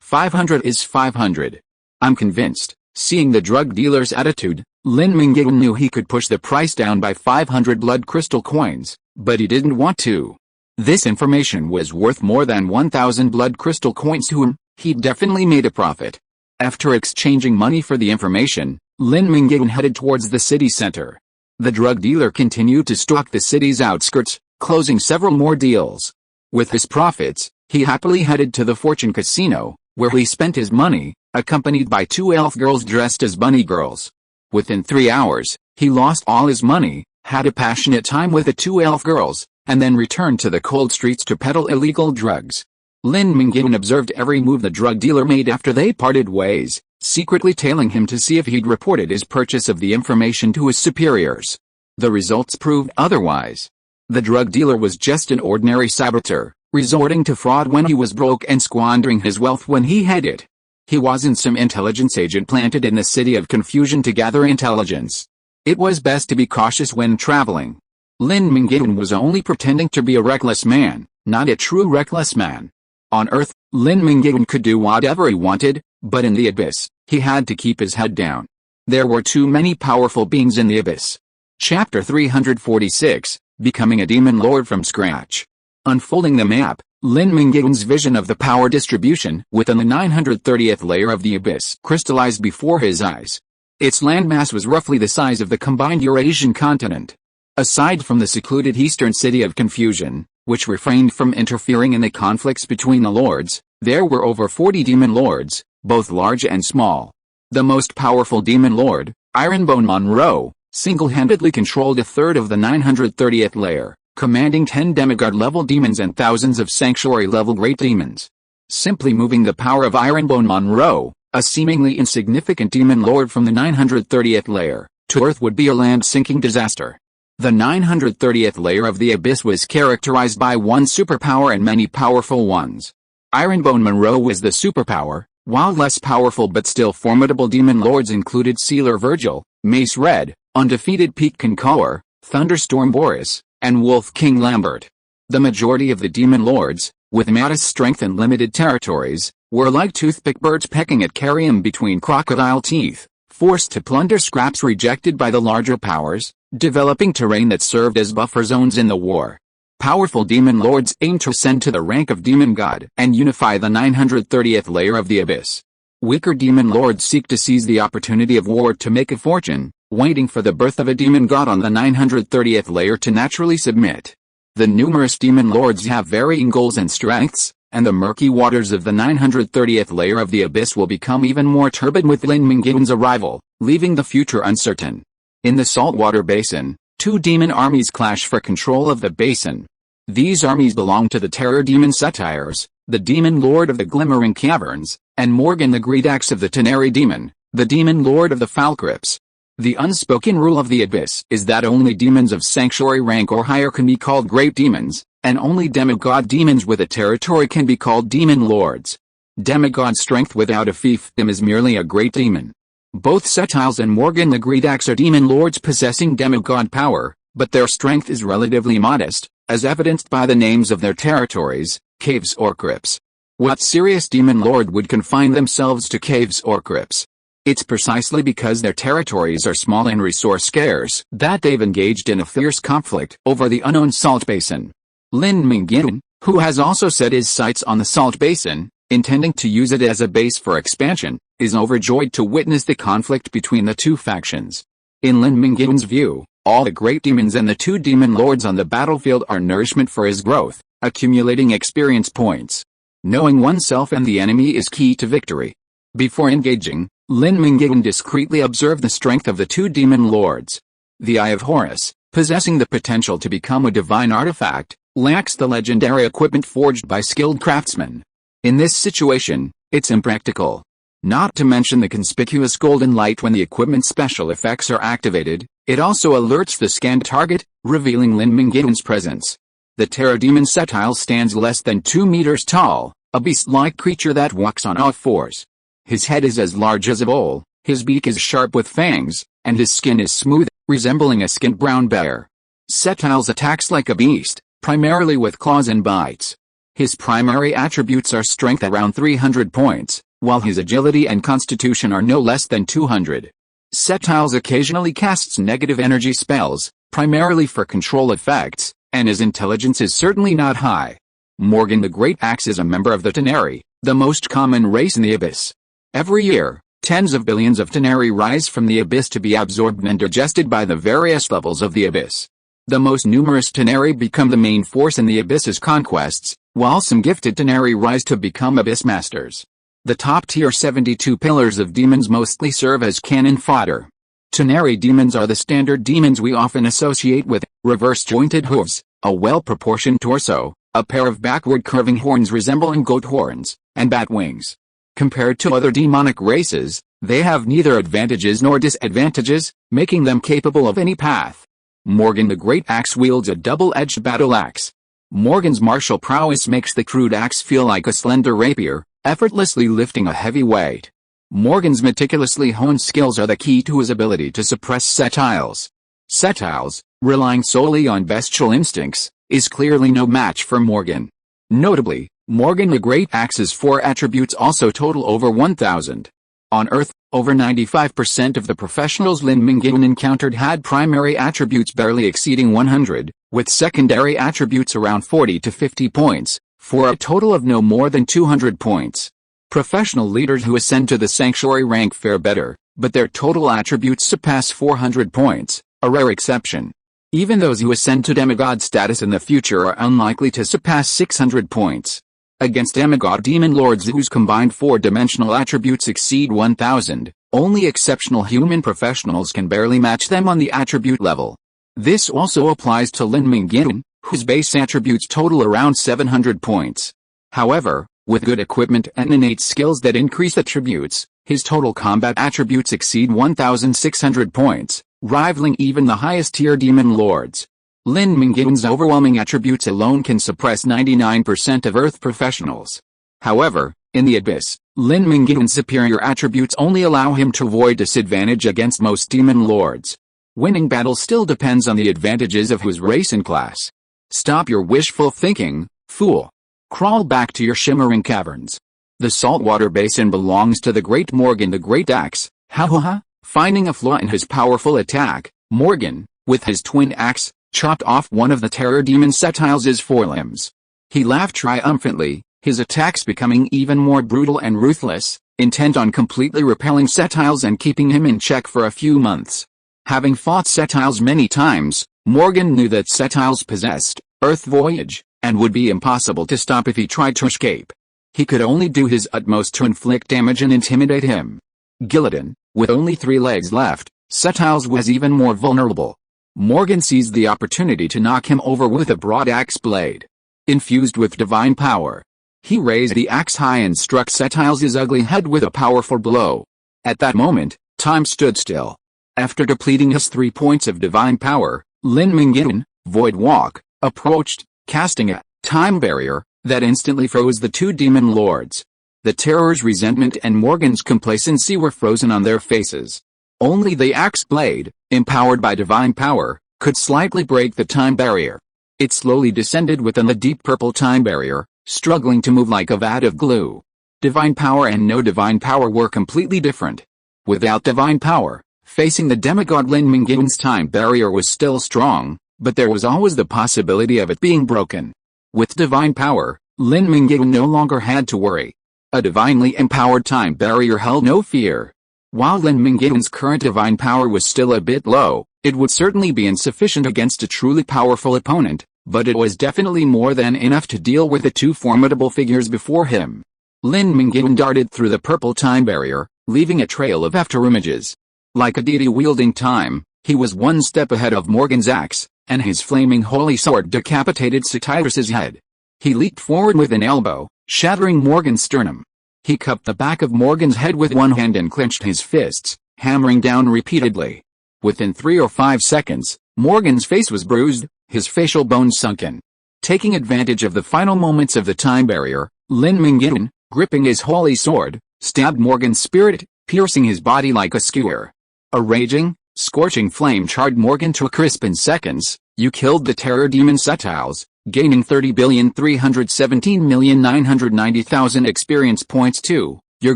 500 is 500. I'm convinced." Seeing the drug dealer's attitude, Lin Mingyuan knew he could push the price down by 500 blood crystal coins, but he didn't want to. This information was worth more than 1,000 blood crystal coins to him. He'd definitely made a profit. After exchanging money for the information, Lin Mingyuan headed towards the city center. The drug dealer continued to stalk the city's outskirts, closing several more deals. With his profits, he happily headed to the Fortune Casino, where he spent his money, accompanied by 2 elf girls dressed as bunny girls. Within 3 hours, he lost all his money, had a passionate time with the 2 elf girls, and then returned to the cold streets to peddle illegal drugs. Lin Mingyuan observed every move the drug dealer made after they parted ways, secretly tailing him to see if he'd reported his purchase of the information to his superiors. The results proved otherwise. The drug dealer was just an ordinary saboteur, resorting to fraud when he was broke and squandering his wealth when he had it. He wasn't some intelligence agent planted in the city of confusion to gather intelligence. It was best to be cautious when traveling. Lin Mingyuan was only pretending to be a reckless man, not a true reckless man. On Earth, Lin Mingyuan could do whatever he wanted, but in the Abyss, he had to keep his head down. There were too many powerful beings in the Abyss. Chapter 346, Becoming a Demon Lord from Scratch. Unfolding the map, Lin Mingyuan's vision of the power distribution within the 930th layer of the Abyss crystallized before his eyes. Its landmass was roughly the size of the combined Eurasian continent. Aside from the secluded eastern city of Confusion, which refrained from interfering in the conflicts between the lords, there were over 40 demon lords, both large and small. The most powerful demon lord, Ironbone Monroe, single-handedly controlled a third of the 930th layer, commanding 10 demigod-level demons and thousands of sanctuary-level great demons. Simply moving the power of Ironbone Monroe, a seemingly insignificant demon lord from the 930th layer, to Earth would be a land-sinking disaster. The 930th layer of the Abyss was characterized by one superpower and many powerful ones. Ironbone Monroe was the superpower, while less powerful but still formidable demon lords included Sealer Virgil, Mace Red, Undefeated Pete Concour, Thunderstorm Boris, and Wolf King Lambert. The majority of the demon lords, with modest strength and limited territories, were like toothpick birds pecking at carrion between crocodile teeth, forced to plunder scraps rejected by the larger powers, developing terrain that served as buffer zones in the war. Powerful demon lords aimed to ascend to the rank of demon god and unify the 930th layer of the Abyss. Weaker demon lords seek to seize the opportunity of war to make a fortune, waiting for the birth of a demon god on the 930th layer to naturally submit. The numerous demon lords have varying goals and strengths, and the murky waters of the 930th layer of the Abyss will become even more turbid with Lin Mingyuan's arrival, leaving the future uncertain. In the saltwater basin, two demon armies clash for control of the basin. These armies belong to the terror demon Satyrs, the demon lord of the glimmering caverns, and Morgan the great axe of the Teneri demon, the demon lord of the Falcrypts. The unspoken rule of the Abyss is that only demons of sanctuary rank or higher can be called great demons, and only demigod demons with a territory can be called demon lords. Demigod strength without a fiefdom is merely a great demon. Both Satyrs and Morgan the great axe are demon lords possessing demigod power, but their strength is relatively modest, as evidenced by the names of their territories, caves or crypts. What serious demon lord would confine themselves to caves or crypts? It's precisely because their territories are small and resource scarce that they've engaged in a fierce conflict over the unknown salt basin. Lin Mingyuan, who has also set his sights on the salt basin, intending to use it as a base for expansion, is overjoyed to witness the conflict between the two factions. In Lin Mingyuan's view, all the great demons and the two demon lords on the battlefield are nourishment for his growth, accumulating experience points. Knowing oneself and the enemy is key to victory. Before engaging, Lin Mingyuan discreetly observed the strength of the two demon lords. The Eye of Horus, possessing the potential to become a divine artifact, lacks the legendary equipment forged by skilled craftsmen. In this situation, it's impractical. Not to mention the conspicuous golden light when the equipment's special effects are activated, it also alerts the scanned target, revealing Lin Mingyuan's presence. The terror demon Satyr stands less than 2 meters tall, a beast-like creature that walks on all fours. His head is as large as a bowl, his beak is sharp with fangs, and his skin is smooth, resembling a skinned brown bear. Satyr attacks like a beast, primarily with claws and bites. His primary attributes are strength around 300 points, while his agility and constitution are no less than 200. Satyr occasionally casts negative energy spells, primarily for control effects, and his intelligence is certainly not high. Morgan the Great Axe is a member of the Teneri, the most common race in the Abyss. Every year, tens of billions of Teneri rise from the Abyss to be absorbed and digested by the various levels of the Abyss. The most numerous Teneri become the main force in the Abyss's conquests, while some gifted Teneri rise to become Abyss Masters. The top-tier 72 pillars of demons mostly serve as cannon fodder. Teneri demons are the standard demons we often associate with reverse-jointed hooves, a well-proportioned torso, a pair of backward-curving horns resembling goat horns, and bat wings. Compared to other demonic races, they have neither advantages nor disadvantages, making them capable of any path. Morgan the Great Axe wields a double-edged battle axe. Morgan's martial prowess makes the crude axe feel like a slender rapier, effortlessly lifting a heavy weight. Morgan's meticulously honed skills are the key to his ability to suppress Satyrs. Satyrs, relying solely on bestial instincts, is clearly no match for Morgan. Notably, Morgan the Great Axe's 4 attributes also total over 1,000. On Earth, over 95% of the professionals Lin Mingyuan encountered had primary attributes barely exceeding 100, with secondary attributes around 40 to 50 points, for a total of no more than 200 points. Professional leaders who ascend to the sanctuary rank fare better, but their total attributes surpass 400 points, a rare exception. Even those who ascend to demigod status in the future are unlikely to surpass 600 points. Against demigod demon lords whose combined four-dimensional attributes exceed 1000, only exceptional human professionals can barely match them on the attribute level. This also applies to Lin Mingyuan, whose base attributes total around 700 points. However, with good equipment and innate skills that increase attributes, his total combat attributes exceed 1600 points, rivaling even the highest-tier demon lords. Lin Mingyuan's overwhelming attributes alone can suppress 99% of Earth professionals. However, in the Abyss, Lin Mingyuan's superior attributes only allow him to avoid disadvantage against most demon lords. Winning battles still depends on the advantages of his race and class. Stop your wishful thinking, fool. Crawl back to your shimmering caverns. The saltwater basin belongs to the Great Morgan the Great Axe. Ha ha ha. Finding a flaw in his powerful attack, Morgan, with his twin axe, chopped off one of the terror demon Setiles' forelimbs. He laughed triumphantly, his attacks becoming even more brutal and ruthless, intent on completely repelling Setiles and keeping him in check for a few months. Having fought Setiles many times, Morgan knew that Setiles possessed Earth Voyage, and would be impossible to stop if he tried to escape. He could only do his utmost to inflict damage and intimidate him. Gillidan, with only 3 legs left, Setiles was even more vulnerable. Morgan seized the opportunity to knock him over with a broad axe blade. Infused with divine power, he raised the axe high and struck Setiles' ugly head with a powerful blow. At that moment, time stood still. After depleting his 3 points of divine power, Lin Mingyuan, Void Walk, approached, casting a time barrier that instantly froze the 2 demon lords. The terror's resentment and Morgan's complacency were frozen on their faces. Only the axe blade, empowered by divine power, could slightly break the time barrier. It slowly descended within the deep purple time barrier, struggling to move like a vat of glue. Divine power and no divine power were completely different. Without divine power, facing the demigod Lin Mingyuan's time barrier was still strong, but there was always the possibility of it being broken. With divine power, Lin Mingyuan no longer had to worry. A divinely empowered time barrier held no fear. While Lin Mingyuan's current divine power was still a bit low, it would certainly be insufficient against a truly powerful opponent, but it was definitely more than enough to deal with the 2 formidable figures before him. Lin Mingyuan darted through the purple time barrier, leaving a trail of afterimages. Like a deity wielding time, he was 1 step ahead of Morgan's axe, and his flaming holy sword decapitated Setiles' head. He leaped forward with an elbow, shattering Morgan's sternum. He cupped the back of Morgan's head with one hand and clenched his fists, hammering down repeatedly. Within 3 or 5 seconds, Morgan's face was bruised, his facial bones sunken. Taking advantage of the final moments of the time barrier, Lin Mingyuan, gripping his holy sword, stabbed Morgan's spirit, piercing his body like a skewer. A raging, scorching flame charred Morgan to a crisp in seconds. You killed the terror demon Setiles, gaining 30,317,990,000 experience points. 2. Your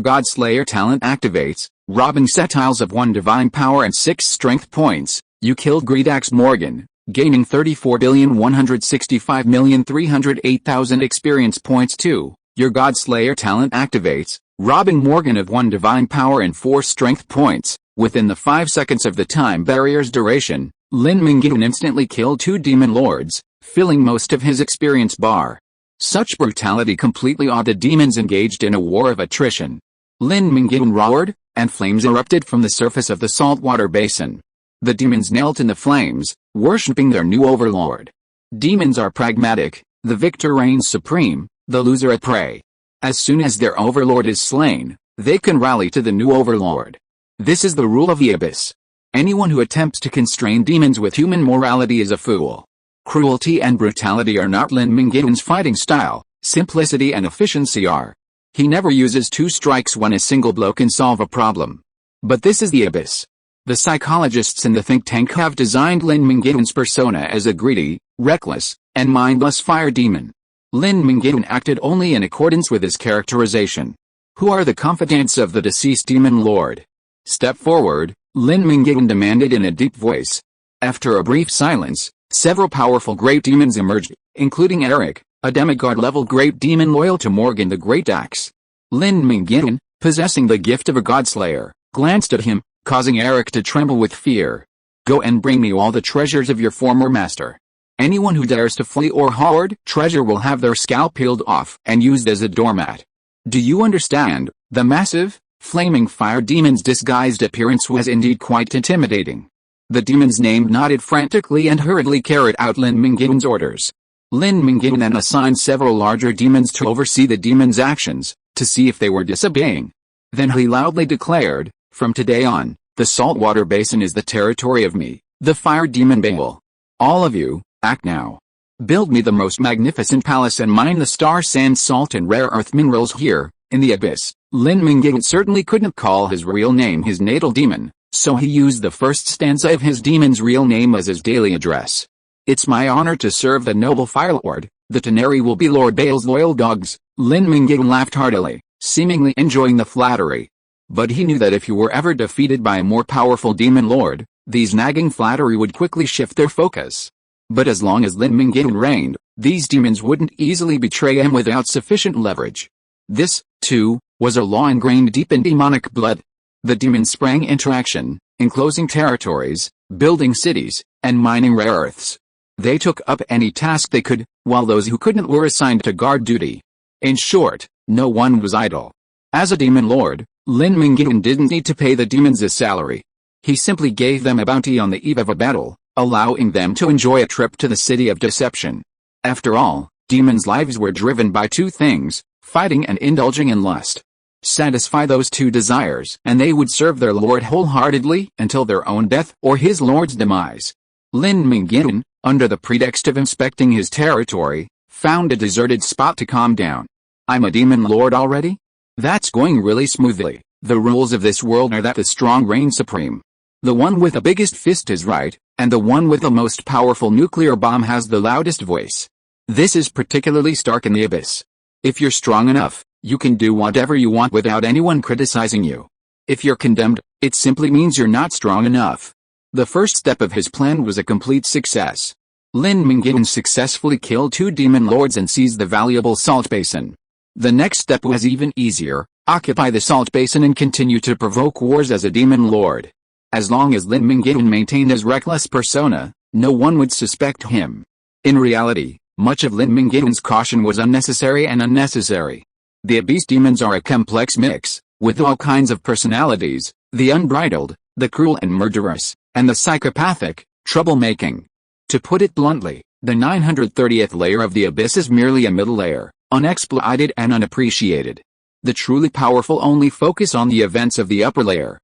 Godslayer talent activates, robbing Setiles of 1 divine power and 6 strength points. You killed Greedaxe Morgan, gaining 34,165,308,000 experience points. 2. Your Godslayer talent activates, robbing Morgan of 1 divine power and 4 strength points. Within the 5 seconds of the time barrier's duration, Lin Mingyuan instantly killed 2 demon lords, filling most of his experience bar. Such brutality completely awed the demons engaged in a war of attrition. Lin Mingyuan roared, and flames erupted from the surface of the saltwater basin. The demons knelt in the flames, worshipping their new overlord. Demons are pragmatic, the victor reigns supreme, the loser a prey. As soon as their overlord is slain, they can rally to the new overlord. This is the rule of the Abyss. Anyone who attempts to constrain demons with human morality is a fool. Cruelty and brutality are not Lin Mingyuan's fighting style, simplicity and efficiency are. He never uses 2 strikes when a single blow can solve a problem. But this is the Abyss. The psychologists in the think tank have designed Lin Mingyuan's persona as a greedy, reckless, and mindless fire demon. Lin Mingyuan acted only in accordance with his characterization. Who are the confidants of the deceased demon lord? Step forward, Lin Mingyuan demanded in a deep voice. After a brief silence, several powerful great demons emerged, including Eric, a demigod-level great demon loyal to Morgan the Great Axe. Lin Mingyuan, possessing the gift of a godslayer, glanced at him, causing Eric to tremble with fear. Go and bring me all the treasures of your former master. Anyone who dares to flee or hoard treasure will have their scalp peeled off and used as a doormat. Do you understand? The massive, flaming fire demon's disguised appearance was indeed quite intimidating. The demon's name nodded frantically and hurriedly carried out Lin Mingyuan's orders. Lin Mingyuan then assigned several larger demons to oversee the demon's actions, to see if they were disobeying. Then he loudly declared, "From today on, the saltwater basin is the territory of me, the fire demon Baal. All of you, act now. Build me the most magnificent palace and mine the star sand, salt and rare earth minerals here, in the abyss." Lin Mingyuan certainly couldn't call his real name his natal demon, so he used the first stanza of his demon's real name as his daily address. "It's my honor to serve the noble Fire Lord. The Tenari will be Lord Baal's loyal dogs." Lin Mingyuan laughed heartily, seemingly enjoying the flattery. But he knew that if he were ever defeated by a more powerful demon lord, these nagging flattery would quickly shift their focus. But as long as Lin Mingyuan reigned, these demons wouldn't easily betray him without sufficient leverage. This, too, was a law ingrained deep in demonic blood. The demons sprang into action, enclosing territories, building cities, and mining rare earths. They took up any task they could, while those who couldn't were assigned to guard duty. In short, no one was idle. As a demon lord, Lin Mingyuan didn't need to pay the demons a salary. He simply gave them a bounty on the eve of a battle, allowing them to enjoy a trip to the city of deception. After all, demons' lives were driven by two things: fighting and indulging in lust. Satisfy those two desires and they would serve their lord wholeheartedly until their own death or his lord's demise. Lin Mingyuan, under the pretext of inspecting his territory, found a deserted spot to calm down. "I'm a demon lord already? That's going really smoothly. The rules of this world are that the strong reign supreme. The one with the biggest fist is right, and the one with the most powerful nuclear bomb has the loudest voice. This is particularly stark in the abyss. If you're strong enough, you can do whatever you want without anyone criticizing you. If you're condemned, it simply means you're not strong enough." The first step of his plan was a complete success. Lin Mingyuan successfully killed two demon lords and seized the valuable salt basin. The next step was even easier: occupy the salt basin and continue to provoke wars as a demon lord. As long as Lin Mingyuan maintained his reckless persona, no one would suspect him. In reality, much of Lin Mingyuan's caution was unnecessary and unnecessary. The abyss demons are a complex mix, with all kinds of personalities: the unbridled, the cruel and murderous, and the psychopathic, troublemaking. To put it bluntly, the 930th layer of the abyss is merely a middle layer, unexploited and unappreciated. The truly powerful only focus on the events of the upper layer.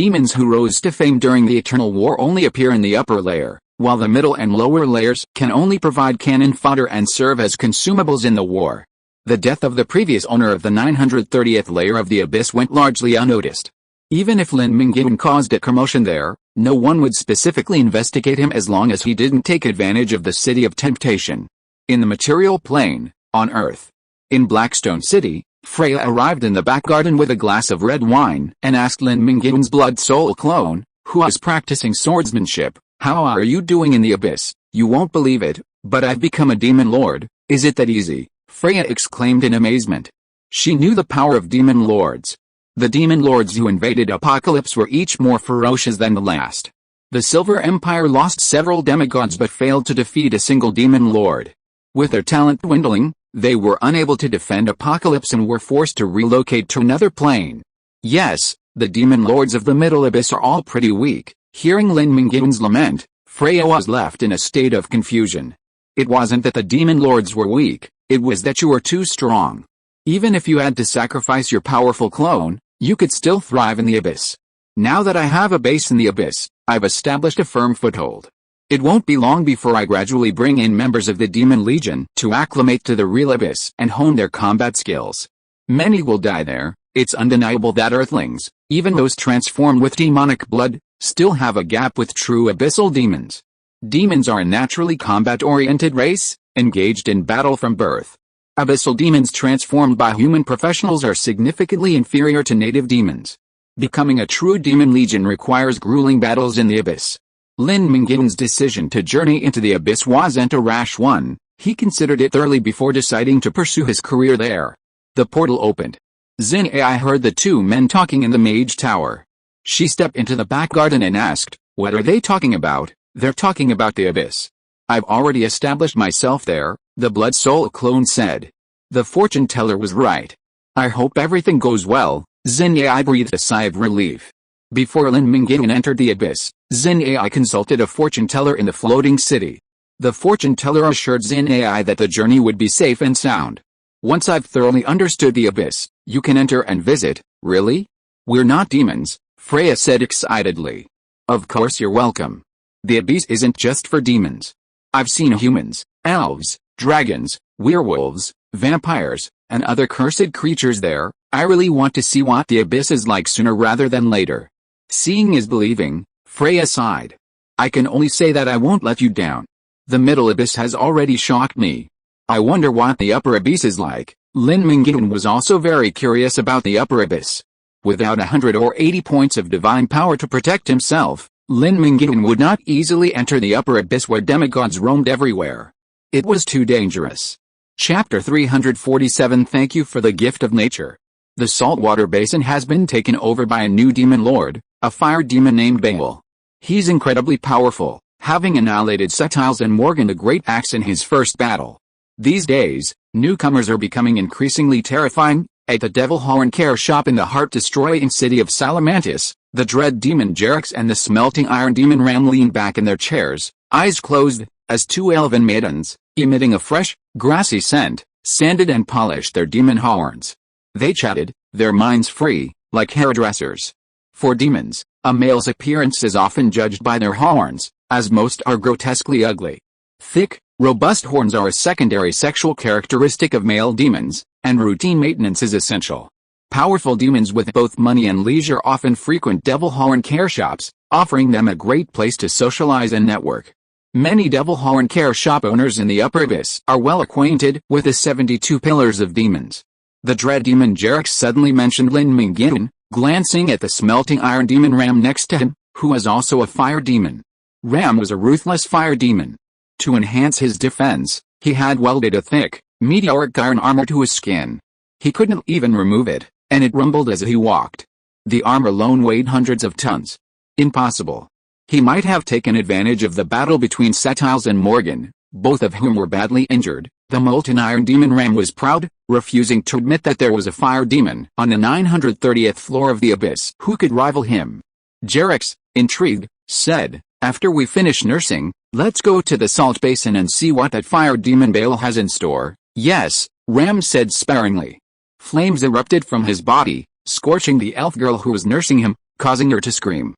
Demons who rose to fame during the Eternal War only appear in the upper layer, while the middle and lower layers can only provide cannon fodder and serve as consumables in the war. The death of the previous owner of the 930th layer of the abyss went largely unnoticed. Even if Lin Mingyuan caused a commotion there, no one would specifically investigate him as long as he didn't take advantage of the City of Temptation. In the material plane, on Earth. In Blackstone City, Freya arrived in the back garden with a glass of red wine and asked Lin Mingyuan's blood soul clone, who was practicing swordsmanship, "How are you doing in the abyss? You won't believe it, but I've become a demon lord." "Is it that easy?" Freya exclaimed in amazement. She knew the power of demon lords. The demon lords who invaded Apocalypse were each more ferocious than the last. The Silver Empire lost several demigods but failed to defeat a single demon lord. With their talent dwindling, they were unable to defend Apocalypse and were forced to relocate to another plane. Yes, the demon lords of the Middle Abyss are all pretty weak. Hearing Lin Mingyuan's lament, Freya was left in a state of confusion. It wasn't that the demon lords were weak, it was that you were too strong. Even if you had to sacrifice your powerful clone, you could still thrive in the abyss. Now that I have a base in the abyss, I've established a firm foothold. It won't be long before I gradually bring in members of the Demon Legion to acclimate to the real abyss and hone their combat skills. Many will die there. It's undeniable that Earthlings, even those transformed with demonic blood, still have a gap with true abyssal demons. Demons are a naturally combat-oriented race, engaged in battle from birth. Abyssal demons transformed by human professionals are significantly inferior to native demons. Becoming a true demon legion requires grueling battles in the abyss. Lin Mingyuan's decision to journey into the abyss wasn't a rash one. He considered it thoroughly before deciding to pursue his career there. The portal opened. Xin Ai heard the two men talking in the mage tower. She stepped into the back garden and asked, "What are they talking about?" "They're talking about the abyss. I've already established myself there," the Blood Soul clone said. The fortune teller was right. "I hope everything goes well." Xin Ai breathed a sigh of relief. Before Lin Mingyuan entered the abyss, Xin Ai consulted a fortune teller in the floating city. The fortune teller assured Xin Ai that the journey would be safe and sound. "Once I've thoroughly understood the abyss, you can enter and visit." "Really? We're not demons," Freya said excitedly. "Of course you're welcome. The abyss isn't just for demons. I've seen humans, elves, dragons, werewolves, vampires, and other cursed creatures there. I really want to see what the abyss is like sooner rather than later." Seeing is believing, Freya sighed. "I can only say that I won't let you down. The middle abyss has already shocked me. I wonder what the upper abyss is like." Lin Mingyuan was also very curious about the upper abyss. Without 180 points of divine power to protect himself, Lin Mingyuan would not easily enter the upper abyss where demigods roamed everywhere. It was too dangerous. Chapter 347. Thank you for the gift of nature. The saltwater basin has been taken over by a new demon lord, a fire demon named Baal. He's incredibly powerful, having annihilated Setiles and Morgan the Great Axe in his first battle. These days, newcomers are becoming increasingly terrifying. At the Devil Horn Care Shop in the heart-destroying city of Salamantis, the dread demon Jerax and the smelting iron demon Ram leaned back in their chairs, eyes closed, as two elven maidens, emitting a fresh, grassy scent, sanded and polished their demon horns. They chatted, their minds free, like hairdressers. For demons, a male's appearance is often judged by their horns, as most are grotesquely ugly. Thick, robust horns are a secondary sexual characteristic of male demons, and routine maintenance is essential. Powerful demons with both money and leisure often frequent Devil Horn Care Shops, offering them a great place to socialize and network. Many Devil Horn Care Shop owners in the upper abyss are well acquainted with the 72 pillars of demons. The dread demon Jerax suddenly mentioned Lin Mingyuan, glancing at the smelting iron demon Ram next to him, who was also a fire demon. Ram was a ruthless fire demon. To enhance his defense, he had welded a thick, meteoric iron armor to his skin. He couldn't even remove it, and it rumbled as he walked. The armor alone weighed hundreds of tons. Impossible. He might have taken advantage of the battle between Setiles and Morgan, both of whom were badly injured. The molten iron demon Ram was proud, refusing to admit that there was a fire demon on the 930th floor of the abyss who could rival him. Jerax, intrigued, said, "After we finish nursing, let's go to the salt basin and see what that fire demon Baal has in store." "Yes," Ram said sparingly. Flames erupted from his body, scorching the elf girl who was nursing him, causing her to scream.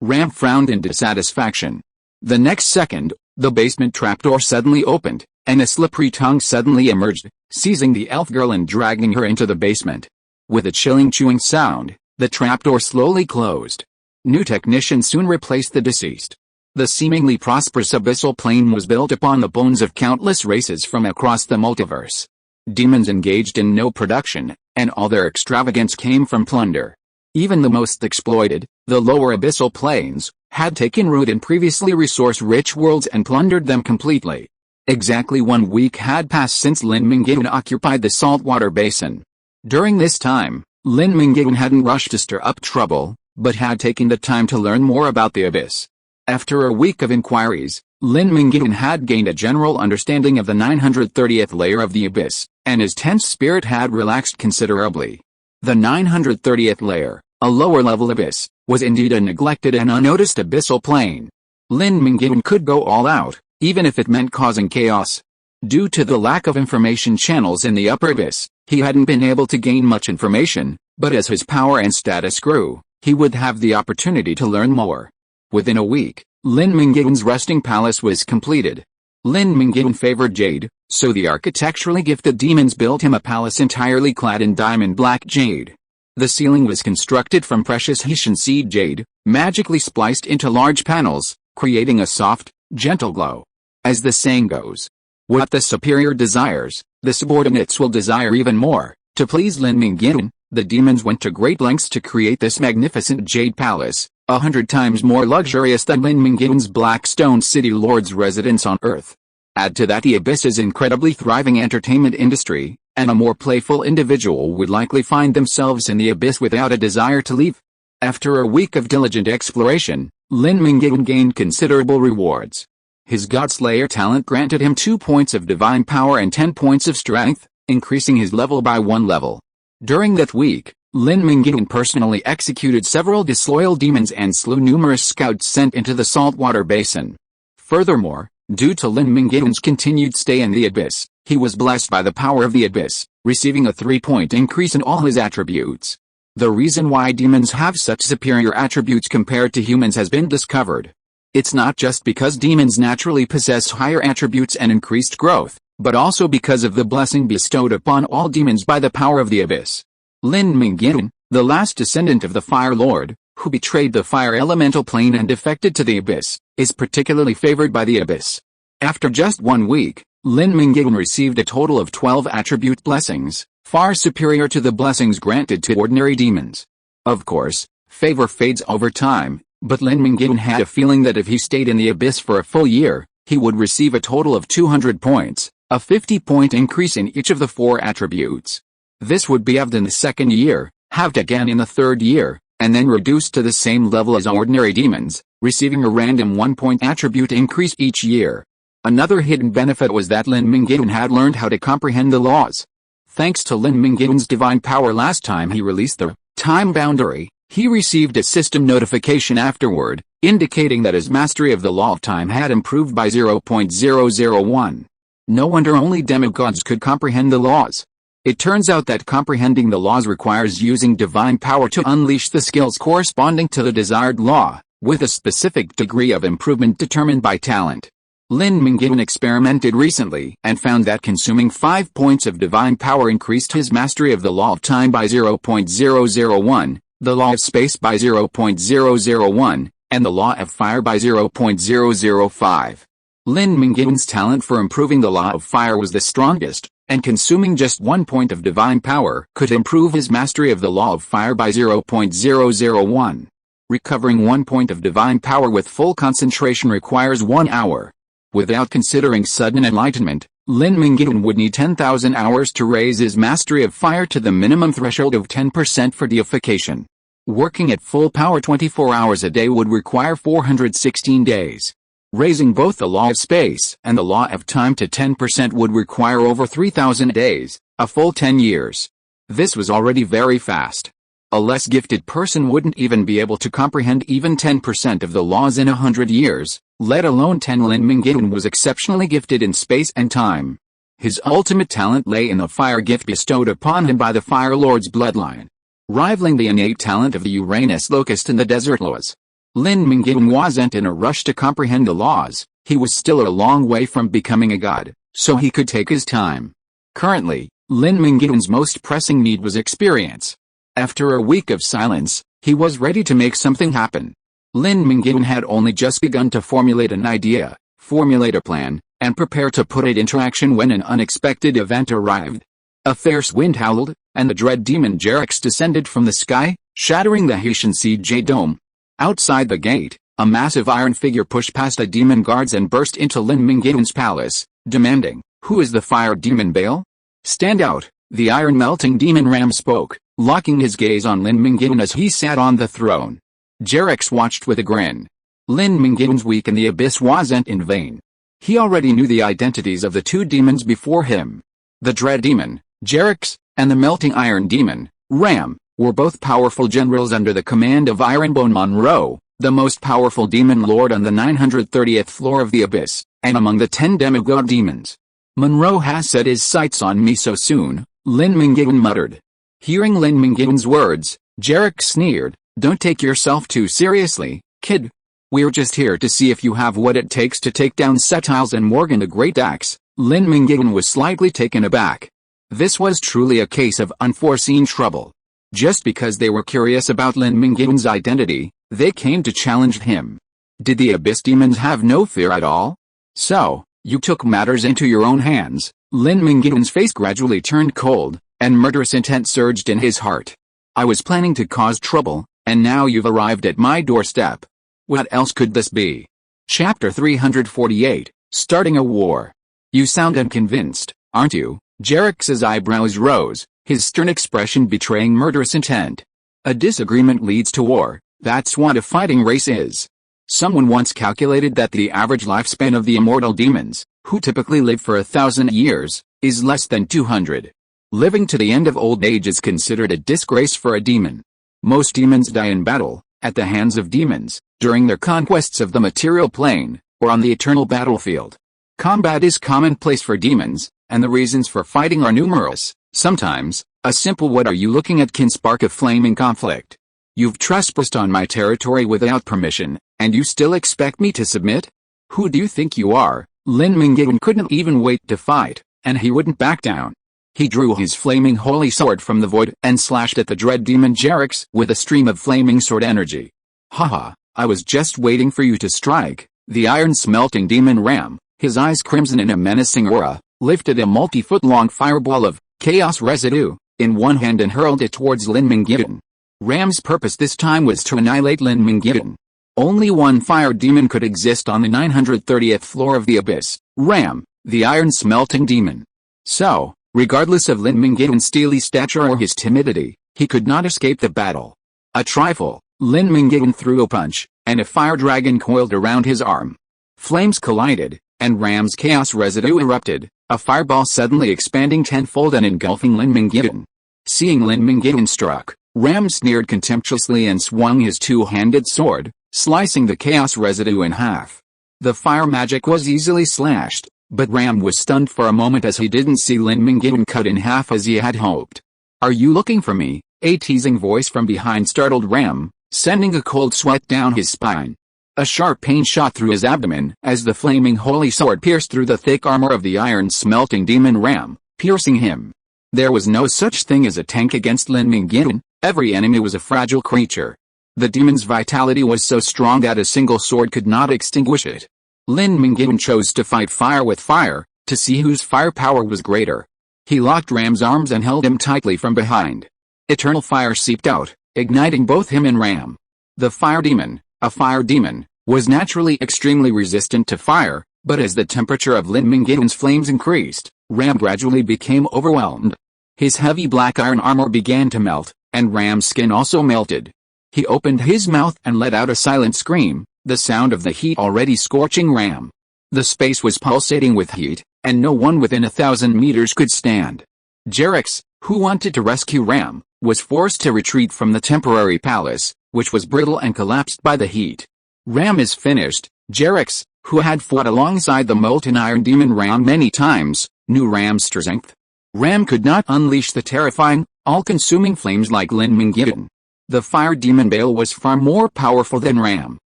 Ram frowned in dissatisfaction. The next second, the basement trapdoor suddenly opened, and a slippery tongue suddenly emerged, seizing the elf girl and dragging her into the basement. With a chilling chewing sound, the trapdoor slowly closed. New technicians soon replaced the deceased. The seemingly prosperous abyssal plane was built upon the bones of countless races from across the multiverse. Demons engaged in no production, and all their extravagance came from plunder. Even the most exploited, the lower abyssal planes, had taken root in previously resource-rich worlds and plundered them completely. Exactly 1 week had passed since Lin Mingyuan occupied the saltwater basin. During this time, Lin Mingyuan hadn't rushed to stir up trouble, but had taken the time to learn more about the abyss. After a week of inquiries, Lin Mingyuan had gained a general understanding of the 930th layer of the abyss, and his tense spirit had relaxed considerably. The 930th layer, a lower-level abyss, was indeed a neglected and unnoticed abyssal plane. Lin Mingyuan could go all out, even if it meant causing chaos. Due to the lack of information channels in the upper abyss, he hadn't been able to gain much information, but as his power and status grew, he would have the opportunity to learn more. Within a week, Lin Mingyuan's resting palace was completed. Lin Mingyuan favored jade, so the architecturally gifted demons built him a palace entirely clad in diamond black jade. The ceiling was constructed from precious Haitian seed jade, magically spliced into large panels, creating a soft, gentle glow. As the saying goes, what the superior desires, the subordinates will desire even more. To please Lin Mingyuan, the demons went to great lengths to create this magnificent jade palace, 100 times more luxurious than Lin Mingyuan's Blackstone City Lord's residence on Earth. Add to that the abyss's incredibly thriving entertainment industry, and a more playful individual would likely find themselves in the abyss without a desire to leave. After a week of diligent exploration, Lin Mingyuan gained considerable rewards. His Godslayer talent granted him 2 points of divine power and 10 points of strength, increasing his level by 1 level. During that week, Lin Mingyuan personally executed several disloyal demons and slew numerous scouts sent into the saltwater basin. Furthermore, due to Lin Mingyuan's continued stay in the Abyss, he was blessed by the power of the Abyss, receiving a 3-point increase in all his attributes. The reason why demons have such superior attributes compared to humans has been discovered. It's not just because demons naturally possess higher attributes and increased growth, but also because of the blessing bestowed upon all demons by the power of the Abyss. Lin Mingyuan, the last descendant of the Fire Lord, who betrayed the Fire Elemental Plane and defected to the Abyss, is particularly favored by the Abyss. After just 1 week, Lin Mingyuan received a total of 12 attribute blessings, far superior to the blessings granted to ordinary demons. Of course, favor fades over time, but Lin Mingyuan had a feeling that if he stayed in the Abyss for a full year, he would receive a total of 200 points, a 50-point increase in each of the 4 attributes. This would be halved in the 2nd year, halved again in the 3rd year, and then reduced to the same level as ordinary demons, receiving a random 1-point attribute increase each year. Another hidden benefit was that Lin Mingyuan had learned how to comprehend the laws. Thanks to Lin Mingyuan's divine power last time he released the time boundary, he received a system notification afterward, indicating that his mastery of the law of time had improved by 0.001. No wonder only demigods could comprehend the laws. It turns out that comprehending the laws requires using divine power to unleash the skills corresponding to the desired law, with a specific degree of improvement determined by talent. Lin Mingyuan experimented recently and found that consuming 5 points of divine power increased his mastery of the law of time by 0.001, the law of space by 0.001, and the law of fire by 0.005. Lin Mingyuan's talent for improving the law of fire was the strongest, and consuming just 1 point of divine power could improve his mastery of the law of fire by 0.001. Recovering 1 point of divine power with full concentration requires 1 hour. Without considering sudden enlightenment, Lin Mingyuan would need 10,000 hours to raise his mastery of fire to the minimum threshold of 10% for deification. Working at full power 24 hours a day would require 416 days. Raising both the law of space and the law of time to 10% would require over 3,000 days, a full 10 years. This was already very fast. A less gifted person wouldn't even be able to comprehend even 10% of the laws in 100 years, let alone 10. Lin Mingyuan was exceptionally gifted in space and time. His ultimate talent lay in the fire gift bestowed upon him by the Fire Lord's bloodline, rivaling the innate talent of the Uranus locust and the desert laws. Lin Mingyuan wasn't in a rush to comprehend the laws, he was still a long way from becoming a god, so he could take his time. Currently, Lin Mingyuan's most pressing need was experience. After a week of silence, he was ready to make something happen. Lin Mingyuan had only just begun to formulate an idea, formulate a plan, and prepare to put it into action when an unexpected event arrived. A fierce wind howled, and the dread demon Jerax descended from the sky, shattering the Haitian CJ dome. Outside the gate, a massive iron figure pushed past the demon guards and burst into Lin Mingyuan's palace, demanding, "Who is the fire demon Baal? Stand out!" The iron-melting demon Ram spoke, locking his gaze on Lin Mingyuan as he sat on the throne. Jerax watched with a grin. Lin Mingyuan's week in the Abyss wasn't in vain. He already knew the identities of the 2 demons before him. The dread demon, Jerax, and the melting iron demon, Ram, were both powerful generals under the command of Ironbone Monroe, the most powerful demon lord on the 930th floor of the Abyss, and among the 10 demigod demons. "Monroe has set his sights on me so soon," Lin Mingyuan muttered. Hearing Lin Mingyuan's words, Jerax sneered, "Don't take yourself too seriously, kid. We're just here to see if you have what it takes to take down Setiles and Morgan the Great Axe." Lin Mingyuan was slightly taken aback. This was truly a case of unforeseen trouble. Just because they were curious about Lin Mingyuan's identity, they came to challenge him. Did the Abyss demons have no fear at all? "So, you took matters into your own hands." Lin Mingyuan's face gradually turned cold, and murderous intent surged in his heart. "I was planning to cause trouble, and now you've arrived at my doorstep. What else could this be?" Chapter 348, Starting a War. "You sound unconvinced, aren't you?" Jerax's eyebrows rose, his stern expression betraying murderous intent. A disagreement leads to war. That's what a fighting race is. Someone once calculated that the average lifespan of the immortal demons, who typically live for 1,000 years, is less than 200. Living to the end of old age is considered a disgrace for a demon. Most demons die in battle, at the hands of demons, during their conquests of the material plane, or on the eternal battlefield. Combat is commonplace for demons, and the reasons for fighting are numerous. Sometimes, a simple "what are you looking at" can spark a flaming conflict. You've trespassed on my territory without permission, and you still expect me to submit? Who do you think you are? Lin Mingyuan couldn't even wait to fight, and he wouldn't back down. He drew his flaming holy sword from the void and slashed at the dread demon Jerix with a stream of flaming sword energy. Haha, I was just waiting for you to strike. The iron-smelting demon Ram, his eyes crimson in a menacing aura, lifted a multi-foot-long fireball of chaos residue in one hand and hurled it towards Lin Mingyuan. Ram's purpose this time was to annihilate Lin Mingyuan. Only one fire demon could exist on the 930th floor of the abyss, Ram, the iron-smelting demon. So, regardless of Lin Mingyuan's steely stature or his timidity, he could not escape the battle. A trifle, Lin Mingyuan threw a punch, and a fire dragon coiled around his arm. Flames collided, and Ram's chaos residue erupted, a fireball suddenly expanding tenfold and engulfing Lin Mingyuan. Seeing Lin Mingyuan struck, Ram sneered contemptuously and swung his two-handed sword, slicing the chaos residue in half. The fire magic was easily slashed, but Ram was stunned for a moment as he didn't see Lin Mingyuan cut in half as he had hoped. "Are you looking for me?" A teasing voice from behind startled Ram, sending a cold sweat down his spine. A sharp pain shot through his abdomen as the flaming holy sword pierced through the thick armor of the iron-smelting demon Ram, piercing him. There was no such thing as a tank against Lin Mingyuan. Every enemy was a fragile creature. The demon's vitality was so strong that a single sword could not extinguish it. Lin Mingyuan chose to fight fire with fire, to see whose firepower was greater. He locked Ram's arms and held him tightly from behind. Eternal fire seeped out, igniting both him and Ram. The fire demon, a fire demon, was naturally extremely resistant to fire, but as the temperature of Lin Mingyuan's flames increased, Ram gradually became overwhelmed. His heavy black iron armor began to melt, and Ram's skin also melted. He opened his mouth and let out a silent scream, the sound of the heat already scorching Ram. The space was pulsating with heat, and no one within 1,000 meters could stand. Jerix, who wanted to rescue Ram, was forced to retreat from the temporary palace, which was brittle and collapsed by the heat. "Ram is finished." Jerix, who had fought alongside the molten iron demon Ram many times, knew Ram's strength. Ram could not unleash the terrifying, all-consuming flames like Lin Mingyuan. The fire demon Baal was far more powerful than Ram.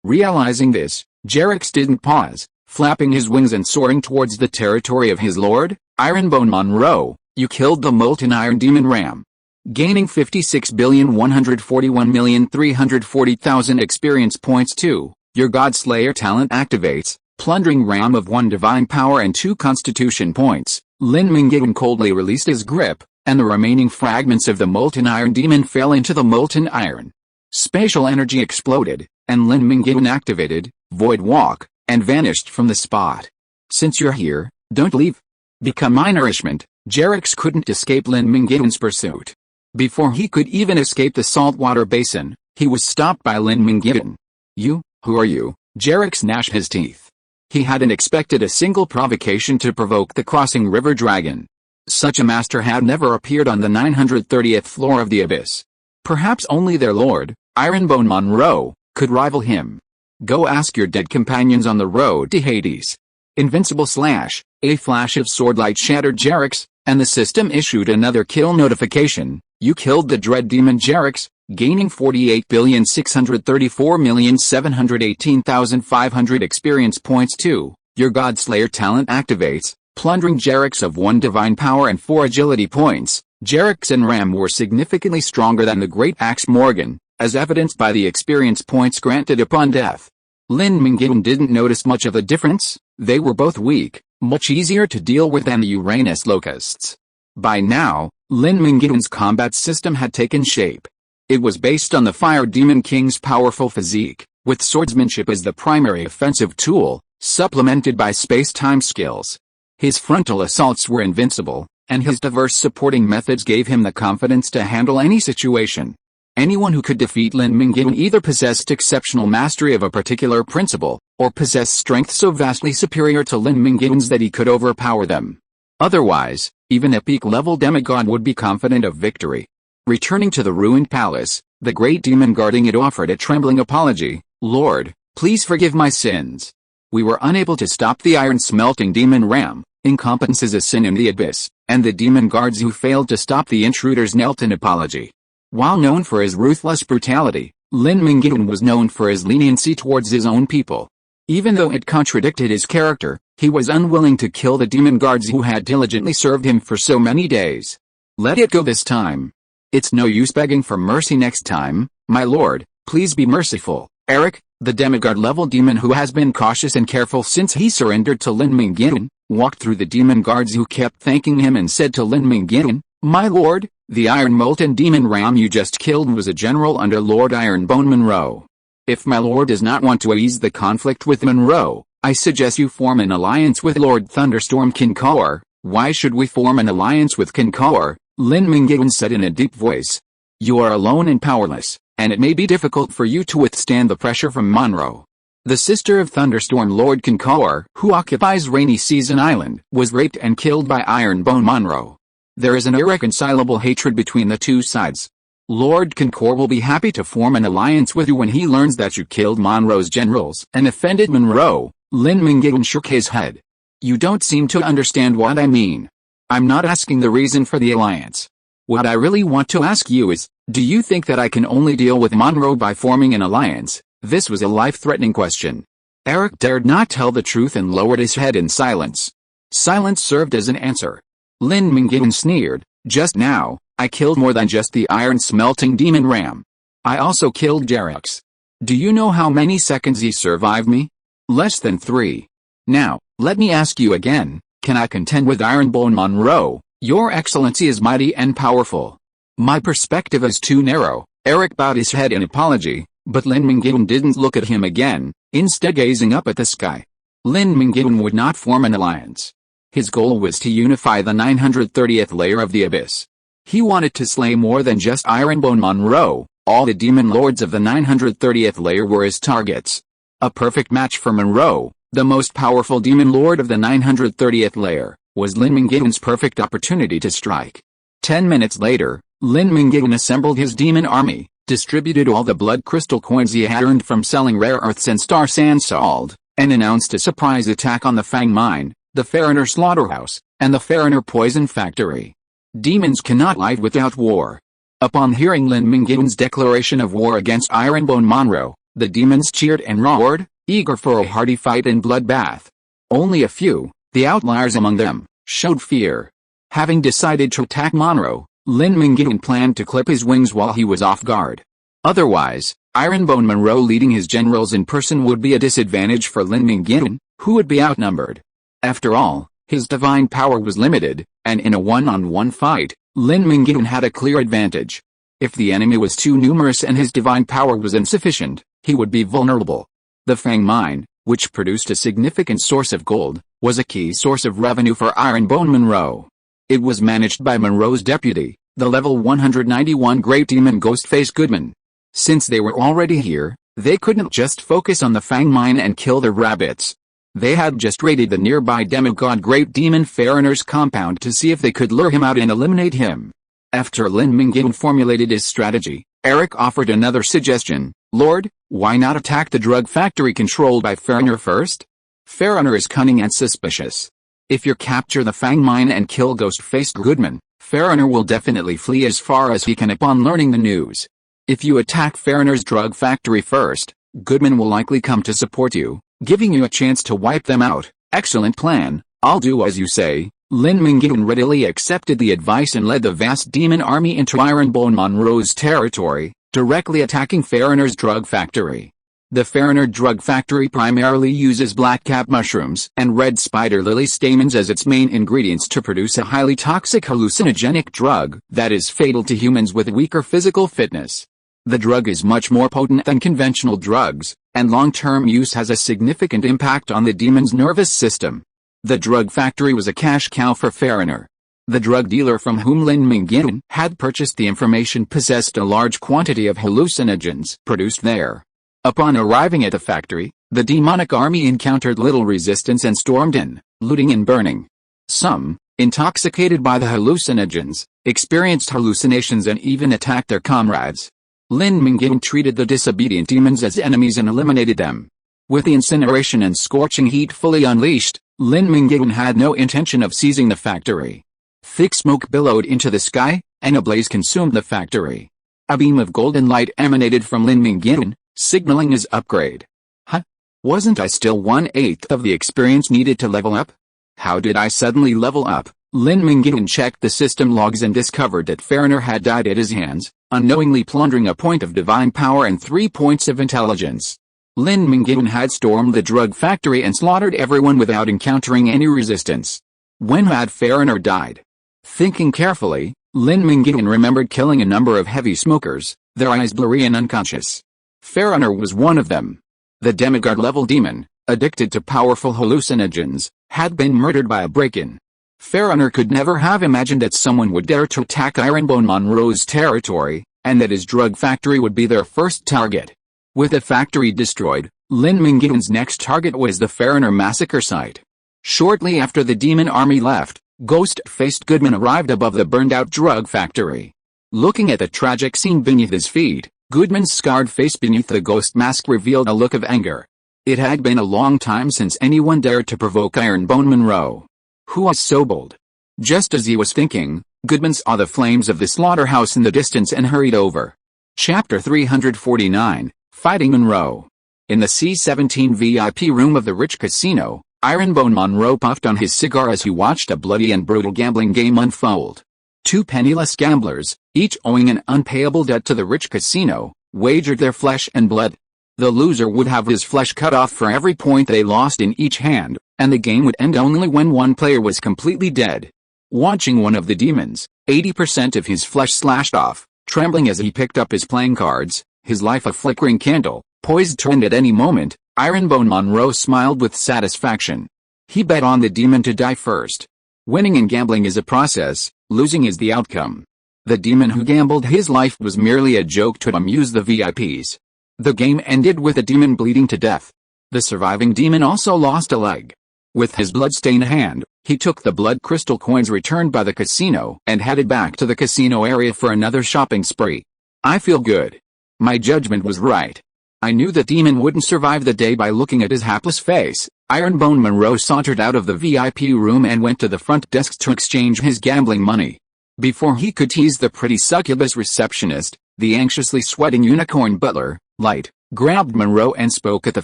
Realizing this, Jerix didn't pause, flapping his wings and soaring towards the territory of his lord, Ironbone Monroe. "You killed the molten iron demon Ram." Gaining 56,141,340,000 experience points. 2. Your Godslayer talent activates, plundering Ram of 1 divine power and 2 constitution points. Lin Mingyuan coldly released his grip, and the remaining fragments of the molten iron demon fell into the molten iron. Spatial energy exploded, and Lin Mingyuan activated Void Walk, and vanished from the spot. "Since you're here, don't leave. Become my nourishment." Jerix couldn't escape Lin Mingyuan's pursuit. Before he could even escape the saltwater basin, he was stopped by Lin Mingyuan. Who are you?" Jerix gnashed his teeth. He hadn't expected a single provocation to provoke the crossing river dragon. Such a master had never appeared on the 930th floor of the abyss. Perhaps only their lord, Ironbone Monroe, could rival him. "Go ask your dead companions on the road to Hades." Invincible slash, a flash of swordlight shattered Jerix, and the system issued another kill notification. "You killed the dread demon Jerix, gaining 48,634,718,500 experience points. 2. Your Godslayer talent activates, plundering Jerix of 1 divine power and 4 agility points. Jerix and Ram were significantly stronger than the Great Axe Morgan, as evidenced by the experience points granted upon death. Lin Mingyuan didn't notice much of a difference. They were both weak, much easier to deal with than the Uranus locusts. By now, Lin Mingyuan's combat system had taken shape. It was based on the Fire Demon King's powerful physique, with swordsmanship as the primary offensive tool, supplemented by space-time skills. His frontal assaults were invincible, and his diverse supporting methods gave him the confidence to handle any situation. Anyone who could defeat Lin Mingyuan either possessed exceptional mastery of a particular principle, or possessed strength so vastly superior to Lin Mingyuan's that he could overpower them. Otherwise, even a peak-level demigod would be confident of victory. Returning to the ruined palace, the great demon guarding it offered a trembling apology. "Lord, please forgive my sins. We were unable to stop the iron-smelting demon ram. Incompetence is a sin in the abyss," and the demon guards who failed to stop the intruders knelt in apology. While known for his ruthless brutality, Lin Mingyuan was known for his leniency towards his own people. Even though it contradicted his character, he was unwilling to kill the demon guards who had diligently served him for so many days. "Let it go this time. It's no use begging for mercy next time, my lord, please be merciful." Eric, the demigod-level demon who has been cautious and careful since he surrendered to Lin Mingyuan, walked through the demon guards who kept thanking him and said to Lin Mingyuan, "My lord, the iron-molten demon ram you just killed was a general under Lord Ironbone Monroe. If my lord does not want to ease the conflict with Monroe, I suggest you form an alliance with Lord Thunderstorm Kincaor." "Why should we form an alliance with Kincaor?" Lin Mingyuan said in a deep voice. "You are alone and powerless, and it may be difficult for you to withstand the pressure from Monroe. The sister of Thunderstorm Lord Kincaor, who occupies Rainy Season Island, was raped and killed by Ironbone Monroe. There is an irreconcilable hatred between the two sides. Lord Kincaor will be happy to form an alliance with you when he learns that you killed Monroe's generals and offended Monroe." Lin Mingyuan shook his head. "You don't seem to understand what I mean. I'm not asking the reason for the alliance. What I really want to ask you is, do you think that I can only deal with Monroe by forming an alliance?" This was a life-threatening question. Eric dared not tell the truth and lowered his head in silence. Silence served as an answer. Lin Mingyuan sneered, "Just now, I killed more than just the iron-smelting demon ram. I also killed Jerax. Do you know how many seconds he survived me? Less than 3. Now, let me ask you again, can I contend with Ironbone Monroe? Your Excellency is mighty and powerful. My perspective is too narrow." Eric bowed his head in apology, but Lin Mingyuan didn't look at him again, instead gazing up at the sky. Lin Mingyuan would not form an alliance. His goal was to unify the 930th layer of the abyss. He wanted to slay more than just Ironbone Monroe. All the demon lords of the 930th layer were his targets. A perfect match for Monroe, the most powerful demon lord of the 930th layer, was Lin Mingyuan's perfect opportunity to strike. 10 minutes later, Lin Mingyuan assembled his demon army, distributed all the blood crystal coins he had earned from selling rare earths and star sand salt, and announced a surprise attack on the Fang Mine, the Fariner Slaughterhouse, and the Fariner Poison Factory. Demons cannot live without war. Upon hearing Lin Mingyuan's declaration of war against Ironbone Monroe, the demons cheered and roared, eager for a hearty fight and bloodbath. Only a few, the outliers among them, showed fear. Having decided to attack Monroe, Lin Mingyuan planned to clip his wings while he was off guard. Otherwise, Ironbone Monroe leading his generals in person would be a disadvantage for Lin Mingyuan, who would be outnumbered. After all, his divine power was limited, and in a one-on-one fight, Lin Mingyuan had a clear advantage. If the enemy was too numerous and his divine power was insufficient, he would be vulnerable. The Fang Mine, which produced a significant source of gold, was a key source of revenue for Ironbone Monroe. It was managed by Monroe's deputy, the level 191 Great Demon Ghostface Goodman. Since they were already here, they couldn't just focus on the Fang Mine and kill their rabbits. They had just raided the nearby demigod Great Demon Fariner's compound to see if they could lure him out and eliminate him. After Lin Mingyuan formulated his strategy, Eric offered another suggestion. "Lord, why not attack the drug factory controlled by Fariner first? Fariner is cunning and suspicious. If you capture the Fang Mine and kill Ghost-Faced Goodman, Fariner will definitely flee as far as he can upon learning the news. If you attack Fariner's drug factory first, Goodman will likely come to support you, giving you a chance to wipe them out." "Excellent plan, I'll do as you say." Lin Mingyuan readily accepted the advice and led the vast demon army into Ironbone Monroe's territory, directly attacking Fariner's drug factory. The Fariner drug factory primarily uses blackcap mushrooms and red spider lily stamens as its main ingredients to produce a highly toxic hallucinogenic drug that is fatal to humans with weaker physical fitness. The drug is much more potent than conventional drugs, and long-term use has a significant impact on the demon's nervous system. The drug factory was a cash cow for Fariner. The drug dealer from whom Lin Mingyuan had purchased the information possessed a large quantity of hallucinogens produced there. Upon arriving at the factory, the demonic army encountered little resistance and stormed in, looting and burning. Some, intoxicated by the hallucinogens, experienced hallucinations and even attacked their comrades. Lin Mingyuan treated the disobedient demons as enemies and eliminated them. With the incineration and scorching heat fully unleashed, Lin Mingyuan had no intention of seizing the factory. Thick smoke billowed into the sky, and a blaze consumed the factory. A beam of golden light emanated from Lin Mingyuan, signaling his upgrade. Huh? Wasn't I still 1/8 of the experience needed to level up? How did I suddenly level up? Lin Mingyuan checked the system logs and discovered that Foreigner had died at his hands, unknowingly plundering a point of divine power and 3 points of intelligence. Lin Mingyuan had stormed the drug factory and slaughtered everyone without encountering any resistance. When had Foreigner died? Thinking carefully, Lin Mingyuan remembered killing a number of heavy smokers, their eyes blurry and unconscious. Foreigner was one of them. The demigod-level demon, addicted to powerful hallucinogens, had been murdered by a break-in. Foreigner could never have imagined that someone would dare to attack Ironbone Monroe's territory, and that his drug factory would be their first target. With the factory destroyed, Lin Mingyuan's next target was the Foreigner massacre site. Shortly after the demon army left, ghost-faced Goodman arrived above the burned-out drug factory. Looking at the tragic scene beneath his feet, Goodman's scarred face beneath the ghost mask revealed a look of anger. It had been a long time since anyone dared to provoke Ironbone Monroe. Who was so bold? Just as he was thinking, Goodman saw the flames of the slaughterhouse in the distance and hurried over. Chapter 349, Fighting Monroe. In the C-17 VIP room of the Rich Casino, Ironbone Monroe puffed on his cigar as he watched a bloody and brutal gambling game unfold. Two penniless gamblers, each owing an unpayable debt to the Rich Casino, wagered their flesh and blood. The loser would have his flesh cut off for every point they lost in each hand, and the game would end only when one player was completely dead. Watching one of the demons, 80% of his flesh slashed off, trembling as he picked up his playing cards, his life a flickering candle, poised to end at any moment, Ironbone Monroe smiled with satisfaction. He bet on the demon to die first. Winning in gambling is a process, losing is the outcome. The demon who gambled his life was merely a joke to amuse the VIPs. The game ended with the demon bleeding to death. The surviving demon also lost a leg. With his blood-stained hand, he took the blood crystal coins returned by the casino and headed back to the casino area for another shopping spree. I feel good. My judgment was right. I knew the demon wouldn't survive the day by looking at his hapless face. Ironbone Monroe sauntered out of the VIP room and went to the front desk to exchange his gambling money. Before he could tease the pretty succubus receptionist, the anxiously sweating unicorn butler, Light, grabbed Monroe and spoke at the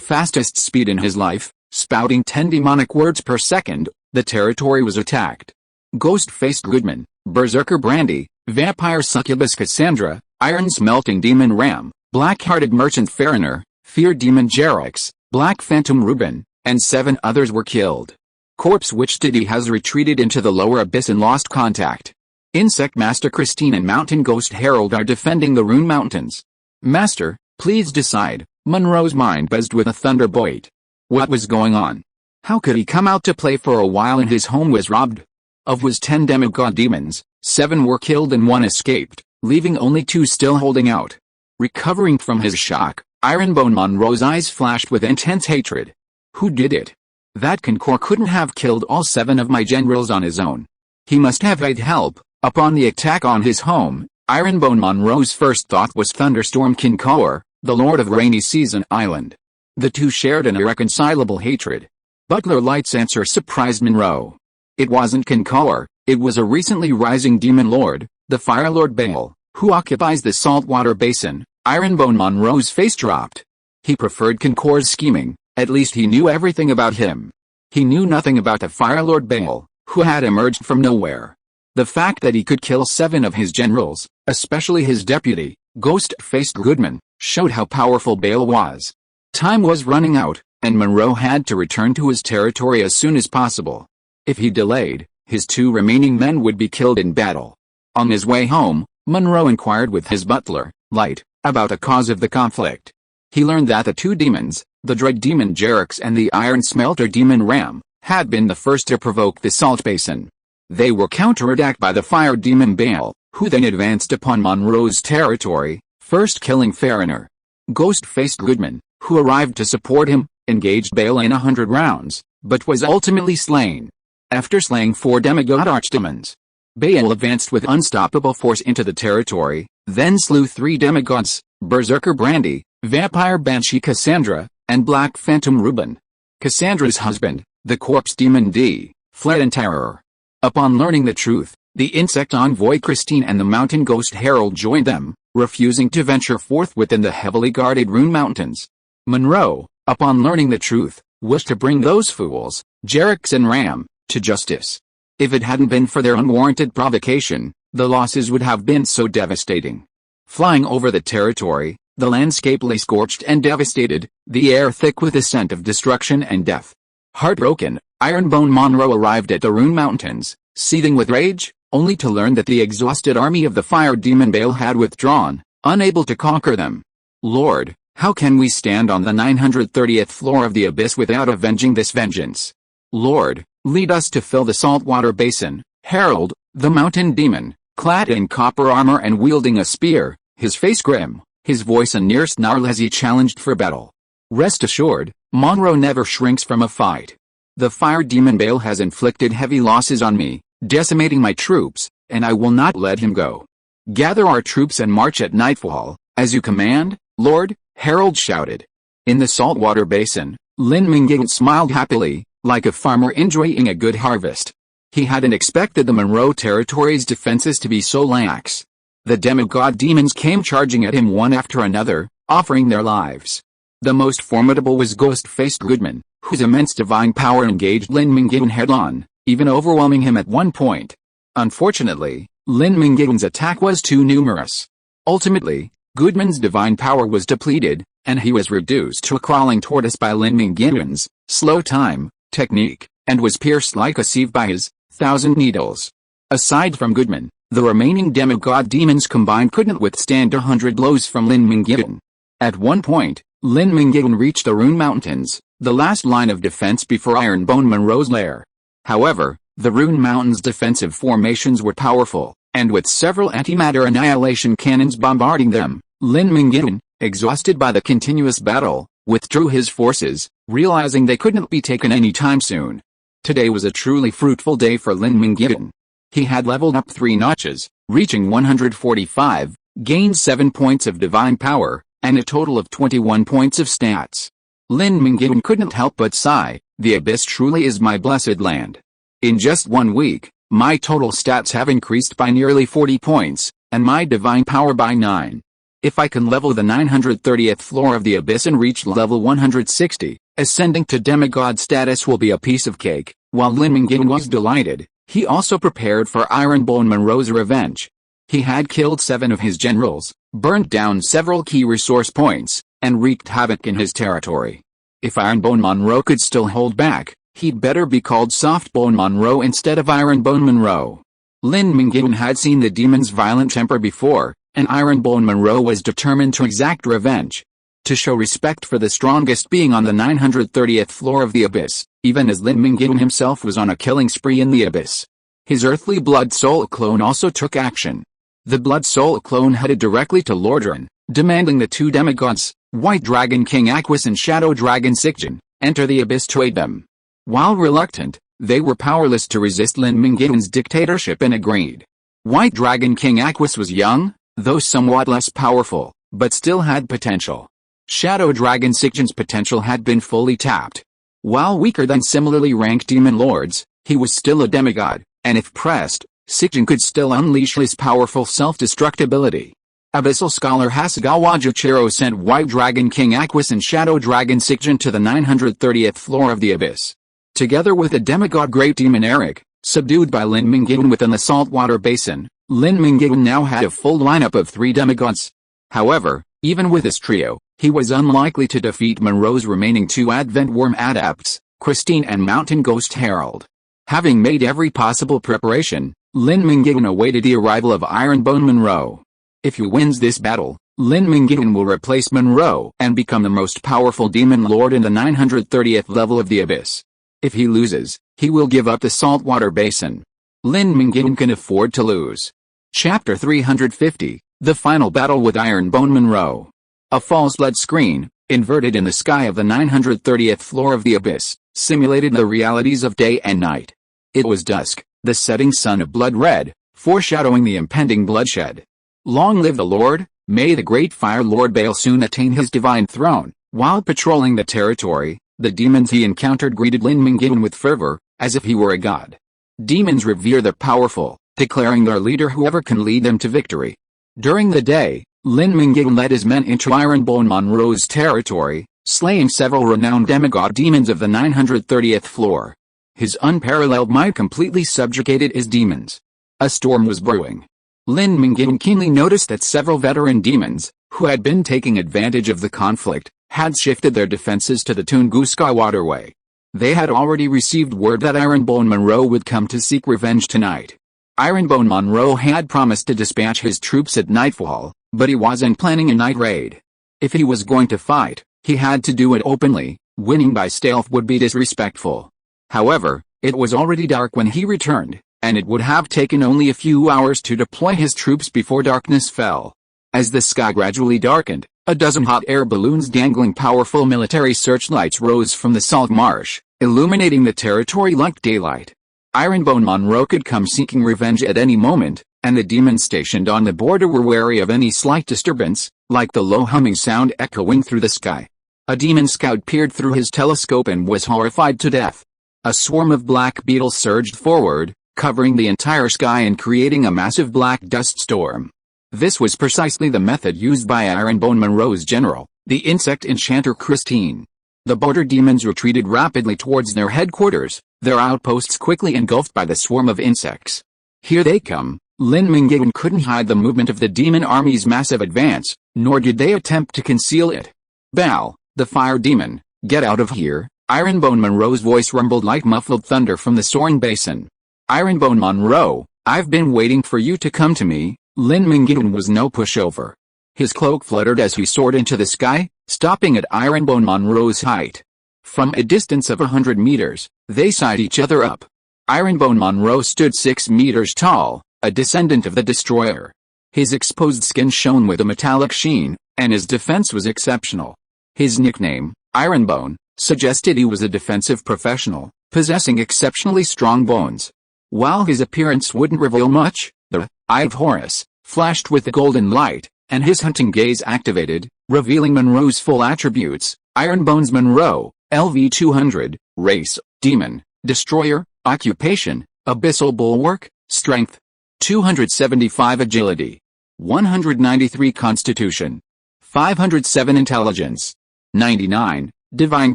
fastest speed in his life, spouting 10 demonic words per second. The territory was attacked. Ghost-faced Goodman, Berserker Brandy, Vampire Succubus Cassandra, Iron-smelting Demon Ram, Black-hearted Merchant Foreigner, Fear Demon Jerix, Black Phantom Reuben, and 7 others were killed. Corpse Witch Diddy has retreated into the lower abyss and lost contact. Insect Master Christine and Mountain Ghost Herald are defending the Rune Mountains. Master, please decide. Monroe's mind buzzed with a thunderbolt. What was going on? How could he come out to play for a while and his home was robbed? Of his 10 demigod demons, 7 were killed and 1 escaped, leaving only 2 still holding out. Recovering from his shock, Ironbone Monroe's eyes flashed with intense hatred. Who did it? That Concord couldn't have killed all 7 of my generals on his own. He must have had help. Upon the attack on his home, Ironbone Monroe's first thought was Thunderstorm Kinkor, the Lord of Rainy Season Island. The two shared an irreconcilable hatred. Butler Light's answer surprised Monroe. It wasn't Kinkor, it was a recently rising demon lord, the Fire Lord Baal, who occupies the saltwater basin. Ironbone Monroe's face dropped. He preferred Kinkor's scheming, at least he knew everything about him. He knew nothing about the Fire Lord Baal, who had emerged from nowhere. The fact that he could kill 7 of his generals, especially his deputy, ghost-faced Goodman, showed how powerful Baal was. Time was running out, and Monroe had to return to his territory as soon as possible. If he delayed, his 2 remaining men would be killed in battle. On his way home, Monroe inquired with his butler, Light, about the cause of the conflict. He learned that the 2 demons, the Dread Demon Jerix and the Iron Smelter Demon Ram, had been the first to provoke the Salt Basin. They were counterattacked by the fire demon Bale, who then advanced upon Monroe's territory, first killing Fariner. Ghost-faced Goodman, who arrived to support him, engaged Bale in 100 rounds, but was ultimately slain. After slaying 4 demigod archdemons, Bale advanced with unstoppable force into the territory, then slew 3 demigods, Berserker Brandy, Vampire Banshee Cassandra, and Black Phantom Reuben. Cassandra's husband, the corpse demon D, fled in terror. Upon learning the truth, the insect envoy Christine and the mountain ghost Herald joined them, refusing to venture forth within the heavily guarded Rune Mountains. Monroe, upon learning the truth, wished to bring those fools, Jerix and Ram, to justice. If it hadn't been for their unwarranted provocation, the losses would have been so devastating. Flying over the territory, the landscape lay scorched and devastated, the air thick with the scent of destruction and death. Heartbroken, Ironbone Monroe arrived at the Rune Mountains, seething with rage, only to learn that the exhausted army of the fire demon Bale had withdrawn, unable to conquer them. Lord, how can we stand on the 930th floor of the abyss without avenging this vengeance? Lord, lead us to fill the saltwater basin. Herald, the mountain demon, clad in copper armor and wielding a spear, his face grim, his voice a near snarl as he challenged for battle. Rest assured, Monroe never shrinks from a fight. The fire demon Bale has inflicted heavy losses on me, decimating my troops, and I will not let him go. Gather our troops and march at nightfall, as you command, Lord, Herald shouted. In the saltwater basin, Lin Mingyuan smiled happily, like a farmer enjoying a good harvest. He hadn't expected the Monroe territory's defenses to be so lax. The demigod demons came charging at him one after another, offering their lives. The most formidable was ghost-faced Goodman, whose immense divine power engaged Lin Mingyuan head-on, even overwhelming him at one point. Unfortunately, Lin Mingyuan's attack was too numerous. Ultimately, Goodman's divine power was depleted, and he was reduced to a crawling tortoise by Lin Mingyuan's slow time technique, and was pierced like a sieve by his 1,000 needles. Aside from Goodman, the remaining demigod demons combined couldn't withstand 100 blows from Lin Mingyuan. At one point, Lin Mingyuan reached the Rune Mountains, the last line of defense before Ironbone Monroe's lair. However, the Rune Mountains' defensive formations were powerful, and with several antimatter annihilation cannons bombarding them, Lin Mingyuan, exhausted by the continuous battle, withdrew his forces, realizing they couldn't be taken any time soon. Today was a truly fruitful day for Lin Mingyuan. He had leveled up 3 notches, reaching 145, gained 7 points of divine power, and a total of 21 points of stats. Lin Mingyuan couldn't help but sigh, the abyss truly is my blessed land. In just 1 week, my total stats have increased by nearly 40 points, and my divine power by 9. If I can level the 930th floor of the abyss and reach level 160, ascending to demigod status will be a piece of cake. While Lin Mingyuan was delighted, he also prepared for Ironbone Monroe's revenge. He had killed 7 of his generals, burnt down several key resource points, and wreaked havoc in his territory. If Ironbone Monroe could still hold back, he'd better be called Softbone Monroe instead of Ironbone Monroe. Lin Mingyuan had seen the demon's violent temper before, and Ironbone Monroe was determined to exact revenge. To show respect for the strongest being on the 930th floor of the abyss, even as Lin Mingyuan himself was on a killing spree in the abyss. His earthly blood soul clone also took action. The blood soul clone headed directly to Lordran, demanding the 2 demigods, White Dragon King Aquis and Shadow Dragon Sikjin, enter the abyss to aid them. While reluctant, they were powerless to resist Lin Mingyuan's dictatorship and agreed. White Dragon King Aquis was young, though somewhat less powerful, but still had potential. Shadow Dragon Sikjin's potential had been fully tapped. While weaker than similarly ranked demon lords, he was still a demigod, and if pressed, Sikjin could still unleash his powerful self-destructibility. Abyssal scholar Hasegawa Juchiro sent White Dragon King Aquis and Shadow Dragon Sikjin to the 930th floor of the abyss. Together with the demigod Great Demon Eric, subdued by Lin Mingyuan within the saltwater basin, Lin Mingyuan now had a full lineup of 3 demigods. However, even with this trio, he was unlikely to defeat Monroe's remaining 2 Advent Worm adepts, Christine and Mountain Ghost Herald. Having made every possible preparation, Lin Mingyuan awaited the arrival of Ironbone Monroe. If he wins this battle, Lin Mingyuan will replace Monroe and become the most powerful demon lord in the 930th level of the abyss. If he loses, he will give up the saltwater basin. Lin Mingyuan can afford to lose. Chapter 350, The Final Battle with Ironbone Monroe. A false LED screen, inverted in the sky of the 930th floor of the Abyss, simulated the realities of day and night. It was dusk, the setting sun of blood red, foreshadowing the impending bloodshed. Long live the Lord, may the great Fire Lord Baal soon attain his divine throne. While patrolling the territory, the demons he encountered greeted Lin Mingyuan with fervor, as if he were a god. Demons revere the powerful, declaring their leader whoever can lead them to victory. During the day, Lin Mingyuan led his men into Ironbone Monroe's territory, slaying several renowned demigod demons of the 930th floor. His unparalleled might completely subjugated his demons. A storm was brewing. Lin Mingyuan keenly noticed that several veteran demons, who had been taking advantage of the conflict, had shifted their defenses to the Tunguska waterway. They had already received word that Ironbone Monroe would come to seek revenge tonight. Ironbone Monroe had promised to dispatch his troops at nightfall, but he wasn't planning a night raid. If he was going to fight, he had to do it openly. Winning by stealth would be disrespectful. However, it was already dark when he returned, and it would have taken only a few hours to deploy his troops before darkness fell. As the sky gradually darkened, a dozen hot air balloons dangling powerful military searchlights rose from the salt marsh, illuminating the territory like daylight. Ironbone Monroe could come seeking revenge at any moment, and the demons stationed on the border were wary of any slight disturbance, like the low humming sound echoing through the sky. A demon scout peered through his telescope and was horrified to death. A swarm of black beetles surged forward, covering the entire sky and creating a massive black dust storm. This was precisely the method used by Ironbone Monroe's general, the insect enchanter Christine. The border demons retreated rapidly towards their headquarters, their outposts quickly engulfed by the swarm of insects. Here they come. Lin Mingyuan couldn't hide the movement of the demon army's massive advance, nor did they attempt to conceal it. Baal, the fire demon, get out of here. Ironbone Monroe's voice rumbled like muffled thunder from the soaring basin. Ironbone Monroe, I've been waiting for you to come to me. Lin Mingyuan was no pushover. His cloak fluttered as he soared into the sky, stopping at Ironbone Monroe's height. From a distance of 100 meters, they sighted each other up. Ironbone Monroe stood 6 meters tall, a descendant of the destroyer. His exposed skin shone with a metallic sheen, and his defense was exceptional. His nickname, Ironbone, suggested he was a defensive professional, possessing exceptionally strong bones. While his appearance wouldn't reveal much, the Eye of Horus flashed with a golden light, and his hunting gaze activated, revealing Monroe's full attributes. Ironbone's Monroe, LV 200, race, demon, destroyer, occupation, abyssal bulwark, strength, 275 agility, 193 constitution, 507 intelligence, 99, divine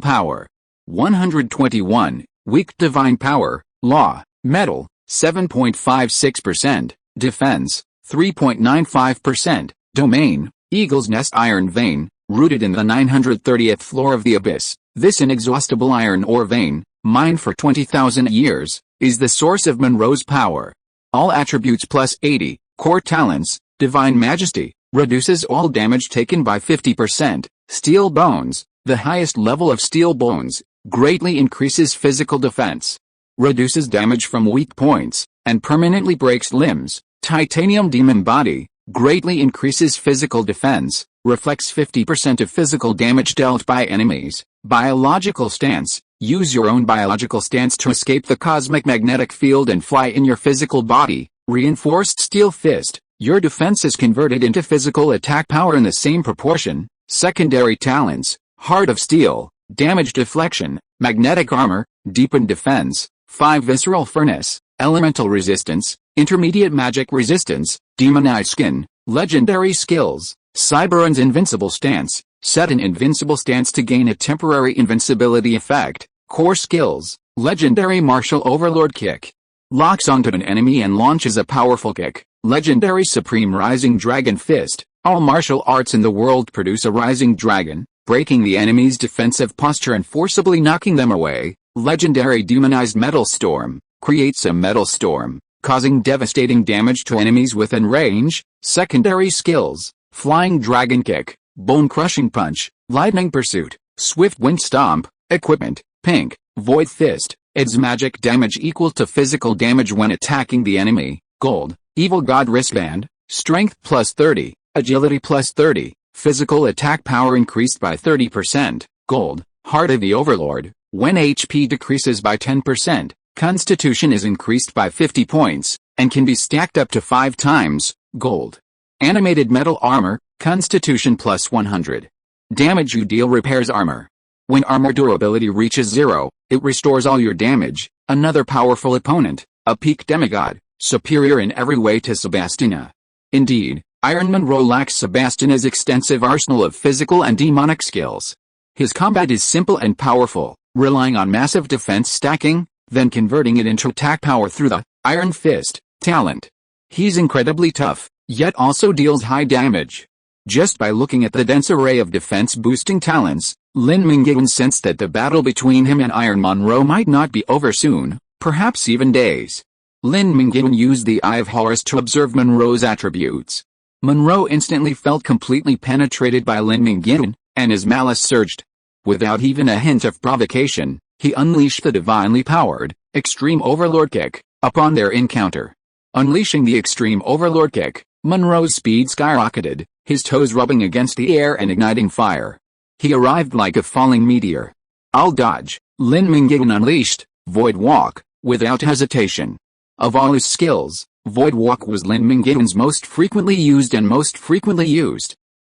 power, 121, weak divine power, law, metal, 7.56%, defense, 3.95%, domain, Eagle's Nest iron vein, rooted in the 930th floor of the Abyss. This inexhaustible iron ore vein, mined for 20,000 years, is the source of Monroe's power. All attributes plus 80, core talents, divine majesty, reduces all damage taken by 50%, steel bones, the highest level of steel bones, greatly increases physical defense, reduces damage from weak points, and permanently breaks limbs. Titanium demon body, greatly increases physical defense, reflects 50% of physical damage dealt by enemies. Biological stance, use your own biological stance to escape the cosmic magnetic field and fly in your physical body. Reinforced steel fist, your defense is converted into physical attack power in the same proportion. Secondary talents, heart of steel, damage deflection, magnetic armor, deepened defense, 5 visceral furnace, elemental resistance, intermediate magic resistance, demonized skin, legendary skills, Cyberon's invincible stance, set an invincible stance to gain a temporary invincibility effect, core skills, legendary martial overlord kick, locks onto an enemy and launches a powerful kick, legendary supreme rising dragon fist, all martial arts in the world produce a rising dragon, breaking the enemy's defensive posture and forcibly knocking them away. Legendary demonized metal storm, creates a metal storm, causing devastating damage to enemies within range. Secondary skills, flying dragon kick, bone crushing punch, lightning pursuit, swift wind stomp. Equipment, pink, void fist, Adds magic damage equal to physical damage when attacking the enemy. Gold. Evil God wristband. Strength plus 30. Agility plus 30. Physical attack power increased by 30%. Gold. Heart of the Overlord. When HP decreases by 10%, Constitution is increased by 50 points, and can be stacked up to 5 times. Gold. Animated metal armor. Constitution plus 100. Damage you deal repairs armor. When armor durability reaches 0, it restores all your damage. Another powerful opponent, a peak demigod, superior in every way to Sebastiana. Indeed, Iron Monroe lacks Sebastiana's extensive arsenal of physical and demonic skills. His combat is simple and powerful, relying on massive defense stacking, then converting it into attack power through the Iron Fist talent. He's incredibly tough, yet also deals high damage. Just by looking at the dense array of defense-boosting talents, Lin Mingyuan sensed that the battle between him and Iron Monroe might not be over soon, perhaps even days. Lin Mingyuan used the Eye of Horus to observe Monroe's attributes. Monroe instantly felt completely penetrated by Lin Mingyuan, and his malice surged. Without even a hint of provocation, he unleashed the divinely powered, Extreme Overlord Kick, upon their encounter. Unleashing the Extreme Overlord Kick, Monroe's speed skyrocketed, his toes rubbing against the air and igniting fire. He arrived like a falling meteor. I'll dodge, Lin Mingyuan unleashed, Void Walk, without hesitation. Of all his skills, Void Walk was Lin Mingyuan's most frequently used.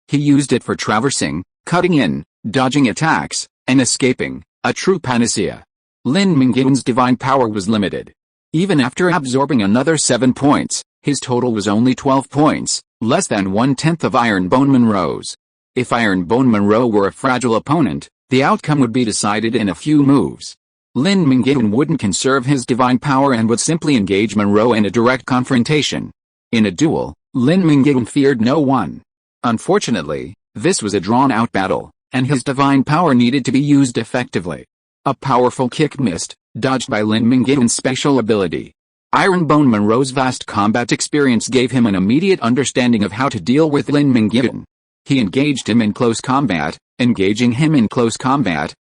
He used it for traversing, cutting in, dodging attacks, and escaping, a true panacea. Lin Mingyuan's divine power was limited. Even after absorbing another 7 points, his total was only 12 points, less than 1/10 of Ironbone Monroe's. If Ironbone Monroe were a fragile opponent, the outcome would be decided in a few moves. Lin Mingyuan wouldn't conserve his divine power and would simply engage Monroe in a direct confrontation. In a duel, Lin Mingyuan feared no one. Unfortunately, this was a drawn-out battle, and his divine power needed to be used effectively. A powerful kick missed, dodged by Lin Mingyuan's special ability. Ironbone Monroe's vast combat experience gave him an immediate understanding of how to deal with Lin Mingyuan. He engaged him in close combat,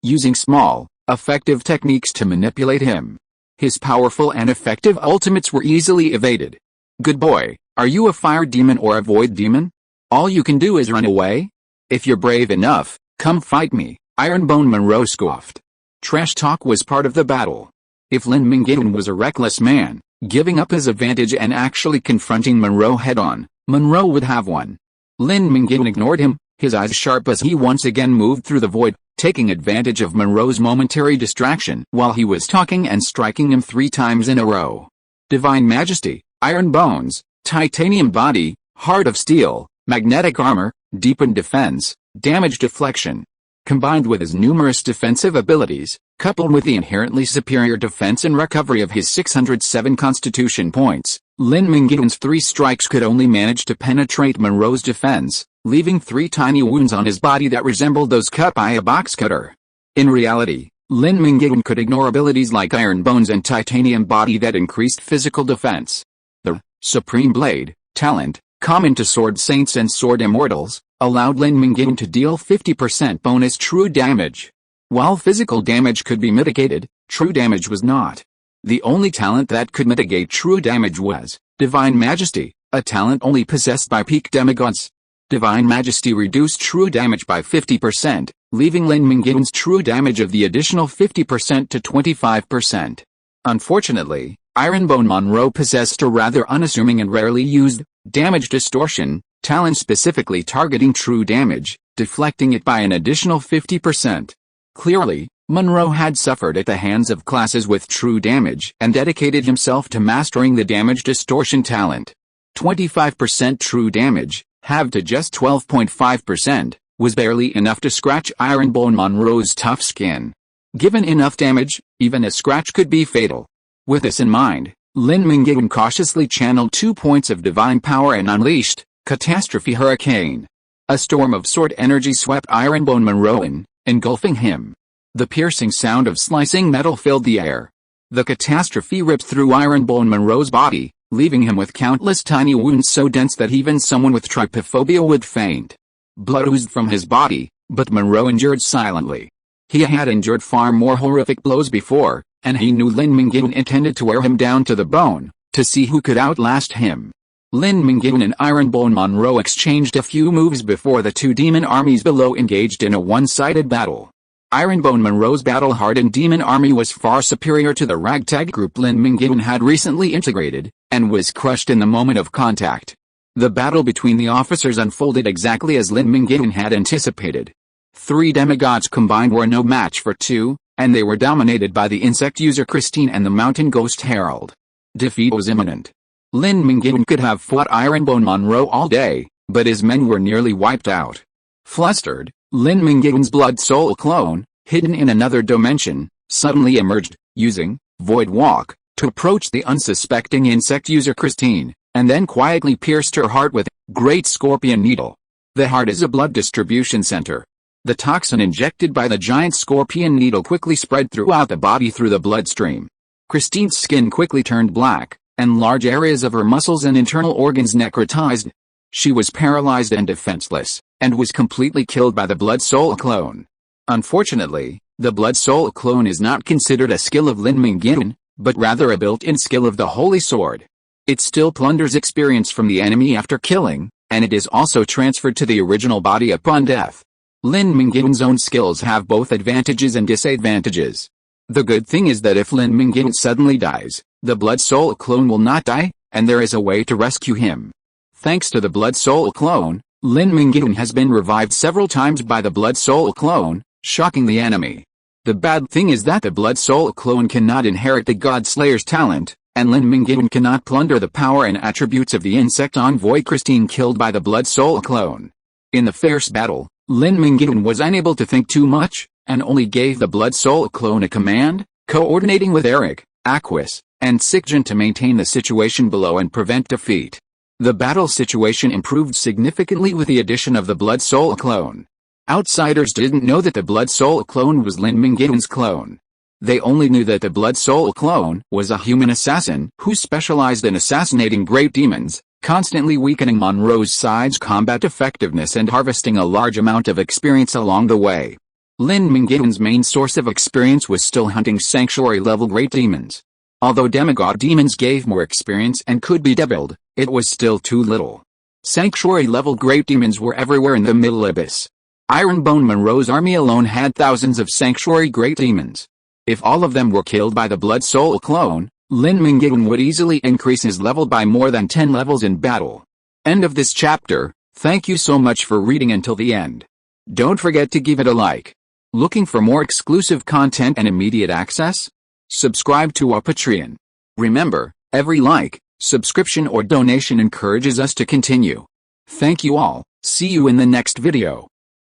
using small, effective techniques to manipulate him. His powerful and effective ultimates were easily evaded. Good boy, are you a fire demon or a void demon? All you can do is run away? If you're brave enough, come fight me, Ironbone Monroe scoffed. Trash talk was part of the battle. If Lin Mingyuan was a reckless man, giving up his advantage and actually confronting Monroe head-on, Monroe would have won. Lin Mingyuan ignored him, his eyes sharp as he once again moved through the void, taking advantage of Monroe's momentary distraction while he was talking and striking him 3 times in a row. Divine Majesty, Iron Bones, Titanium Body, Heart of Steel, Magnetic Armor, Deepened Defense, Damage Deflection. Combined with his numerous defensive abilities, coupled with the inherently superior defense and recovery of his 607 Constitution points, Lin Mingyuan's 3 strikes could only manage to penetrate Monroe's defense, leaving 3 tiny wounds on his body that resembled those cut by a box cutter. In reality, Lin Mingyuan could ignore abilities like Iron Bones and Titanium Body that increased physical defense. The Supreme Blade talent, common to Sword Saints and Sword Immortals, allowed Lin Mingyuan to deal 50% bonus true damage. While physical damage could be mitigated, true damage was not. The only talent that could mitigate true damage was Divine Majesty, a talent only possessed by peak demigods. Divine Majesty reduced true damage by 50%, leaving Lin Mingyuan's true damage of the additional 50% to 25%. Unfortunately, Ironbone Monroe possessed a rather unassuming and rarely used damage distortion talent specifically targeting true damage, deflecting it by an additional 50%. Clearly, Monroe had suffered at the hands of classes with true damage and dedicated himself to mastering the damage distortion talent. 25% true damage, halved to just 12.5%, was barely enough to scratch Ironbone Monroe's tough skin. Given enough damage, even a scratch could be fatal. With this in mind, Lin Mingyuan cautiously channeled 2 points of divine power and unleashed Catastrophe Hurricane. A storm of sword energy swept Ironbone Monroe in, engulfing him. The piercing sound of slicing metal filled the air. The catastrophe ripped through Ironbone Monroe's body, leaving him with countless tiny wounds so dense that even someone with trypophobia would faint. Blood oozed from his body, but Monroe endured silently. He had endured far more horrific blows before, and he knew Lin Mingyuan intended to wear him down to the bone, to see who could outlast him. Lin Mingyuan and Ironbone Monroe exchanged a few moves before the two demon armies below engaged in a one-sided battle. Ironbone Monroe's battle-hardened demon army was far superior to the ragtag group Lin Mingyuan had recently integrated, and was crushed in the moment of contact. The battle between the officers unfolded exactly as Lin Mingyuan had anticipated. 3 demigods combined were no match for 2, and they were dominated by the insect user Christine and the mountain ghost Harold. Defeat was imminent. Lin Mingyuan could have fought Ironbone Monroe all day, but his men were nearly wiped out. Flustered, Lin Mingyuan's blood soul clone, hidden in another dimension, suddenly emerged, using Void Walk, to approach the unsuspecting insect user Christine, and then quietly pierced her heart with Great Scorpion Needle. The heart is a blood distribution center. The toxin injected by the giant scorpion needle quickly spread throughout the body through the bloodstream. Christine's skin quickly turned black, and large areas of her muscles and internal organs necrotized. She was paralyzed and defenseless, and was completely killed by the Blood Soul clone. Unfortunately, the Blood Soul clone is not considered a skill of Lin Mingyuan, but rather a built-in skill of the Holy Sword. It still plunders experience from the enemy after killing, and it is also transferred to the original body upon death. Lin Mingyuan's own skills have both advantages and disadvantages. The good thing is that if Lin Mingyuan suddenly dies, the Blood Soul clone will not die, and there is a way to rescue him. Thanks to the Blood Soul clone, Lin Mingyuan has been revived several times by the Blood Soul clone, shocking the enemy. The bad thing is that the Blood Soul clone cannot inherit the God Slayer's talent, and Lin Mingyuan cannot plunder the power and attributes of the insect envoy Christine killed by the Blood Soul clone. In the fierce battle, Lin Mingyuan was unable to think too much, and only gave the Blood Soul clone a command, coordinating with Eric, Aquis, and Sikjin to maintain the situation below and prevent defeat. The battle situation improved significantly with the addition of the Blood Soul clone. Outsiders didn't know that the Blood Soul clone was Lin Mingyuan's clone. They only knew that the Blood Soul clone was a human assassin who specialized in assassinating great demons, constantly weakening Monroe's side's combat effectiveness and harvesting a large amount of experience along the way. Lin Mingyuan's main source of experience was still hunting sanctuary-level great demons. Although demigod demons gave more experience and could be doubled, it was still too little. Sanctuary-level great demons were everywhere in the Middle Abyss. Ironbone Monroe's army alone had thousands of sanctuary great demons. If all of them were killed by the Blood Soul clone, Lin Mingyuan would easily increase his level by more than 10 levels in battle. End of this chapter. Thank you so much for reading until the end. Don't forget to give it a like. Looking for more exclusive content and immediate access? Subscribe to our Patreon. Remember, every like, subscription or donation encourages us to continue. Thank you all. See you in the next video.